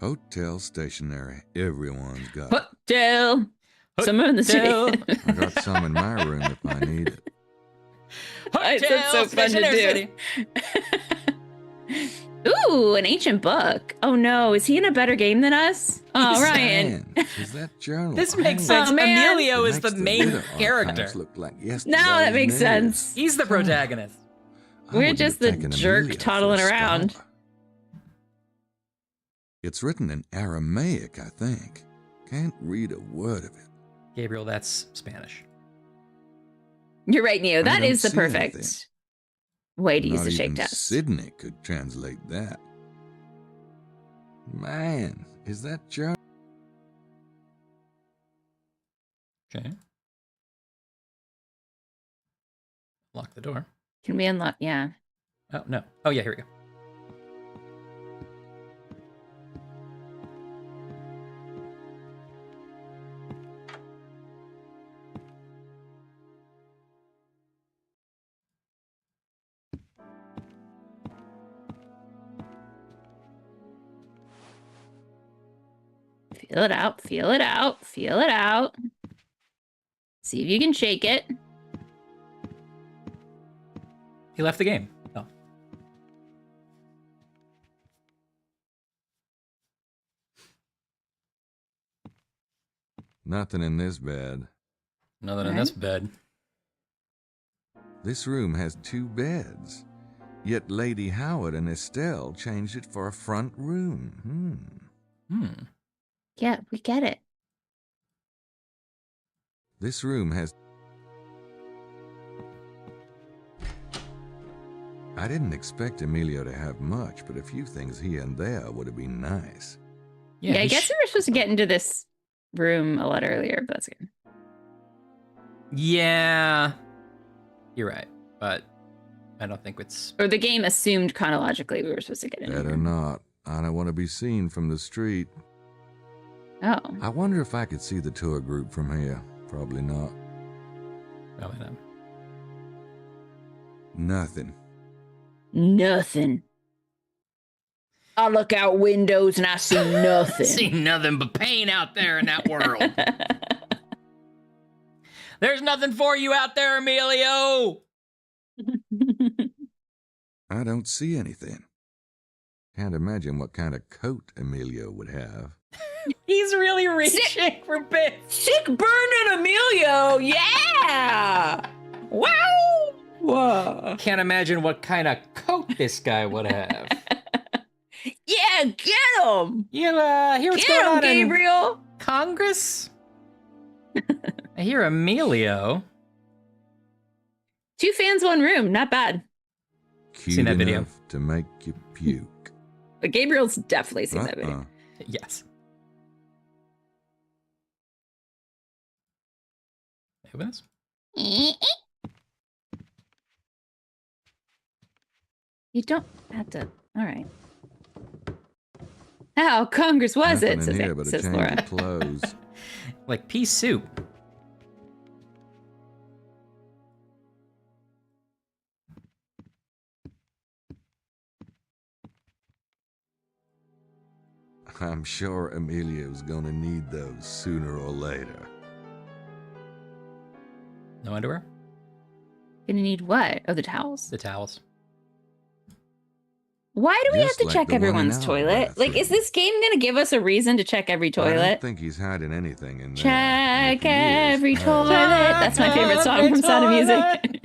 S5: Hotel stationery. Everyone's got it.
S1: Hotel. Somewhere in the
S2: Hotel.
S1: city.
S5: I got some in my room if I need it.
S1: That's so fun to do. Ooh, an ancient book. Oh no, is he in a better game than us? Oh, Ryan.
S5: Man, is that journal?
S2: This makes
S1: Oh,
S2: sense.
S1: man.
S2: Emilio
S5: It
S2: is the
S5: makes
S2: main
S5: Ritter
S2: character.
S5: archives Look like
S1: No, that makes
S5: yesterday's
S1: sense.
S2: He's the protagonist.
S5: I
S1: We're
S5: wouldn't
S1: just
S5: have
S1: the
S5: taken
S1: jerk
S5: Emilio for a
S1: toddling around.
S5: scholar. It's written in Aramaic, I think. Can't read a word of it.
S2: Gabriel, that's Spanish.
S1: You're right, Neo.
S5: I
S1: That
S5: don't
S1: is the
S5: see
S1: perfect
S5: anything.
S1: way to use
S5: Not
S1: the shake
S5: even
S1: test.
S5: Sydney could translate that. Man, is that journal?
S2: Okay. Lock the door.
S1: Can we unlock? Yeah.
S2: Oh, no. Oh, yeah, here we go.
S1: Feel it out. Feel it out. Feel it out. See if you can shake it.
S2: He left the game. Oh.
S5: Nothing in this bed.
S2: Nothing in this bed.
S5: This room has 2 beds. Yet Lady Howard and Estelle changed it for a front room.
S1: Yeah, we get it.
S5: This room has... I didn't expect Emilio to have much, but a few things here and there would have been nice.
S1: Yeah, I
S2: he
S1: guess we were supposed to get into this room a lot earlier, but that's good.
S2: Yeah. You're right. But I don't think it's...
S1: Or the game assumed chronologically we were supposed to get in
S5: Better
S1: here.
S5: not. I don't want to be seen from the street.
S1: Oh.
S5: I wonder if I could see the tour group from here. Probably not.
S2: Probably not.
S5: Nothing.
S1: Nothing. I look out windows and I see nothing.
S8: See nothing but pain out there in that world.
S2: There's nothing for you out there, Emilio!
S5: I don't see anything. Can't imagine what kind of coat Emilio would have.
S2: He's really reaching for bits.
S1: Sick burning Emilio! Yeah! Wow! Whoa.
S2: Can't imagine what kind of coat this guy would have.
S1: Yeah, get him!
S2: You hear what's
S1: Get
S2: going
S1: him,
S2: on
S1: Gabriel!
S2: in Congress? I hear Emilio.
S1: 2 fans, 1 room. Not bad.
S5: Cute
S2: Seen that video.
S5: enough to make you puke.
S1: But Gabriel's definitely seen that video.
S2: Yes. Open this?
S1: You don't have to. All right. How Congress was
S5: Nothing
S1: it?
S5: in here but a
S1: Says
S5: change
S1: Laura.
S5: of clothes.
S2: Like pea soup.
S5: I'm sure Emilio's gonna need those sooner or later.
S2: No underwear?
S1: Gonna need what? Oh, the towels.
S2: The towels.
S1: Why do we
S5: Just
S1: have to
S5: like
S1: check
S5: the one in
S1: everyone's
S5: our
S1: toilet? Like, is
S5: bathroom.
S1: this game gonna give us a reason to check every
S5: I don't
S1: toilet?
S5: think he's hiding anything in there.
S1: Check
S5: If he is,
S1: every
S5: I-
S1: toilet. That's my favorite song from Sound of Music.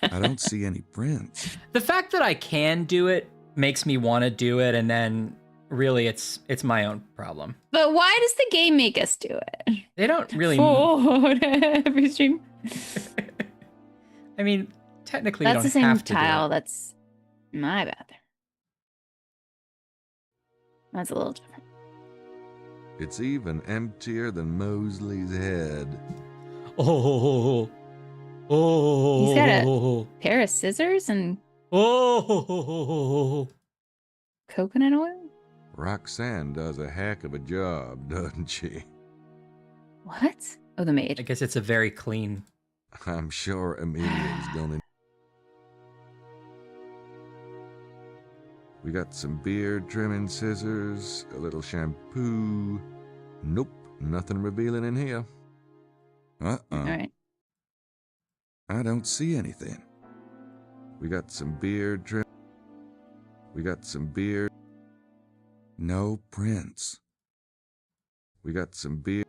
S5: I don't see any prints.
S2: The fact that I can do it makes me want to do it, and then really it's my own problem.
S1: But why does the game make us do it?
S2: They don't really...
S1: Forward every stream.
S2: I mean, technically
S1: That's
S2: we don't
S1: the same
S2: have to
S1: tile.
S2: do it.
S1: That's my bathroom. That's a little different.
S5: It's even emptier than Mosley's head.
S2: Oh. Oh.
S1: He's got a pair of scissors and
S2: Oh.
S1: coconut oil?
S5: Roxanne does a heck of a job, doesn't she?
S1: What? Oh, the
S2: I
S1: maid.
S2: guess it's a very clean.
S5: I'm sure Amelia's gonna... We got some beard trimming scissors, a little shampoo. Nope, nothing revealing in here.
S1: All right.
S5: I don't see anything. We got some beard trim. We got some beard. No prints. We got some beard.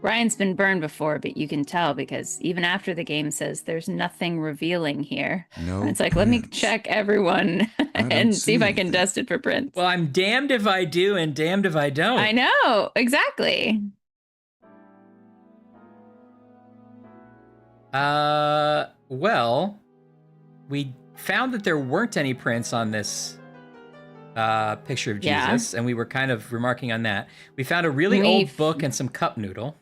S1: Ryan's been burned before, but you can tell because even after the game says there's nothing revealing here.
S5: No
S1: It's like, let me
S5: prints.
S1: check everyone and see if I can dust it for prints.
S2: Well, I'm damned if I do and damned if I don't.
S1: I know, exactly.
S2: Well, we found that there weren't any prints on this picture of Jesus, and we were kind of remarking on that. We found a really old book and some cup noodle.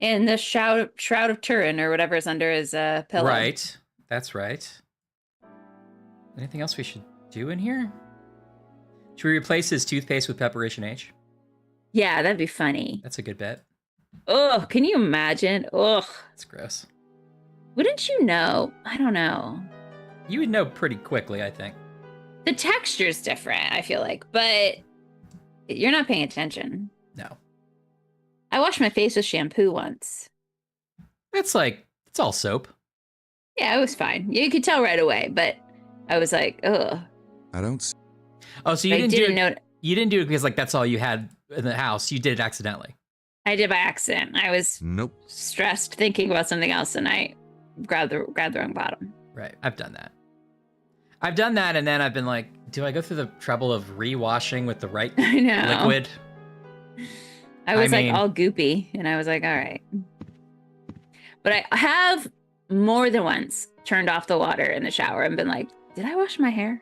S1: And the Shroud of Turin or whatever is under his pillow.
S2: Right, that's right. Anything else we should do in here? Should we replace his toothpaste with Preparation H?
S1: Yeah, that'd be funny.
S2: That's a good bet.
S1: Oh, can you imagine? Ugh.
S2: That's gross.
S1: Wouldn't you know? I don't know.
S2: You would know pretty quickly, I think.
S1: The texture's different, I feel like, but you're not paying attention.
S2: No.
S1: I washed my face with shampoo once.
S2: It's all soap.
S1: Yeah, it was fine. You could tell right away, but I was like, ugh.
S5: I don't.
S2: Oh, so you didn't do it. You didn't do it because that's all you had in the house. You did it accidentally.
S1: I did by accident. I was stressed thinking about something else, and I grabbed the wrong bottom.
S2: Right. I've done that. And then I've been like, do I go through the trouble of re-washing with the right liquid?
S1: I was all goopy, and I was like, all right. But I have more than once turned off the water in the shower and been like, did I wash my hair?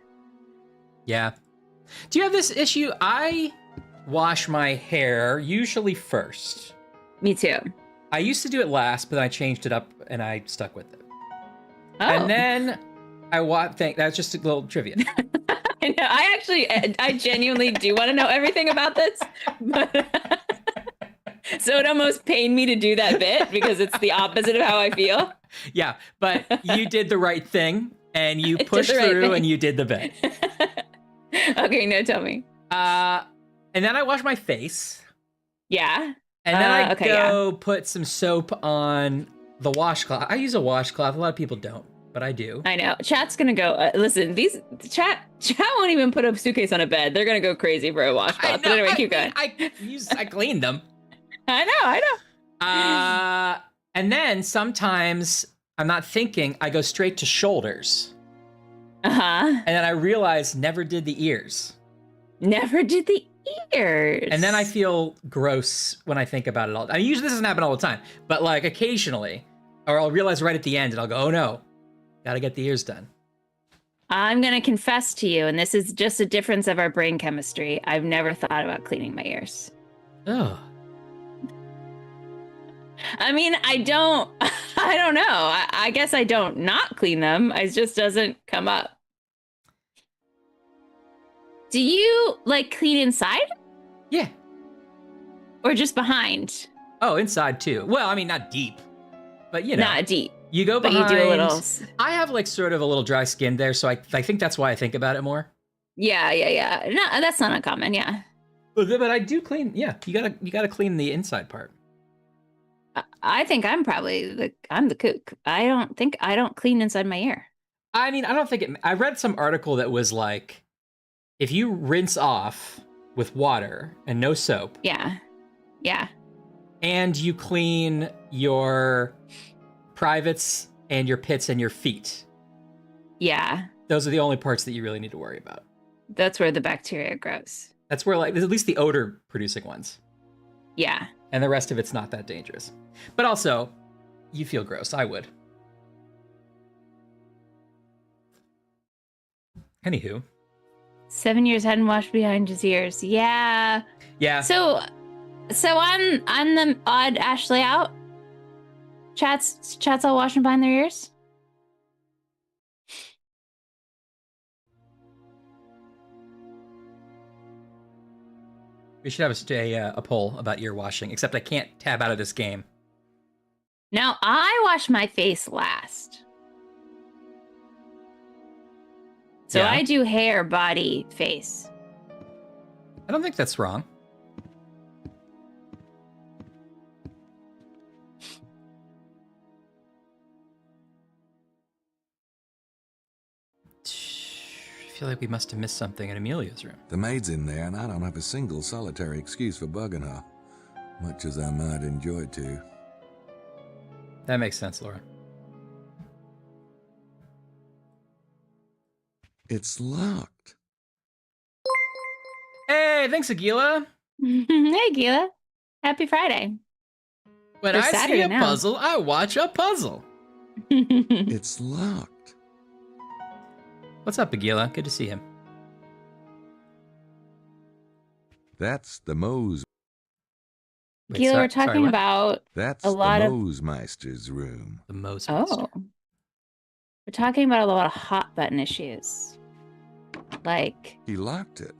S2: Yeah. Do you have this issue? I wash my hair usually first.
S1: Me too.
S2: I used to do it last, but then I changed it up and I stuck with it.
S1: Oh.
S2: And then that's just a little trivia.
S1: I know. I genuinely do want to know everything about this. But so it almost pained me to do that bit because it's the opposite of how I feel.
S2: Yeah, but you did the right thing and you pushed through and you did the bit.
S1: Okay, no, tell me.
S2: And then I wash my face.
S1: Yeah.
S2: And then I put some soap on the washcloth. I use a washcloth. A lot of people don't, but I do.
S1: I know. Chat's gonna go. Listen, chat won't even put a suitcase on a bed. They're gonna go crazy for a washcloth. But anyway, keep going.
S2: I cleaned them.
S1: I know.
S2: And then sometimes I'm not thinking. I go straight to shoulders.
S1: And
S2: then I realize never did the ears.
S1: Never did the ears.
S2: And then I feel gross when I think about it all. I mean, usually this doesn't happen all the time, but like occasionally, or I'll realize right at the end and I'll go, oh no, gotta get the ears done.
S1: I'm gonna confess to you, and this is just a difference of our brain chemistry. I've never thought about cleaning my ears.
S2: Oh.
S1: I mean, I don't know. I guess I don't not clean them. It just doesn't come up. Do you like clean inside?
S2: Yeah.
S1: Or just behind?
S2: Oh, inside too. Well, I mean, not deep, but you know.
S1: Not deep.
S2: You go behind.
S1: But you do a little.
S2: I have like sort of a little dry skin there, so I think that's why I think about it more.
S1: Yeah. No, that's not uncommon. Yeah.
S2: But I do clean. Yeah, you gotta clean the inside part.
S1: I think I'm probably I'm the kook. I don't clean inside my ear.
S2: I mean, I don't think I read some article that was like, if you rinse off with water and no soap.
S1: Yeah.
S2: And you clean your privates and your pits and your feet.
S1: Yeah.
S2: Those are the only parts that you really need to worry about.
S1: That's where the bacteria grows.
S2: That's where at least the odor producing ones.
S1: Yeah.
S2: And the rest of it's not that dangerous. But also, you feel gross. I would. Anywho.
S1: 7 years hadn't washed behind his ears. Yeah.
S2: Yeah.
S1: So on the odd Ashley out. Chats all washing behind their ears.
S2: We should have a poll about ear washing, except I can't tab out of this game.
S1: Now, I wash my face last. So
S2: Yeah.
S1: I do hair, body, face.
S2: I don't think that's wrong. I feel like we must have missed something in Amelia's room.
S5: The maid's in there, and I don't have a single solitary excuse for bugging her, much as I might enjoy to.
S2: That makes sense, Laura.
S5: It's locked.
S2: Hey, thanks, Agila.
S1: Hey, Gila. Happy Friday.
S2: When
S1: Or
S2: I see
S1: Saturday
S2: a
S1: now.
S2: puzzle, I watch a puzzle.
S5: It's locked.
S2: What's up, Agila? Good to see him.
S5: That's the Mose.
S2: Wait,
S1: Gila,
S2: sorry-
S1: we're talking
S2: sorry, what?
S1: about
S5: That's
S1: a lot
S5: the
S1: of.
S5: Mosemeister's room.
S2: The Mose.
S1: Oh. We're talking about a lot of hot button issues. Like,
S5: He locked it.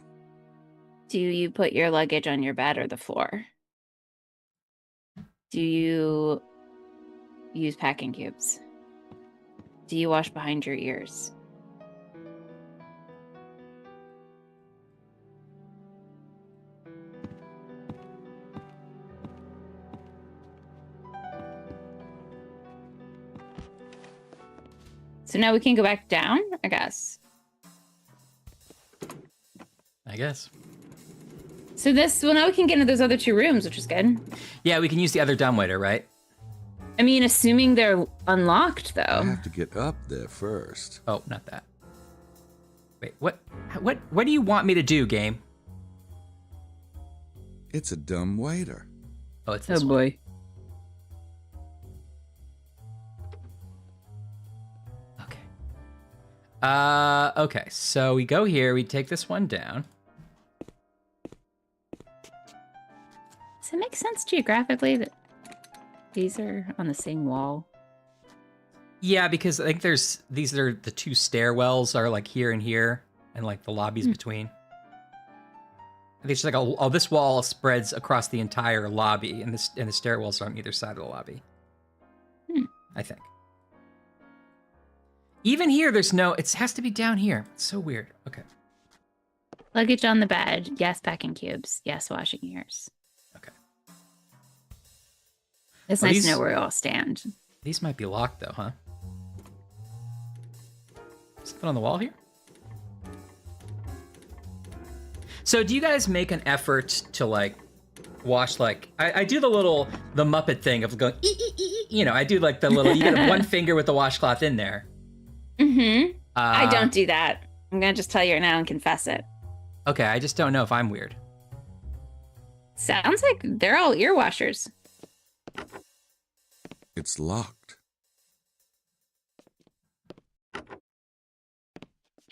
S1: do you put your luggage on your bed or the floor? Do you use packing cubes? Do you wash behind your ears? So now we can go back down, I guess.
S2: I guess.
S1: So now we can get into those other two rooms, which is good.
S2: Yeah, we can use the other dumbwaiter, right?
S1: I mean, assuming they're unlocked,
S5: I
S1: though.
S5: have to get up there first.
S2: Oh, not that. Wait, what do you want me to do, game?
S5: It's a dumb waiter.
S2: Oh, it's this one.
S1: boy.
S2: Okay, so we go here, we take this one down.
S1: Does it make sense geographically that these are on the same wall?
S2: Yeah, because I think these are the two stairwells are like here and here, and like the lobbies between. I think it's just like this wall spreads across the entire lobby, and the stairwells are on either side of the lobby. I think. Even here, there's no. It has to be down here. It's so weird. Okay.
S1: Luggage on the bed. Yes, packing cubes. Yes, washing ears.
S2: Okay.
S1: It's nice to know where we all stand.
S2: These might be locked though, huh? Something on the wall here? So do you guys make an effort to like wash like I do the Muppet thing of going you know, I do like the little you get one finger with the washcloth in there.
S1: Mm-hmm. I don't do that. I'm gonna just tell you right now and confess it.
S2: Okay, I just don't know if I'm weird.
S1: Sounds like they're all ear washers.
S5: It's locked.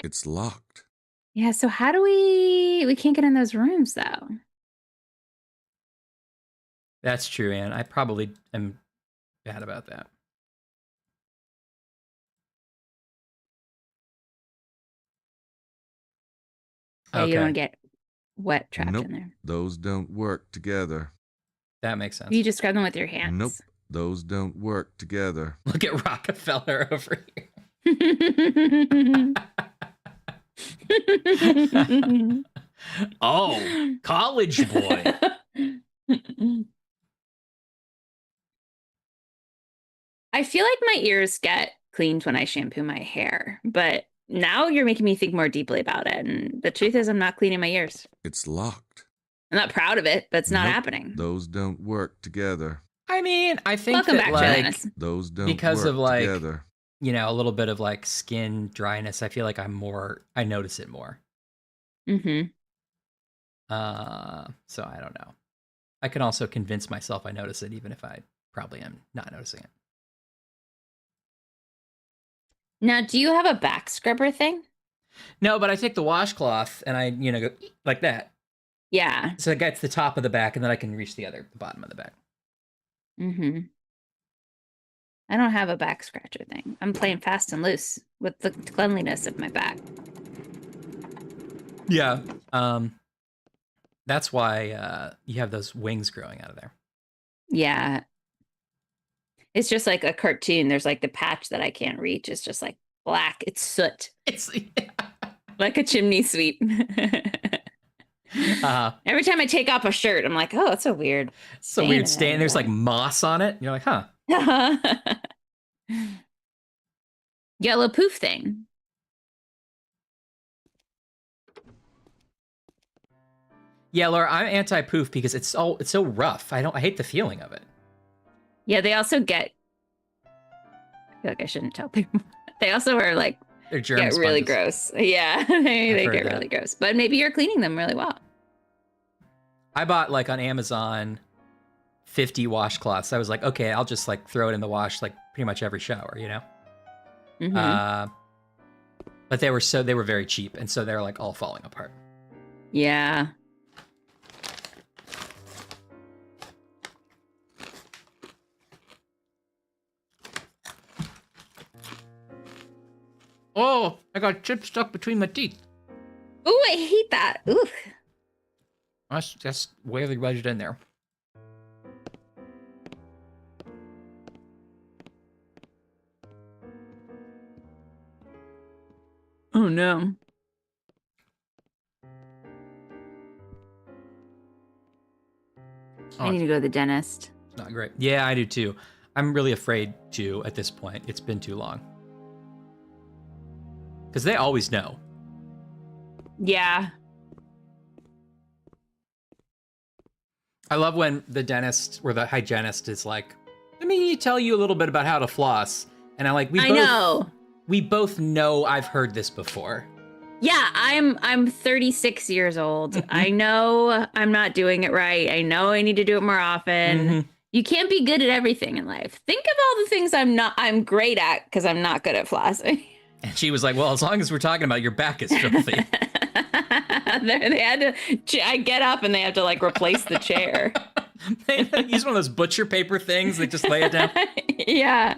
S5: It's locked.
S1: Yeah, so how do we can't get in those rooms though?
S2: That's true, Anne. I probably am bad about that.
S1: Yeah, you
S2: Okay.
S1: don't want to get wet trapped
S5: Nope.
S1: in there.
S5: Those don't work together.
S2: That makes sense.
S1: You just grab them with your hands.
S5: Nope. Those don't work together.
S2: Look at Rockefeller over here. Oh, college boy.
S1: I feel like my ears get cleaned when I shampoo my hair, but now you're making me think more deeply about it. And the truth is, I'm not cleaning my ears.
S5: It's locked.
S1: I'm not proud of it, but it's not
S5: Nope.
S1: happening.
S5: Those don't work together.
S2: I mean, I think
S1: Welcome
S2: that
S1: back,
S2: like
S1: Jonas.
S5: Those don't
S2: because
S5: work
S2: of like
S5: together.
S2: you know, a little bit of like skin dryness, I feel like I notice it more.
S1: Mm-hmm.
S2: So I don't know. I can also convince myself I notice it even if I probably am not noticing it.
S1: Now, do you have a back scrubber thing?
S2: No, but I take the washcloth and I, go like that.
S1: Yeah.
S2: So it gets the top of the back, and then I can reach the bottom of the back.
S1: Mm-hmm. I don't have a back scratcher thing. I'm playing fast and loose with the cleanliness of my back.
S2: Yeah. That's why you have those wings growing out of there.
S1: Yeah. It's just like a cartoon. There's like the patch that I can't reach. It's just like black. It's soot.
S2: It's
S1: like a chimney sweep. Every time I take off a shirt, I'm like, oh, it's so weird.
S2: It's a weird stain. There's like moss on it. You're like, huh.
S1: Yellow poof thing.
S2: Yeah, Laura, I'm anti-poof because it's so rough. I hate the feeling of it.
S1: Yeah, they also get. I feel like I shouldn't tell people. They also are like
S2: they're germ
S1: get really
S2: sponges.
S1: gross. Yeah, they get really gross. But maybe you're cleaning them really well.
S2: I bought like on Amazon 50 washcloths. I was like, okay, I'll just like throw it in the wash like pretty much every shower,
S1: Mm-hmm.
S2: But they were very cheap, and so they're like all falling apart.
S1: Yeah.
S2: Oh, I got chips stuck between my teeth.
S1: Ooh, I hate that. Ooh.
S2: That's way they wedged in there.
S1: Oh no. I need to go to the dentist.
S2: It's not great. Yeah, I do too. I'm really afraid to at this point. It's been too long. Because they always know.
S1: Yeah.
S2: I love when the dentist or the hygienist is like, let me tell you a little bit about how to floss. And I'm like, we both know I've heard this before.
S1: Yeah, I'm 36 years old. I know I'm not doing it right. I know I need to do it more often. You can't be good at everything in life. Think of all the things I'm great at because I'm not good at flossing.
S2: And she was like, well, as long as we're talking about your back is filthy.
S1: They had to, I get up and they have to like replace the chair.
S2: They use one of those butcher paper things. They just lay it down.
S1: Yeah.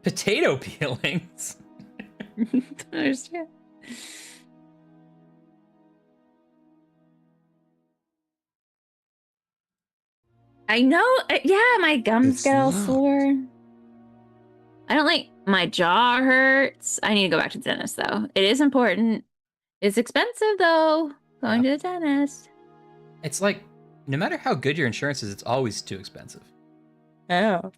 S2: Potato peelings.
S1: Don't understand. I know. Yeah, my gums get all sore. I don't like my jaw hurts. I need to go back to the dentist though. It is important. It's expensive though, going to the dentist.
S2: It's like, no matter how good your insurance is, it's always too expensive.
S1: Oh.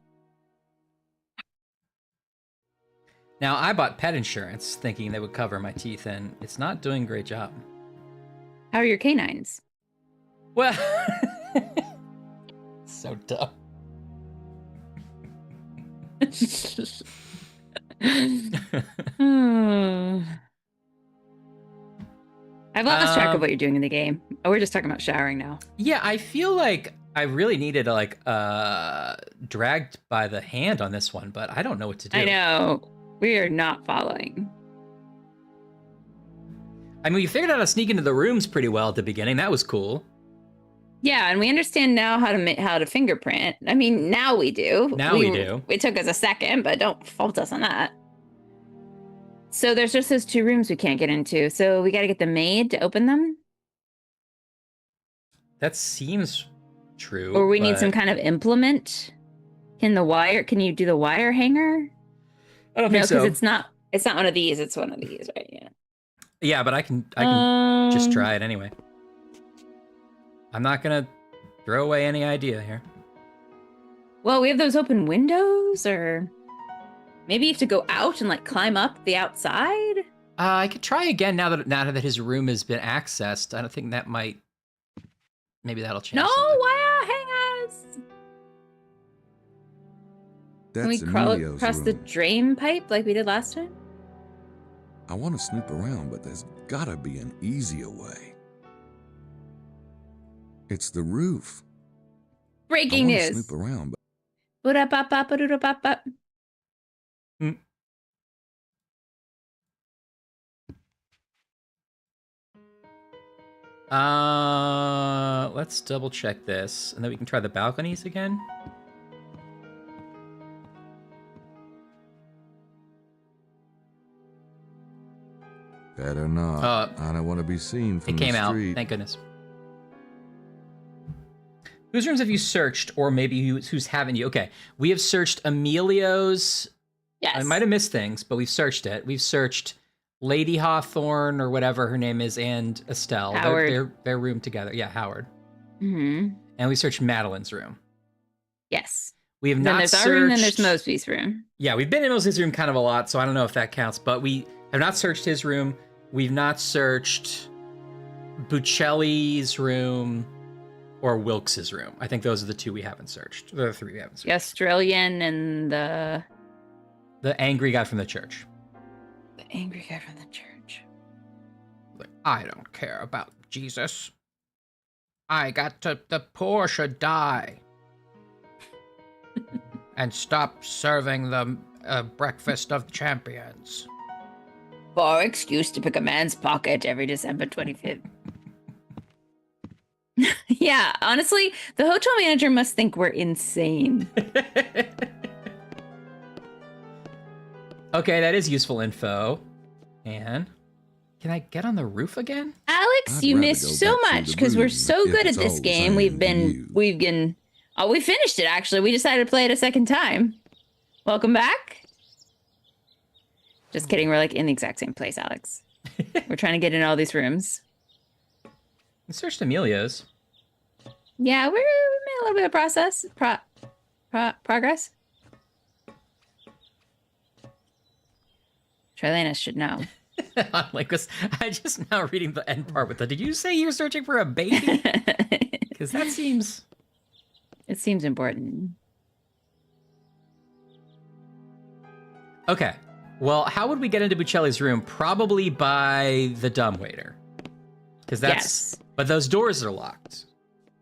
S2: Now, I bought pet insurance thinking they would cover my teeth, and it's not doing a great job.
S1: How are your canines?
S2: Well, so dumb.
S1: I've lost track of what you're doing in the game. Oh, we're just talking about showering now.
S2: Yeah, I feel like I really needed to like dragged by the hand on this one, but I don't know what to do.
S1: I know. We are not following.
S2: I mean, we figured out how to sneak into the rooms pretty well at the beginning. That was cool.
S1: Yeah, and we understand now how to fingerprint. I mean, now we do.
S2: Now we do.
S1: It took us a second, but don't fault us on that. So there's just those two rooms we can't get into. So we got to get the maid to open them.
S2: That seems true.
S1: Or we need some kind of implement. Can you do the wire hanger?
S2: I don't think so.
S1: No, because it's not one of these. It's one of these, right? Yeah.
S2: Yeah, but I can just try it anyway. I'm not gonna throw away any idea here.
S1: Well, we have those open windows, or maybe you have to go out and like climb up the outside.
S2: I could try again now that his room has been accessed. I don't think that might. Maybe that'll change.
S1: No,
S2: something.
S1: why hang us?
S5: That's
S1: Can we crawl across
S5: room.
S1: the drain pipe like we did last time?
S5: I want to snoop around, but there's gotta be an easier way. It's the roof.
S1: Breaking
S5: I wanna
S1: news.
S5: snoop around, but
S1: Ba-da-ba-ba-ba-da-ba-ba.
S2: Let's double check this, and then we can try the balconies again.
S5: Better not. I don't want to be seen from
S2: It
S5: the
S2: came out.
S5: street.
S2: Thank goodness. Whose rooms have you searched, or maybe who's haven't you? Okay, we have searched Emilio's.
S1: Yes.
S2: I might have missed things, but we've searched it. We've searched Lady Hawthorne, or whatever her name is, and Estelle.
S1: Howard.
S2: Their room together. Yeah, Howard.
S1: Mm-hmm.
S2: And we searched Madeline's room.
S1: Yes.
S2: We have
S1: Then
S2: not
S1: there's
S2: searched...
S1: our room, then there's Mosby's room.
S2: Yeah, we've been in Mosby's room kind of a lot, so I don't know if that counts, but we have not searched his room. We've not searched Buccelli's room or Wilkes's room. I think those are the two we haven't searched. The three we haven't searched.
S1: The Australian and the
S2: angry guy from the church.
S1: The angry guy from the church.
S8: Like, I don't care about Jesus. The poor should die. And stop serving them breakfast of champions.
S1: For excuse to pick a man's pocket every December 25th. Yeah, honestly, the hotel manager must think we're insane.
S2: Okay, that is useful info. And can I get on the roof again?
S1: Alex, you missed so much because we're so good at this game. We finished it actually. We decided to play it a second time. Welcome back. Just kidding. We're like in the exact same place, Alex. We're trying to get in all these rooms.
S2: We searched Emilio's.
S1: Yeah, we made a little bit of progress. Trilena should know.
S2: Like this, I just now reading the end part with the. Did you say you're searching for a baby? Because that seems.
S1: It seems important.
S2: Okay. Well, how would we get into Buccelli's room? Probably by the dumbwaiter. Because that's.
S1: Yes.
S2: But those doors are locked.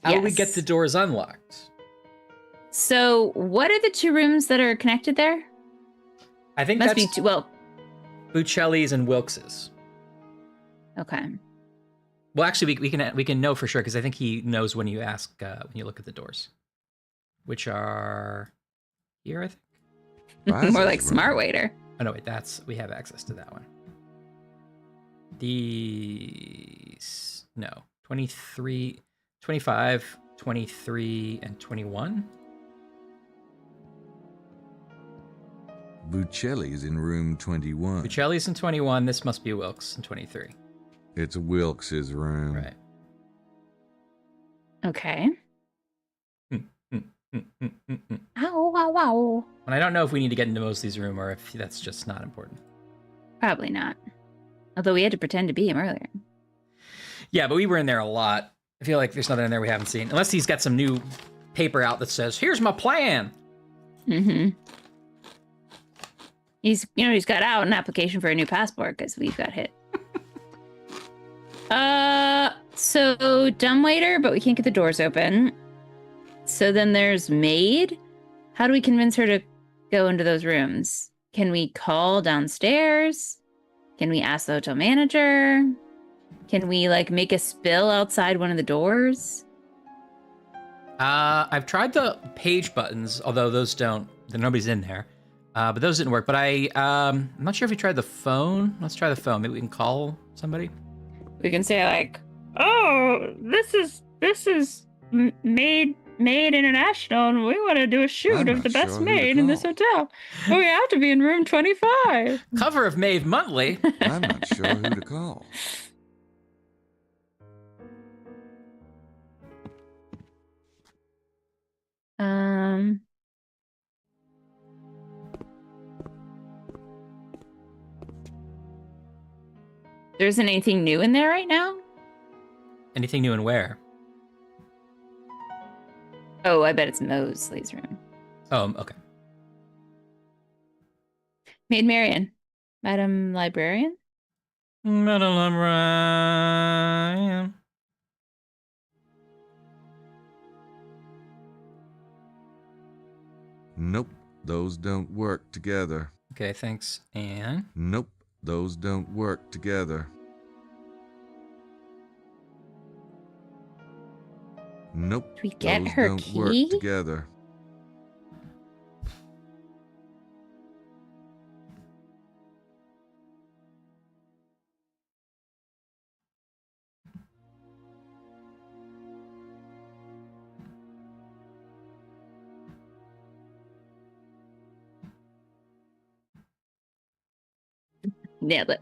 S2: How do we get the doors unlocked?
S1: So, what are the two rooms that are connected there?
S2: I think
S1: Must
S2: that's
S1: be two. Well,
S2: Buccelli's and Wilkes's.
S1: okay.
S2: Well, actually, we can know for sure because I think he knows when you ask when you look at the doors, which are here, I think.
S1: More like smart waiter.
S2: Oh no, wait, we have access to that one. These no 23, 25, 23, and 21.
S5: Buccelli's in room 21.
S2: Buccelli's in 21. This must be Wilkes in 23.
S5: It's Wilkes's room.
S2: Right.
S1: Okay. Ow, wow, wow.
S2: And I don't know if we need to get into Mosley's room or if that's just not important.
S1: Probably not. Although we had to pretend to be him earlier.
S2: Yeah, but we were in there a lot. I feel like there's nothing in there we haven't seen. Unless he's got some new paper out that says, here's my plan.
S1: Mm-hmm. He's got out an application for a new passport because we've got hit. So dumbwaiter, but we can't get the doors open. So then there's maid. How do we convince her to go into those rooms? Can we call downstairs? Can we ask the hotel manager? Can we make a spill outside one of the doors?
S2: I've tried the page buttons, although nobody's in there. But those didn't work. But I'm not sure if we tried the phone. Let's try the phone. Maybe we can call somebody.
S1: We can say oh, this is Maid International, and we want to do a shoot of the best maid in this hotel. But we have to be in room 25.
S2: Cover of Maid Monthly.
S5: I'm not sure who to call.
S1: There isn't anything new in there right now?
S2: Anything new and where?
S1: Oh, I bet it's Mosley's room.
S2: Oh, okay.
S1: Maid Marian. Madam Librarian?
S2: Madam Librarian.
S5: Nope, those don't work together.
S2: Okay, thanks. And?
S5: Nope, those don't work together. Nope.
S1: Do we get
S5: those
S1: her
S5: don't
S1: key?
S5: work together.
S1: Nailed it.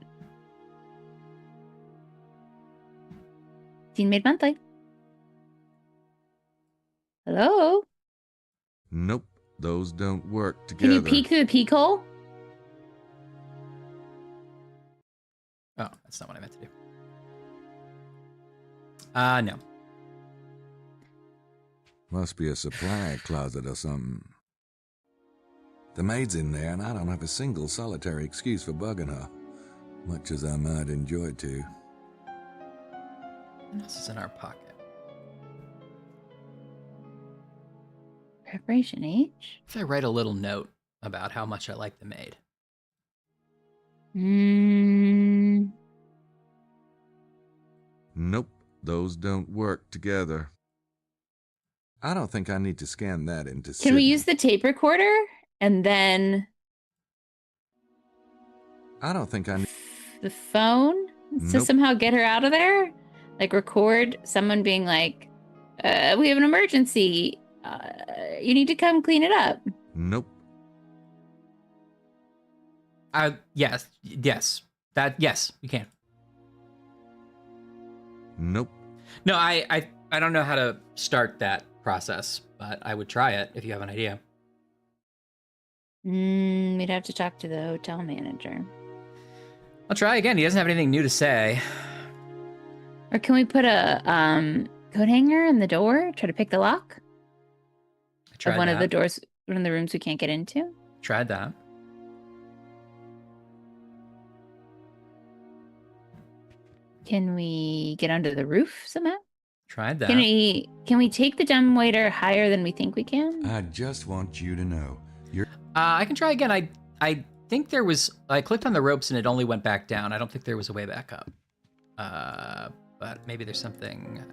S1: Teen Made Monthly. Hello?
S5: Nope. Those don't work
S1: Can
S5: together.
S1: you peek through the peek hole?
S2: Oh, that's not what I meant to do. No.
S5: Must be a supply closet or something. The maid's in there, and I don't have a single solitary excuse for bugging her, much as I might enjoy to.
S2: What else is in our pocket?
S1: Preparation H?
S2: If I write a little note about how much I like the maid.
S5: Nope, those don't work together. I don't think I need to scan that into
S1: Can we
S5: Sydney.
S1: use the tape recorder and then
S5: I don't think I need...
S1: the phone to
S5: Nope.
S1: somehow get her out of there? Like record someone being like, we have an emergency. You need to come clean it up.
S5: Nope.
S2: Yes. Yes, you can.
S5: Nope.
S2: No, I don't know how to start that process, but I would try it if you have an idea.
S1: We'd have to talk to the hotel manager.
S2: I'll try again. He doesn't have anything new to say.
S1: Or can we put a coat hanger in the door? Try to pick the lock
S2: I tried
S1: of one
S2: that.
S1: of the doors, one of the rooms we can't get into.
S2: Tried that.
S1: Can we get under the roof somehow?
S2: Tried that.
S1: Can we take the dumbwaiter higher than we think we can?
S5: I just want you to know. You're...
S2: I can try again. I think there was... I clicked on the ropes and it only went back down. I don't think there was a way back up. But maybe there's something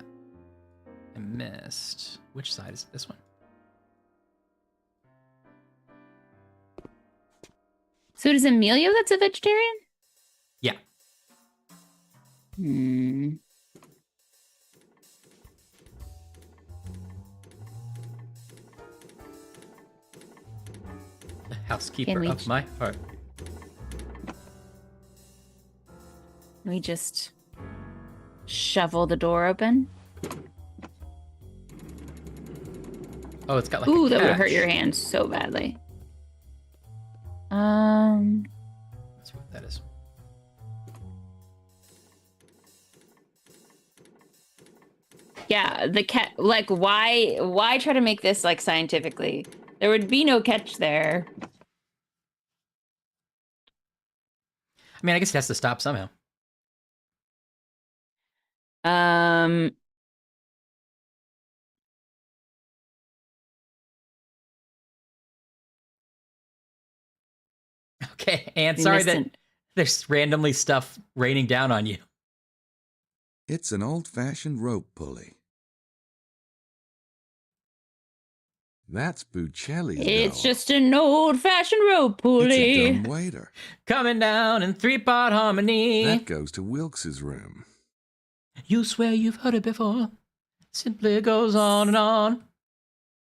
S2: I missed. Which side is it? This one?
S1: So does Emilio that's a vegetarian?
S2: Yeah. The housekeeper of my heart.
S1: We just shovel the door open.
S2: Oh, it's got like
S1: Ooh,
S2: a
S1: that would hurt
S2: catch.
S1: your hand so badly.
S2: That's what that is.
S1: Yeah, the cat. Like, why try to make this like scientifically? There would be no catch there.
S2: I mean, I guess it has to stop somehow. Okay, and
S1: We
S2: sorry
S1: missed
S2: that
S1: it.
S2: there's randomly stuff raining down on you.
S5: It's an old-fashioned rope pulley. That's Buccelli's
S1: It's
S5: doll.
S1: just an old-fashioned rope
S5: It's
S1: pulley.
S5: a dumb waiter.
S2: Coming down in 3-part harmony.
S5: That goes to Wilkes's room.
S2: You swear you've heard it before. Simply goes on and on.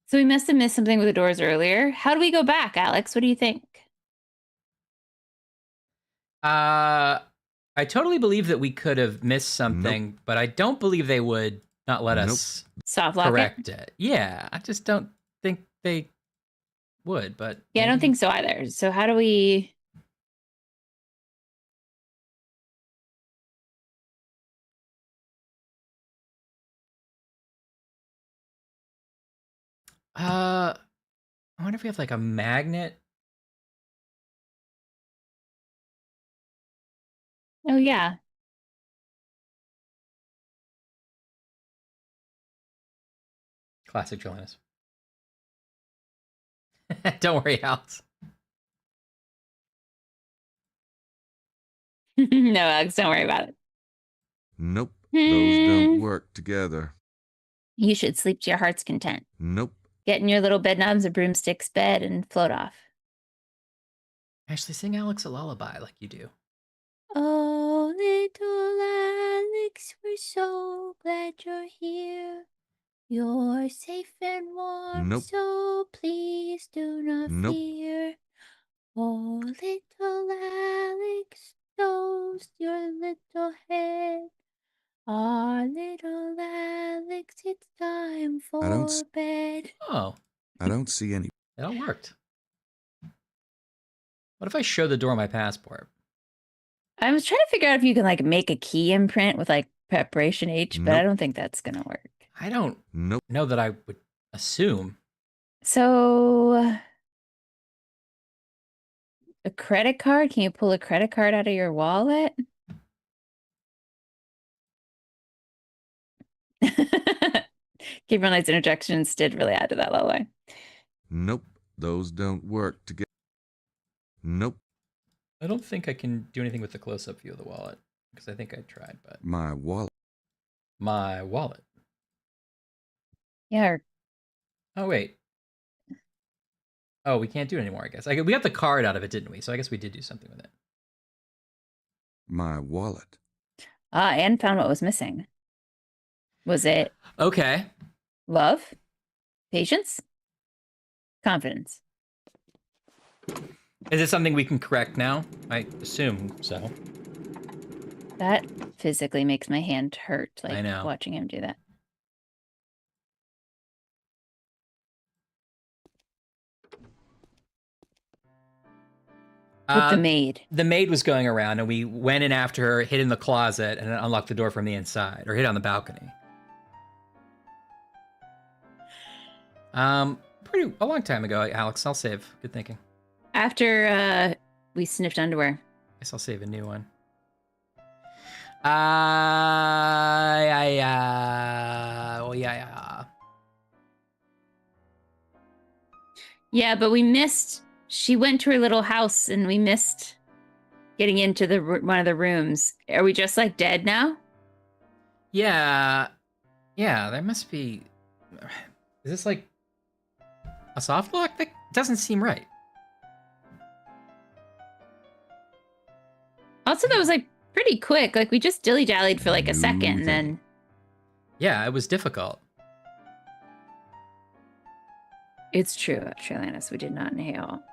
S1: So we must have missed something with the doors earlier. How do we go back, Alex? What do you think?
S2: I totally believe that we could have missed something, but I don't believe they would not let us
S1: Soft lock
S2: correct
S1: it?
S2: it. Yeah, I just don't think they would, but...
S1: Yeah, I don't think so either. So how do we...
S2: I wonder if we have like a magnet.
S1: Oh, yeah.
S2: Classic Joannis. Don't worry, Alex.
S1: No, Alex, don't worry about it.
S5: Nope, those don't work together.
S1: You should sleep to your heart's content.
S5: Nope.
S1: Get in your little bedknobs or broomsticks bed and float off.
S2: Actually, sing Alex a lullaby like you do.
S1: Oh, little Alex, we're so glad you're here. You're safe and warm,
S5: Nope.
S1: so please do not
S5: Nope.
S1: fear. Oh, little Alex, toast your little head. Ah, little Alex, it's time for bed.
S2: Oh,
S5: I don't see any.
S2: it all worked. What if I show the door my passport?
S1: I was trying to figure out if you can like make a key imprint with like preparation H, but I
S5: Nope.
S1: don't think that's gonna work.
S2: I don't
S5: Nope.
S2: know that I would assume.
S1: So a credit card? Can you pull a credit card out of your wallet? Gabriel Knight's interjections did really add to that lullaby.
S5: Nope. Those don't work together. Nope.
S2: I don't think I can do anything with the close-up view of the wallet because I think I tried, but
S5: My wallet.
S2: my wallet.
S1: Yeah.
S2: Oh wait. Oh, we can't do it anymore. I guess we got the card out of it, didn't we? So I guess we did do something with it.
S5: My wallet.
S1: And found what was missing. Was it
S2: Okay.
S1: love? Patience? Confidence?
S2: Is it something we can correct now? I assume so.
S1: That physically makes my hand hurt, like
S2: I know.
S1: watching him do that. With the maid.
S2: The maid was going around, and we went in after her, hid in the closet, and then unlocked the door from the inside, or hid on the balcony. A long time ago, Alex. I'll save. Good thinking.
S1: After we sniffed underwear.
S2: Guess I'll save a new one. Yeah.
S1: Yeah, but we missed. She went to her little house, and we missed getting into the one of the rooms. Are we just like dead now?
S2: Yeah. There must be. Is this like a soft lock? That doesn't seem right.
S1: Also, that was like pretty quick. Like we just dilly-dallied for like a second, and then.
S2: Yeah, it was difficult.
S1: It's true, Atlantis. We did not inhale.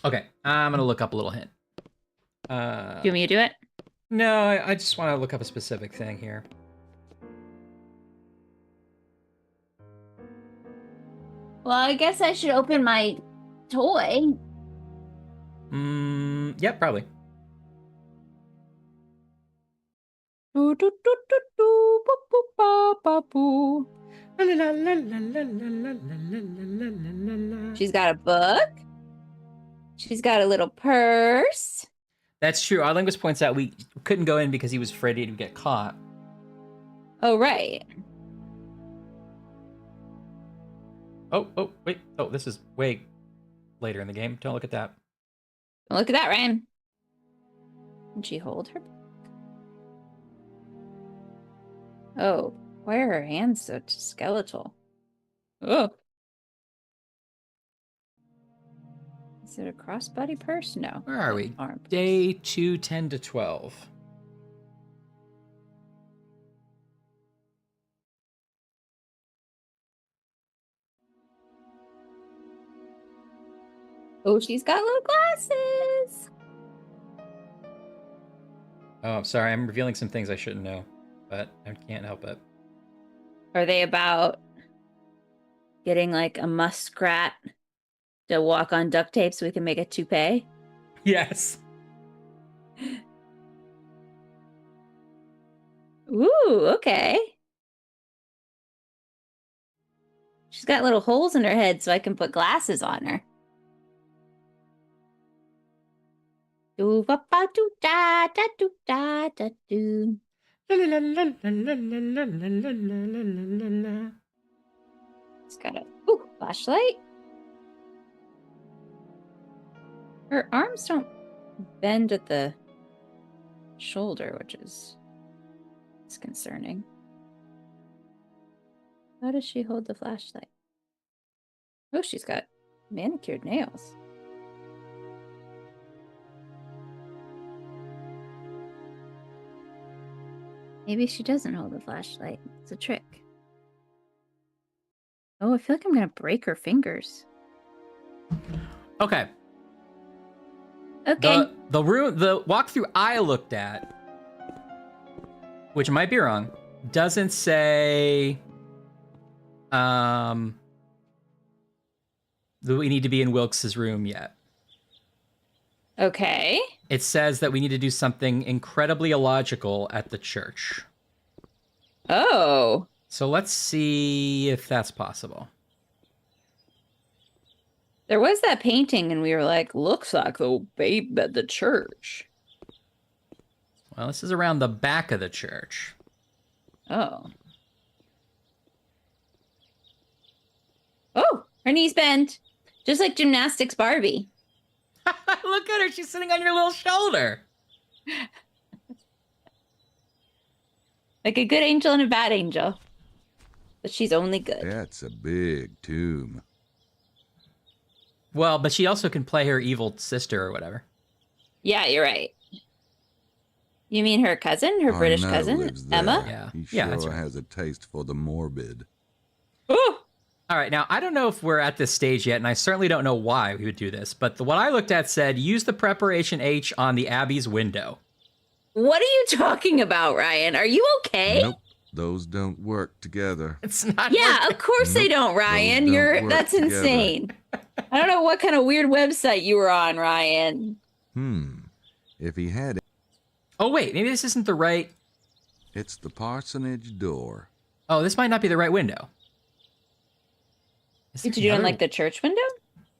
S2: Okay, I'm gonna look up a little hint.
S1: Do you want me to do it?
S2: No, I just want to look up a specific thing here.
S1: Well, I guess I should open my toy.
S2: Yep, probably.
S1: She's got a book. She's got a little purse.
S2: That's true. Our linguist points out we couldn't go in because he was afraid he'd get caught.
S1: Oh, right.
S2: Oh, wait. Oh, this is way later in the game. Don't look at that.
S1: Look at that, Ryan. Can she hold her? Oh, why are her hands so skeletal? Oh. Is it a crossbody purse? No.
S2: Where are we?
S1: Arm purse.
S2: Day 2, 10 to 12.
S1: Oh, she's got little glasses.
S2: Oh, I'm sorry. I'm revealing some things I shouldn't know, but I can't help it.
S1: Are they about getting like a muskrat to walk on duct tape so we can make a toupee?
S2: Yes.
S1: Ooh, okay. She's got little holes in her head so I can put glasses on her. Do ba ba do da da do da da do. It's got a flashlight. Her arms don't bend at the shoulder, which is disconcerting. How does she hold the flashlight? Oh, she's got manicured nails. Maybe she doesn't hold the flashlight. It's a trick. Oh, I feel like I'm gonna break her fingers.
S2: Okay.
S1: Okay.
S2: The walkthrough I looked at, which might be wrong, doesn't say that we need to be in Wilkes's room yet.
S1: Okay.
S2: It says that we need to do something incredibly illogical at the church.
S1: Oh.
S2: So let's see if that's possible.
S1: There was that painting, and we were like, looks like the babe at the church.
S2: Well, this is around the back of the church.
S1: Oh. Oh, her knees bend. Just like gymnastics Barbie.
S2: Look at her. She's sitting on your little shoulder.
S1: Like a good angel and a bad angel. But she's only good.
S5: That's a big tomb.
S2: Well, but she also can play her evil sister or whatever.
S1: Yeah, you're right. You mean her cousin? Her British
S5: Arnaud
S1: cousin?
S5: lives there.
S1: Emma?
S2: Yeah.
S5: He
S2: Yeah,
S5: sure
S2: that's right.
S5: has a taste for the morbid.
S1: Oh!
S2: All right, now, I don't know if we're at this stage yet, and I certainly don't know why we would do this, but what I looked at said, use the preparation H on the Abbey's window.
S1: What are you talking about, Ryan? Are you okay?
S5: Nope, those don't work together.
S2: It's not
S1: Yeah,
S2: working.
S1: of course they don't, Ryan.
S5: Those don't work
S1: That's
S5: together.
S1: insane. I don't know what kind of weird website you were on, Ryan.
S5: If he had it,
S2: Oh, wait, maybe this isn't the right...
S5: it's the parsonage door.
S2: Oh, this might not be the right window. Is
S1: Did
S2: there
S1: you do it on
S2: another-
S1: like the church window?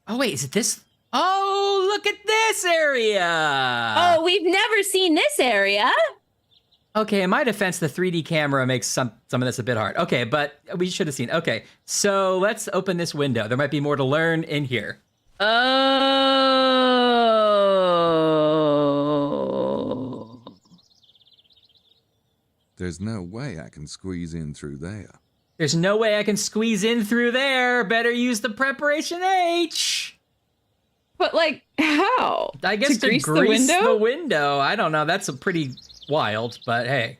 S2: Oh, wait, is it this? Oh, look at this area!
S1: Oh, we've never seen this area.
S2: Okay, in my defense, the 3D camera makes some of this a bit hard. Okay, but we should have seen. Okay, so let's open this window. There might be more to learn in here.
S1: Oh.
S5: There's no way I can squeeze in through there.
S2: There's no way I can squeeze in through there. Better use the preparation H.
S1: But like, how?
S2: I guess to grease
S1: the window?
S2: the window. I don't know. That's a pretty wild, but hey.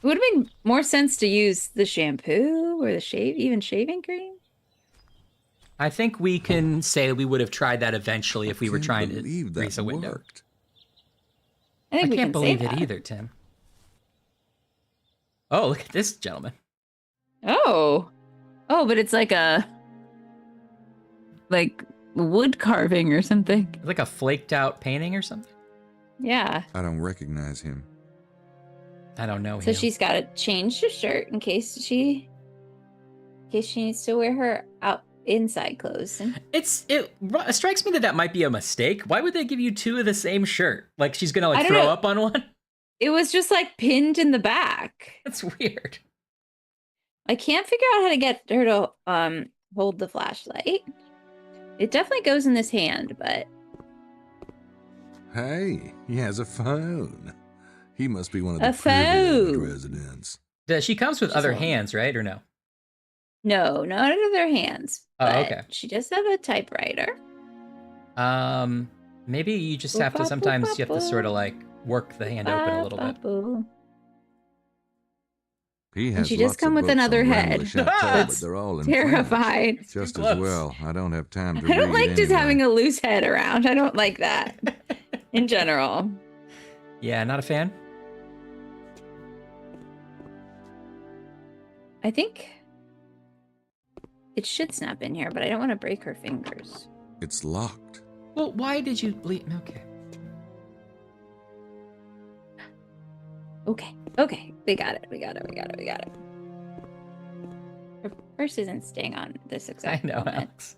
S1: It would have made more sense to use the shampoo or the shaving cream.
S2: I think we can say we would have tried that eventually if we were
S5: Can't
S2: trying to
S5: believe that
S2: grease a window.
S5: worked.
S1: I think
S2: I
S1: we
S2: can't
S1: can
S2: believe
S1: say
S2: it
S1: that.
S2: either, Tim. Oh, look at this gentleman.
S1: Oh, but it's like wood carving or something.
S2: Like a flaked out painting or something.
S1: Yeah.
S5: I don't recognize him.
S2: I don't know.
S1: So
S2: him.
S1: she's got to change her shirt in case she needs to wear her inside clothes.
S2: It strikes me that might be a mistake. Why would they give you two of the same shirt? Like she's gonna
S1: I
S2: like
S1: don't
S2: throw
S1: know.
S2: up on one?
S1: It was just like pinned in the back.
S2: That's weird.
S1: I can't figure out how to get her to hold the flashlight. It definitely goes in this hand, but
S5: Hey, he has a phone. He must be one of
S1: A
S5: the privileged
S1: phone.
S5: residents.
S2: She comes with
S1: She's
S2: other
S1: alone.
S2: hands, right? Or no?
S1: no, not in their hands.
S2: Oh,
S1: but
S2: okay.
S1: She does have a typewriter.
S2: Maybe you just have to sometimes you have to sort of like work the hand open a little bit.
S1: Ba-ba-boo.
S5: He has
S1: she does
S5: lots
S1: come
S5: of
S1: with
S5: books
S1: another
S5: on
S1: head.
S5: Rambler Chateau, but
S1: That's
S5: they're all in French.
S1: Terrified.
S5: Just
S2: Close.
S5: as well. I don't have time to
S1: I don't
S5: read
S1: like just
S5: anyway.
S1: having a loose head around. I don't like that in general.
S2: Yeah, not a fan.
S1: I think it should snap in here, but I don't want to break her fingers.
S5: It's locked.
S2: Well, why did you bleed? Okay.
S1: Okay. We got it. Her purse isn't staying on this
S2: I
S1: exact
S2: know,
S1: moment.
S2: Alex.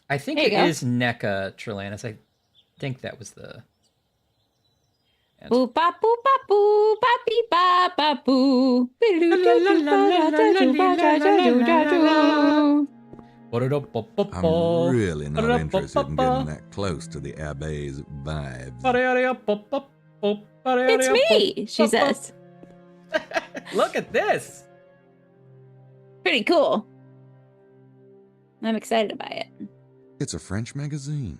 S2: I think
S1: There
S2: it
S1: you go.
S2: is NECA Trelanis. I think that was the.
S1: Boo ba boo ba boo ba bee ba ba boo.
S5: I'm really not interested in getting that close to the Abbe's vibes.
S1: It's me, she says.
S2: Look at this.
S1: Pretty cool. I'm excited by it.
S5: It's a French magazine.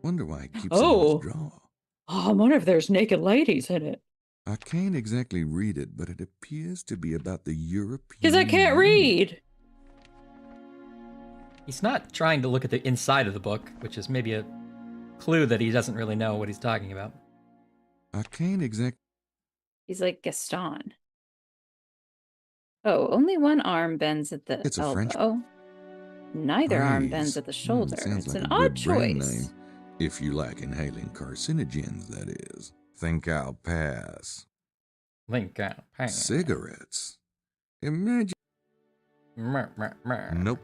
S5: Wonder why it keeps it
S9: Oh.
S5: in his drawer.
S9: Oh, I wonder if there's naked ladies in it.
S5: I can't exactly read it, but it appears to be about the European
S9: Because I can't
S5: Union.
S9: read.
S2: He's not trying to look at the inside of the book, which is maybe a clue that he doesn't really know what he's talking about.
S5: I can't exactly...
S1: He's like Gaston. Oh, only one arm bends at the
S5: It's a French-
S1: elbow. Neither arm
S5: Praise.
S1: bends at the shoulder.
S5: Sounds
S1: It's
S5: like
S1: an
S5: a
S1: odd
S5: good brand
S1: choice.
S5: name. If you like inhaling carcinogens, that is. Think I'll pass.
S2: Link out.
S5: Cigarettes. Imagine... Nope.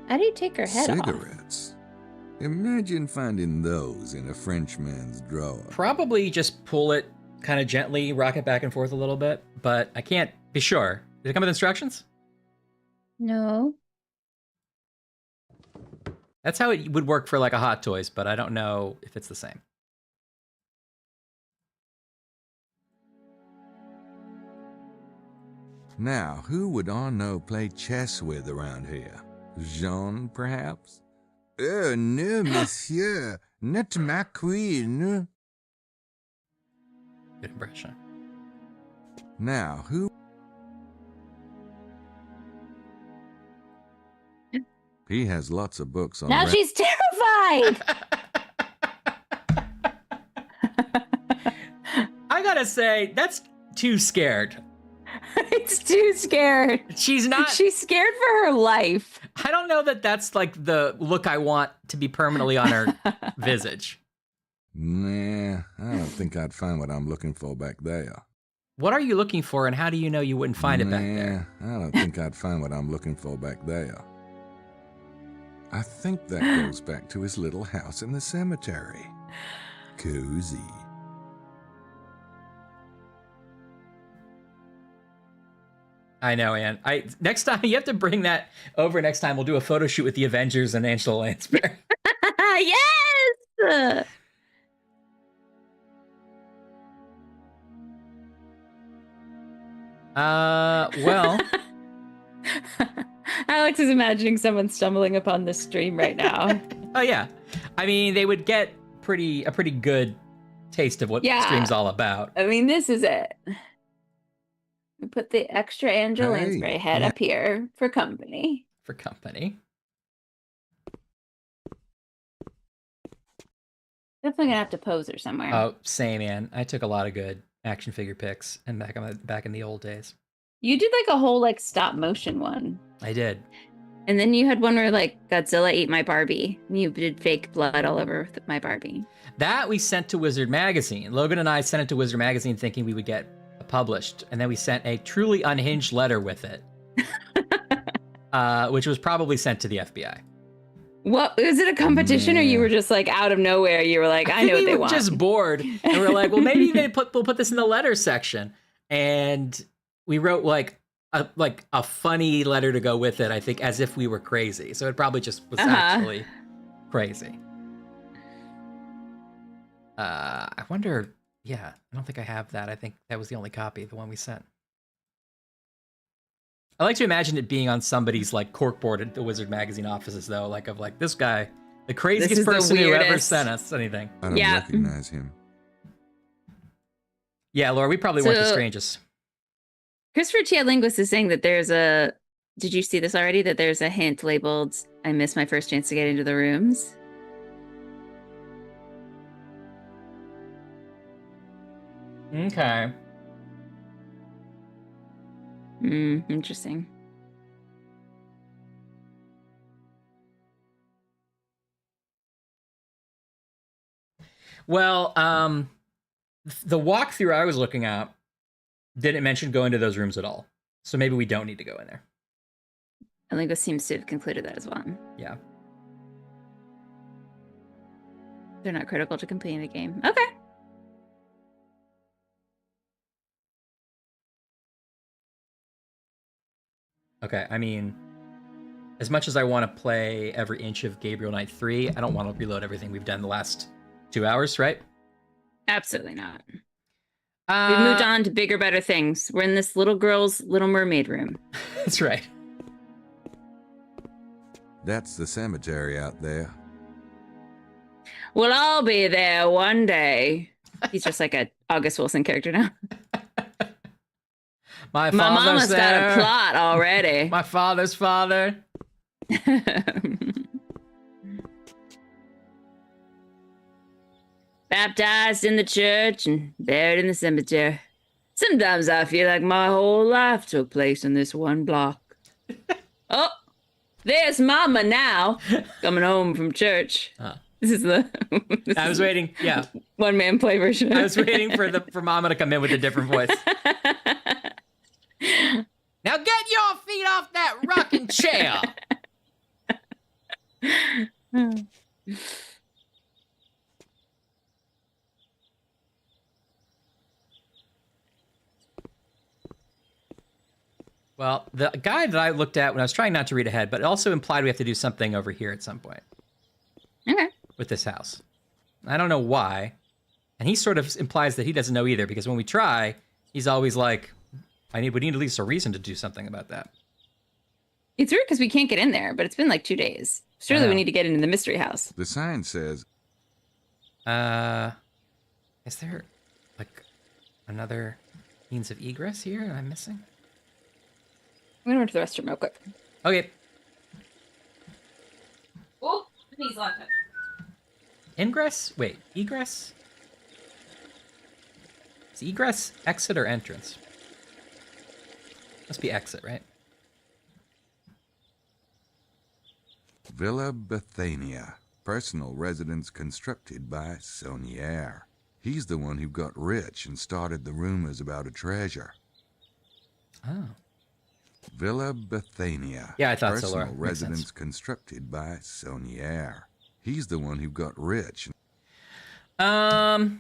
S1: How do you take her head off?
S5: Cigarettes. Imagine finding those in a Frenchman's drawer.
S2: Probably just pull it kind of gently, rock it back and forth a little bit, but I can't be sure. Did it come with instructions?
S1: No.
S2: That's how it would work for like a Hot Toys, but I don't know if it's the same.
S5: Now, who would Arnaud play chess with around here? Jean, perhaps? Oh, no, monsieur. Not ma queen.
S2: Good impression.
S5: Now, who... He has lots of books on...
S1: Now she's terrified!
S2: I gotta say, that's too scared.
S1: It's too scared.
S2: She's not...
S1: She's scared for her life.
S2: I don't know that that's like the look I want to be permanently on her visage.
S5: Nah, I don't think I'd find what I'm looking for back there.
S2: What are you looking for, and how do you know you wouldn't find it back there?
S5: I don't think I'd find what I'm looking for back there. I think that goes back to his little house in the cemetery. Cozy.
S2: I know, Ann. Next time you have to bring that over. Next time we'll do a photo shoot with the Avengers and Angela Lansbury.
S1: Yes!
S2: Well.
S1: Alex is imagining someone stumbling upon this stream right now.
S2: Oh yeah, I mean they would get a pretty good taste of what the stream's all about.
S1: I mean, this is it. We put the extra Angela
S5: Hey,
S1: Lansbury head
S5: yeah.
S1: up here for company.
S2: For company.
S1: Definitely gonna have to pose her somewhere.
S2: Oh, same, man. I took a lot of good action figure pics and back in the old days.
S1: You did like a whole like stop motion one.
S2: I did.
S1: And then you had one where like Godzilla ate my Barbie. And you did fake blood all over my Barbie.
S2: That we sent to Wizard Magazine. Logan and I sent it to Wizard Magazine thinking we would get published, and then we sent a truly unhinged letter with it, which was probably sent to the FBI.
S1: What was it, a competition, or you were just like out of nowhere? You were like, I know what they want.
S2: Just bored, and we're like, well, maybe we'll put this in the letter section, and we wrote like a funny letter to go with it. I think as if we were crazy, so it probably just was actually crazy. I wonder. Yeah, I don't think I have that. I think that was the only copy, the one we sent. I like to imagine it being on somebody's like corkboard at the Wizard Magazine offices, though, like this guy, the craziest person who ever sent us anything.
S5: I don't recognize him.
S2: Yeah, Laura, we probably weren't the strangest.
S1: Christopher Chia Linguist is saying that there's a. Did you see this already? That there's a hint labeled "I missed my first chance to get into the rooms."
S2: Okay.
S1: Interesting.
S2: Well, the walkthrough I was looking at didn't mention going to those rooms at all. So maybe we don't need to go in there.
S1: Linguist seems to have concluded that as well.
S2: Yeah.
S1: They're not critical to completing the game. Okay.
S2: Okay, I mean, as much as I want to play every inch of Gabriel Knight 3, I don't want to reload everything we've done the last 2 hours, right?
S1: Absolutely not. We've moved on to bigger, better things. We're in this little girl's Little Mermaid room.
S2: That's right.
S5: That's the cemetery out there.
S1: We'll all be there one day. He's just like a August Wilson character now.
S2: My
S1: mama's
S2: there.
S1: got a plot already.
S2: My father's father.
S1: Baptized in the church and buried in the cemetery. Sometimes I feel like my whole life took place in this one block. Oh, there's Mama now, coming home from church. This is the.
S2: I was waiting. Yeah,
S1: one man play version.
S2: I was waiting for Mama to come in with a different voice. Now get your feet off that rocking chair. Well, the guide that I looked at when I was trying not to read ahead, but it also implied we have to do something over here at some point.
S1: Okay.
S2: With this house. I don't know why. And he sort of implies that he doesn't know either, because when we try, he's always like, we need at least a reason to do something about that.
S1: It's weird because we can't get in there, but it's been like 2 days. Surely we need to get into the mystery house.
S5: The sign says...
S2: Is there, like, another means of egress here? Am I missing?
S1: I'm gonna run to the restroom real quick.
S2: Okay.
S1: Oh, please lock it.
S2: Ingress? Wait, egress? Is egress exit or entrance? Must be exit, right?
S5: Villa Bethania, personal residence constructed by Saunier. He's the one who got rich and started the rumors about a treasure.
S2: Oh.
S5: Villa Bethania.
S2: Yeah, I thought so, Laura.
S5: Personal
S2: Makes
S5: residence
S2: sense.
S5: constructed by Saunier. He's the one who got rich.
S2: Well,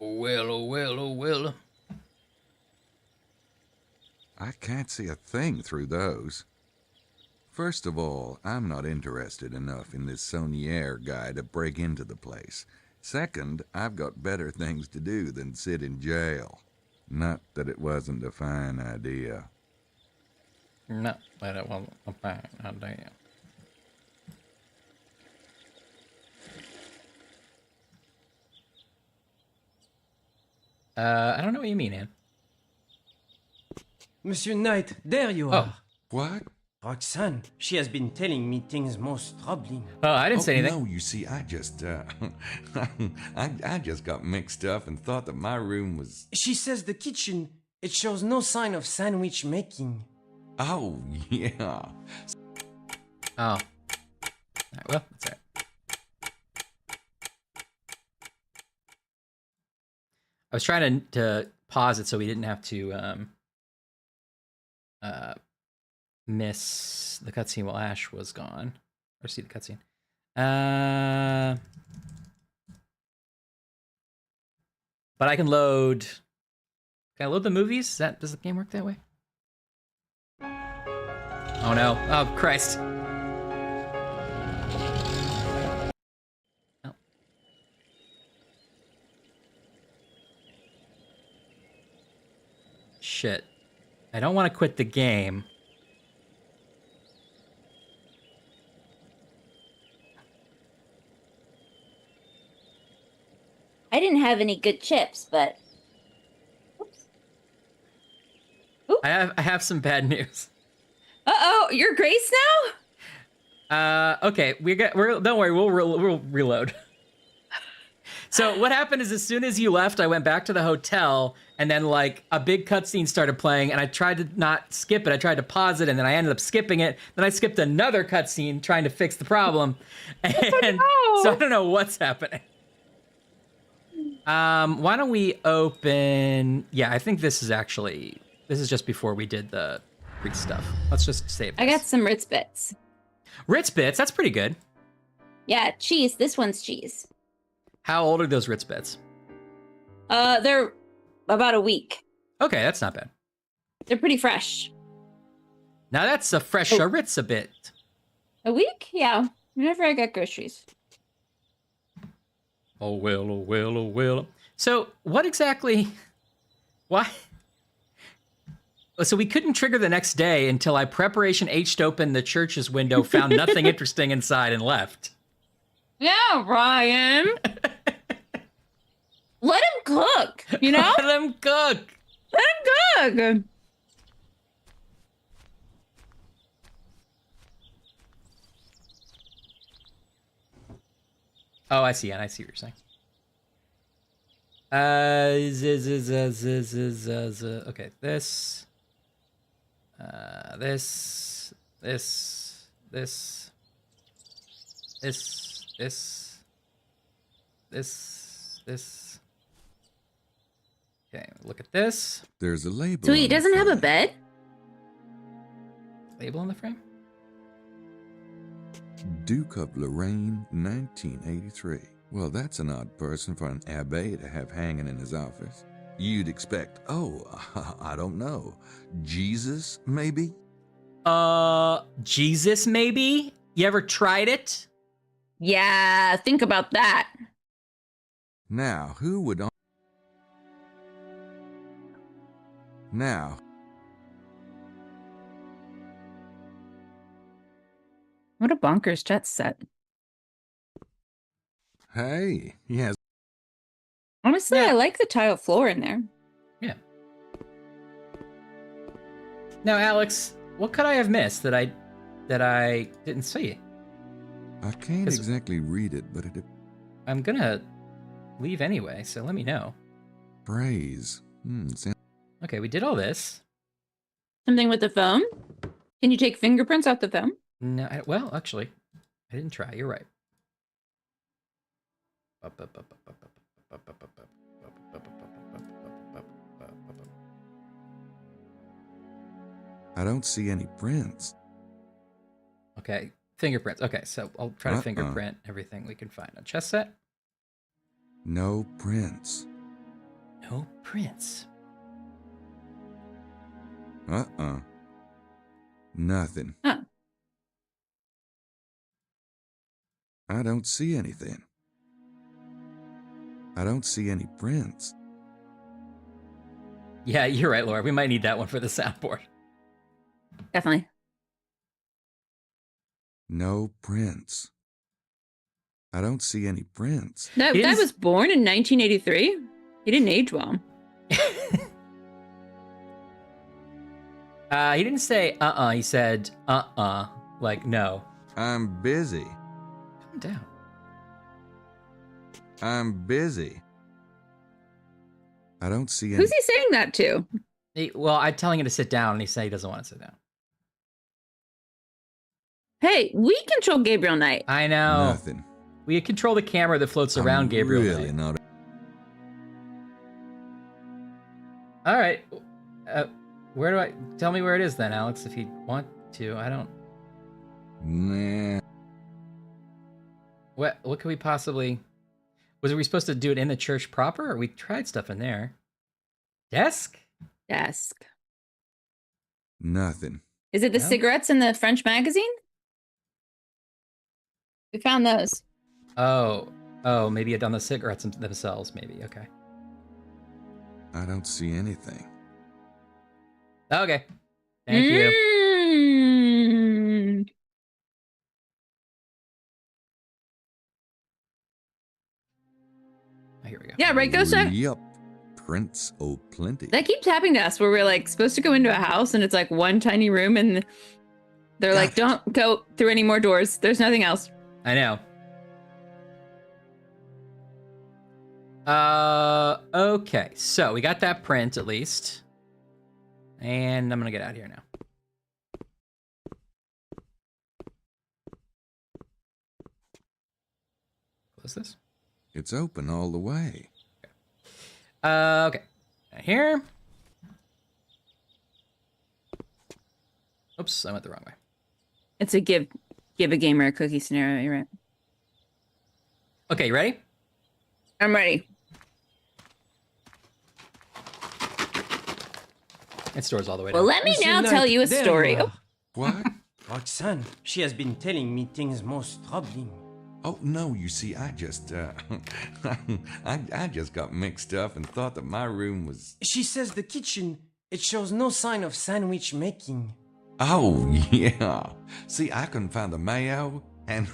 S2: oh, well, oh, well.
S5: I can't see a thing through those. First of all, I'm not interested enough in this Saunier guy to break into the place. Second, I've got better things to do than sit in jail. Not that it wasn't a fine idea.
S2: No, but it wasn't a fine idea. I don't know what you mean, Anne.
S7: Monsieur Knight, there you are.
S5: What?
S7: Roxanne, she has been telling me things most troubling.
S2: Oh, I didn't say anything.
S5: No, you see, I just got mixed up and thought that my room was...
S7: She says the kitchen, it shows no sign of sandwich making.
S5: Oh, yeah.
S2: Oh. All right, well, that's all right. I was trying to pause it so we didn't have to miss the cutscene while Ash was gone. Or see the cutscene. But I can load... Can I load the movies? Does the game work that way? Oh no. Oh, Christ. Oh. Shit. I don't want to quit the game.
S1: I didn't have any good chips, but... Oops. Oops.
S2: I have some bad news.
S1: Uh-oh, you're Grace now?
S2: Okay, don't worry, we'll reload. So what happened is, as soon as you left, I went back to the hotel, and then like a big cutscene started playing, and I tried to not skip it. I tried to pause it, and then I ended up skipping it. Then I skipped another cutscene trying to fix the problem, and so I don't know what's happening. Why don't we open? Yeah, I think this is just before we did the Greek stuff. Let's just save this.
S1: I got some Ritz bits.
S2: Ritz bits. That's pretty good.
S1: Yeah, cheese. This one's cheese.
S2: How old are those Ritz bits?
S1: They're about a week.
S2: Okay, that's not bad.
S1: They're pretty fresh.
S2: Now that's a fresh Aritz a bit.
S1: A week? Yeah. Whenever I get groceries.
S2: Oh, well, oh, well, oh, well. So what exactly... Why? So we couldn't trigger the next day until I preparation H'd open the church's window, found nothing interesting inside, and left.
S1: Yeah, Ryan. Let him cook, you know?
S2: Let him cook.
S1: Let him cook.
S2: Oh, I see, and I see what you're saying. Okay, this. This. Okay, look at this.
S5: There's a label.
S1: So he
S5: on the
S1: doesn't have a
S5: front.
S1: bed?
S2: Label on the frame?
S5: Duke of Lorraine, 1983. Well, that's an odd person for an abbé to have hanging in his office. You'd expect, I don't know, Jesus, maybe?
S2: Jesus, maybe? You ever tried it?
S1: Yeah, think about that.
S5: Now, who would... Now,
S1: What a bonkers jet set.
S5: hey, he has...
S1: Honestly, I like the tile floor in there.
S2: Yeah. Now, Alex, what could I have missed that I didn't see?
S5: I can't exactly read it, but it...
S2: I'm gonna leave anyway, so let me know.
S5: Praise.
S2: Okay, we did all this.
S1: Something with the phone? Can you take fingerprints off the phone?
S2: No, well, actually, I didn't try. You're right.
S5: I don't see any prints.
S2: Okay, fingerprints. Okay, so I'll try to fingerprint everything we can find. A chess set?
S5: No prints.
S2: No prints.
S5: Nothing.
S1: Huh.
S5: I don't see anything. I don't see any prints.
S2: Yeah, you're right, Laura. We might need that one for the soundboard.
S1: Definitely.
S5: No prints. I don't see any prints.
S1: That guy was born in 1983. He didn't age well.
S2: He didn't say he said like no.
S5: I'm busy.
S2: Calm down.
S5: I'm busy. I don't see any.
S1: Who's he saying that to?
S2: Well, I'm telling him to sit down, and he said he doesn't want to sit down.
S1: Hey, we control Gabriel Knight.
S2: I know.
S5: Nothing.
S2: We control the camera that floats around Gabriel
S5: really
S2: Knight.
S5: not.
S2: All right. Where do I... Tell me where it is then, Alex, if you want to. I don't...
S5: Nah.
S2: What could we possibly... Was we supposed to do it in the church proper, or we tried stuff in there? Desk?
S1: Desk.
S5: Nothing.
S1: Is it the cigarettes in the French magazine? We found those.
S2: Oh, maybe on the cigarettes themselves, maybe. Okay.
S5: I don't see anything.
S2: Okay. Thank you. Oh, here we go.
S1: Yeah, right, Ghost Dog?
S5: Yup. Prints plenty.
S1: That keeps happening to us where we're like supposed to go into a house and it's like one tiny room and they're like, don't go through any more doors. There's nothing else.
S2: I know. Okay, so we got that print at least. And I'm gonna get out of here now. Close this.
S5: It's open all the way.
S2: Okay. Now here. Oops, I went the wrong way.
S1: It's a give a gamer a cookie scenario, you're right.
S2: Okay, you ready?
S1: I'm ready.
S2: It stores all the way
S1: Well,
S2: down.
S1: let me now tell you a story. Oh,
S5: What?
S7: Roxanne, she has been telling me things most troubling.
S5: Oh, no, you see, I just got mixed up and thought that my room was...
S7: She says the kitchen, it shows no sign of sandwich making.
S5: Oh, yeah. See, I couldn't find the mayo, and,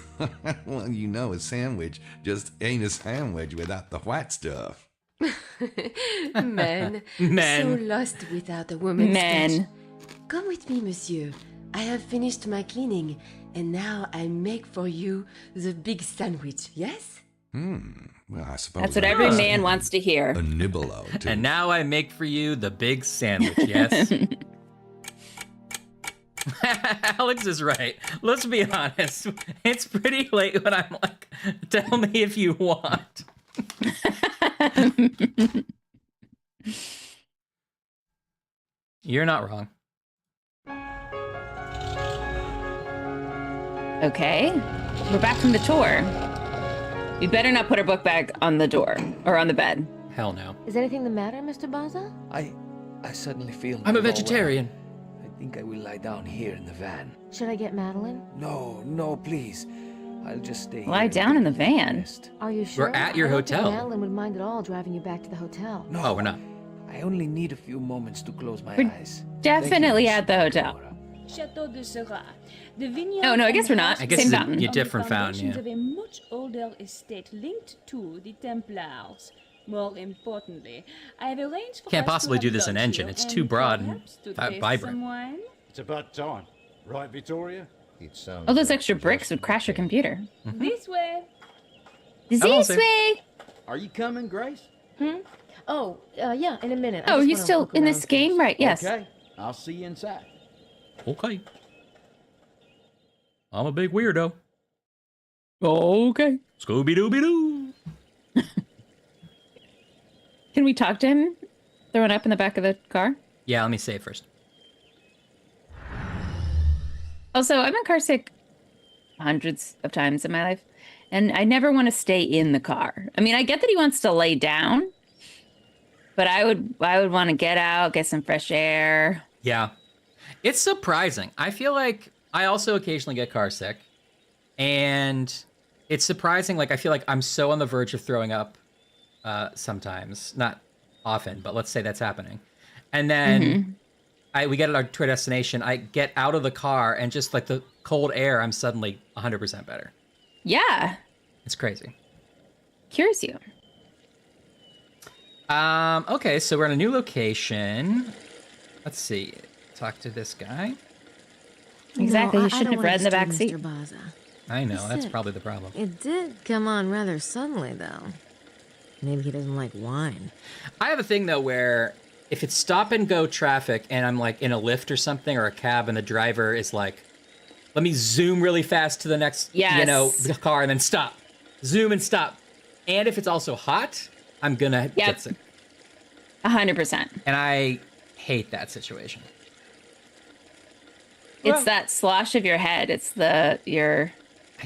S5: well, you know, a sandwich just ain't a sandwich without the white stuff.
S6: Men.
S2: Men.
S6: So lost without a woman's
S1: Men.
S6: touch. Come with me, monsieur. I have finished my cleaning, and now I make for you the big sandwich, yes?
S5: Well, I suppose...
S1: That's what
S5: I
S1: every
S5: was
S1: man wants to hear.
S5: A nibble out, too.
S2: And now I make for you the big sandwich, yes? Alex is right. Let's be honest. It's pretty late when I'm like, tell me if you want. You're not wrong.
S1: Okay. We're back from the tour. We better not put our book bag on the door or on the bed.
S2: Hell no.
S6: Is anything the matter, Mr. Baza?
S10: I suddenly feel...
S2: I'm a
S10: no well.
S2: vegetarian.
S10: I think I will lie down here in the van.
S6: Should I get Madeline?
S10: No, please. I'll just stay
S1: Lie
S10: here
S1: down in the van.
S10: rest.
S6: Are you sure?
S2: We're at your
S6: I don't think
S2: hotel.
S6: Madeline would mind at all driving you back to the hotel.
S10: No,
S2: Oh, we're not.
S10: I only need a few moments to close my
S1: We're
S10: eyes.
S1: definitely
S10: Thank you,
S1: at the hotel.
S10: Laura.
S11: Chateau de Seurat. The vineyard
S1: Oh, no, I guess we're not.
S2: I guess
S1: Same
S2: it's a-
S1: fountain.
S2: you
S11: on the
S2: different fountain,
S11: foundations
S2: yeah.
S11: of a much older estate linked to the Templars. More importantly, I have arranged for
S2: Can't
S11: us to
S2: possibly
S11: have
S2: do this in
S11: lunch
S2: engine.
S11: here
S2: It's too
S11: and
S2: broad and
S11: perhaps to taste
S2: vibrant.
S11: some wine.
S12: It's about time. Right, Victoria?
S3: It sounds
S1: All those
S3: like
S1: extra bricks would crash your computer.
S11: This way.
S1: This
S2: say-
S1: way.
S12: Are you coming, Grace?
S6: Oh, yeah, in a minute.
S1: Oh, are you still in this game? Right, yes.
S12: Okay. I'll see you inside.
S2: Okay. I'm a big weirdo.
S1: Okay.
S2: Scooby-Dooby-Doo.
S1: Can we talk to him? Throwing up in the back of the car?
S2: Yeah, let me say it first.
S1: Also, I've been car sick hundreds of times in my life, and I never want to stay in the car. I mean, I get that he wants to lay down, but I would want to get out, get some fresh air.
S2: Yeah. It's surprising. I feel like I also occasionally get car sick. And it's surprising. Like, I feel like I'm so on the verge of throwing up sometimes. Not often, but let's say that's happening. And then we get to our destination. I get out of the car and just like the cold air, I'm suddenly 100% better.
S1: Yeah.
S2: It's crazy.
S1: Cures you.
S2: Okay, so we're in a new location. Let's see. Talk to this guy.
S1: Exactly. You shouldn't have read in the back seat.
S6: Mr. Baza.
S2: I know, that's
S6: sick.
S2: probably the problem.
S6: It did come on rather suddenly, though. Maybe he doesn't like wine.
S2: I have a thing though where if it's stop and go traffic and I'm like in a lift or something or a cab and the driver is like, let me zoom really fast to the next, car and then stop. Zoom and stop. And if it's also hot, I'm gonna get sick.
S1: 100%.
S2: And I hate that situation.
S1: It's that slosh of your head. It's
S2: I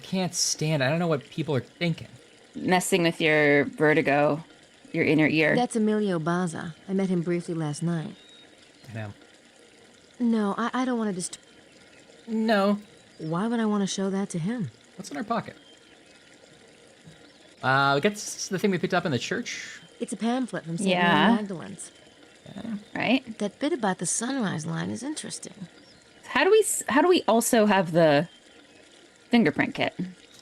S2: can't stand it. I don't know what people are thinking.
S1: Messing with your vertigo, your inner ear.
S6: That's Emilio Baza. I met him briefly last night.
S2: I know.
S6: No, I don't want to disturb.
S2: No.
S6: Why would I want to show that to him?
S2: What's in our pocket? We got the thing we picked up in the church.
S6: It's a pamphlet from St.
S1: Yeah.
S6: Mary Magdalene's.
S1: Right?
S6: That bit about the sunrise line is interesting.
S1: How do we also have the fingerprint kit?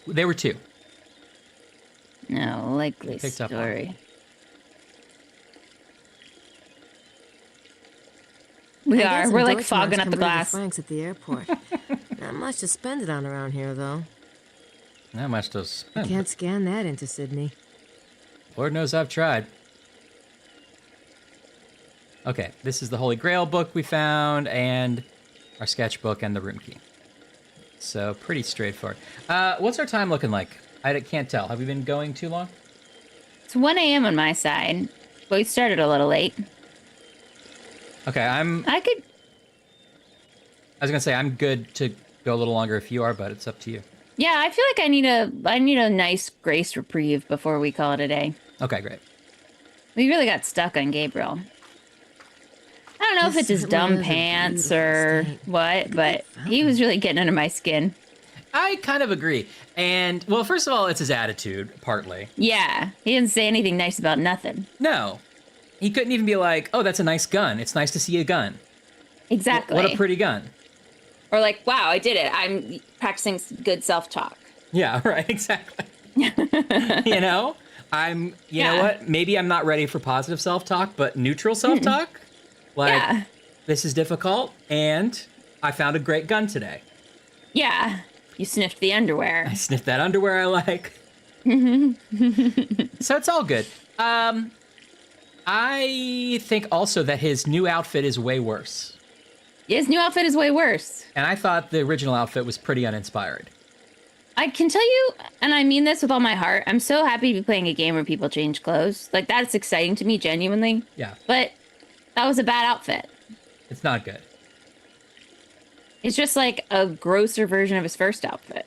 S2: There were two.
S1: No, likely
S2: Picked up
S1: story. We're like fogging up the glass.
S6: Franks at the airport. Not much to spend it on around here, though.
S2: Not much to spend.
S6: Can't scan that into Sydney.
S2: Lord knows I've tried. Okay, this is the Holy Grail book we found, and our sketchbook and the room key. So pretty straightforward. What's our time looking like? I can't tell. Have we been going too long?
S1: It's 1 a.m. on my side, but we started a little late.
S2: Okay, I was gonna say I'm good to go a little longer if you are, but it's up to you.
S1: Yeah, I feel like I need a nice grace reprieve before we call it a day.
S2: Okay, great.
S1: We really got stuck on Gabriel. I don't don't know if
S6: This
S1: it's his
S6: certainly
S1: dumb
S6: is a
S1: pants
S6: beautiful
S1: or
S6: state.
S1: what, but he was really getting under my skin.
S2: I kind of agree. And, well, first of all, it's his attitude, partly.
S1: Yeah, he didn't say anything nice about nothing.
S2: No. He couldn't even be like, oh, that's a nice gun. It's nice to see a gun.
S1: Exactly.
S2: What a pretty gun.
S1: Or like, wow, I did it. I'm practicing good self-talk.
S2: Yeah, right, exactly. You know? You know what? Maybe I'm not ready for positive self-talk, but neutral self-talk? Like, this is difficult, and I found a great gun today.
S1: Yeah. You sniffed the underwear.
S2: I sniffed that underwear I like. So it's all good. I think also that his new outfit is way worse.
S1: His new outfit is way worse.
S2: And I thought the original outfit was pretty uninspired.
S1: I can tell you, and I mean this with all my heart, I'm so happy to be playing a game where people change clothes. Like, that's exciting to me, genuinely.
S2: Yeah.
S1: But that was a bad outfit.
S2: It's not good.
S1: It's just like a grosser version of his first outfit.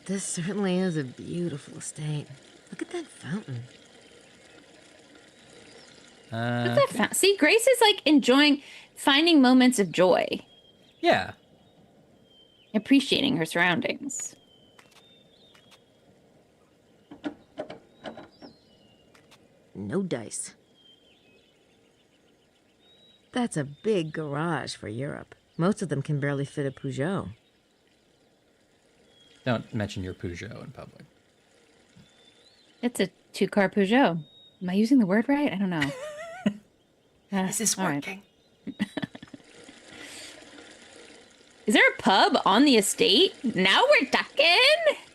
S6: This certainly is a beautiful estate. Look at that fountain.
S1: See, Grace is like finding moments of joy.
S2: Yeah.
S1: Appreciating her surroundings.
S6: No dice. That's a big garage for Europe. Most of them can barely fit a Peugeot.
S2: Don't mention your Peugeot in public.
S1: It's a 2-car Peugeot. Am I using the word right? I don't know.
S2: Is this working?
S1: Right. Is there a pub on the estate? Now we're talking.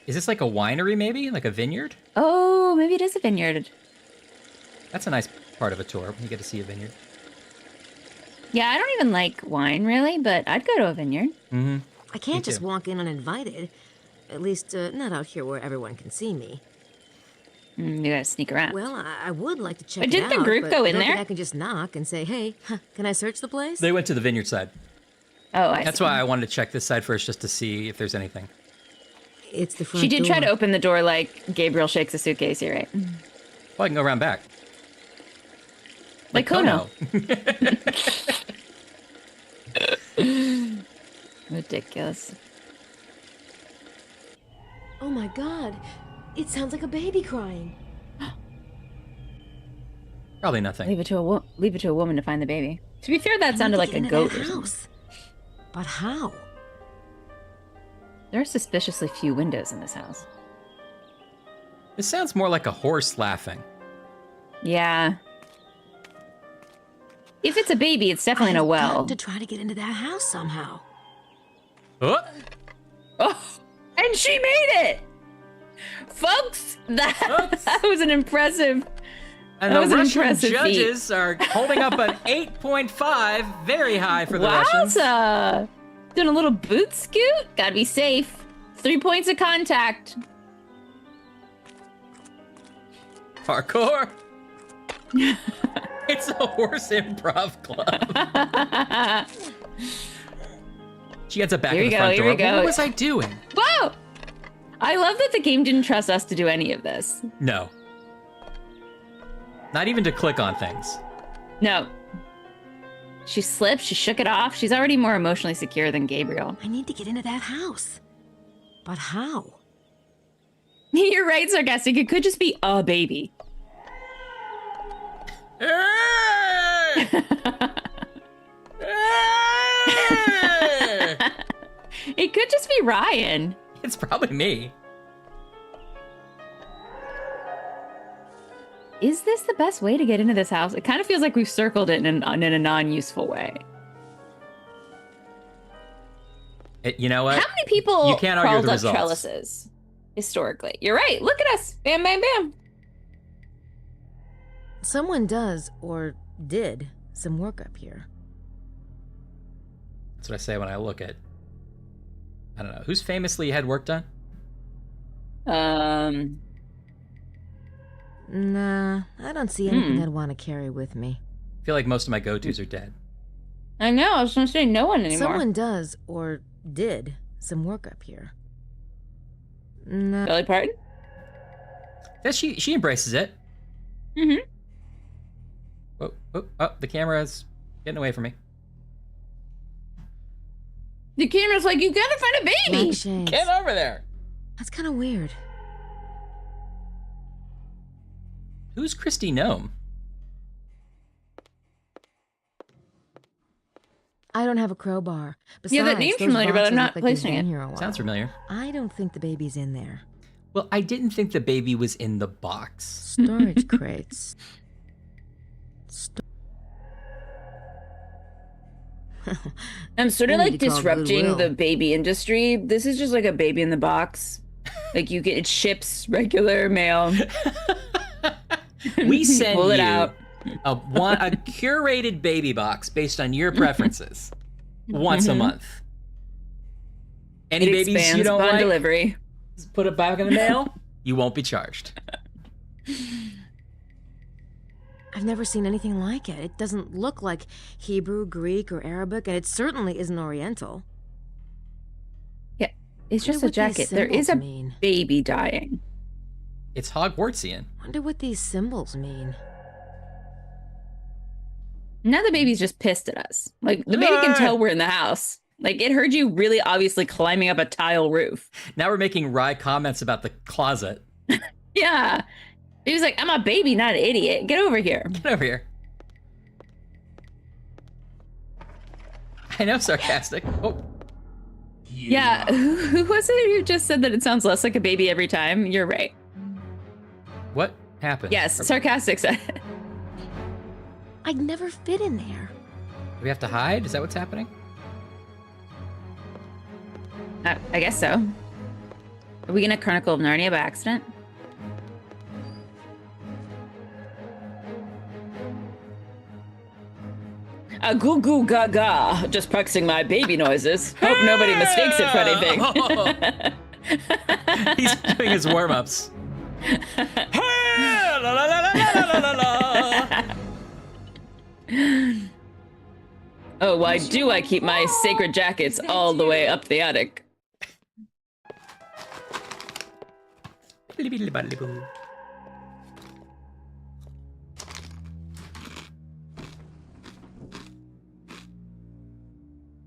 S2: Is this like a winery, maybe? Like a vineyard?
S1: Oh, maybe it is a vineyard.
S2: That's a nice part of a tour when you get to see a vineyard.
S1: Yeah, I don't even like wine, really, but I'd go to a vineyard.
S2: Mm-hmm.
S6: I can't just walk in uninvited. At least, not out here where everyone can see me.
S1: You gotta sneak around.
S6: Well, I would like to check
S1: But
S6: it
S1: didn't
S6: out,
S1: the group
S6: but
S1: go
S6: I
S1: in
S6: don't think
S1: there?
S6: I can just knock and say, hey, can I search the place?
S2: They went to the vineyard side.
S1: Oh,
S2: That's why I wanted to check this side first, just to see if there's anything.
S6: It's the front
S1: She did try to
S6: door.
S1: open the door like Gabriel shakes a suitcase, you're right.
S2: Well, I can go around back.
S1: Like Kono. Ridiculous.
S6: Oh my god. It sounds like a baby crying.
S2: Probably nothing.
S1: Leave it to a woman to find the baby. To be fair, that
S6: I
S1: sounded
S6: need
S1: like
S6: to
S1: a
S6: get into
S1: goat
S6: that
S1: or something.
S6: house. But how?
S1: There are suspiciously few windows in this house.
S2: This sounds more like a horse laughing.
S1: Yeah. If it's a baby, it's definitely in a
S6: I've
S1: well.
S6: got to try to get into that house somehow.
S2: Oh!
S1: Oh, and she made it! Folks, that was an impressive...
S2: And
S1: that
S2: the
S1: was an
S2: Russian
S1: impressive
S2: judges are holding up an 8.5, very high for the Russians.
S1: Wowza! Doing a little boot scoot? Gotta be safe. 3 points of contact.
S2: Parkour. It's a horse improv club. She gets a back
S1: Here
S2: in
S1: we
S2: the
S1: go,
S2: front
S1: here
S2: door.
S1: we go.
S2: What was I doing?
S1: Whoa! I love that the game didn't trust us to do any of this.
S2: No. Not even to click on things.
S1: No. She slipped, she shook it off. She's already more emotionally secure than Gabriel.
S6: I need to get into that house. But how?
S1: You're right, Sarcastic. It could just be a baby. It could just be Ryan.
S2: It's probably me.
S1: Is this the best way to get into this house? It kind of feels like we've circled it in a non-useful way.
S2: You know what?
S1: How many people
S2: You can't argue
S1: crawled
S2: the
S1: up
S2: results.
S1: trellises historically? You're right. Look at us. Bam, bam, bam.
S6: Someone does, or did, some work up here.
S2: That's what I say when I look at... I don't know. Who's famously had work done?
S6: Nah, I don't see anything I'd want to carry with me.
S2: I feel like most of my go-tos are dead.
S1: I know. I was going to say no one anymore.
S6: Someone does, or did, some work up here. Nah.
S1: Dolly Parton?
S2: She embraces it.
S1: Mm-hmm.
S2: Oh, the camera is Getting away from me.
S1: The camera's like, you gotta find a baby.
S6: Black shades.
S2: Get over there.
S6: That's kind of weird.
S2: Who's Christy Gnome?
S6: I don't have a crowbar. Besides,
S1: Yeah, that name's
S6: those
S1: familiar, but I'm
S6: boxes
S1: not
S6: look like they've
S1: placing
S6: been
S1: it.
S6: here a while.
S2: Sounds familiar.
S6: I don't think the baby's in there.
S2: Well, I didn't think the baby was in the box.
S6: Storage crates.
S1: I'm sort of
S6: We
S1: like
S6: need to call
S1: disrupting
S6: Goodwill.
S1: the baby industry. This is just like a baby in the box. Like you get, it ships regular mail.
S2: We send
S1: Pull
S2: you
S1: it out.
S2: a curated baby box based on your preferences once a month. Any
S1: It
S2: babies you
S1: expands
S2: don't
S1: upon
S2: like,
S1: delivery.
S2: put it back in the mail. You won't be charged.
S6: I've never seen anything like it. It doesn't look like Hebrew, Greek, or Arabic, and it certainly isn't Oriental.
S1: Yeah, it's just a
S6: Wonder what these
S1: jacket. There is a
S6: symbols mean.
S1: baby dying.
S2: It's Hogwartsian.
S6: Wonder what these symbols mean.
S1: Now the baby's just pissed at us. Like the baby can tell we're in the house. Like it heard you really obviously climbing up a tile roof.
S2: Now we're making wry comments about the closet.
S1: Yeah. He was like, I'm a baby, not an idiot. Get over here.
S2: Get over here. I know, sarcastic. Oh.
S1: Yeah. Who was it who just said that it sounds less like a baby every time? You're right.
S2: What happened?
S1: Yes, sarcastic said.
S6: I'd never fit in there.
S2: Do we have to hide? Is that what's happening?
S1: I guess so. Are we gonna Chronicle of Narnia by accident? A goo goo gaga. Just practicing my baby noises. Hope nobody mistakes it for anything.
S2: He's doing his warm-ups.
S1: Oh, why do I keep my sacred jackets all the way up the attic?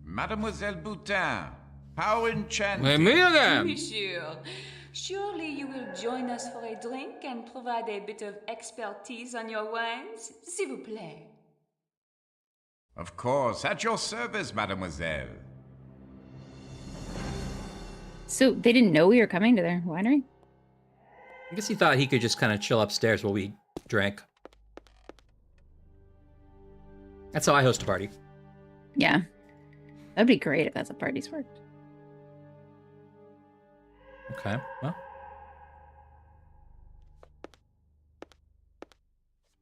S13: Mademoiselle Boutin, how enchanting.
S2: Me again.
S11: Monsieur, surely you will join us for a drink and provide a bit of expertise on your wines, s'il vous plaît.
S13: Of course, at your service, mademoiselle.
S1: So they didn't know we were coming to their winery?
S2: I guess he thought he could just kind of chill upstairs while we drank. That's how I host a party.
S1: Yeah. That'd be great if that's how parties worked.
S2: Okay, well.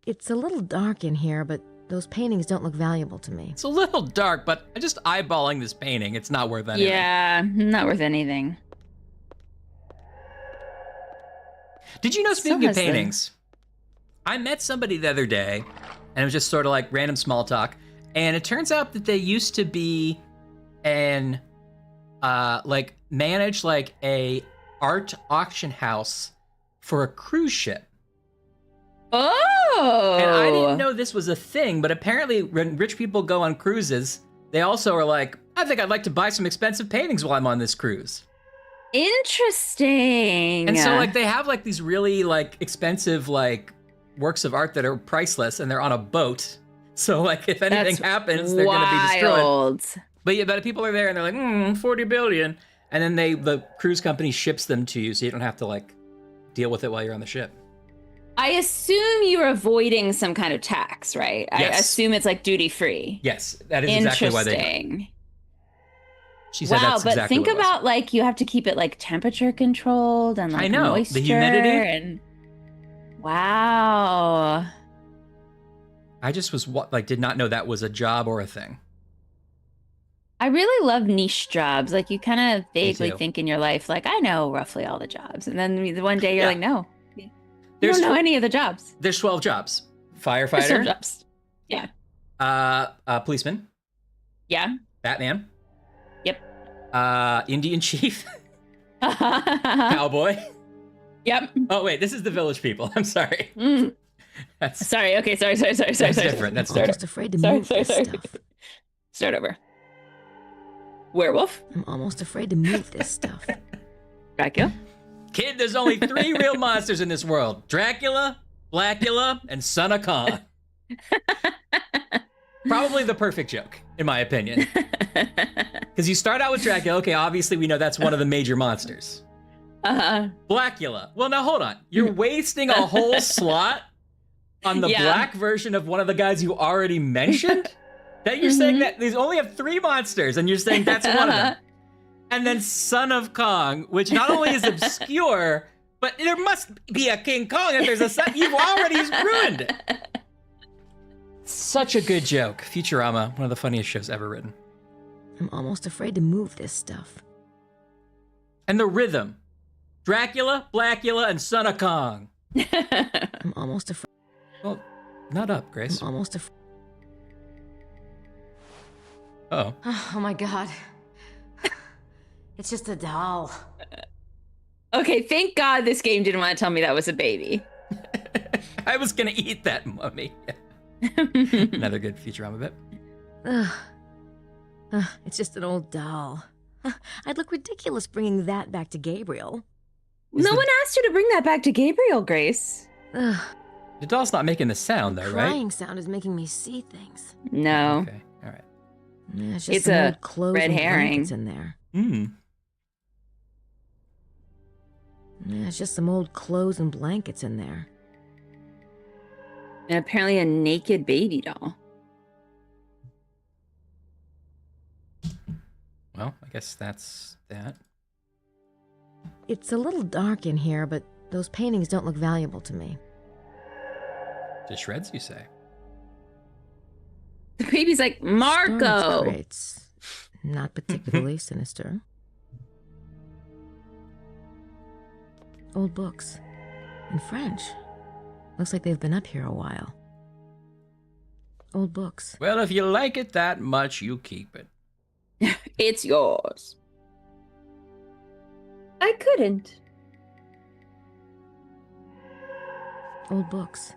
S6: It's a little dark in here, but those paintings don't look valuable to me.
S2: It's a little dark, but just eyeballing this painting, it's not worth anything.
S1: Yeah, not worth anything.
S2: Did you know, speaking of
S1: has the-
S2: paintings, I met somebody the other day, and it was just sort of like random small talk, and it turns out that they used to be an, manage like a art auction house for a cruise ship.
S1: Oh!
S2: And I didn't know this was a thing, but apparently when rich people go on cruises, they also are like, I think I'd like to buy some expensive paintings while I'm on this cruise.
S1: Interesting.
S2: And so like they have like these really like expensive like works of art that are priceless and they're on a boat. So like if anything happens, they're going to be destroyed. But yeah, but people are there and they're like, 40 billion. And then the cruise company ships them to you so you don't have to like deal with it while you're on the ship.
S1: I assume you're avoiding some kind of tax, right?
S2: Yes.
S1: I assume it's like duty free.
S2: Yes, that is exactly why they do it.
S1: Interesting.
S2: She said
S1: wow,
S2: that's
S1: but
S2: exactly
S1: think
S2: what it was.
S1: about like you have to keep it like temperature controlled and like
S2: I know,
S1: moisture
S2: the humidity.
S1: and wow.
S2: I just was did not know that was a job or a thing.
S1: I really love niche jobs. Like you kind of vaguely
S2: too.
S1: think in your life, like I know roughly all the jobs, and then one day you're
S2: Yeah.
S1: like, no, you
S2: There's
S1: don't know any of the jobs.
S2: There's 12 jobs.
S1: There's
S2: Firefighter.
S1: some jobs. Yeah.
S2: Policeman.
S1: Yeah.
S2: Batman.
S1: Yep.
S2: Indian chief. Cowboy.
S1: Yep.
S2: Oh wait, this is the village people. I'm sorry. That's
S1: sorry. Okay, sorry.
S2: That's different. That's
S6: I'm almost afraid to move this stuff.
S1: Start over. Werewolf.
S6: I'm almost afraid to move this stuff.
S1: Dracula.
S2: Kid, there's only 3 real monsters in this world. Dracula, Blackula, and Son of Kong. Probably the perfect joke, in my opinion. Because you start out with Dracula. Okay, obviously we know that's one of the major monsters. Blackula. Well, now hold on. You're wasting a whole slot on the black version of one of the guys you already mentioned? That you're saying that these only have 3 monsters, and you're saying that's one of them. And then Son of Kong, which not only is obscure, but there must be a King Kong if there's a son. You've already ruined it. Such a good joke. Futurama, one of the funniest shows ever written.
S6: I'm almost afraid to move this stuff.
S2: And the rhythm. Dracula, Blackula, and Son of Kong.
S6: I'm almost afraid.
S2: Well, not up, Grace.
S6: I'm almost afraid.
S2: Uh-oh.
S6: Oh my god. It's just a doll.
S1: Okay, thank God this game didn't want to tell me that was a baby.
S2: I was gonna eat that mummy. Another good Futurama bit.
S6: It's just an old doll. I'd look ridiculous bringing that back to Gabriel.
S1: No one asked you to bring that back to Gabriel, Grace.
S2: The doll's not making the sound, though, right?
S6: Crying sound is making me see things.
S1: No.
S2: Okay, all right.
S6: Yeah, it's just
S1: It's
S6: some
S1: a
S6: old clothes
S1: red
S6: and
S1: herring.
S6: blankets in there. Yeah, it's just some old clothes and blankets in there.
S1: And apparently a naked baby doll.
S2: Well, I guess that's that.
S6: It's a little dark in here, but those paintings don't look valuable to me.
S2: To shreds, you say?
S1: The baby's like, Marco!
S6: Storage crates. Not particularly sinister. Old books. In French. Looks like they've been up here a while. Old books.
S2: Well, if you like it that much, you keep it.
S1: It's yours. I couldn't.
S6: Old books.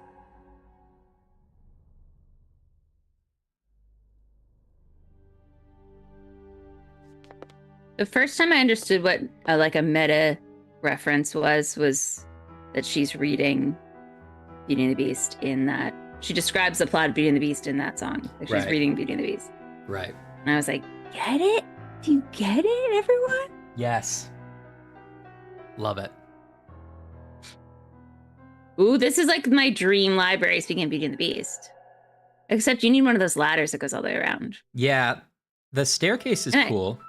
S1: The first time I understood what like a meta reference was that she's reading Beauty and the Beast in that. She describes the plot of Beauty and the Beast in that song. Like she's reading Beauty and the Beast.
S2: Right.
S1: And I was like, get it? Do you get it, everyone?
S2: Yes. Love it.
S1: Ooh, this is like my dream library, speaking of Beauty and the Beast. Except you need one of those ladders that goes all the way around.
S2: Yeah. The staircase is cool.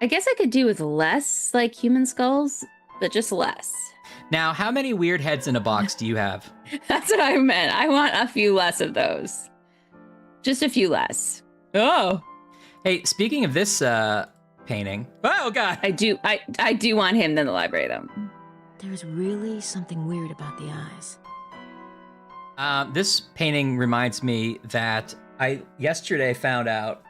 S1: I guess I could do with less like human skulls, but just less.
S2: Now, how many weird heads in a box do you have?
S1: That's what I meant. I want a few less of those. Just a few less. Oh.
S2: Hey, speaking of this painting. Oh, God.
S1: I do want him in the library, though.
S6: There's really something weird about the eyes.
S2: This painting reminds me that I yesterday found out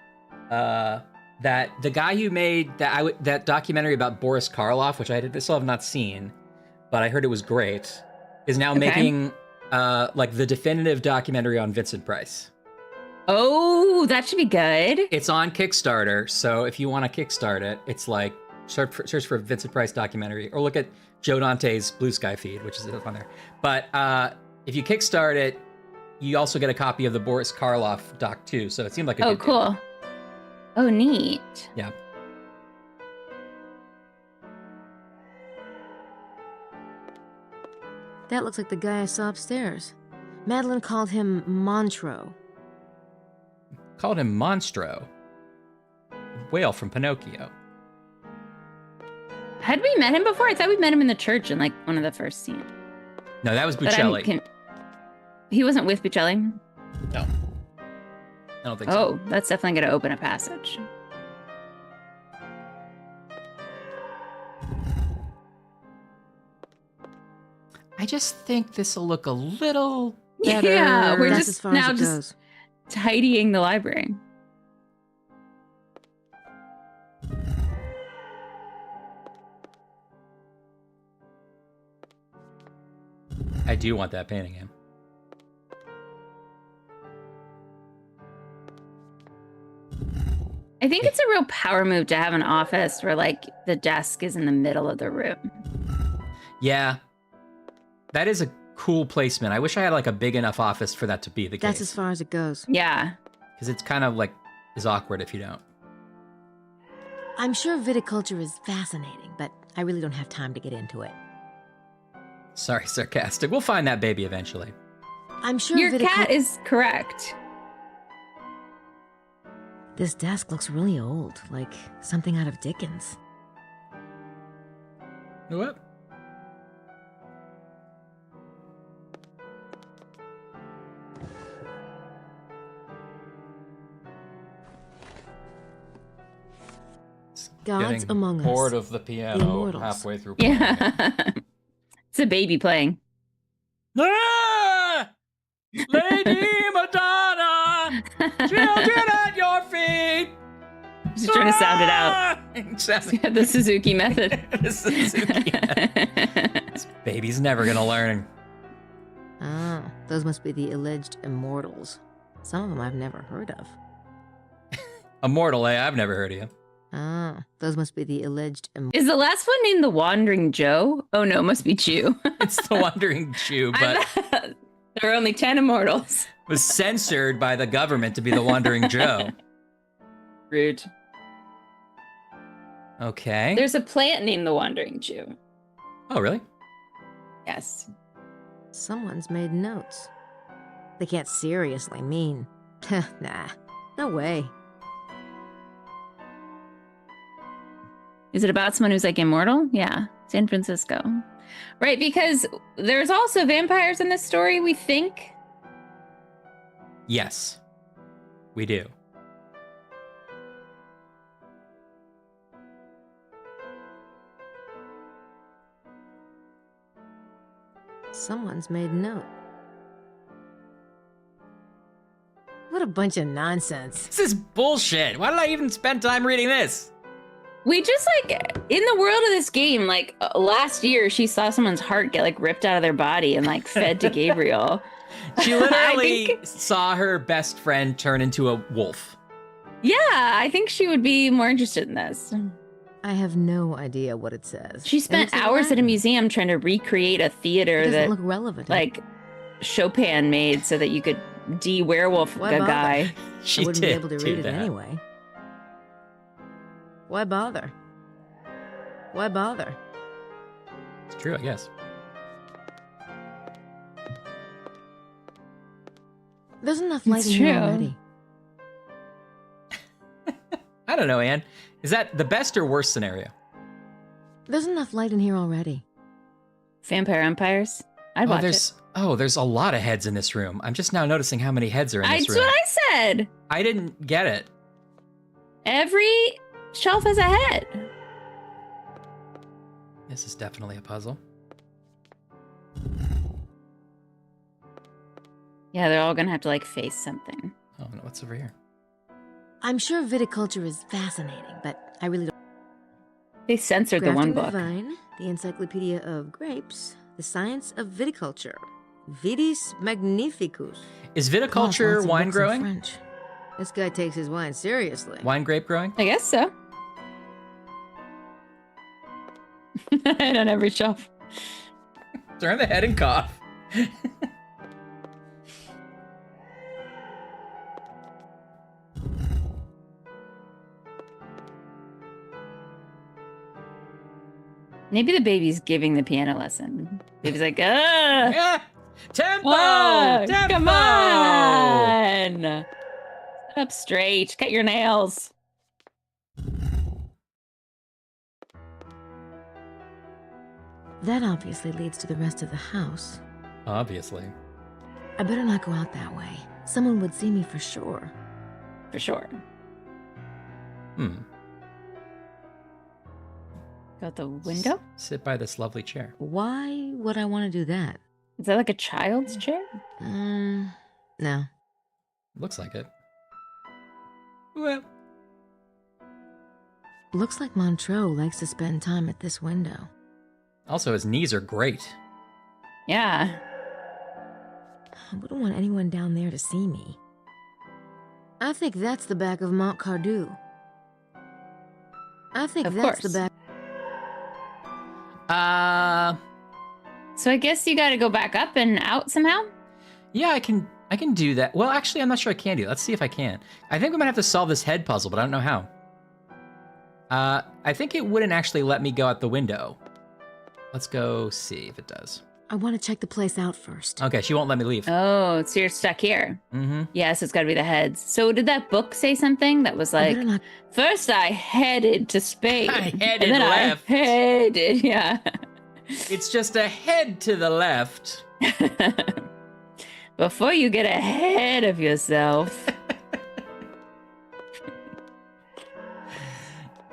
S2: that the guy who made that documentary about Boris Karloff, which I still have not seen, but I heard it was great, is now making like the definitive documentary on Vincent Price.
S1: Oh, that should be good.
S2: It's on Kickstarter, so if you want to kickstart it, it's like search for Vincent Price documentary, or look at Joe Dante's Blue Sky feed, which is on there. But if you kickstart it, you also get a copy of the Boris Karloff doc too. So it seemed like a good
S1: cool.
S2: deal.
S1: Oh, neat.
S2: Yeah.
S6: That looks like the guy I saw upstairs. Madeline called him Montreux.
S2: Called him Monstro. Whale from Pinocchio.
S1: Had we met him before? I thought we met him in the church in like one of the first scenes.
S2: No, that was Buccelli.
S1: He wasn't with Buccelli?
S2: No. I don't think so.
S1: Oh, that's definitely going to open a passage.
S2: I just think this will look a little better.
S1: Yeah, we're
S6: That's
S1: just
S6: as far
S1: now
S6: as it
S1: just
S6: goes.
S1: tidying the library.
S2: I do want that painting in.
S1: I think it's a real power move to have an office where like the desk is in the middle of the room.
S2: Yeah. That is a cool placement. I wish I had like a big enough office for that to be the case.
S6: That's as far as it goes.
S1: Yeah.
S2: Because it's kind of like is awkward if you don't.
S6: I'm sure viticulture is fascinating, but I really don't have time to get into it.
S2: Sorry, sarcastic. We'll find that baby eventually.
S6: I'm sure
S1: your cat is correct.
S6: This desk looks really old, like something out of Dickens.
S2: What?
S6: Gods among us.
S2: Bored of the piano
S6: immortals.
S2: halfway through.
S1: Yeah. It's a baby playing.
S2: Ah! Lady Madonna, children at your feet.
S1: He's just trying to sound it out.
S2: Exactly.
S1: The Suzuki method.
S2: The Suzuki method. This baby's never gonna learn.
S6: Ah, those must be the alleged immortals. Some of them I've never heard of.
S2: Immortal, eh? I've never heard of you.
S6: Ah, those must be the alleged
S1: Is the last one named the Wandering Joe? Oh no, it must be Jew.
S2: It's the Wandering Jew, but
S1: there are only 10 immortals.
S2: Was censored by the government to be the Wandering Joe.
S1: Rude.
S2: Okay.
S1: There's a plant named the Wandering Jew.
S2: Oh, really?
S1: Yes.
S6: Someone's made notes. They can't seriously mean. Nah, no way.
S1: Is it about someone who's like immortal? Yeah, San Francisco. Right, because there's also vampires in this story, we think.
S2: Yes, we do.
S6: Someone's made note. What a bunch of nonsense.
S2: This is bullshit. Why did I even spend time reading this?
S1: We just like in the world of this game, like last year she saw someone's heart get like ripped out of their body and like fed to Gabriel.
S2: She literally saw her best friend turn into a wolf.
S1: Yeah, I think she would be more interested in this.
S6: I have no idea what it says.
S1: She spent hours at a museum trying to recreate a theater
S6: It doesn't
S1: that
S6: look relevant.
S1: like Chopin made so that you could de-werewolf
S6: Why
S1: a
S6: bother?
S1: guy.
S2: She
S6: I wouldn't be
S2: did
S6: able to
S2: do
S6: read it
S2: that.
S6: anyway. Why bother? Why bother?
S2: It's true, I guess.
S6: There's enough light
S1: It's
S6: in here
S1: true.
S6: already.
S2: I don't know, Anne. Is that the best or worst scenario?
S6: There's enough light in here already.
S1: Vampire Empires? I'd watch it.
S2: There's a lot of heads in this room. I'm just now noticing how many heads are in this
S1: That's
S2: room.
S1: what I said.
S2: I didn't get it.
S1: Every shelf has a head.
S2: This is definitely a puzzle.
S1: Yeah, they're all gonna have to like face something.
S2: Oh no, what's over here?
S6: I'm sure viticulture is fascinating, but I really don't.
S1: They censored the one
S6: Grafting
S1: book.
S6: the Vine, the Encyclopedia of Grapes, the Science of Viticulture, Vitis Magnificus.
S2: Is
S6: Plus
S2: viticulture
S6: lots of
S2: wine
S6: books in
S2: growing?
S6: French. This guy takes his wine seriously.
S2: Wine grape growing?
S1: I guess so. And on every shelf.
S2: Turn the head and cough.
S1: Maybe the baby's giving the piano lesson. Baby's like,
S2: Yeah. Tempo! Tempo!
S1: Come on! Sit up straight. Cut your nails.
S6: That obviously leads to the rest of the house.
S2: Obviously.
S6: I better not go out that way. Someone would see me for sure.
S1: For sure. Got the window?
S2: Sit by this lovely chair.
S6: Why would I want to do that?
S1: Is that like a child's chair?
S6: No.
S2: Looks like it. Well,
S6: Looks like Montreux likes to spend time at this window.
S2: also his knees are great.
S1: Yeah.
S6: I wouldn't want anyone down there to see me. I think that's the back of Mont Cardew. I think
S1: Of
S6: that's
S1: course.
S6: the back.
S1: So I guess you got to go back up and out somehow.
S2: Yeah, I can do that. Well, actually, I'm not sure I can do. Let's see if I can. I think we might have to solve this head puzzle, but I don't know how. I think it wouldn't actually let me go out the window. Let's go see if it does.
S6: I want to check the place out first.
S2: Okay, she won't let me leave.
S1: Oh, so you're stuck here.
S2: Mm-hmm.
S1: Yes, it's got to be the heads. So did that book say something that was like, first I headed to Spain.
S2: I headed
S1: and then
S2: left.
S1: I headed, yeah.
S2: It's just a head to the left.
S1: Before you get ahead of yourself.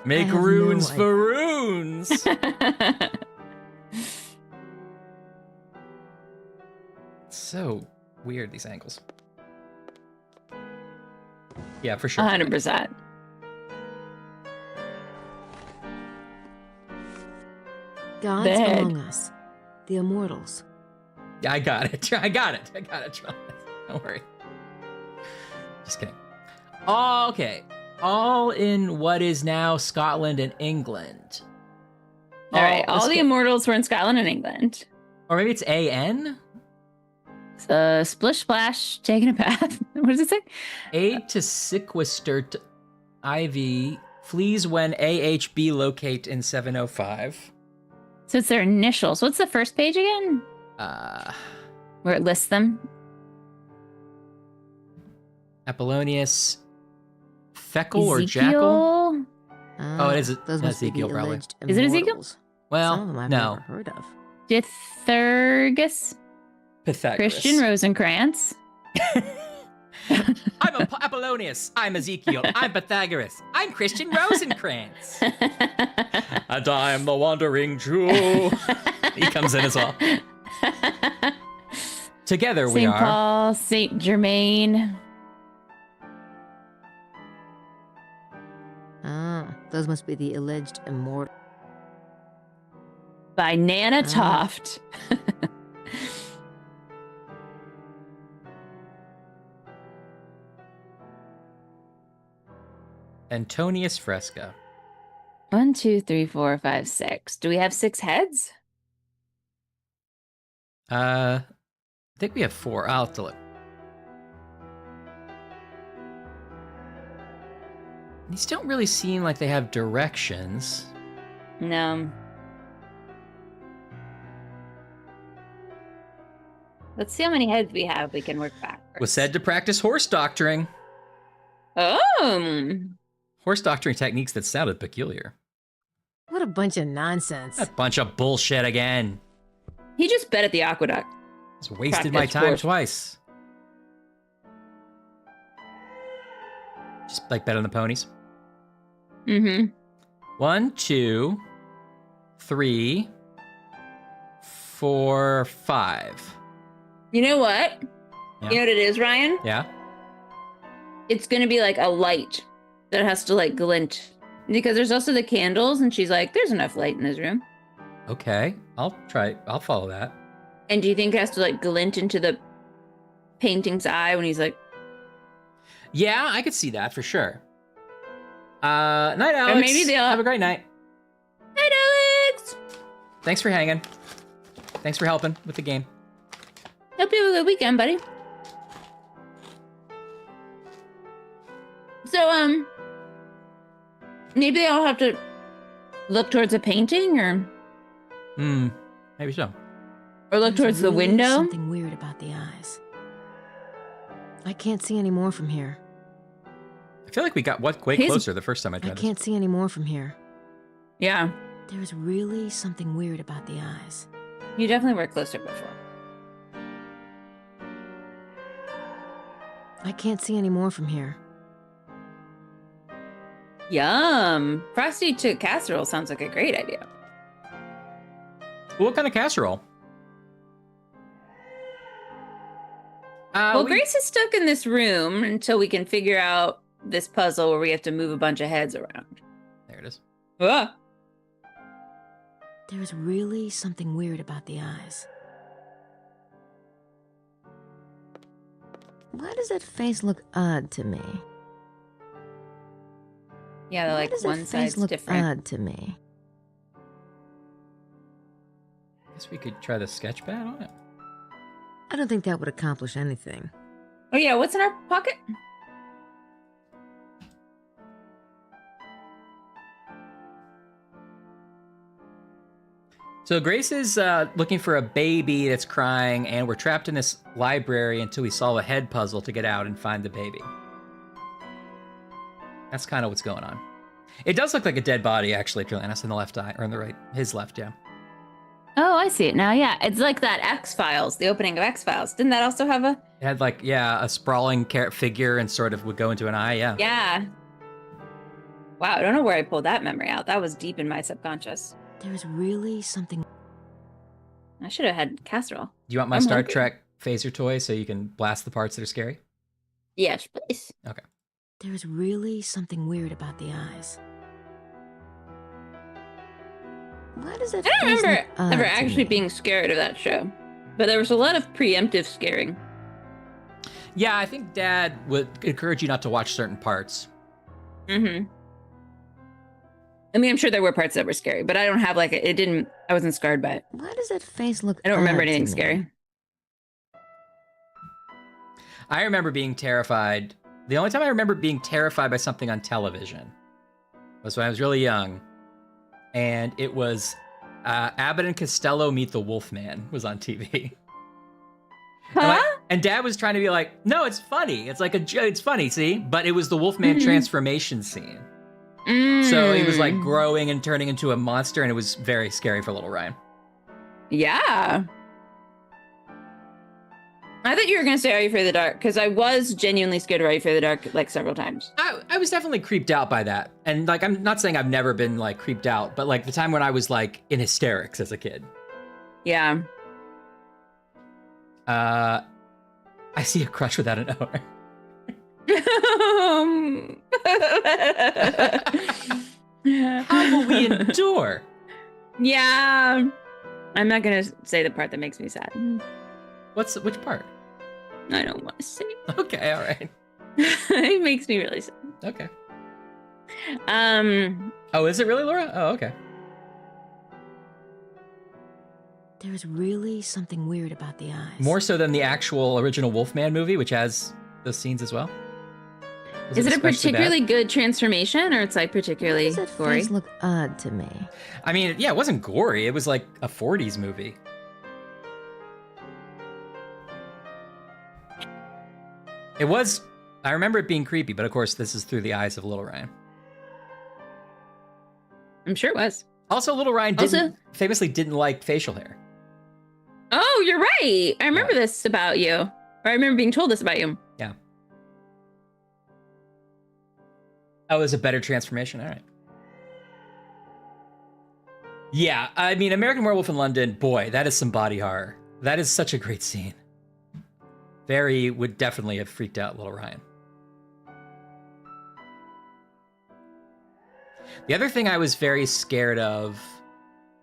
S2: Make runes for runes. So weird, these angles. Yeah, for sure.
S1: 100%.
S6: Gods among us. The immortals.
S2: Yeah, I got it. I got it. Charles. Don't worry. Just kidding. Oh, okay. All in what is now Scotland and England.
S1: All right. All the immortals were in Scotland and England.
S2: Or maybe it's A-N?
S1: Splish Splash, taking a bath. What does it say?
S2: Aid to sequester IV flees when AHB locate in 705.
S1: So it's their initials. What's the first page again? Where it lists them.
S2: Apollonius, Feckle or Jackal? Oh, it is
S6: Those must
S2: Ezekiel,
S6: be the
S2: probably.
S6: alleged
S1: Is it Ezekiel?
S6: immortals.
S2: Well,
S6: Some of them I've
S2: no.
S6: never heard of.
S1: Pythagoras?
S2: Pythagoras.
S1: Christian Rosencrantz?
S2: I'm Apollonius. I'm Ezekiel. I'm Pythagoras. I'm Christian Rosencrantz. And I'm the Wandering Jew. He comes in as well. Together we
S1: St.
S2: are.
S1: Paul, St. Germain.
S6: Those must be the alleged immortal.
S1: By Nana Toft.
S2: Antonius Fresca.
S1: 1, 2, 3, 4, 5, 6. Do we have 6 heads?
S2: I think we have 4. I'll have to look. These don't really seem like they have directions.
S1: No. Let's see how many heads we have. We can work backwards.
S2: Was said to practice horse doctoring.
S1: Oh.
S2: Horse doctoring techniques that sounded peculiar.
S6: What a bunch of nonsense.
S2: A bunch of bullshit again.
S1: He just bet at the aqueduct.
S2: It's wasted my time twice. Just like bet on the ponies.
S1: Mm-hmm.
S2: 1, 2, 3, 4, 5.
S1: You know what?
S2: Yeah.
S1: You know what it is, Ryan?
S2: Yeah.
S1: It's gonna be like a light that has to like glint. Because there's also the candles, and she's like, there's enough light in this room.
S2: Okay. I'll try. I'll follow that.
S1: And do you think it has to like glint into the painting's eye when he's like...
S2: Yeah, I could see that for sure. Night, Alex.
S1: Or maybe they'll...
S2: Have a great night.
S1: Night, Alex!
S2: Thanks for hanging. Thanks for helping with the game.
S1: Hope you have a good weekend, buddy. So, maybe they all have to look towards a painting, or...
S2: Maybe so.
S1: Or look towards the window?
S6: Something weird about the eyes. I can't see any more from here.
S2: I feel like we got way closer the first time I tried
S6: I
S2: this.
S6: can't see any more from here.
S1: Yeah.
S6: There's really something weird about the eyes.
S1: You definitely were closer before.
S6: I can't see any more from here.
S1: Yum. Frosty to casserole sounds like a great idea.
S2: What kind of casserole?
S1: Well, Grace is stuck in this room until we can figure out this puzzle where we have to move a bunch of heads around.
S2: There it is.
S1: Ah.
S6: There's really something weird about the eyes. Why does that face look odd to me?
S1: Yeah,
S6: Why
S1: like
S6: does
S1: one
S6: that
S1: side's
S6: face look
S1: different.
S6: odd to me?
S2: Guess we could try the sketch pad on it.
S6: I don't think that would accomplish anything.
S1: Oh yeah, what's in our pocket?
S2: So Grace is looking for a baby that's crying, and we're trapped in this library until we solve a head puzzle to get out and find the baby. That's kind of what's going on. It does look like a dead body, actually, Julianus, in the left eye, or in the right, his left, yeah.
S1: Oh, I see it now. Yeah, it's like that X-Files, the opening of X-Files. Didn't that also have a?
S2: It had like, yeah, a sprawling figure and sort of would go into an eye, yeah.
S1: Yeah. Wow, I don't know where I pulled that memory out. That was deep in my subconscious.
S6: There's really something.
S1: I should have had casserole.
S2: Do you want my Star Trek phaser toy so you can blast the parts that are scary?
S1: Yes, please.
S2: Okay.
S6: There's really something weird about the eyes. Why does it?
S1: I don't remember ever actually being scared of that show, but there was a lot of preemptive scaring.
S2: Yeah, I think Dad would encourage you not to watch certain parts.
S1: Mm-hmm. I mean, I'm sure there were parts that were scary, but I don't have like it didn't. I wasn't scarred by it.
S6: Why does that face look?
S1: I don't remember
S6: odd to
S1: anything
S6: me?
S1: scary.
S2: I remember being terrified. The only time I remember being terrified by something on television was when I was really young, and it was Abbott and Costello Meet the Wolfman was on TV.
S1: Huh?
S2: And Dad was trying to be like, no, it's funny. It's like it's funny, see? But it was the Wolfman transformation scene. So he was like growing and turning into a monster, and it was very scary for little Ryan.
S1: Yeah. I thought you were gonna say Are You Afraid of the Dark? Because I was genuinely scared of Are You Afraid of the Dark like several times.
S2: I was definitely creeped out by that. And like, I'm not saying I've never been like creeped out, but like the time when I was like in hysterics as a kid.
S1: Yeah.
S2: I see a crush without an owner. How will we endure?
S1: Yeah. I'm not gonna say the part that makes me sad.
S2: Which part?
S1: I don't want to say.
S2: Okay, all right.
S1: It makes me really sad.
S2: Okay. Oh, is it really, Laura? Oh, okay.
S6: There's really something weird about the eyes.
S2: More so than the actual original Wolfman movie, which has those scenes as well.
S1: Is it a particularly good transformation, or it's like particularly
S6: Why does that
S1: gory?
S6: face look odd to me?
S2: I mean, yeah, it wasn't gory. It was like a 40s movie. It was, I remember it being creepy, but of course this is through the eyes of Little Ryan.
S1: I'm sure it was.
S2: Also, Little Ryan famously didn't like facial hair.
S1: Oh, you're right. I remember this about you. Or I remember being told this about you.
S2: Yeah. Oh, it was a better transformation? All right. Yeah, I mean, American Werewolf in London, boy, that is some body horror. That is such a great scene. Would definitely have freaked out Little Ryan. The other thing I was very scared of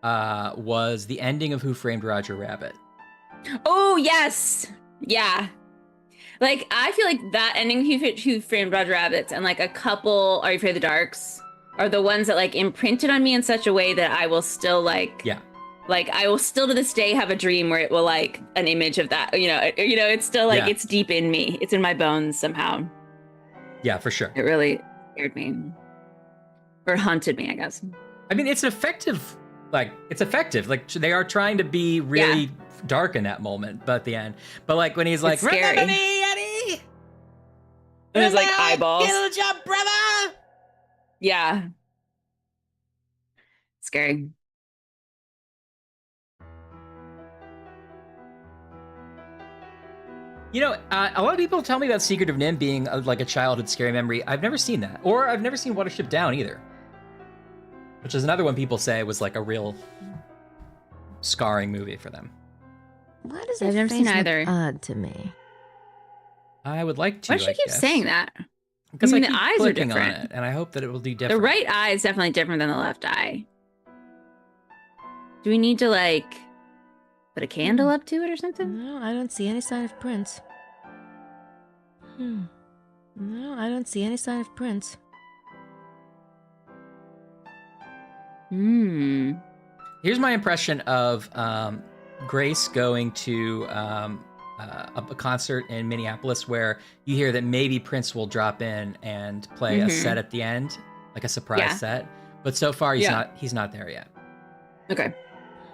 S2: was the ending of Who Framed Roger Rabbit.
S1: Oh, yes. Yeah. Like, I feel like that ending Who Framed Roger Rabbit and like a couple Are You Afraid of the Darks are the ones that like imprinted on me in such a way that I will still like...
S2: Yeah.
S1: Like, I will still to this day have a dream where it will like an image of that, it's still like, it's deep in me. It's in my bones somehow.
S2: Yeah, for sure.
S1: It really scared me. Or haunted me, I guess.
S2: I mean, it's effective. Like, they are trying to be really dark in that moment, but at the end. But like, when he's like,
S1: remember
S2: me, Eddie?
S1: And his like eyeballs.
S2: Killed your brother?
S1: Yeah. Scary.
S2: You know, a lot of people tell me about Secret of Nim being like a childhood scary memory. I've never seen that. Or I've never seen Watership Down either. Which is another one people say was like a real scarring movie for them.
S6: Why does
S1: I've
S6: that
S1: never seen
S6: face look
S1: either.
S6: odd to me?
S2: I would like to.
S1: Why does she keep saying that?
S2: Because
S1: I mean,
S2: I keep
S1: the eyes are
S2: clicking on
S1: different.
S2: it, and I hope that it will do
S1: The
S2: different.
S1: right eye is definitely different than the left eye. Do we need to like put a candle up to it or something?
S6: No, I don't see any sign of prints. No, I don't see any sign of prints.
S2: Here's my impression of Grace going to a concert in Minneapolis where you hear that maybe Prince will drop in and play a set at the end, like a surprise set. But so far he's not there yet.
S1: Okay.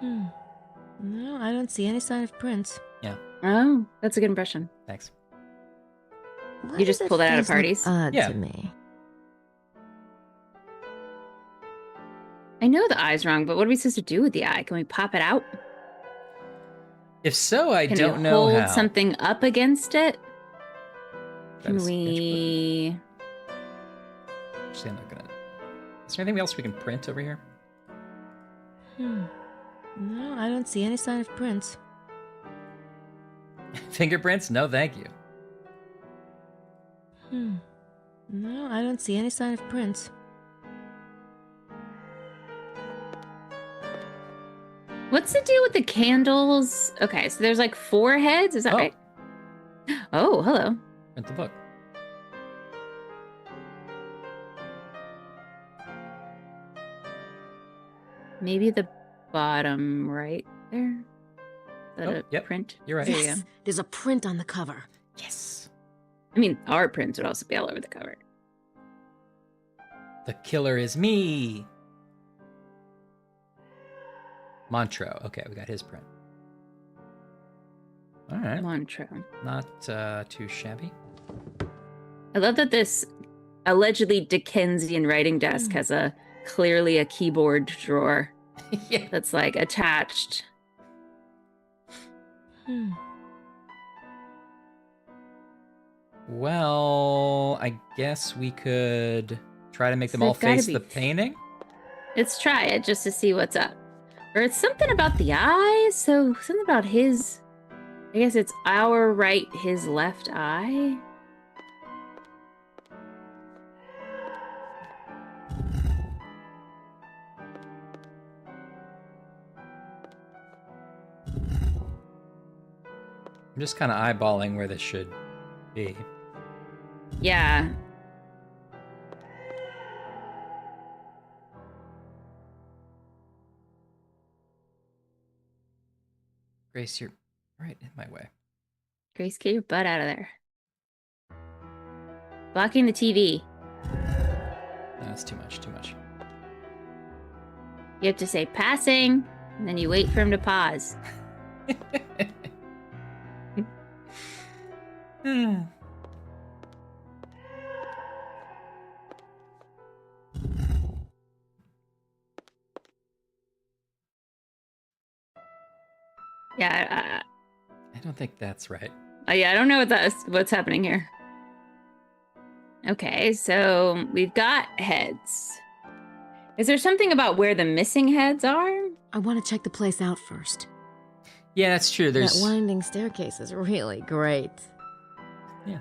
S6: No, I don't see any sign of Prince.
S2: Yeah.
S1: Oh, that's a good impression.
S2: Thanks.
S6: Why
S1: You just
S6: does
S1: pull that out of
S6: face look
S1: parties?
S6: Odd
S2: Yeah.
S6: to me.
S1: I know the eye's wrong, but what are we supposed to do with the eye? Can we pop it out?
S2: If so, I
S1: Can
S2: don't
S1: we
S2: know
S1: hold
S2: how.
S1: something up against it?
S2: Try to
S1: Can we?
S2: Actually, I'm not gonna. Is there anything else we can print over here?
S6: No, I don't see any sign of Prince.
S2: Fingerprints? No, thank you.
S6: No, I don't see any sign of Prince.
S1: What's the deal with the candles? Okay, so there's like 4 heads. Is that right? Oh, hello.
S2: Print the book.
S1: Maybe the bottom right there. Is that a print?
S2: You're right.
S6: Yes, there's a print on the cover.
S1: Yes. I mean, our prints would also be all over the cover.
S2: The killer is me. Montreux. Okay, we got his print. All right.
S1: Montreux.
S2: Not too shabby.
S1: I love that this allegedly Dickensian writing desk has clearly a keyboard drawer that's like attached.
S2: Well, I guess we could try to make them all face the painting.
S1: Let's try it just to see what's up. Or it's something about the eyes. So something about his. I guess it's our right, his left eye.
S2: I'm just kind of eyeballing where this should be.
S1: Yeah.
S2: Grace, you're right in my way.
S1: Grace, get your butt out of there. Blocking the TV.
S2: No, that's too much, too much.
S1: You have to say passing, and then you wait for him to pause. Yeah,
S2: I don't think that's right.
S1: yeah, I don't know what's happening here. Okay, so we've got heads. Is there something about where the missing heads are?
S6: I want to check the place out first.
S2: Yeah, that's true. There's
S6: That winding staircase is really great.
S2: Yeah.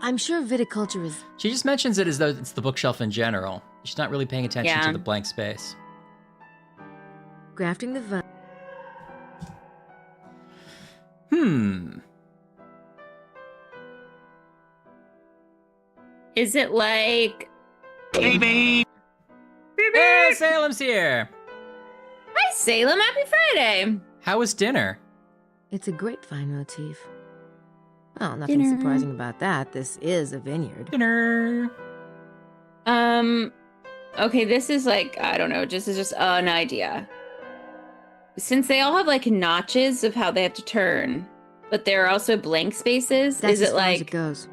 S6: I'm sure viticulture is...
S2: She just mentions it as though it's the bookshelf in general. She's not really paying attention to the blank space.
S6: Grafting the vine.
S1: Is it like...
S2: Baby! Hey, Salem's here!
S1: Hi, Salem. Happy Friday!
S2: How was dinner?
S6: It's a grapevine motif. Well, nothing surprising about that. This is a vineyard.
S2: Dinner!
S1: Okay, this is like, I don't know, this is just an idea. Since they all have like notches of how they have to turn, but there are also blank spaces,
S6: That's
S1: is
S6: as
S1: it
S6: far as
S1: like
S6: it goes.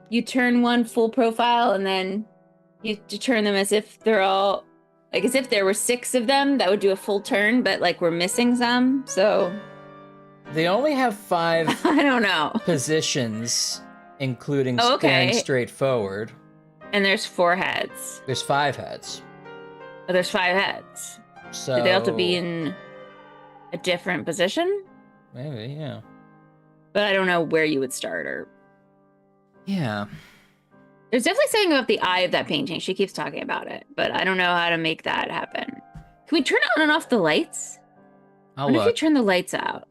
S1: You turn one full profile and then you have to turn them as if they're all, like as if there were 6 of them, that would do a full turn, but like we're missing some, so.
S2: They only have 5
S1: I don't know.
S2: positions, including staring straight forward.
S1: And there's 4 heads.
S2: There's 5 heads.
S1: Oh, there's 5 heads.
S2: So
S1: do they have to be in a different position?
S2: Maybe, yeah.
S1: But I don't know where you would start or.
S2: Yeah.
S1: There's definitely something about the eye of that painting. She keeps talking about it, but I don't know how to make that happen. Can we turn on and off the lights?
S2: I'll
S1: What if
S2: look.
S1: we turn the lights out?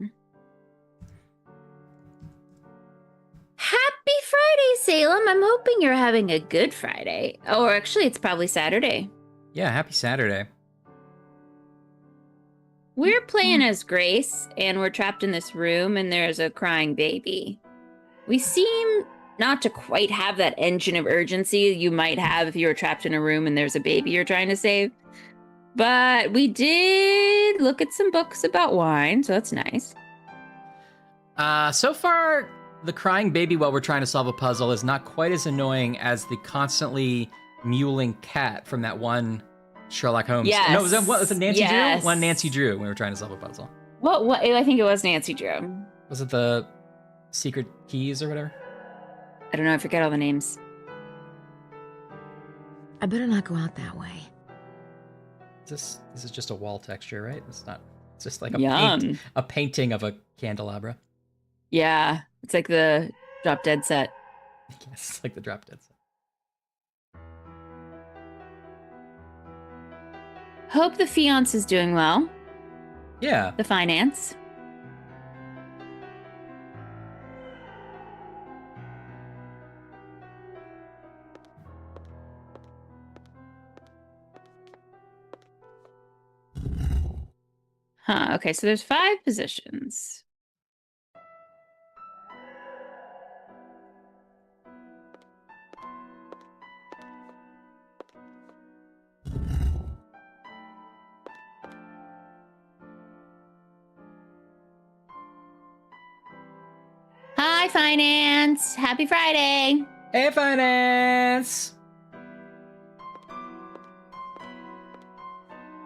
S1: Happy Friday, Salem. I'm hoping you're having a good Friday. Or actually, it's probably Saturday.
S2: Yeah, happy Saturday.
S1: We're playing as Grace, and we're trapped in this room, and there's a crying baby. We seem not to quite have that engine of urgency you might have if you were trapped in a room and there's a baby you're trying to save. But we did look at some books about wine, so that's nice.
S2: So far, the crying baby while we're trying to solve a puzzle is not quite as annoying as the constantly mewling cat from that one Sherlock Holmes.
S1: Yes.
S2: No, was it Nancy
S1: Yes.
S2: Drew? One Nancy Drew when we were trying to solve a puzzle.
S1: What? I think it was Nancy Drew.
S2: Was it the secret keys or whatever?
S1: I don't know. I forget all the names.
S6: I better not go out that way.
S2: This is just a wall texture, right? It's not. It's just like a painting of a candelabra.
S1: Yeah, it's like the Drop Dead set.
S2: Yes, it's like the Drop Dead set.
S1: Hope the fiance is doing well.
S2: Yeah.
S1: The finance. Huh, okay, so there's 5 positions. Hi, Finance. Happy Friday.
S2: Hey, Finance.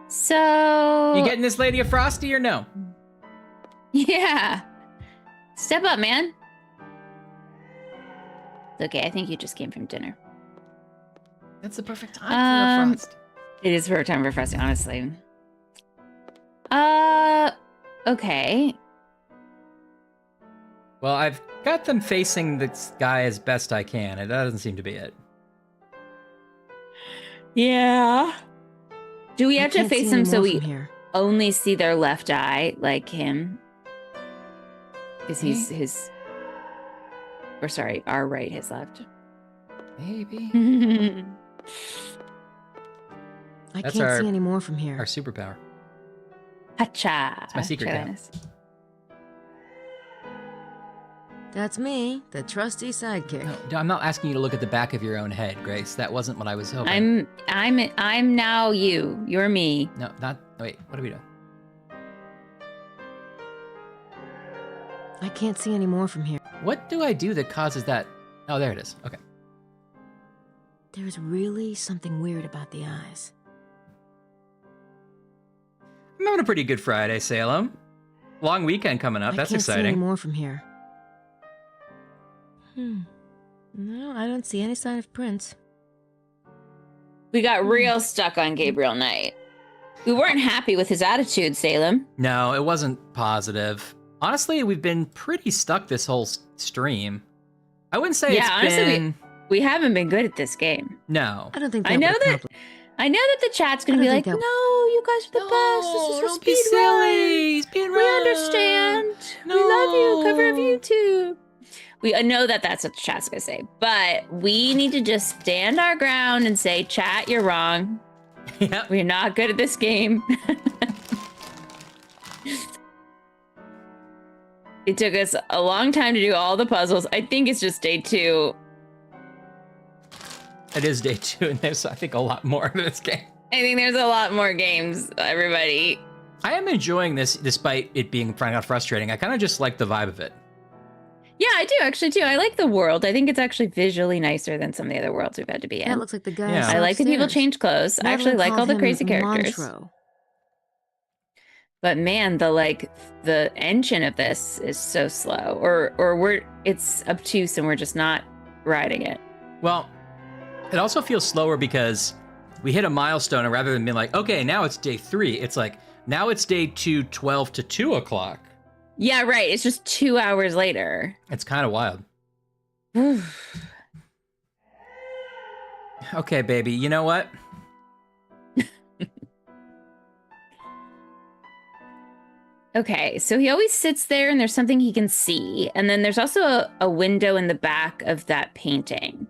S1: So...
S2: You getting this lady a Frosty or no?
S1: Yeah. Step up, man. It's okay, I think you just came from dinner.
S2: That's the perfect time for a Frost.
S1: It is perfect time for Frosty, honestly. Okay.
S2: Well, I've got them facing this guy as best I can. That doesn't seem to be it.
S1: Yeah. Do we have to
S6: can't see
S1: face
S6: any
S1: them so
S6: more
S1: we
S6: from here.
S1: only see their left eye, like him? Because he's his... Or sorry, our right, his left.
S2: Maybe.
S6: I
S2: That's
S6: can't see any more from here.
S2: Our superpower.
S1: Hacha.
S2: It's my secret
S1: Try
S2: count.
S1: this.
S6: That's me, the trusty sidekick.
S2: No, I'm not asking you to look at the back of your own head, Grace. That wasn't what I was hoping.
S1: I'm now you. You're me.
S2: No, not. Wait, what are we doing?
S6: I can't see any more from here.
S2: What do I do that causes that? Oh, there it is. Okay.
S6: There's really something weird about the eyes.
S2: I'm having a pretty good Friday, Salem. Long weekend coming up. That's
S6: I can't see any
S2: exciting.
S6: more from here. No, I don't see any sign of Prince.
S1: We got real stuck on Gabriel Knight. We weren't happy with his attitude, Salem.
S2: No, it wasn't positive. Honestly, we've been pretty stuck this whole stream. I wouldn't say
S1: honestly,
S2: been...
S1: we haven't been good at this game.
S2: No.
S6: I don't think
S1: I know that the chat's gonna be like, no, you guys are the best. This is
S2: don't be silly. Speed
S1: We understand. We love you. Cover of YouTube. I know that that's what the chat's gonna say, but we need to just stand our ground and say, chat, you're wrong.
S2: Yep.
S1: We're not good at this game. It took us a long time to do all the puzzles. I think it's just day 2.
S2: It is day 2, and there's, I think, a lot more in this game.
S1: I think there's a lot more games, everybody.
S2: I am enjoying this, despite it being frustrating. I kind of just like the vibe of it.
S1: Yeah, I do actually too. I like the world. I think it's actually visually nicer than some of the other worlds we've had to be in.
S6: That looks like the guy.
S2: Yeah.
S1: I like when people
S6: upstairs.
S1: change clothes. I actually
S6: Madeline
S1: like all the
S6: called
S1: crazy
S6: him
S1: characters.
S6: Montreux.
S1: But man, the engine of this is so slow, or it's obtuse and we're just not riding it.
S2: Well, it also feels slower because we hit a milestone, and rather than being like, okay, now it's day 3, it's like, now it's day 2:12 to 2 o'clock.
S1: Yeah, right. It's just 2 hours later.
S2: It's kind of wild. Okay, baby, you know what?
S1: Okay, so he always sits there and there's something he can see. And then there's also a window in the back of that painting.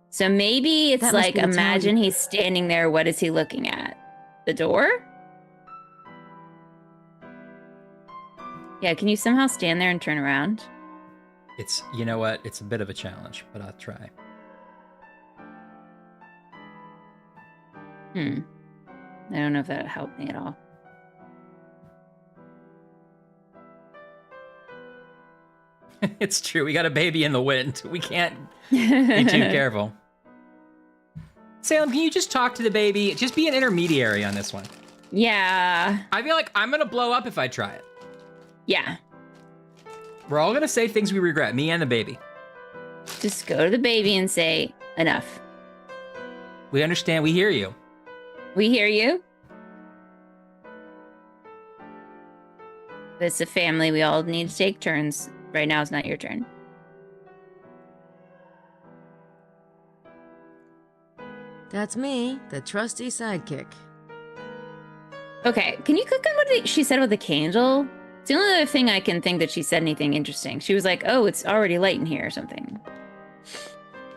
S1: So maybe it's like, imagine he's standing there. What is he looking at? The door? Yeah, can you somehow stand there and turn around?
S2: It's, you know what? It's a bit of a challenge, but I'll try.
S1: I don't know if that'll help me at all.
S2: It's true. We got a baby in the wind. We can't be too careful. Salem, can you just talk to the baby? Just be an intermediary on this one.
S1: Yeah.
S2: I feel like I'm going to blow up if I try it.
S1: Yeah.
S2: We're all going to say things we regret, me and the baby.
S1: Just go to the baby and say, enough.
S2: We understand. We hear you.
S1: We hear you. It's a family. We all need to take turns. Right now, it's not your turn.
S6: That's me, the trusty sidekick.
S1: Okay, can you click on what she said about the candle? It's the only other thing I can think that she said anything interesting. She was like, oh, it's already light in here or something.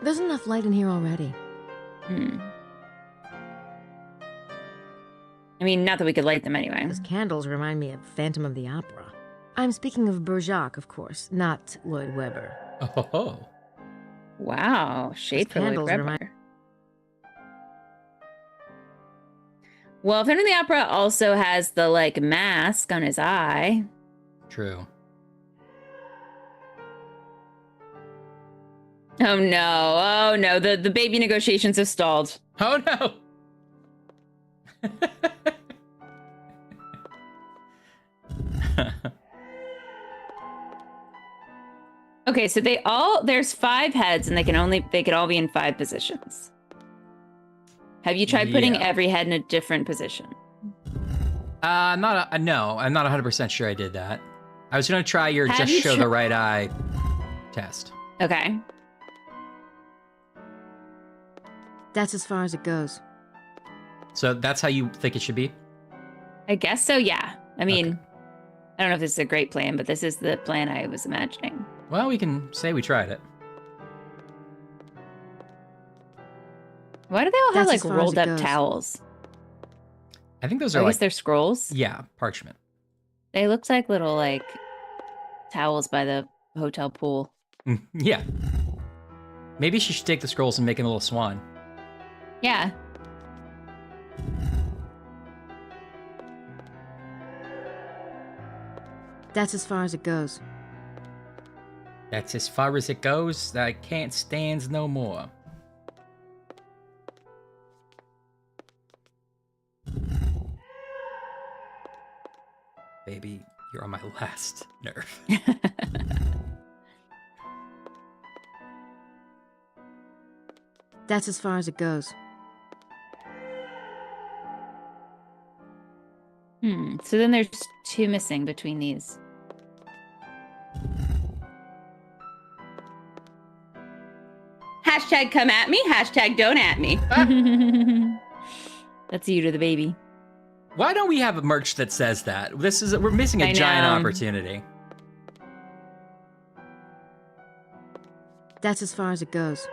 S6: There's enough light in here already.
S1: I mean, not that we could light them anyway.
S6: Those candles remind me of Phantom of the Opera. I'm speaking of Bergerac, of course, not Lloyd Webber.
S2: Oh.
S1: Wow, shade for Lloyd Webber.
S6: Remind...
S1: Well, Phantom of the Opera also has the, like, mask on his eye.
S2: True.
S1: Oh, no. Oh, no. The baby negotiations have stalled.
S2: Oh, no.
S1: Okay, so there's 5 heads and they could all be in 5 positions. Have you tried putting every head in a different position?
S2: No, I'm not 100% sure I did that. I was going to try your show the right eye test.
S1: Okay.
S6: That's as far as it goes.
S2: So that's how you think it should be?
S1: I guess so, yeah. I mean, I don't know if this is a great plan, but this is the plan I was imagining.
S2: Well, we can say we tried it.
S1: Why do they all have, like, rolled up towels?
S2: I think those are,
S1: I guess they're scrolls?
S2: Yeah, parchment.
S1: They look like little, like, towels by the hotel pool.
S2: Yeah. Maybe she should take the scrolls and make him a little swan.
S1: Yeah.
S6: That's as far as it goes.
S2: That's as far as it goes. I can't stand no more. Baby, you're on my last nerve.
S6: That's as far as it goes.
S1: So then there's 2 missing between these. Hashtag come at me, hashtag don't at me. That's you to the baby.
S2: Why don't we have a merch that says that? We're missing a giant opportunity.
S6: That's as far as it goes.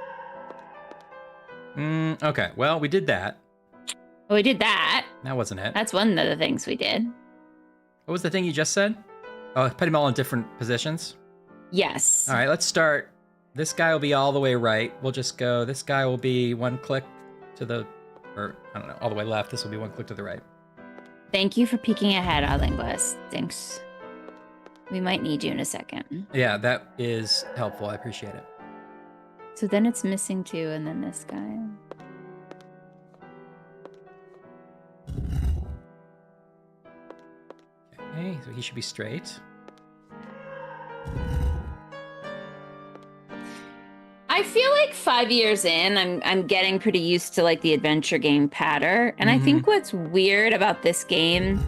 S2: Okay, well, we did that.
S1: Oh, we did that.
S2: That wasn't it.
S1: That's one of the things we did.
S2: What was the thing you just said? Oh, put them all in different positions?
S1: Yes.
S2: All right, let's start. This guy will be all the way right. We'll just go, this guy will be 1 click to the, or I don't know, all the way left. This will be 1 click to the right.
S1: Thank you for peeking ahead, our linguist. Thanks. We might need you in a second.
S2: Yeah, that is helpful. I appreciate it.
S1: So then it's missing 2, and then this guy.
S2: Okay, so he should be straight.
S1: I feel like 5 years in, I'm getting pretty used to, like, the adventure game pattern. And I think what's weird about this game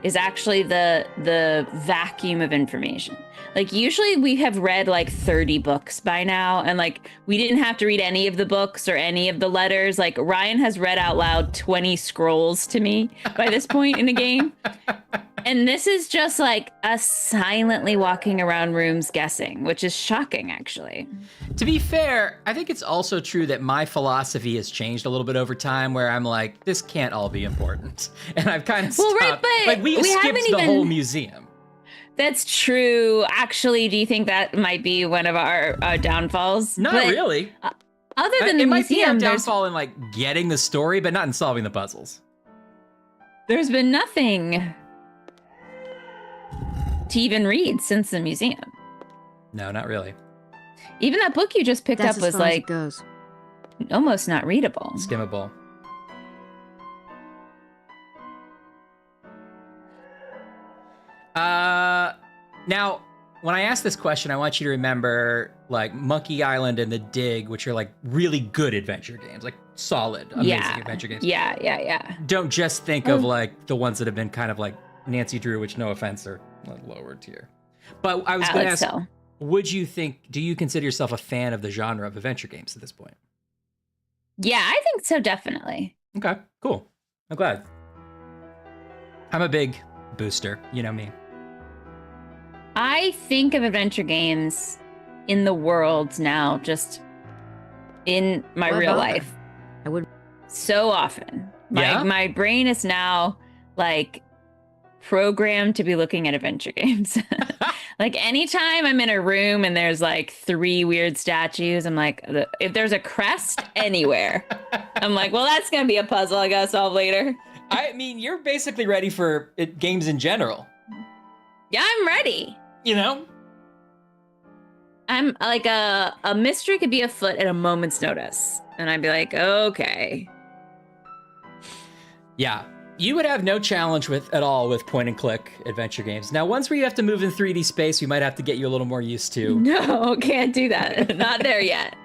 S1: is actually the vacuum of information. Like, usually we have read like 30 books by now, and like we didn't have to read any of the books or any of the letters. Like, Ryan has read out loud 20 scrolls to me by this point in the game. And this is just like us silently walking around rooms guessing, which is shocking, actually.
S2: To be fair, I think it's also true that my philosophy has changed a little bit over time, where I'm like, this can't all be important. And I've kind of stopped.
S1: Right, but
S2: like, we skipped the whole museum.
S1: That's true. Actually, do you think that might be one of our downfalls?
S2: Not really.
S1: Other than the
S2: it
S1: museum,
S2: might be our downfall in like getting the story, but not in solving the puzzles.
S1: There's been nothing to even read since the museum.
S2: No, not really.
S1: Even that book you just picked up was like
S6: goes.
S1: Almost not readable.
S2: Skimmable. Now, when I ask this question, I want you to remember like Monkey Island and The Dig, which are like really good adventure games, like solid, amazing adventure games.
S1: Yeah.
S2: Don't just think of like the ones that have been kind of like Nancy Drew, which no offense are lower tier. But I was going to ask, do you consider yourself a fan of the genre of adventure games at this point?
S1: Yeah, I think so, definitely.
S2: Okay, cool. I'm glad. I'm a big booster, you know me.
S1: I think of adventure games in the world now, just in my real life.
S6: I would
S1: so often. My brain is now like programmed to be looking at adventure games. Like anytime I'm in a room and there's like 3 weird statues, I'm like, if there's a crest anywhere, I'm like, well, that's gonna be a puzzle I gotta solve later.
S2: I mean, you're basically ready for games in general.
S1: Yeah, I'm ready.
S2: You know?
S1: I'm like a mystery could be afoot at a moment's notice. And I'd be like, okay.
S2: Yeah. You would have no challenge at all with point and click adventure games. Now, ones where you have to move in 3D space, we might have to get you a little more used to.
S1: No, can't do that. Not there yet.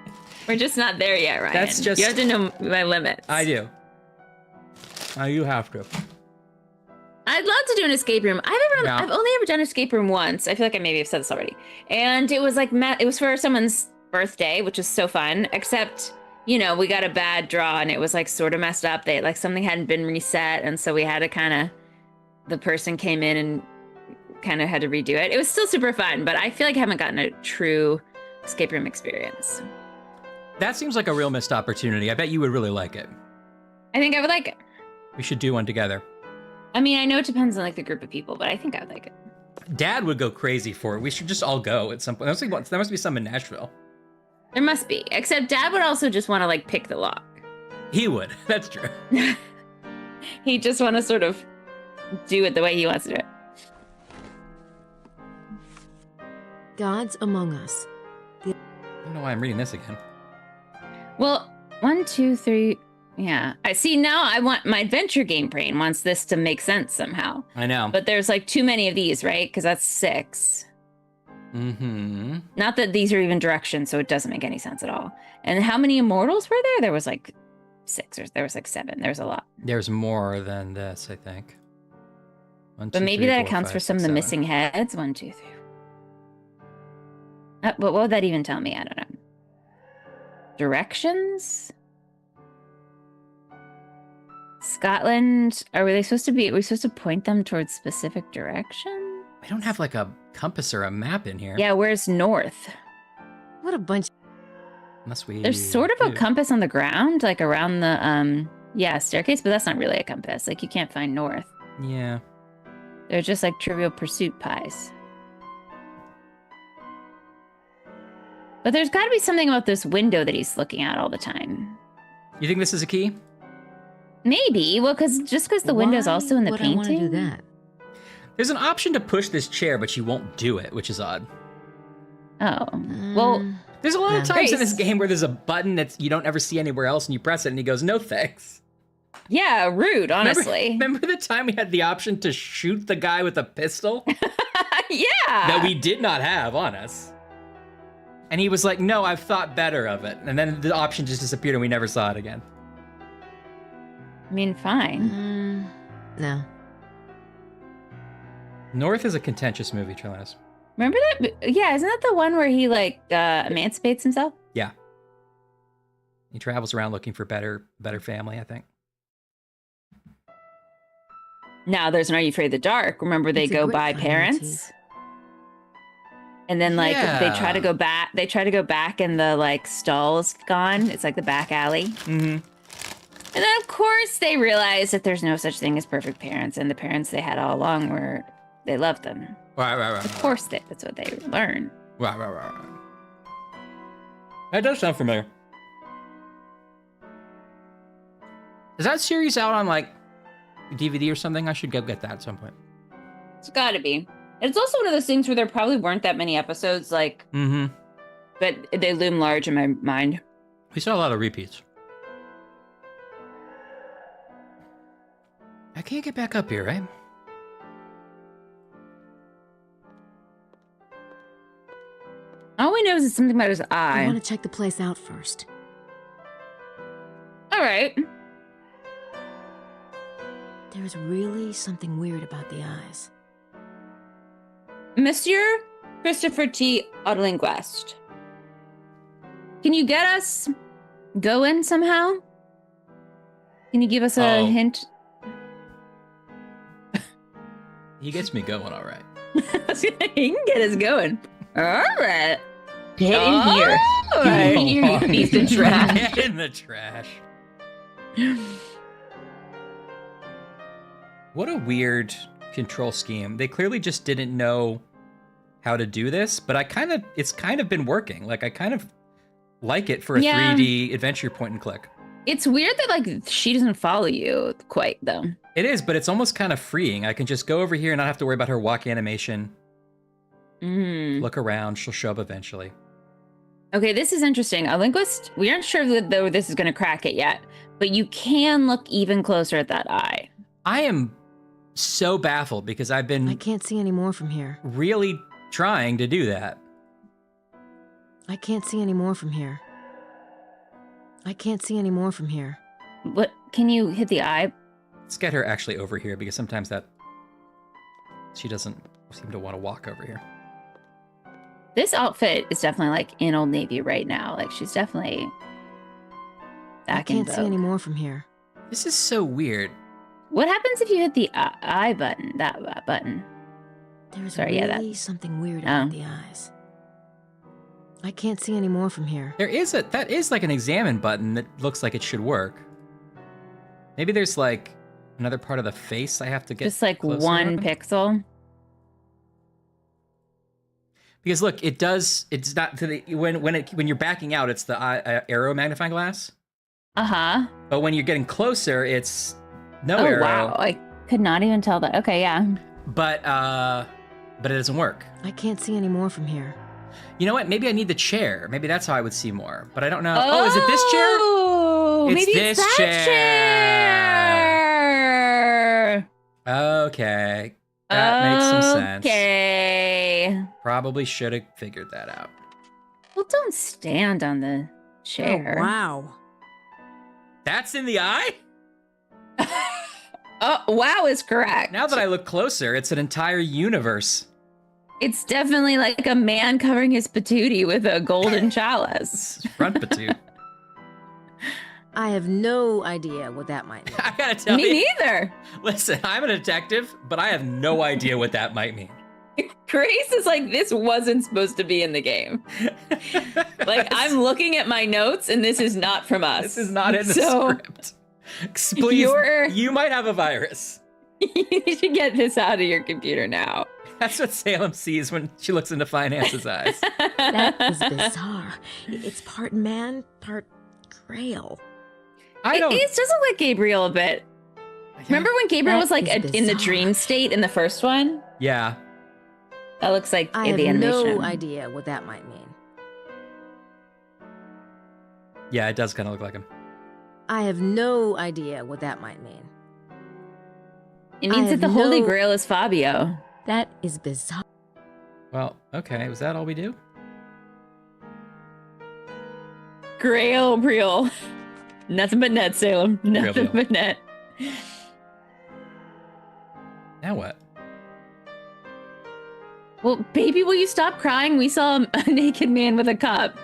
S1: We're just not there yet, Ryan.
S2: That's just...
S1: You have to know my limits.
S2: I do. You have to.
S1: I'd love to do an escape room. I've only ever done an escape room once. I feel like I maybe have said this already. And it was like, it was for someone's birthday, which is so fun, except, you know, we got a bad draw and it was like sort of messed up. They like something hadn't been reset. And so we had to the person came in and kind of had to redo it. It was still super fun, but I feel like I haven't gotten a true escape room experience.
S2: That seems like a real missed opportunity. I bet you would really like it.
S1: I think I would like it.
S2: We should do one together.
S1: I mean, I know it depends on like the group of people, but I think I would like it.
S2: Dad would go crazy for it. We should just all go at some point. There must be some in Nashville.
S1: There must be, except Dad would also just want to like pick the lock.
S2: He would. That's true.
S1: He'd just want to sort of do it the way he wants to do it.
S6: Gods Among Us.
S2: I don't know why I'm reading this again.
S1: Well, 1, 2, 3. Yeah. I see now I want my adventure game brain wants this to make sense somehow.
S2: I know.
S1: But there's like too many of these, right? Because that's 6.
S2: Mm-hmm.
S1: Not that these are even directions, so it doesn't make any sense at all. And how many immortals were there? There was like 6 or there was like 7. There's a lot.
S2: There's more than this, I think. 1, 2,
S1: but maybe
S2: 3,
S1: that
S2: 4,
S1: accounts
S2: 5,
S1: for some
S2: 6,
S1: of the
S2: 7.
S1: missing heads. 1, 2, 3. But what would that even tell me? I don't know. Directions? Scotland, are we supposed to point them towards specific direction?
S2: I don't have like a compass or a map in here.
S1: Yeah, where's north?
S6: What a bunch.
S2: Unless we
S1: There's sort of a compass on the ground, like around the staircase, but that's not really a compass. Like you can't find north.
S2: Yeah.
S1: They're just like Trivial Pursuit pies. But there's got to be something about this window that he's looking at all the time.
S2: You think this is a key?
S1: Maybe. Well, because the window's also in the painting.
S6: I want to do that?
S2: There's an option to push this chair, but you won't do it, which is odd.
S1: Oh. Well,
S2: there's a lot of times in this game where there's a button that you don't ever see anywhere else, and you press it, and he goes, "No thanks."
S1: Yeah, rude, honestly.
S2: Remember the time we had the option to shoot the guy with a pistol?
S1: Yeah.
S2: That we did not have on us. And he was like, "No, I've thought better of it." And then the option just disappeared, and we never saw it again.
S1: I mean, fine.
S6: No.
S2: North is a contentious movie, Trillanes.
S1: Remember that? Yeah, isn't that the one where he like emancipates himself?
S2: Yeah. He travels around looking for better family, I think.
S1: Now there's an Are You Afraid of the Dark? Remember they
S6: It's a
S1: go
S6: grip
S1: by
S6: finding
S1: parents?
S6: teeth.
S1: And then like they try to
S2: Yeah.
S1: go back. They try to go back and the like stall's gone. It's like the back alley.
S2: Mm-hmm.
S1: And then of course they realize that there's no such thing as perfect parents, and the parents they had all along were they loved them.
S2: Right.
S1: Of course that's what they learn.
S2: Right. That does sound familiar. Is that series out on like DVD or something? I should go get that at some point.
S1: It's gotta be. It's also one of those things where there probably weren't that many episodes, like, but they loom large in my mind.
S2: We saw a lot of repeats. I can't get back up here, right?
S1: All we know is it's something about his
S6: I
S1: eye.
S6: want to check the place out first.
S1: All right.
S6: There's really something weird about the eyes.
S1: Monsieur Christopher T. Autolinguist. Can you get us going somehow? Can you give us a hint?
S2: He gets me going, all right.
S1: He can get us going. All right. Get in here. Get in here, you piece of trash.
S2: Get in the trash. What a weird control scheme. They clearly just didn't know how to do this, but it's kind of been working. Like I kind of like it for a 3D adventure point and click.
S1: It's weird that like she doesn't follow you quite though.
S2: It is, but it's almost kind of freeing. I can just go over here and not have to worry about her walk animation. Look around, she'll show up eventually.
S1: Okay, this is interesting. A linguist, we aren't sure though this is going to crack it yet, but you can look even closer at that eye.
S2: I am so baffled because I
S6: can't see any more from here.
S2: Really trying to do that.
S6: I can't see any more from here. I can't see any more from here.
S1: What? Can you hit the eye?
S2: Let's get her actually over here because sometimes she doesn't seem to want to walk over here.
S1: This outfit is definitely like in Old Navy right now. Like she's definitely back in
S6: I can't see any more from here.
S2: This is so weird.
S1: What happens if you hit the eye button? That button.
S6: There's really something weird about the eyes. I can't see any more from here.
S2: That is like an examine button that looks like it should work. Maybe there's like another part of the face I have to get
S1: just like
S2: closer
S1: one
S2: on.
S1: pixel.
S2: Because look, it's not to the when you're backing out, it's the arrow magnifying glass.
S1: Uh-huh.
S2: But when you're getting closer, it's no
S1: oh,
S2: arrow.
S1: Wow, I could not even tell that. Okay, yeah.
S2: But it doesn't work.
S6: I can't see any more from here.
S2: You know what? Maybe I need the chair. Maybe that's how I would see more. But I don't know. Oh, is it this chair?
S1: Oh,
S2: It's
S1: maybe
S2: this
S1: it's that chair.
S2: Okay. That makes some sense.
S1: Okay.
S2: Probably should have figured that out.
S1: Well, don't stand on the chair.
S6: Oh, wow.
S2: That's in the eye?
S1: Oh, wow is correct.
S2: Now that I look closer, it's an entire universe.
S1: It's definitely like a man covering his patootie with a golden chalice.
S2: Front patoot.
S6: I have no idea what that might mean.
S2: I gotta tell you.
S1: Me neither.
S2: Listen, I'm a detective, but I have no idea what that might mean.
S1: Grace is like, this wasn't supposed to be in the game. Like, I'm looking at my notes, and this is not from us.
S2: This is not in the script. Please, you might have a virus.
S1: You need to get this out of your computer now.
S2: That's what Salem sees when she looks into Finance's eyes.
S6: That is bizarre. It's part man, part Grail.
S1: It does look like Gabriel a bit. Remember when Gabriel was like in the dream state in the first one?
S2: Yeah.
S1: That looks like
S6: I
S1: in the
S6: have
S1: animation.
S6: no idea what that might mean.
S2: Yeah, it does kind of look like him.
S6: I have no idea what that might mean.
S1: It means that the Holy Grail is Fabio.
S6: That is bizarre.
S2: Well, okay. Was that all we do?
S1: Grail Briel. Nothing but net, Salem. Nothing but net.
S2: Now what?
S1: Well, baby, will you stop crying? We saw a naked man with a cup.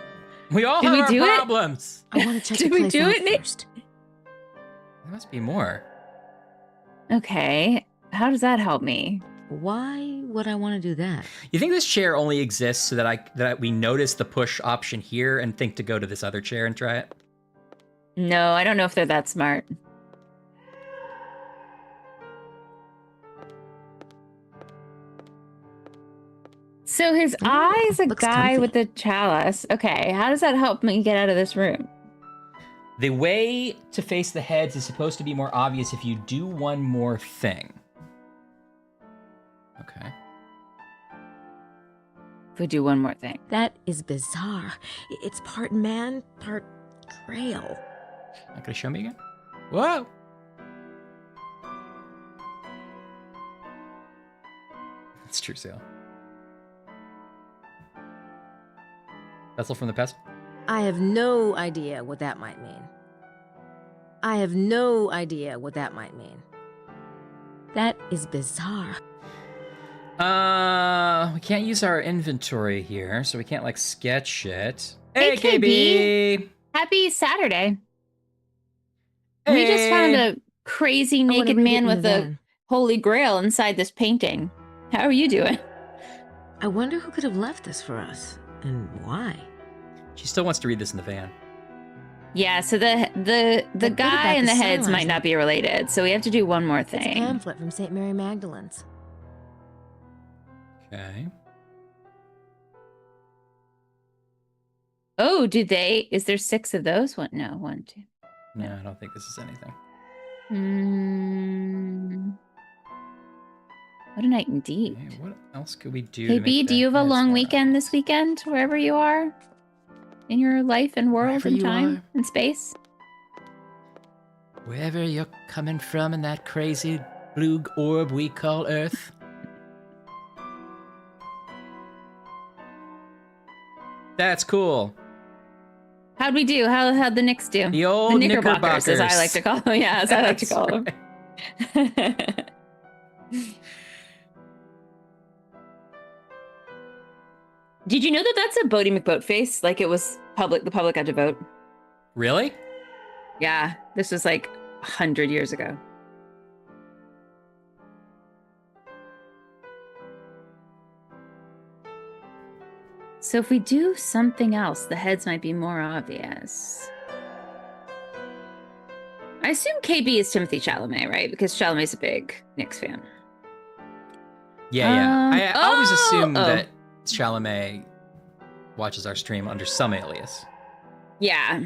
S2: We all have our problems.
S6: I want to check
S1: Did
S6: the
S1: we
S6: place
S1: do
S6: out
S1: it, Nick?
S6: first.
S2: There must be more.
S1: Okay. How does that help me?
S6: Why would I want to do that?
S2: You think this chair only exists so that we notice the push option here and think to go to this other chair and try it?
S1: No, I don't know if they're that smart. So his eye's a guy with the chalice. Okay, how does that help me get out of this room?
S2: The way to face the heads is supposed to be more obvious if you do one more thing. Okay.
S1: If we do one more thing.
S6: That is bizarre. It's part man, part grail.
S2: Not gonna show me again? Whoa! It's true sale. Vessel from the past?
S6: I have no idea what that might mean. I have no idea what that might mean. That is bizarre.
S2: We can't use our inventory here, so we can't, like, sketch it.
S1: Hey, KB! Happy Saturday. We just found a crazy naked man with a holy grail inside this painting. How are you doing?
S6: I wonder who could have left this for us, and why.
S2: She still wants to read this in the van.
S1: Yeah, so the guy and the heads might not be related, so we have to do one more thing.
S6: It's a pamphlet from St. Mary Magdalene's.
S2: Okay.
S1: Oh, is there 6 of those? What? No, 1, 2.
S2: No, I don't think this is anything.
S1: What a night indeed.
S2: Okay, what else could we do?
S1: KB, do you have a long weekend this weekend, wherever you are? In your life and world and time and space?
S2: Wherever you're coming from in that crazy blue orb we call Earth. That's cool.
S1: How'd we do? How'd the Knicks do?
S2: The old
S1: Knickerbockers, as I like to call them. Yeah, as I like to call them. Did you know that that's a Bodie McBoatface? Like, it was public. The public had to vote.
S2: Really?
S1: Yeah, this was like 100 years ago. So if we do something else, the heads might be more obvious. I assume KB is Timothy Chalamet, right? Because Chalamet's a big Knicks fan.
S2: Yeah. I always assume that Chalamet watches our stream under some alias.
S1: Yeah.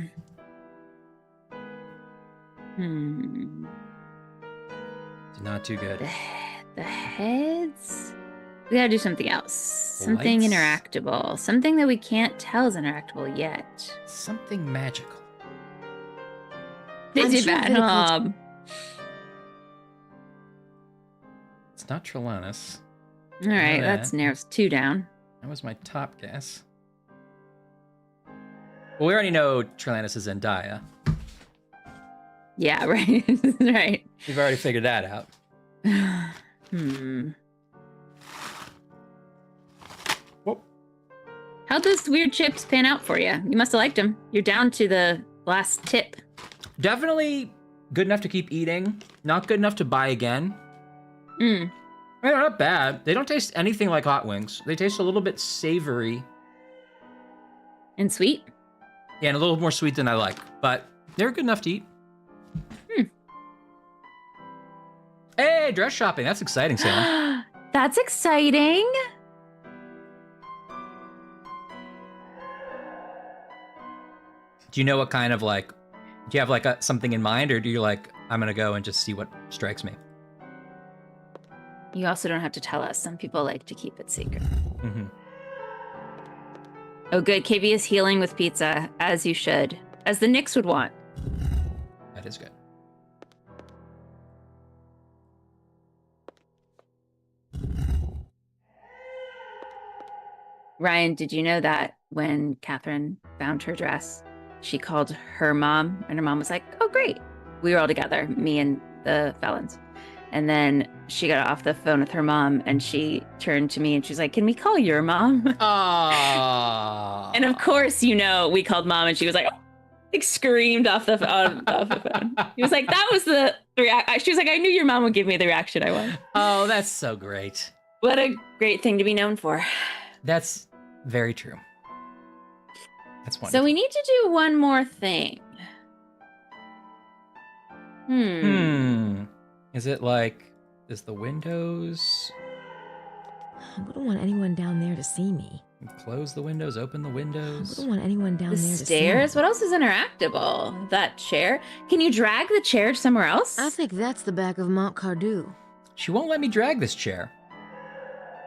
S2: Not too good.
S1: The heads? We gotta do something else. Something interactable. Something that we can't tell is interactable yet.
S2: Something magical.
S1: This is bad.
S2: It's not Trelawney.
S1: All right, that narrows 2 down.
S2: That was my top guess. Well, we already know Trelawney is Zendaya.
S1: Yeah, right. Right.
S2: We've already figured that out. Whoop.
S1: How'd those weird chips pan out for you? You must have liked them. You're down to the last tip.
S2: Definitely good enough to keep eating. Not good enough to buy again. I mean, they're not bad. They don't taste anything like hot wings. They taste a little bit savory.
S1: And sweet?
S2: Yeah, and a little more sweet than I like. But they're good enough to eat. Hey, dress shopping. That's exciting, Sam.
S1: That's exciting.
S2: Do you know what kind of, like, do you have, like, something in mind, or do you, like, I'm going to go and just see what strikes me?
S1: You also don't have to tell us. Some people like to keep it secret.
S2: Mm-hmm.
S1: Oh, good. KB is healing with pizza, as you should. As the Knicks would want.
S2: That is good.
S1: Ryan, did you know that when Catherine found her dress, she called her mom, and her mom was like, oh, great. We were all together, me and the felons. And then she got off the phone with her mom, and she turned to me, and she's like, can we call your mom?
S2: Aww.
S1: And of course, you know, we called mom, and she was like, oh. like screamed off the phone. He was like, that was the reaction. She was like, I knew your mom would give me the reaction I want.
S2: Oh, that's so great.
S1: What a great thing to be known for.
S2: That's very true. That's wonderful.
S1: So we need to do one more thing.
S2: Is it like, is the windows?
S6: I wouldn't want anyone down there to see me.
S2: Close the windows, open the windows.
S6: I wouldn't want anyone down there to see me.
S1: Stairs? What else is interactable? That chair? Can you drag the chair somewhere else?
S6: I think that's the back of Mont Cardew.
S2: She won't let me drag this chair.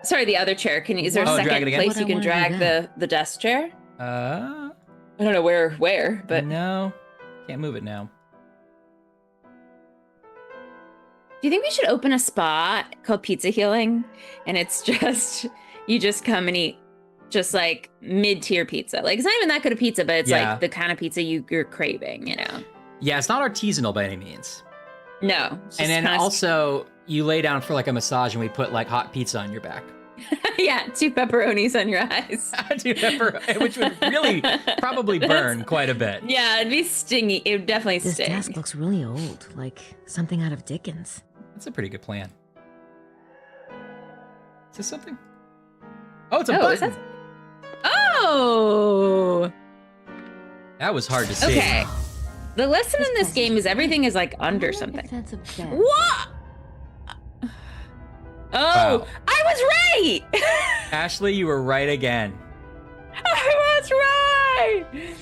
S1: Sorry, the other chair. Is there a second place you can drag the desk chair? I don't know where, but
S2: no, can't move it now.
S1: Do you think we should open a spot called Pizza Healing? And it's just, you just come and eat just like mid-tier pizza. Like, it's not even that good of pizza, but it's like the kind of pizza you're craving, you know?
S2: Yeah, it's not artisanal by any means.
S1: No.
S2: And then also, you lay down for like a massage and we put like hot pizza on your back.
S1: Yeah, 2 pepperonis on your eyes.
S2: 2 pepperonis, which would really probably burn quite a bit.
S1: Yeah, it'd be stingy. It would definitely
S6: This
S1: sting.
S6: desk looks really old, like something out of Dickens.
S2: That's a pretty good plan. Is this something? Oh, it's a button.
S1: Oh!
S2: That was hard to see.
S1: Okay. The lesson in this game is everything is like under something. What? Oh,
S2: Wow.
S1: I was right!
S2: Ashley, you were right again.
S1: I was right!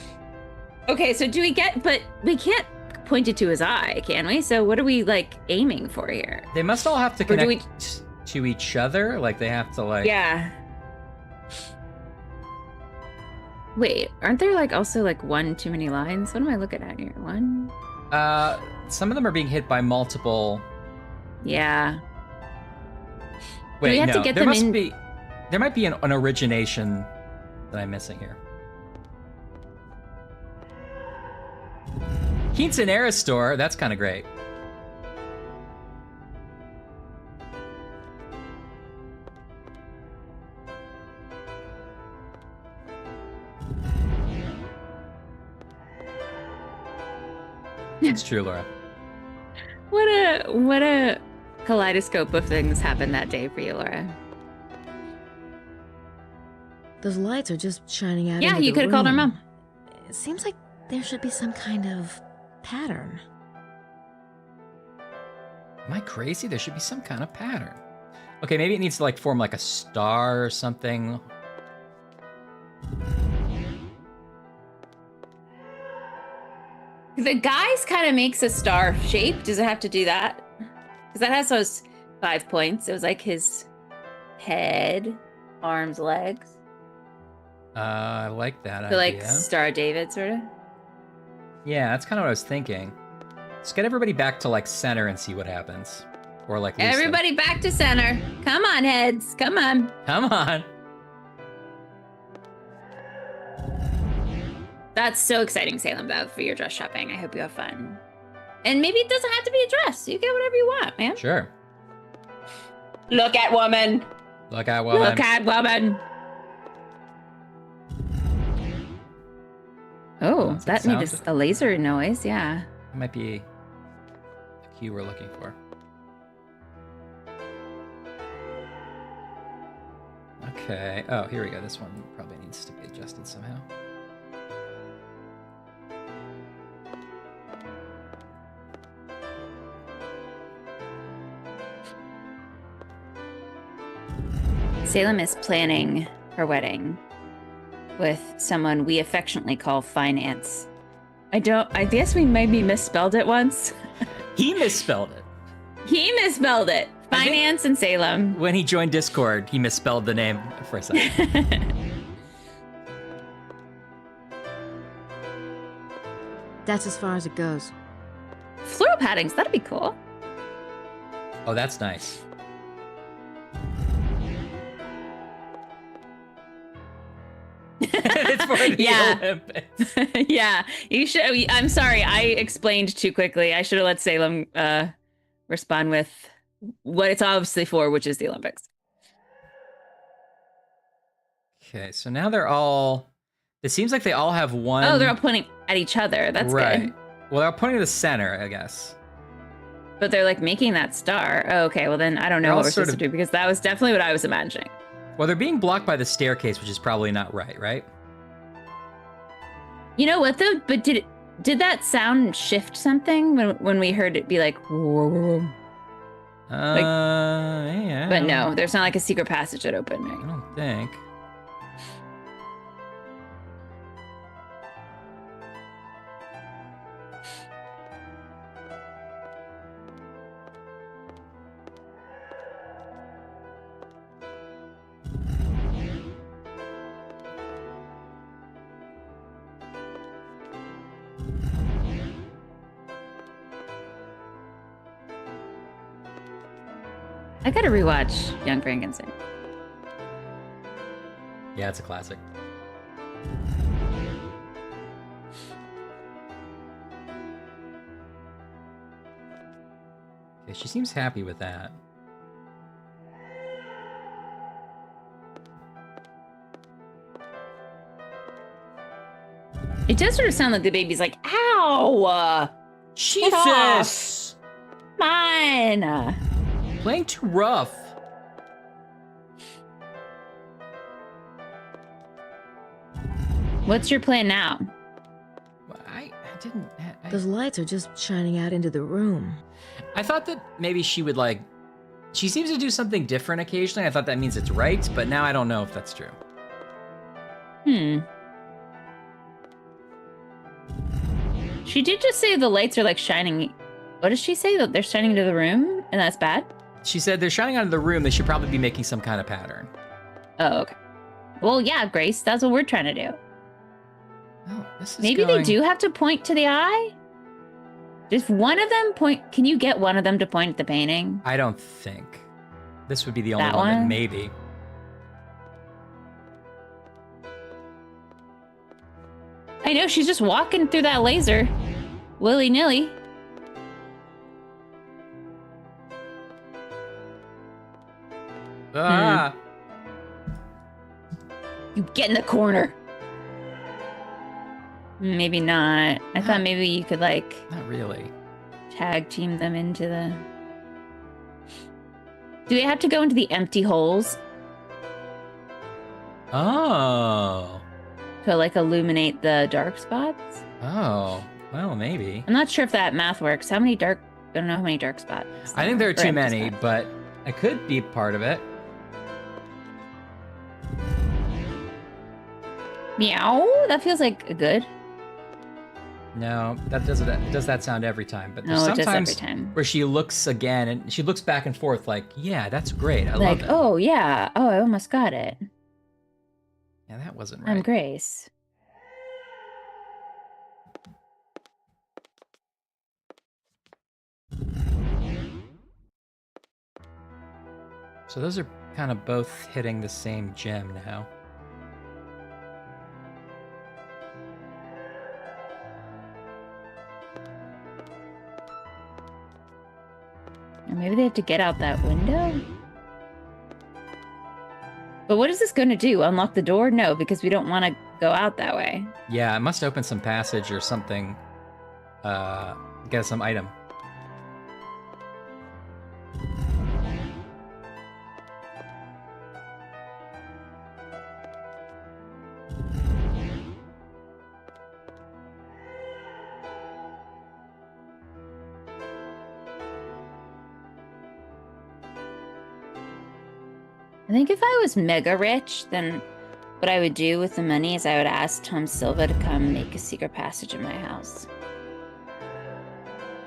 S1: Okay, so do we get, but we can't point it to his eye, can we? So what are we like aiming for here?
S2: They must all have to connect to each other. Like they have to like.
S1: Yeah. Wait, aren't there like also like one too many lines? What am I looking at here? One?
S2: Some of them are being hit by multiple.
S1: Yeah.
S2: Wait,
S1: we have
S2: no.
S1: to get
S2: there
S1: them
S2: must
S1: in...
S2: be. There might be an origination that I'm missing here. Quinceanera store. That's kind of great. It's true, Laura.
S1: What a kaleidoscope of things happened that day for you, Laura.
S6: Those lights are just shining out.
S1: Yeah,
S6: into
S1: you
S6: the
S1: could have called her
S6: room.
S1: mom.
S6: It seems like there should be some kind of pattern.
S2: Am I crazy? There should be some kind of pattern. Okay, maybe it needs to like form like a star or something.
S1: The guys kind of makes a star shape. Does it have to do that? Because that has those 5 points. It was like his head, arms, legs.
S2: I like that
S1: So
S2: idea.
S1: like Star David, sort of.
S2: Yeah, that's kind of what I was thinking. Let's get everybody back to like center and see what happens. Or like loose them.
S1: Everybody back to center. Come on, heads. Come on.
S2: Come on.
S1: That's so exciting, Salem Bev, for your dress shopping. I hope you have fun. And maybe it doesn't have to be a dress. You get whatever you want, man.
S2: Sure.
S1: Look at woman.
S2: Look at woman.
S1: Look at woman. Oh, that
S2: sound?
S1: needs a laser noise, yeah.
S2: That might be the cue we're looking for. Okay. Oh, here we go. This one probably needs to be adjusted somehow.
S1: Salem is planning her wedding with someone we affectionately call Finance. I guess we maybe misspelled it once.
S2: He misspelled it.
S1: He misspelled it. Finance and Salem.
S2: When he joined Discord, he misspelled the name for a second.
S6: That's as far as it goes.
S1: Floral paddings, that'd be cool.
S2: Oh, that's nice. It's for the Olympics.
S1: Yeah, you should. I'm sorry, I explained too quickly. I should have let Salem respond with what it's obviously for, which is the Olympics.
S2: Okay, so now It seems like they all have one.
S1: Oh, they're all pointing at each other. That's
S2: right.
S1: good.
S2: Well, they're all pointing to the center, I guess.
S1: But they're like making that star. Oh, okay, well then I don't know what we're supposed to do because that was definitely what I was imagining.
S2: Well, they're being blocked by the staircase, which is probably not right?
S1: You know what though? But did that sound shift something when we heard it be like, whoa?
S2: Yeah.
S1: But no, there's not like a secret passage that opened, right?
S2: I don't think.
S1: I gotta rewatch Young Frankenstein.
S2: Yeah, it's a classic. Okay, she seems happy with that.
S1: It does sort of sound like the baby's like, ow!
S2: Jesus!
S1: Mine!
S2: Playing too rough.
S1: What's your plan now?
S2: I didn't...
S6: Those lights are just shining out into the room.
S2: I thought that maybe she would like... She seems to do something different occasionally. I thought that means it's right, but now I don't know if that's true.
S1: She did just say the lights are like shining. What does she say? That they're shining into the room and that's bad?
S2: She said they're shining out of the room. They should probably be making some kind of pattern.
S1: Oh, okay. Well, yeah, Grace, that's what we're trying to do.
S2: Oh, this is
S1: Maybe they do have to point to the eye? Just one of them point? Can you get one of them to point at the painting?
S2: I don't think. This would be the only
S1: That
S2: one that
S1: one?
S2: maybe.
S1: I know, she's just walking through that laser. Willy-nilly.
S2: Ah!
S1: You get in the corner. Maybe not. I thought maybe you could like
S2: Not really.
S1: tag team them into the... Do they have to go into the empty holes
S2: Oh.
S1: to like illuminate the dark spots?
S2: Oh. Well, maybe.
S1: I'm not sure if that math works. How many dark... I don't know how many dark spots.
S2: I think there are
S1: or
S2: too
S1: empty
S2: many,
S1: spots.
S2: but it could be part of it.
S1: Meow? That feels like good.
S2: No, that does it. It does that sound every time. But there's
S1: No, it does
S2: sometimes
S1: every time.
S2: where she looks again and she looks back and forth like, yeah, that's great. I love
S1: Like,
S2: it.
S1: oh yeah. Oh, I almost got it.
S2: Yeah, that wasn't right.
S1: I'm Grace.
S2: So those are kind of both hitting the same gem now.
S1: Or maybe they have to get out that window? But what is this going to do? Unlock the door? No, because we don't want to go out that way.
S2: Yeah, it must open some passage or something. Get us some item.
S1: I think if I was mega rich, then what I would do with the money is I would ask Tom Silva to come make a secret passage in my house.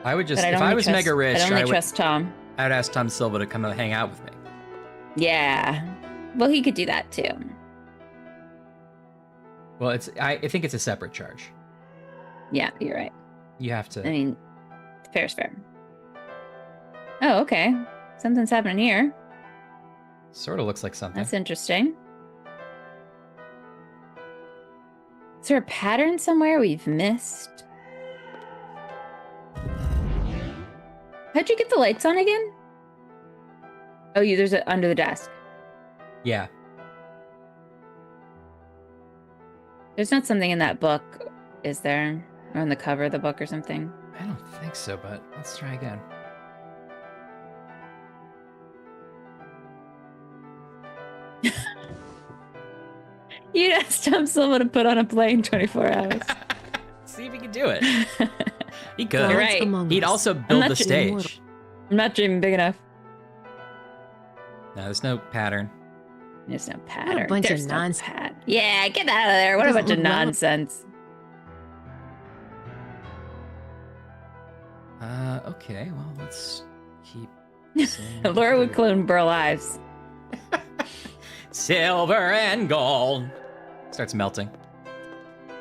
S2: I would just,
S1: But I'd
S2: if I
S1: only
S2: was
S1: trust-
S2: mega rich,
S1: I'd only
S2: I would
S1: trust Tom.
S2: I'd ask Tom Silva to come and hang out with me.
S1: Yeah. Well, he could do that too.
S2: Well, I think it's a separate charge.
S1: Yeah, you're right.
S2: You have to.
S1: I mean, fair's fair. Oh, okay. Something's happening here.
S2: Sort of looks like something.
S1: That's interesting. Is there a pattern somewhere we've missed? How'd you get the lights on again? Oh, there's it under the desk.
S2: Yeah.
S1: There's not something in that book, is there? Or on the cover of the book or something?
S2: I don't think so, but let's try again.
S1: You asked him someone to put on a plane 24 hours.
S2: See if he can do it. He could.
S1: You're right.
S2: He'd also build the stage.
S1: I'm not dreaming big enough.
S2: No, there's no pattern.
S1: There's no pattern.
S6: What a bunch
S1: There's
S6: of
S1: no
S6: nonsense.
S1: Yeah, get out of there. What a
S6: Doesn't
S1: bunch of
S6: look relevant.
S1: nonsense.
S2: Okay, well, let's keep saying
S1: Laura would clone Burl Ives.
S2: silver and gold. Starts melting.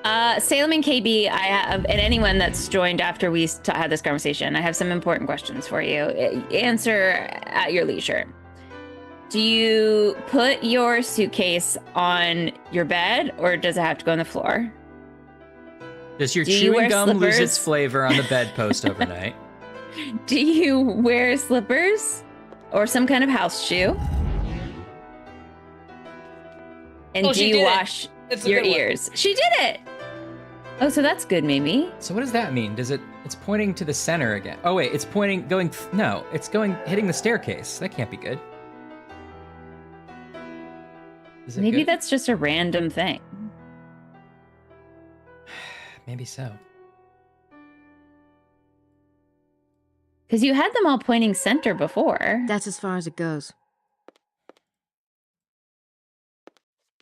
S1: Salem and KB, I have, and anyone that's joined after we had this conversation, I have some important questions for you. Answer at your leisure. Do you put your suitcase on your bed, or does it have to go on the floor?
S2: Does your
S1: Do you
S2: chewing
S1: wear
S2: gum lose
S1: slippers?
S2: its flavor on the bedpost overnight?
S1: Do you wear slippers or some kind of house shoe? And
S2: Oh,
S1: do
S2: she
S1: you
S2: did it.
S1: wash
S2: That's a
S1: your
S2: good one.
S1: ears? She did it. Oh, so that's good, maybe.
S2: So what does that mean? Does it's pointing to the center again? Oh wait, it's no, it's hitting the staircase. That can't be good. Is it
S1: Maybe
S2: good?
S1: that's just a random thing.
S2: Maybe so.
S1: Because you had them all pointing center before.
S6: That's as far as it goes.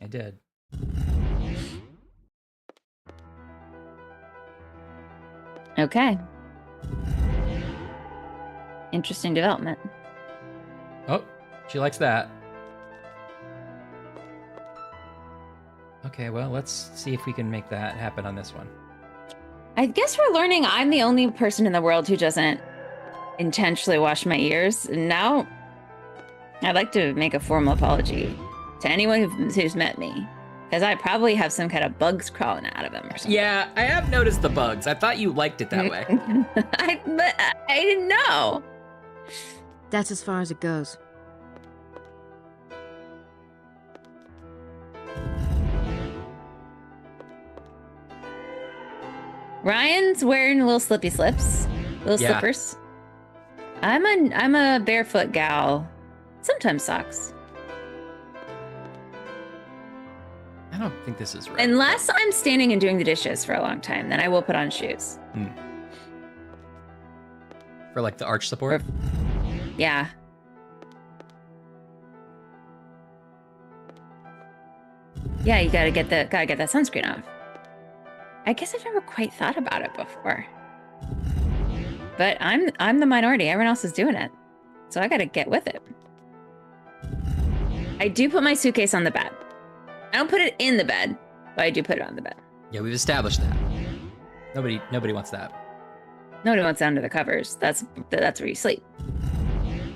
S2: I did.
S1: Okay. Interesting development.
S2: Oh, she likes that. Okay, well, let's see if we can make that happen on this one.
S1: I guess we're learning I'm the only person in the world who doesn't intentionally wash my ears. And now I'd like to make a formal apology to anyone who's met me. Because I probably have some kind of bugs crawling out of them or something.
S2: Yeah, I have noticed the bugs. I thought you liked it that way.
S1: I didn't know.
S6: That's as far as it goes.
S1: Ryan's wearing little slippy slips, little
S2: Yeah.
S1: slippers. I'm a barefoot gal. Sometimes socks.
S2: I don't think this is right.
S1: Unless I'm standing and doing the dishes for a long time, then I will put on shoes.
S2: For like the arch support?
S1: Yeah. Yeah, you gotta get that sunscreen off. I guess I've never quite thought about it before. But I'm the minority. Everyone else is doing it. So I gotta get with it. I do put my suitcase on the bed. I don't put it in the bed, but I do put it on the bed.
S2: Yeah, we've established that. Nobody wants that.
S1: Nobody wants under the covers. That's where you sleep.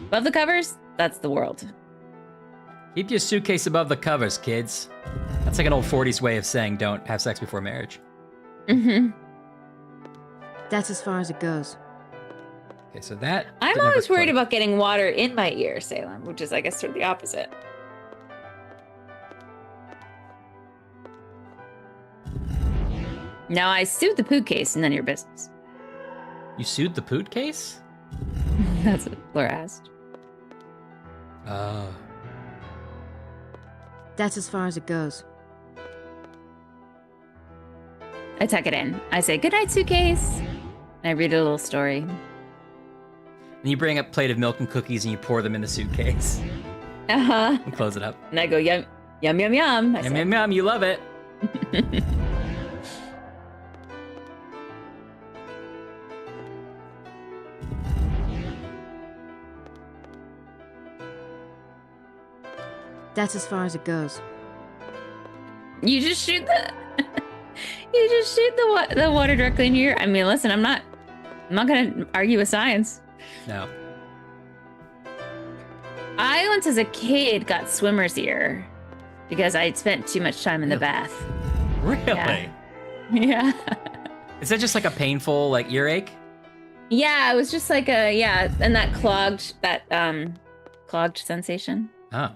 S1: Above the covers, that's the world.
S2: Keep your suitcase above the covers, kids. That's like an old 40s way of saying don't have sex before marriage.
S1: Mm-hmm.
S6: That's as far as it goes.
S2: Okay, so that...
S1: I'm
S2: did never
S1: always worried
S2: quite-
S1: about getting water in my ear, Salem, which is, I guess, sort of the opposite. Now, I sued the poo case, and none of your business.
S2: You sued the poot case?
S1: That's what Laura asked.
S2: Oh.
S6: That's as far as it goes.
S1: I tuck it in. I say, good night, suitcase. And I read a little story.
S2: And you bring a plate of milk and cookies and you pour them in the suitcase.
S1: Uh-huh.
S2: And close it up.
S1: And I go, yum, yum, yum, yum. I
S2: Yum,
S1: say.
S2: yum, yum, you love it.
S6: That's as far as it goes.
S1: You just shoot the... you just shoot the water directly in your ear. I mean, listen, I'm not going to argue with science.
S2: No.
S1: I once as a kid got swimmer's ear because I'd spent too much time in the bath.
S2: Really?
S1: Yeah.
S2: Is that just like a painful like earache?
S1: Yeah, it was just like and that clogged sensation.
S2: Oh.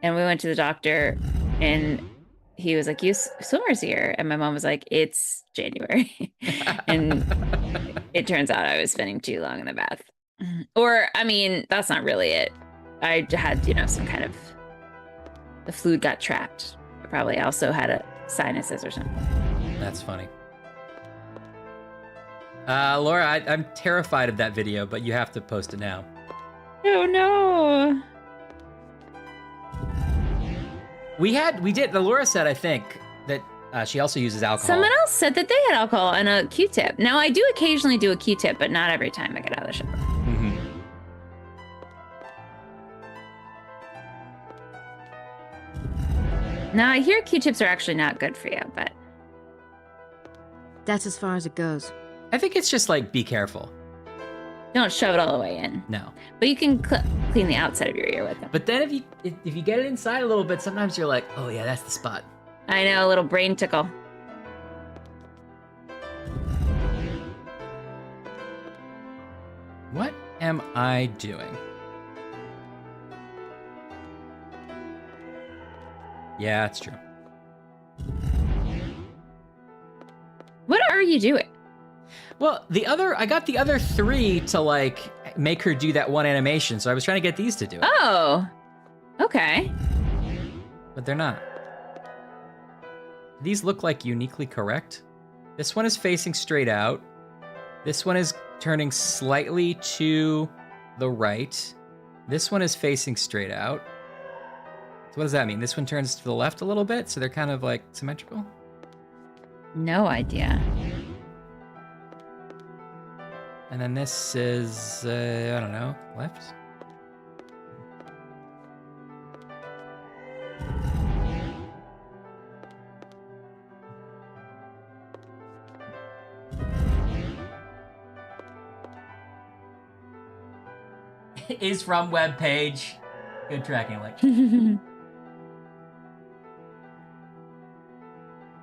S1: And we went to the doctor and he was like, summer's here. And my mom was like, it's January. And it turns out I was spending too long in the bath. Or, I mean, that's not really it. I had, some kind of, the fluid got trapped. I probably also had a sinuses or something.
S2: That's funny. Laura, I'm terrified of that video, but you have to post it now.
S1: Oh no.
S2: Laura said, I think, that she also uses alcohol.
S1: Someone else said that they had alcohol and a Q-tip. Now, I do occasionally do a Q-tip, but not every time I get out of the shower.
S2: Mm-hmm.
S1: Now, I hear Q-tips are actually not good for you, but...
S6: That's as far as it goes.
S2: I think it's just like, be careful.
S1: Don't shove it all the way in.
S2: No.
S1: But you can clean the outside of your ear with them.
S2: But then if you get it inside a little bit, sometimes you're like, oh yeah, that's the spot.
S1: I know, a little brain tickle.
S2: What am I doing? Yeah, that's true.
S1: What are you doing?
S2: Well, I got the other 3 to like make her do that one animation, so I was trying to get these to do it.
S1: Oh, okay.
S2: But they're not. These look like uniquely correct. This one is facing straight out. This one is turning slightly to the right. This one is facing straight out. So what does that mean? This one turns to the left a little bit, so they're kind of like symmetrical?
S1: No idea.
S2: And then this is, I don't know, left? Is from web page. Good tracking, like.
S1: Can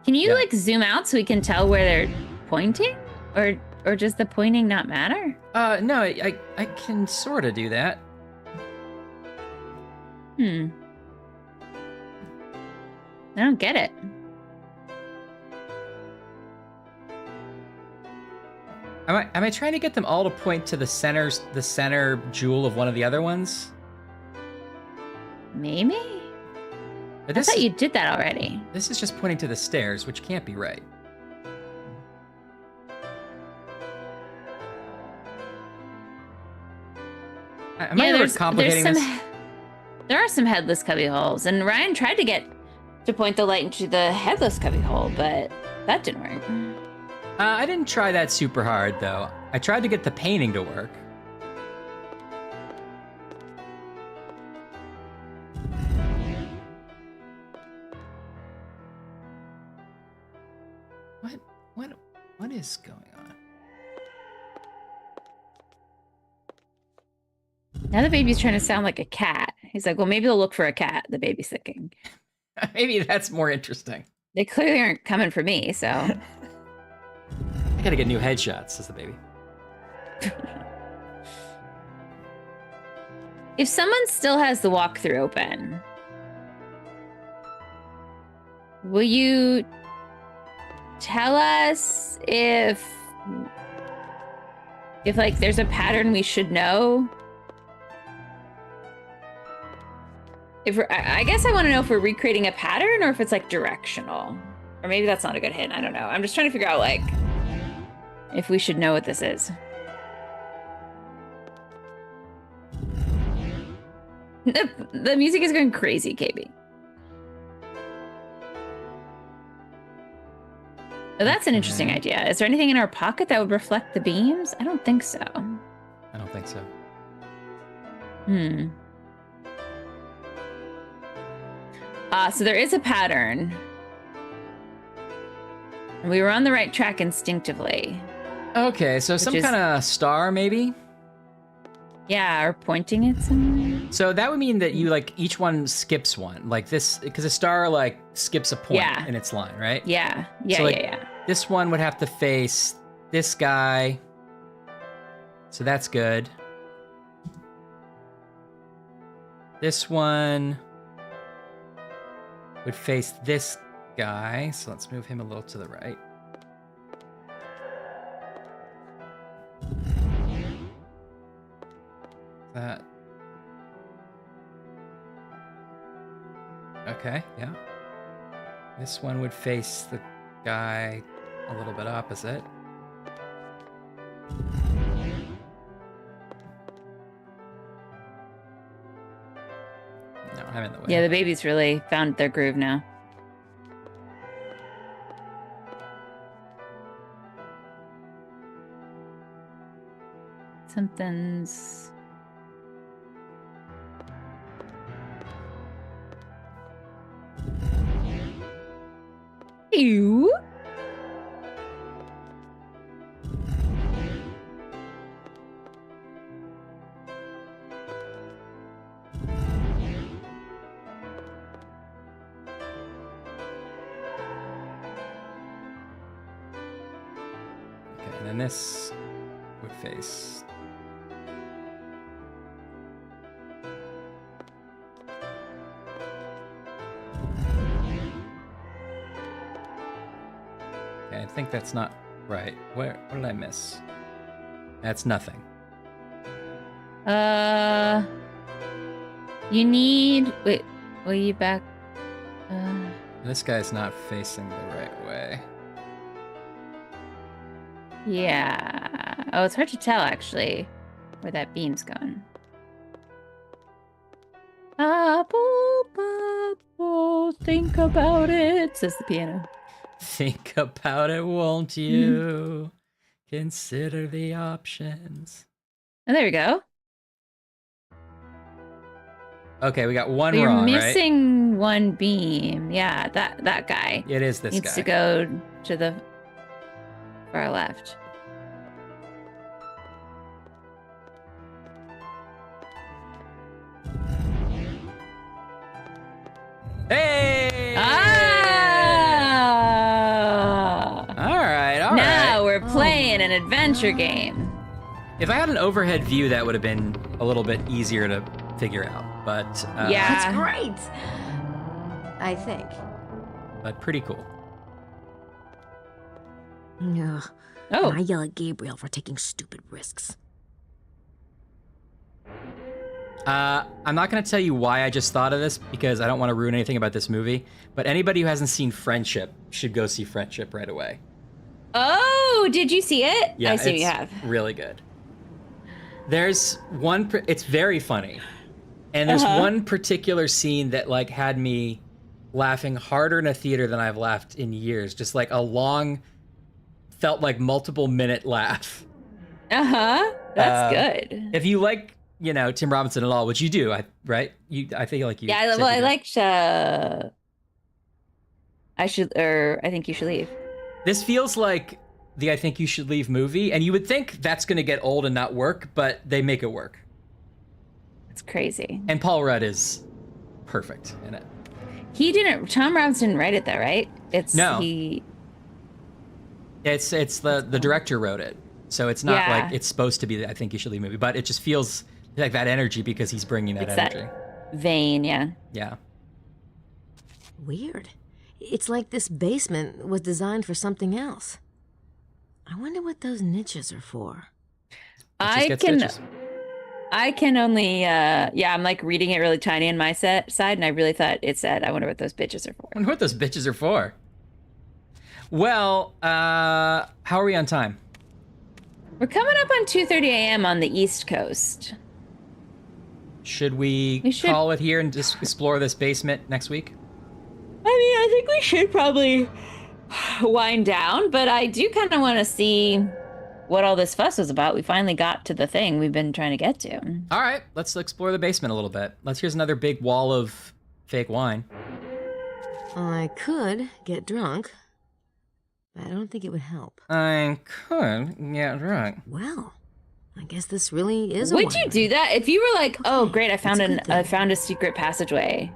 S1: you like zoom out so we can tell where they're pointing? Or does the pointing not matter?
S2: No, I can sort of do that.
S1: I don't get it.
S2: Am I trying to get them all to point to the center jewel of one of the other ones?
S1: Maybe?
S2: But
S1: I thought you did that already.
S2: This is just pointing to the stairs, which can't be right. Am I overcomplicating this?
S1: There are some headless cubby holes, and Ryan tried to get to point the light into the headless cubby hole, but that didn't work.
S2: I didn't try that super hard, though. I tried to get the painting to work. What is going on?
S1: Now the baby's trying to sound like a cat. He's like, well, maybe they'll look for a cat, the baby's thinking.
S2: Maybe that's more interesting.
S1: They clearly aren't coming for me, so...
S2: I gotta get new headshots, says the baby.
S1: If someone still has the walkthrough open, will you tell us if like there's a pattern we should know? I guess I want to know if we're recreating a pattern or if it's like directional. Or maybe that's not a good hint. I don't know. I'm just trying to figure out like if we should know what this is. The music is going crazy, KB. Oh, that's an interesting idea. Is there anything in our pocket that would reflect the beams? I don't think so.
S2: I don't think so.
S1: So there is a pattern. And we were on the right track instinctively.
S2: Okay, so some kind of star, maybe?
S1: Yeah, or pointing it somewhere.
S2: So that would mean that you, like, each one skips one. Like this, because a star, like, skips a point in its line, right?
S1: Yeah,
S2: so, like, this one would have to face this guy. So that's good. This one would face this guy, so let's move him a little to the right. That. Okay, yeah. This one would face the guy a little bit opposite. No, I'm in the way.
S1: Yeah, the babies really found their groove now. Something's... Ew.
S2: Okay, and then this would face... Okay, I think that's not right. What did I miss? That's nothing.
S1: You need... Wait, will you back...
S2: This guy's not facing the right way.
S1: Yeah. Oh, it's hard to tell, actually, where that beam's going. Apple, apple, think about it, says the piano.
S2: Think about it, won't you? Consider the options.
S1: Oh, there we go.
S2: Okay, we got one
S1: We're
S2: wrong, right?
S1: missing one beam. Yeah, that guy.
S2: It is this
S1: needs
S2: guy.
S1: to go to the far left.
S2: Hey!
S1: Ah!
S2: All right.
S1: Now we're playing an adventure game.
S2: If I had an overhead view, that would have been a little bit easier to figure out. But
S1: yeah,
S6: that's great. I think.
S2: But pretty cool.
S6: Ugh.
S1: Oh.
S6: And I yell at Gabriel for taking stupid risks.
S2: I'm not going to tell you why I just thought of this because I don't want to ruin anything about this movie. But anybody who hasn't seen Friendship should go see Friendship right away.
S1: Oh, did you see it?
S2: Yeah,
S1: I see
S2: it's
S1: you have.
S2: Really good. There's one. It's very funny, and there's one particular scene that like had me laughing harder in a theater than I've laughed in years. Just like a long, felt like multiple minute laugh.
S1: That's good.
S2: If you like, you know, Tim Robinson at all, which you do, right? I think like you.
S1: Yeah,
S2: said
S1: well,
S2: you
S1: I
S2: do.
S1: liked. I think you should leave.
S2: This feels like the I Think You Should Leave movie, and you would think that's going to get old and not work, but they make it work.
S1: It's crazy.
S2: And Paul Rudd is perfect in it.
S1: He didn't. Tom Robinson write it though, right? It's
S2: the director wrote it, so it's not like it's supposed to be the I Think You Should Leave movie, but it just feels like that energy because he's bringing that energy.
S1: That vein, yeah.
S2: Yeah.
S6: Weird. It's like this basement was designed for something else. I wonder what those niches are for.
S1: I can only I'm like reading it really tiny in my side, and I really thought it said, I wonder what those bitches are for.
S2: I wonder what those bitches are for. Well, how are we on time?
S1: We're coming up on 2:30 a.m. on the East Coast.
S2: Should we call it here and just explore this basement next week?
S1: I mean, I think we should probably wind down, but I do kind of want to see what all this fuss was about. We finally got to the thing we've been trying to get to.
S2: All right, let's explore the basement a little bit. Here's another big wall of fake wine.
S6: I could get drunk, but I don't think it would help.
S2: I could get drunk.
S6: Well, I guess this really is a
S1: Would you do that? If you were like, oh, great, I found a secret passageway,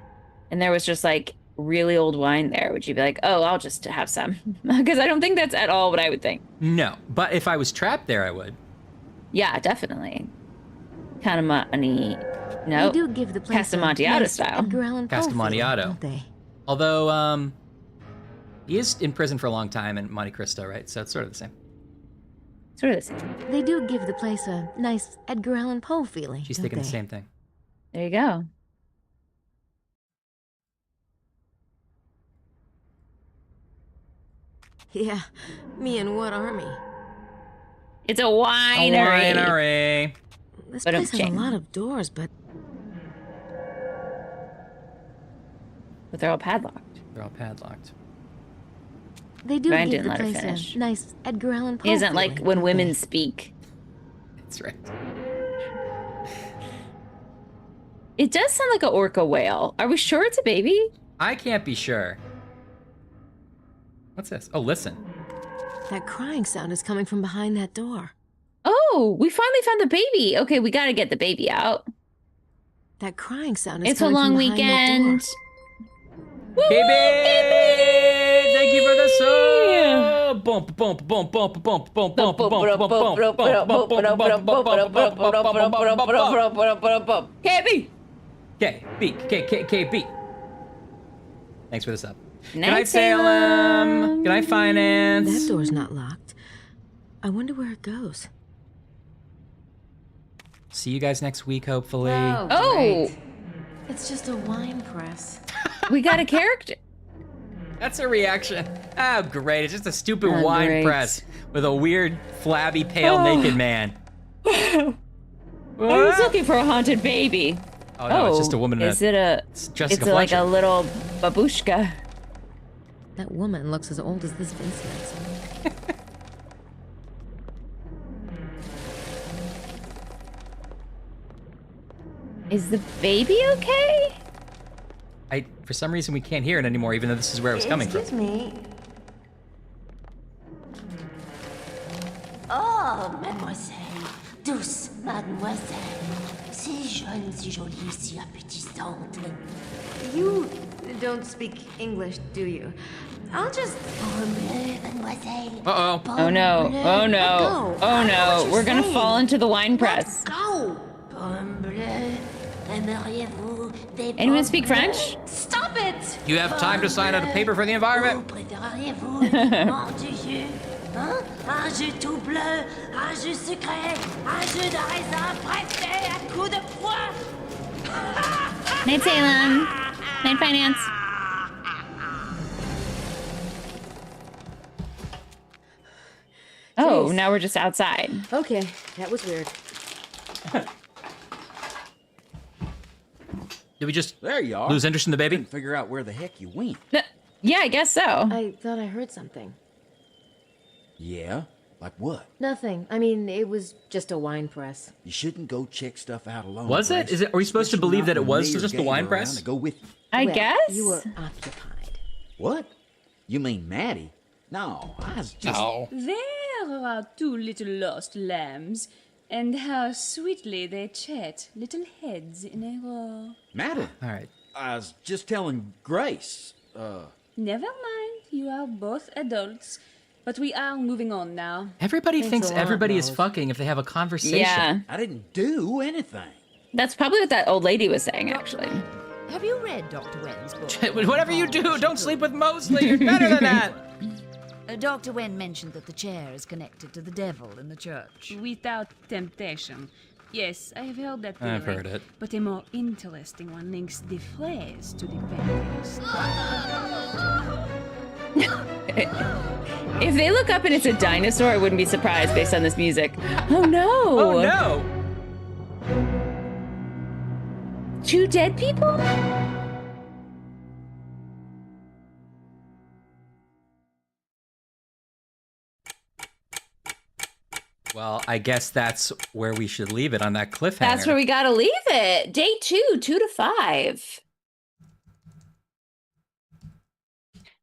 S1: and there was just like really old wine there, would you be like, oh, I'll just have some? Because I don't think that's at all what I would think.
S2: No, but if I was trapped there, I would.
S1: Yeah, definitely. Kind of money. No,
S6: they do give the place
S1: Castamontaiano
S6: nice
S1: style.
S6: Edgar Allan Poe feeling,
S2: Castamontaiano.
S6: don't they?
S2: Although, He is in prison for a long time in Monte Cristo, right? So it's sort of the same.
S1: Sort of the same.
S6: They do give the place a nice Edgar Allan Poe feeling.
S2: She's
S6: don't
S2: thinking
S6: they?
S2: the same thing.
S1: There you go.
S6: Yeah, me and what army?
S1: It's a winery.
S2: Winery.
S6: This
S1: But
S6: place has a
S1: Jane.
S6: lot of doors, but
S1: They're all padlocked.
S2: They're all padlocked.
S6: they do
S1: Ryan
S6: give
S1: didn't
S6: the
S1: let her
S6: place
S1: finish.
S6: a nice Edgar Allan Poe
S1: He isn't like
S6: feeling,
S1: when
S6: don't
S1: women
S6: they?
S1: speak.
S2: That's right.
S1: It does sound like an orca whale. Are we sure it's a baby?
S2: I can't be sure. What's this? Oh, listen.
S6: That crying sound is coming from behind that door.
S1: Oh, we finally found the baby. Okay, we gotta get the baby out.
S6: That crying sound is
S1: It's a
S6: coming
S1: long
S6: from behind that door.
S1: weekend.
S2: Baby! Thank you for the sub! Bump, bump, bump, bump, bump, bump, bump, bump, bump,
S1: KB!
S2: KB. Thanks for the sub. Good
S1: Night,
S2: night, Salem. Good night, Finance.
S6: That door's not locked. I wonder where it goes.
S2: See you guys next week, hopefully.
S1: Oh,
S6: It's just a wine press.
S1: we got a character.
S2: That's a reaction. Oh, great. It's just a stupid
S1: Oh,
S2: wine
S1: great.
S2: press with a weird, flabby, pale, naked man.
S1: I was looking for a haunted baby.
S2: Oh, no, it's just a woman in
S1: Is it a?
S2: Jessica
S1: It's like a
S2: Fletcher.
S1: little babushka.
S6: That woman looks as old as this Vincent.
S1: Is the baby okay?
S2: For some reason, we can't hear it anymore, even though this is where it was coming from.
S6: Excuse me.
S14: Oh, mademoiselle, douce mademoiselle, si jeune, si jolie, si appétissante.
S6: You don't speak English, do you? I'll just...
S14: Pomme bleue, mademoiselle.
S2: Uh-oh.
S1: Oh no! Oh no! Oh no! We're gonna fall into the wine press.
S14: Go! Pomme bleue, aimeriez-vous des
S1: Anyone
S14: pommes
S1: speak
S14: bleues?
S1: French?
S14: Stop it!
S2: You have time to sign out a paper for the environment.
S14: Préféreriez-vous des morts du jus? Hein? Un jus tout bleu, un jus sucré, un jus de raisin pressé à coups de poing.
S1: Night, Salem. Night, Finance. Oh,
S6: Jeez.
S1: now we're just outside.
S6: Okay, that was weird.
S2: Did we just
S12: There you are.
S2: lose interest in the baby?
S12: Couldn't figure out where the heck you went.
S1: Yeah, I guess so.
S6: I thought I heard something.
S12: Yeah? Like what?
S6: Nothing. I mean, it was just a wine press.
S12: You shouldn't go check stuff out alone.
S2: Was it?
S12: Grace.
S2: Is it? Are we supposed to
S12: Especially
S2: believe
S12: not
S2: that it
S12: when
S2: was
S12: me or
S2: just a
S12: Gabe
S2: wine
S12: are
S2: press?
S12: around to go with you.
S1: I
S6: Well,
S1: guess.
S6: You were occupied.
S12: What? You mean Maddie? No, I was just...
S2: No.
S11: There are two little lost lambs, and how sweetly they chat, little heads in a row.
S12: Maddie?
S2: All right.
S12: I was just telling Grace.
S11: Never mind, you are both adults, but we are moving on now.
S2: Everybody
S6: Thanks
S2: thinks
S6: a lot,
S2: everybody is
S6: Rose.
S2: fucking if they have a conversation.
S1: Yeah,
S12: I didn't do anything.
S1: that's probably what that old lady was saying, actually.
S15: Have you read Dr. Wen's book?
S2: Whatever you do, don't sleep with Mosley. You're better than that.
S15: Dr. Wen mentioned that the chair is connected to the devil in the church.
S11: Without temptation. Yes, I have heard that theory.
S2: I've heard it.
S11: But a more interesting one links the phrase to the Pentecost.
S1: If they look up and it's a dinosaur, I wouldn't be surprised based on this music. Oh no!
S2: Oh no!
S1: Two dead people?
S2: Well, I guess that's where we should leave it on that cliffhanger.
S1: That's where we gotta leave it. Day 2, 2 to 5.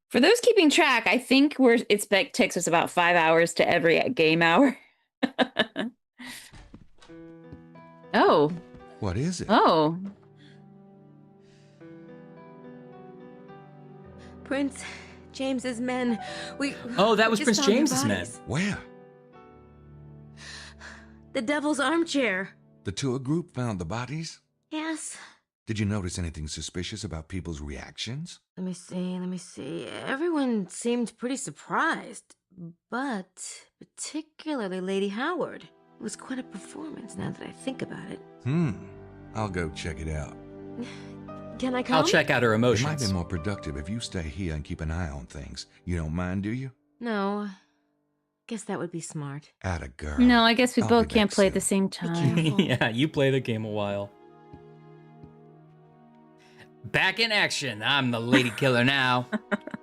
S1: For those keeping track, I think it takes us about 5 hours to every game hour. Oh.
S5: What is it?
S1: Oh.
S6: Prince James's men.
S2: Oh, that was
S6: just
S2: Prince
S6: found their
S2: James's men.
S6: bodies.
S5: Where?
S6: The devil's armchair.
S5: The tour group found the bodies?
S6: Yes.
S5: Did you notice anything suspicious about people's reactions?
S6: Let me see. Everyone seemed pretty surprised, but particularly Lady Howard. It was quite a performance now that I think about it.
S5: I'll go check it out.
S6: Can I come?
S2: I'll check out her
S5: It might
S2: emotions.
S5: be more productive if you stay here and keep an eye on things. You don't mind, do you?
S6: No. Guess that would be smart.
S5: Atta girl.
S1: No, I guess we
S5: I'll
S1: both
S5: be
S1: can't
S5: back
S1: play
S5: soon.
S1: at the same time.
S2: Yeah, you play the game a while. Back in action. I'm the lady killer now.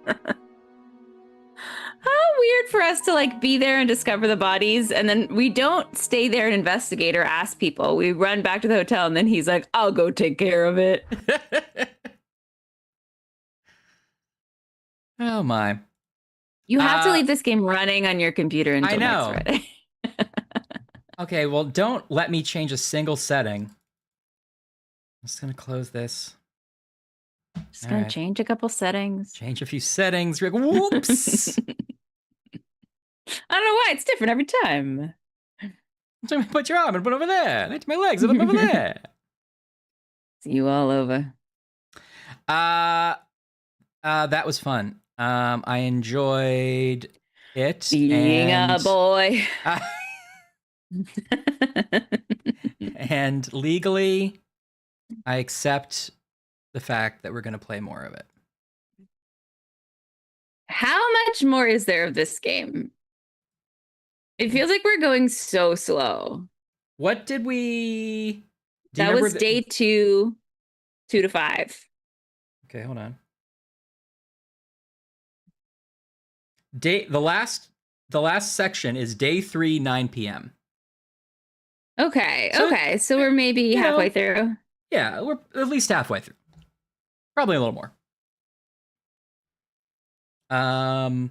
S1: How weird for us to like be there and discover the bodies, and then we don't stay there and investigate or ask people. We run back to the hotel, and then he's like, "I'll go take care of it."
S2: Oh my.
S1: You have to leave this game running on your computer until
S2: I know.
S1: next Friday.
S2: Okay, well, don't let me change a single setting. I'm just gonna close this.
S1: Just gonna change a couple settings.
S2: Change a few settings. Whoops!
S1: I don't know why it's different every time.
S2: So put your arm and put it over there. Next to my legs and put them over there.
S1: See you all over.
S2: That was fun. I enjoyed it.
S1: Being a boy.
S2: And legally, I accept the fact that we're going to play more of it.
S1: How much more is there of this game? It feels like we're going so slow.
S2: What did we...
S1: That was day 2, 2 to 5.
S2: Okay, hold on. The last section is day 3, 9 p.m.
S1: Okay, so we're maybe halfway through.
S2: Yeah, we're at least halfway through. Probably a little more.
S1: I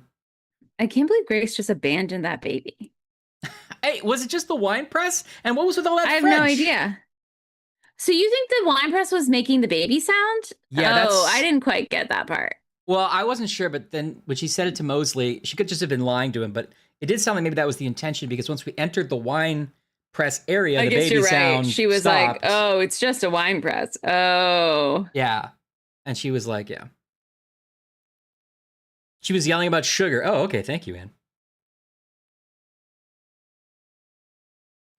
S1: can't believe Grace just abandoned that baby.
S2: Hey, was it just the wine press? And what was with all that
S1: I have
S2: French?
S1: no idea. So you think the wine press was making the baby sound?
S2: Yeah,
S1: I didn't quite get that part.
S2: Well, I wasn't sure, but then when she said it to Mosley, she could just have been lying to him, but it did sound like maybe that was the intention, because once we entered the wine press area, the baby sound
S1: She was
S2: stopped.
S1: like, "Oh, it's just a wine press." Oh.
S2: Yeah. And she was like, yeah. She was yelling about sugar. Oh, okay, thank you, Anne.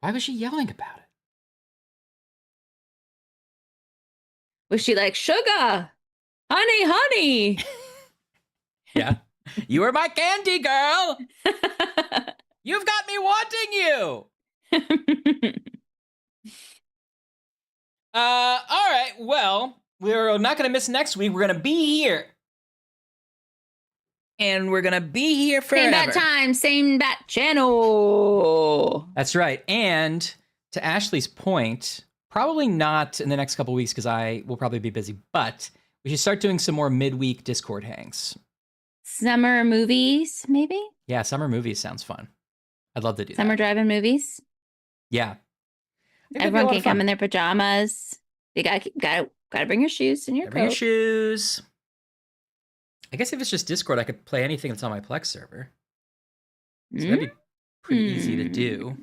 S2: Why was she yelling about it?
S1: Was she like, "Sugar? Honey."
S2: Yeah. You are my candy girl. You've got me wanting you. All right. Well, we're not going to miss next week. We're going to be here. And we're going to be here forever.
S1: Same bat time, same bat channel.
S2: That's right. And to Ashley's point, probably not in the next couple weeks because I will probably be busy, but we should start doing some more midweek Discord hangs.
S1: Summer movies, maybe?
S2: Yeah, summer movies sounds fun. I'd love to do
S1: Summer
S2: that.
S1: drive-in movies.
S2: Yeah.
S1: Everyone can come in their pajamas. You gotta bring your shoes and your coat.
S2: Bring your shoes. I guess if it's just Discord, I could play anything that's on my Plex server. So that'd be pretty easy to do.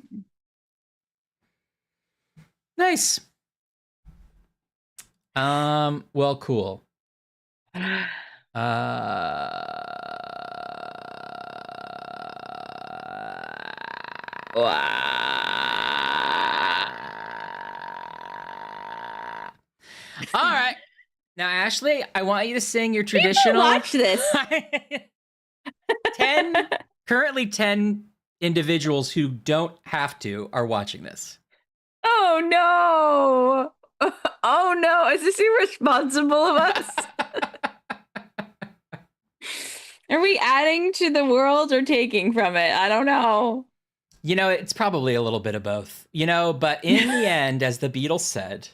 S2: Nice. Well, cool. All right. Now, Ashley, I want you to sing your traditional.
S1: Watch this.
S2: 10 individuals who don't have to are watching this.
S1: Oh no. Oh no. Is this irresponsible of us? Are we adding to the world or taking from it? I don't know.
S2: You know, it's probably a little bit of both. You know, but in the end, as the Beatles said,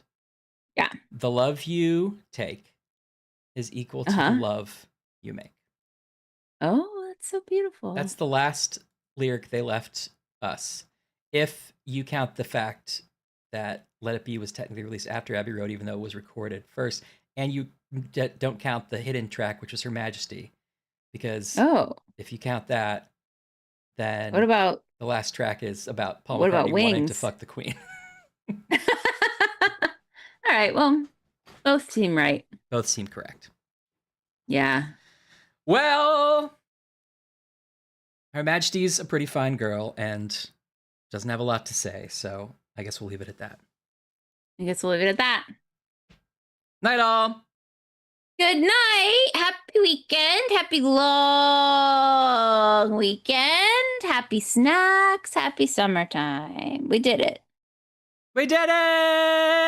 S1: yeah,
S2: the love you take is equal to the love you make.
S1: Oh, that's so beautiful.
S2: That's the last lyric they left us. If you count the fact that Let It Be was technically released after Abbey Road, even though it was recorded first, and you don't count the hidden track, which was Her Majesty, because if you count that, then
S1: what about
S2: the last track is about Paul
S1: what
S2: McCartney
S1: about
S2: wanting to
S1: Wings?
S2: fuck the Queen.
S1: All right, well, Both seem right.
S2: Both seem correct.
S1: Yeah.
S2: Well, Her Majesty's a pretty fine girl and doesn't have a lot to say, so I guess we'll leave it at that.
S1: I guess we'll leave it at that.
S2: Night all.
S1: Good night. Happy weekend. Happy long weekend. Happy snacks. Happy summertime. We did it.
S2: We did it!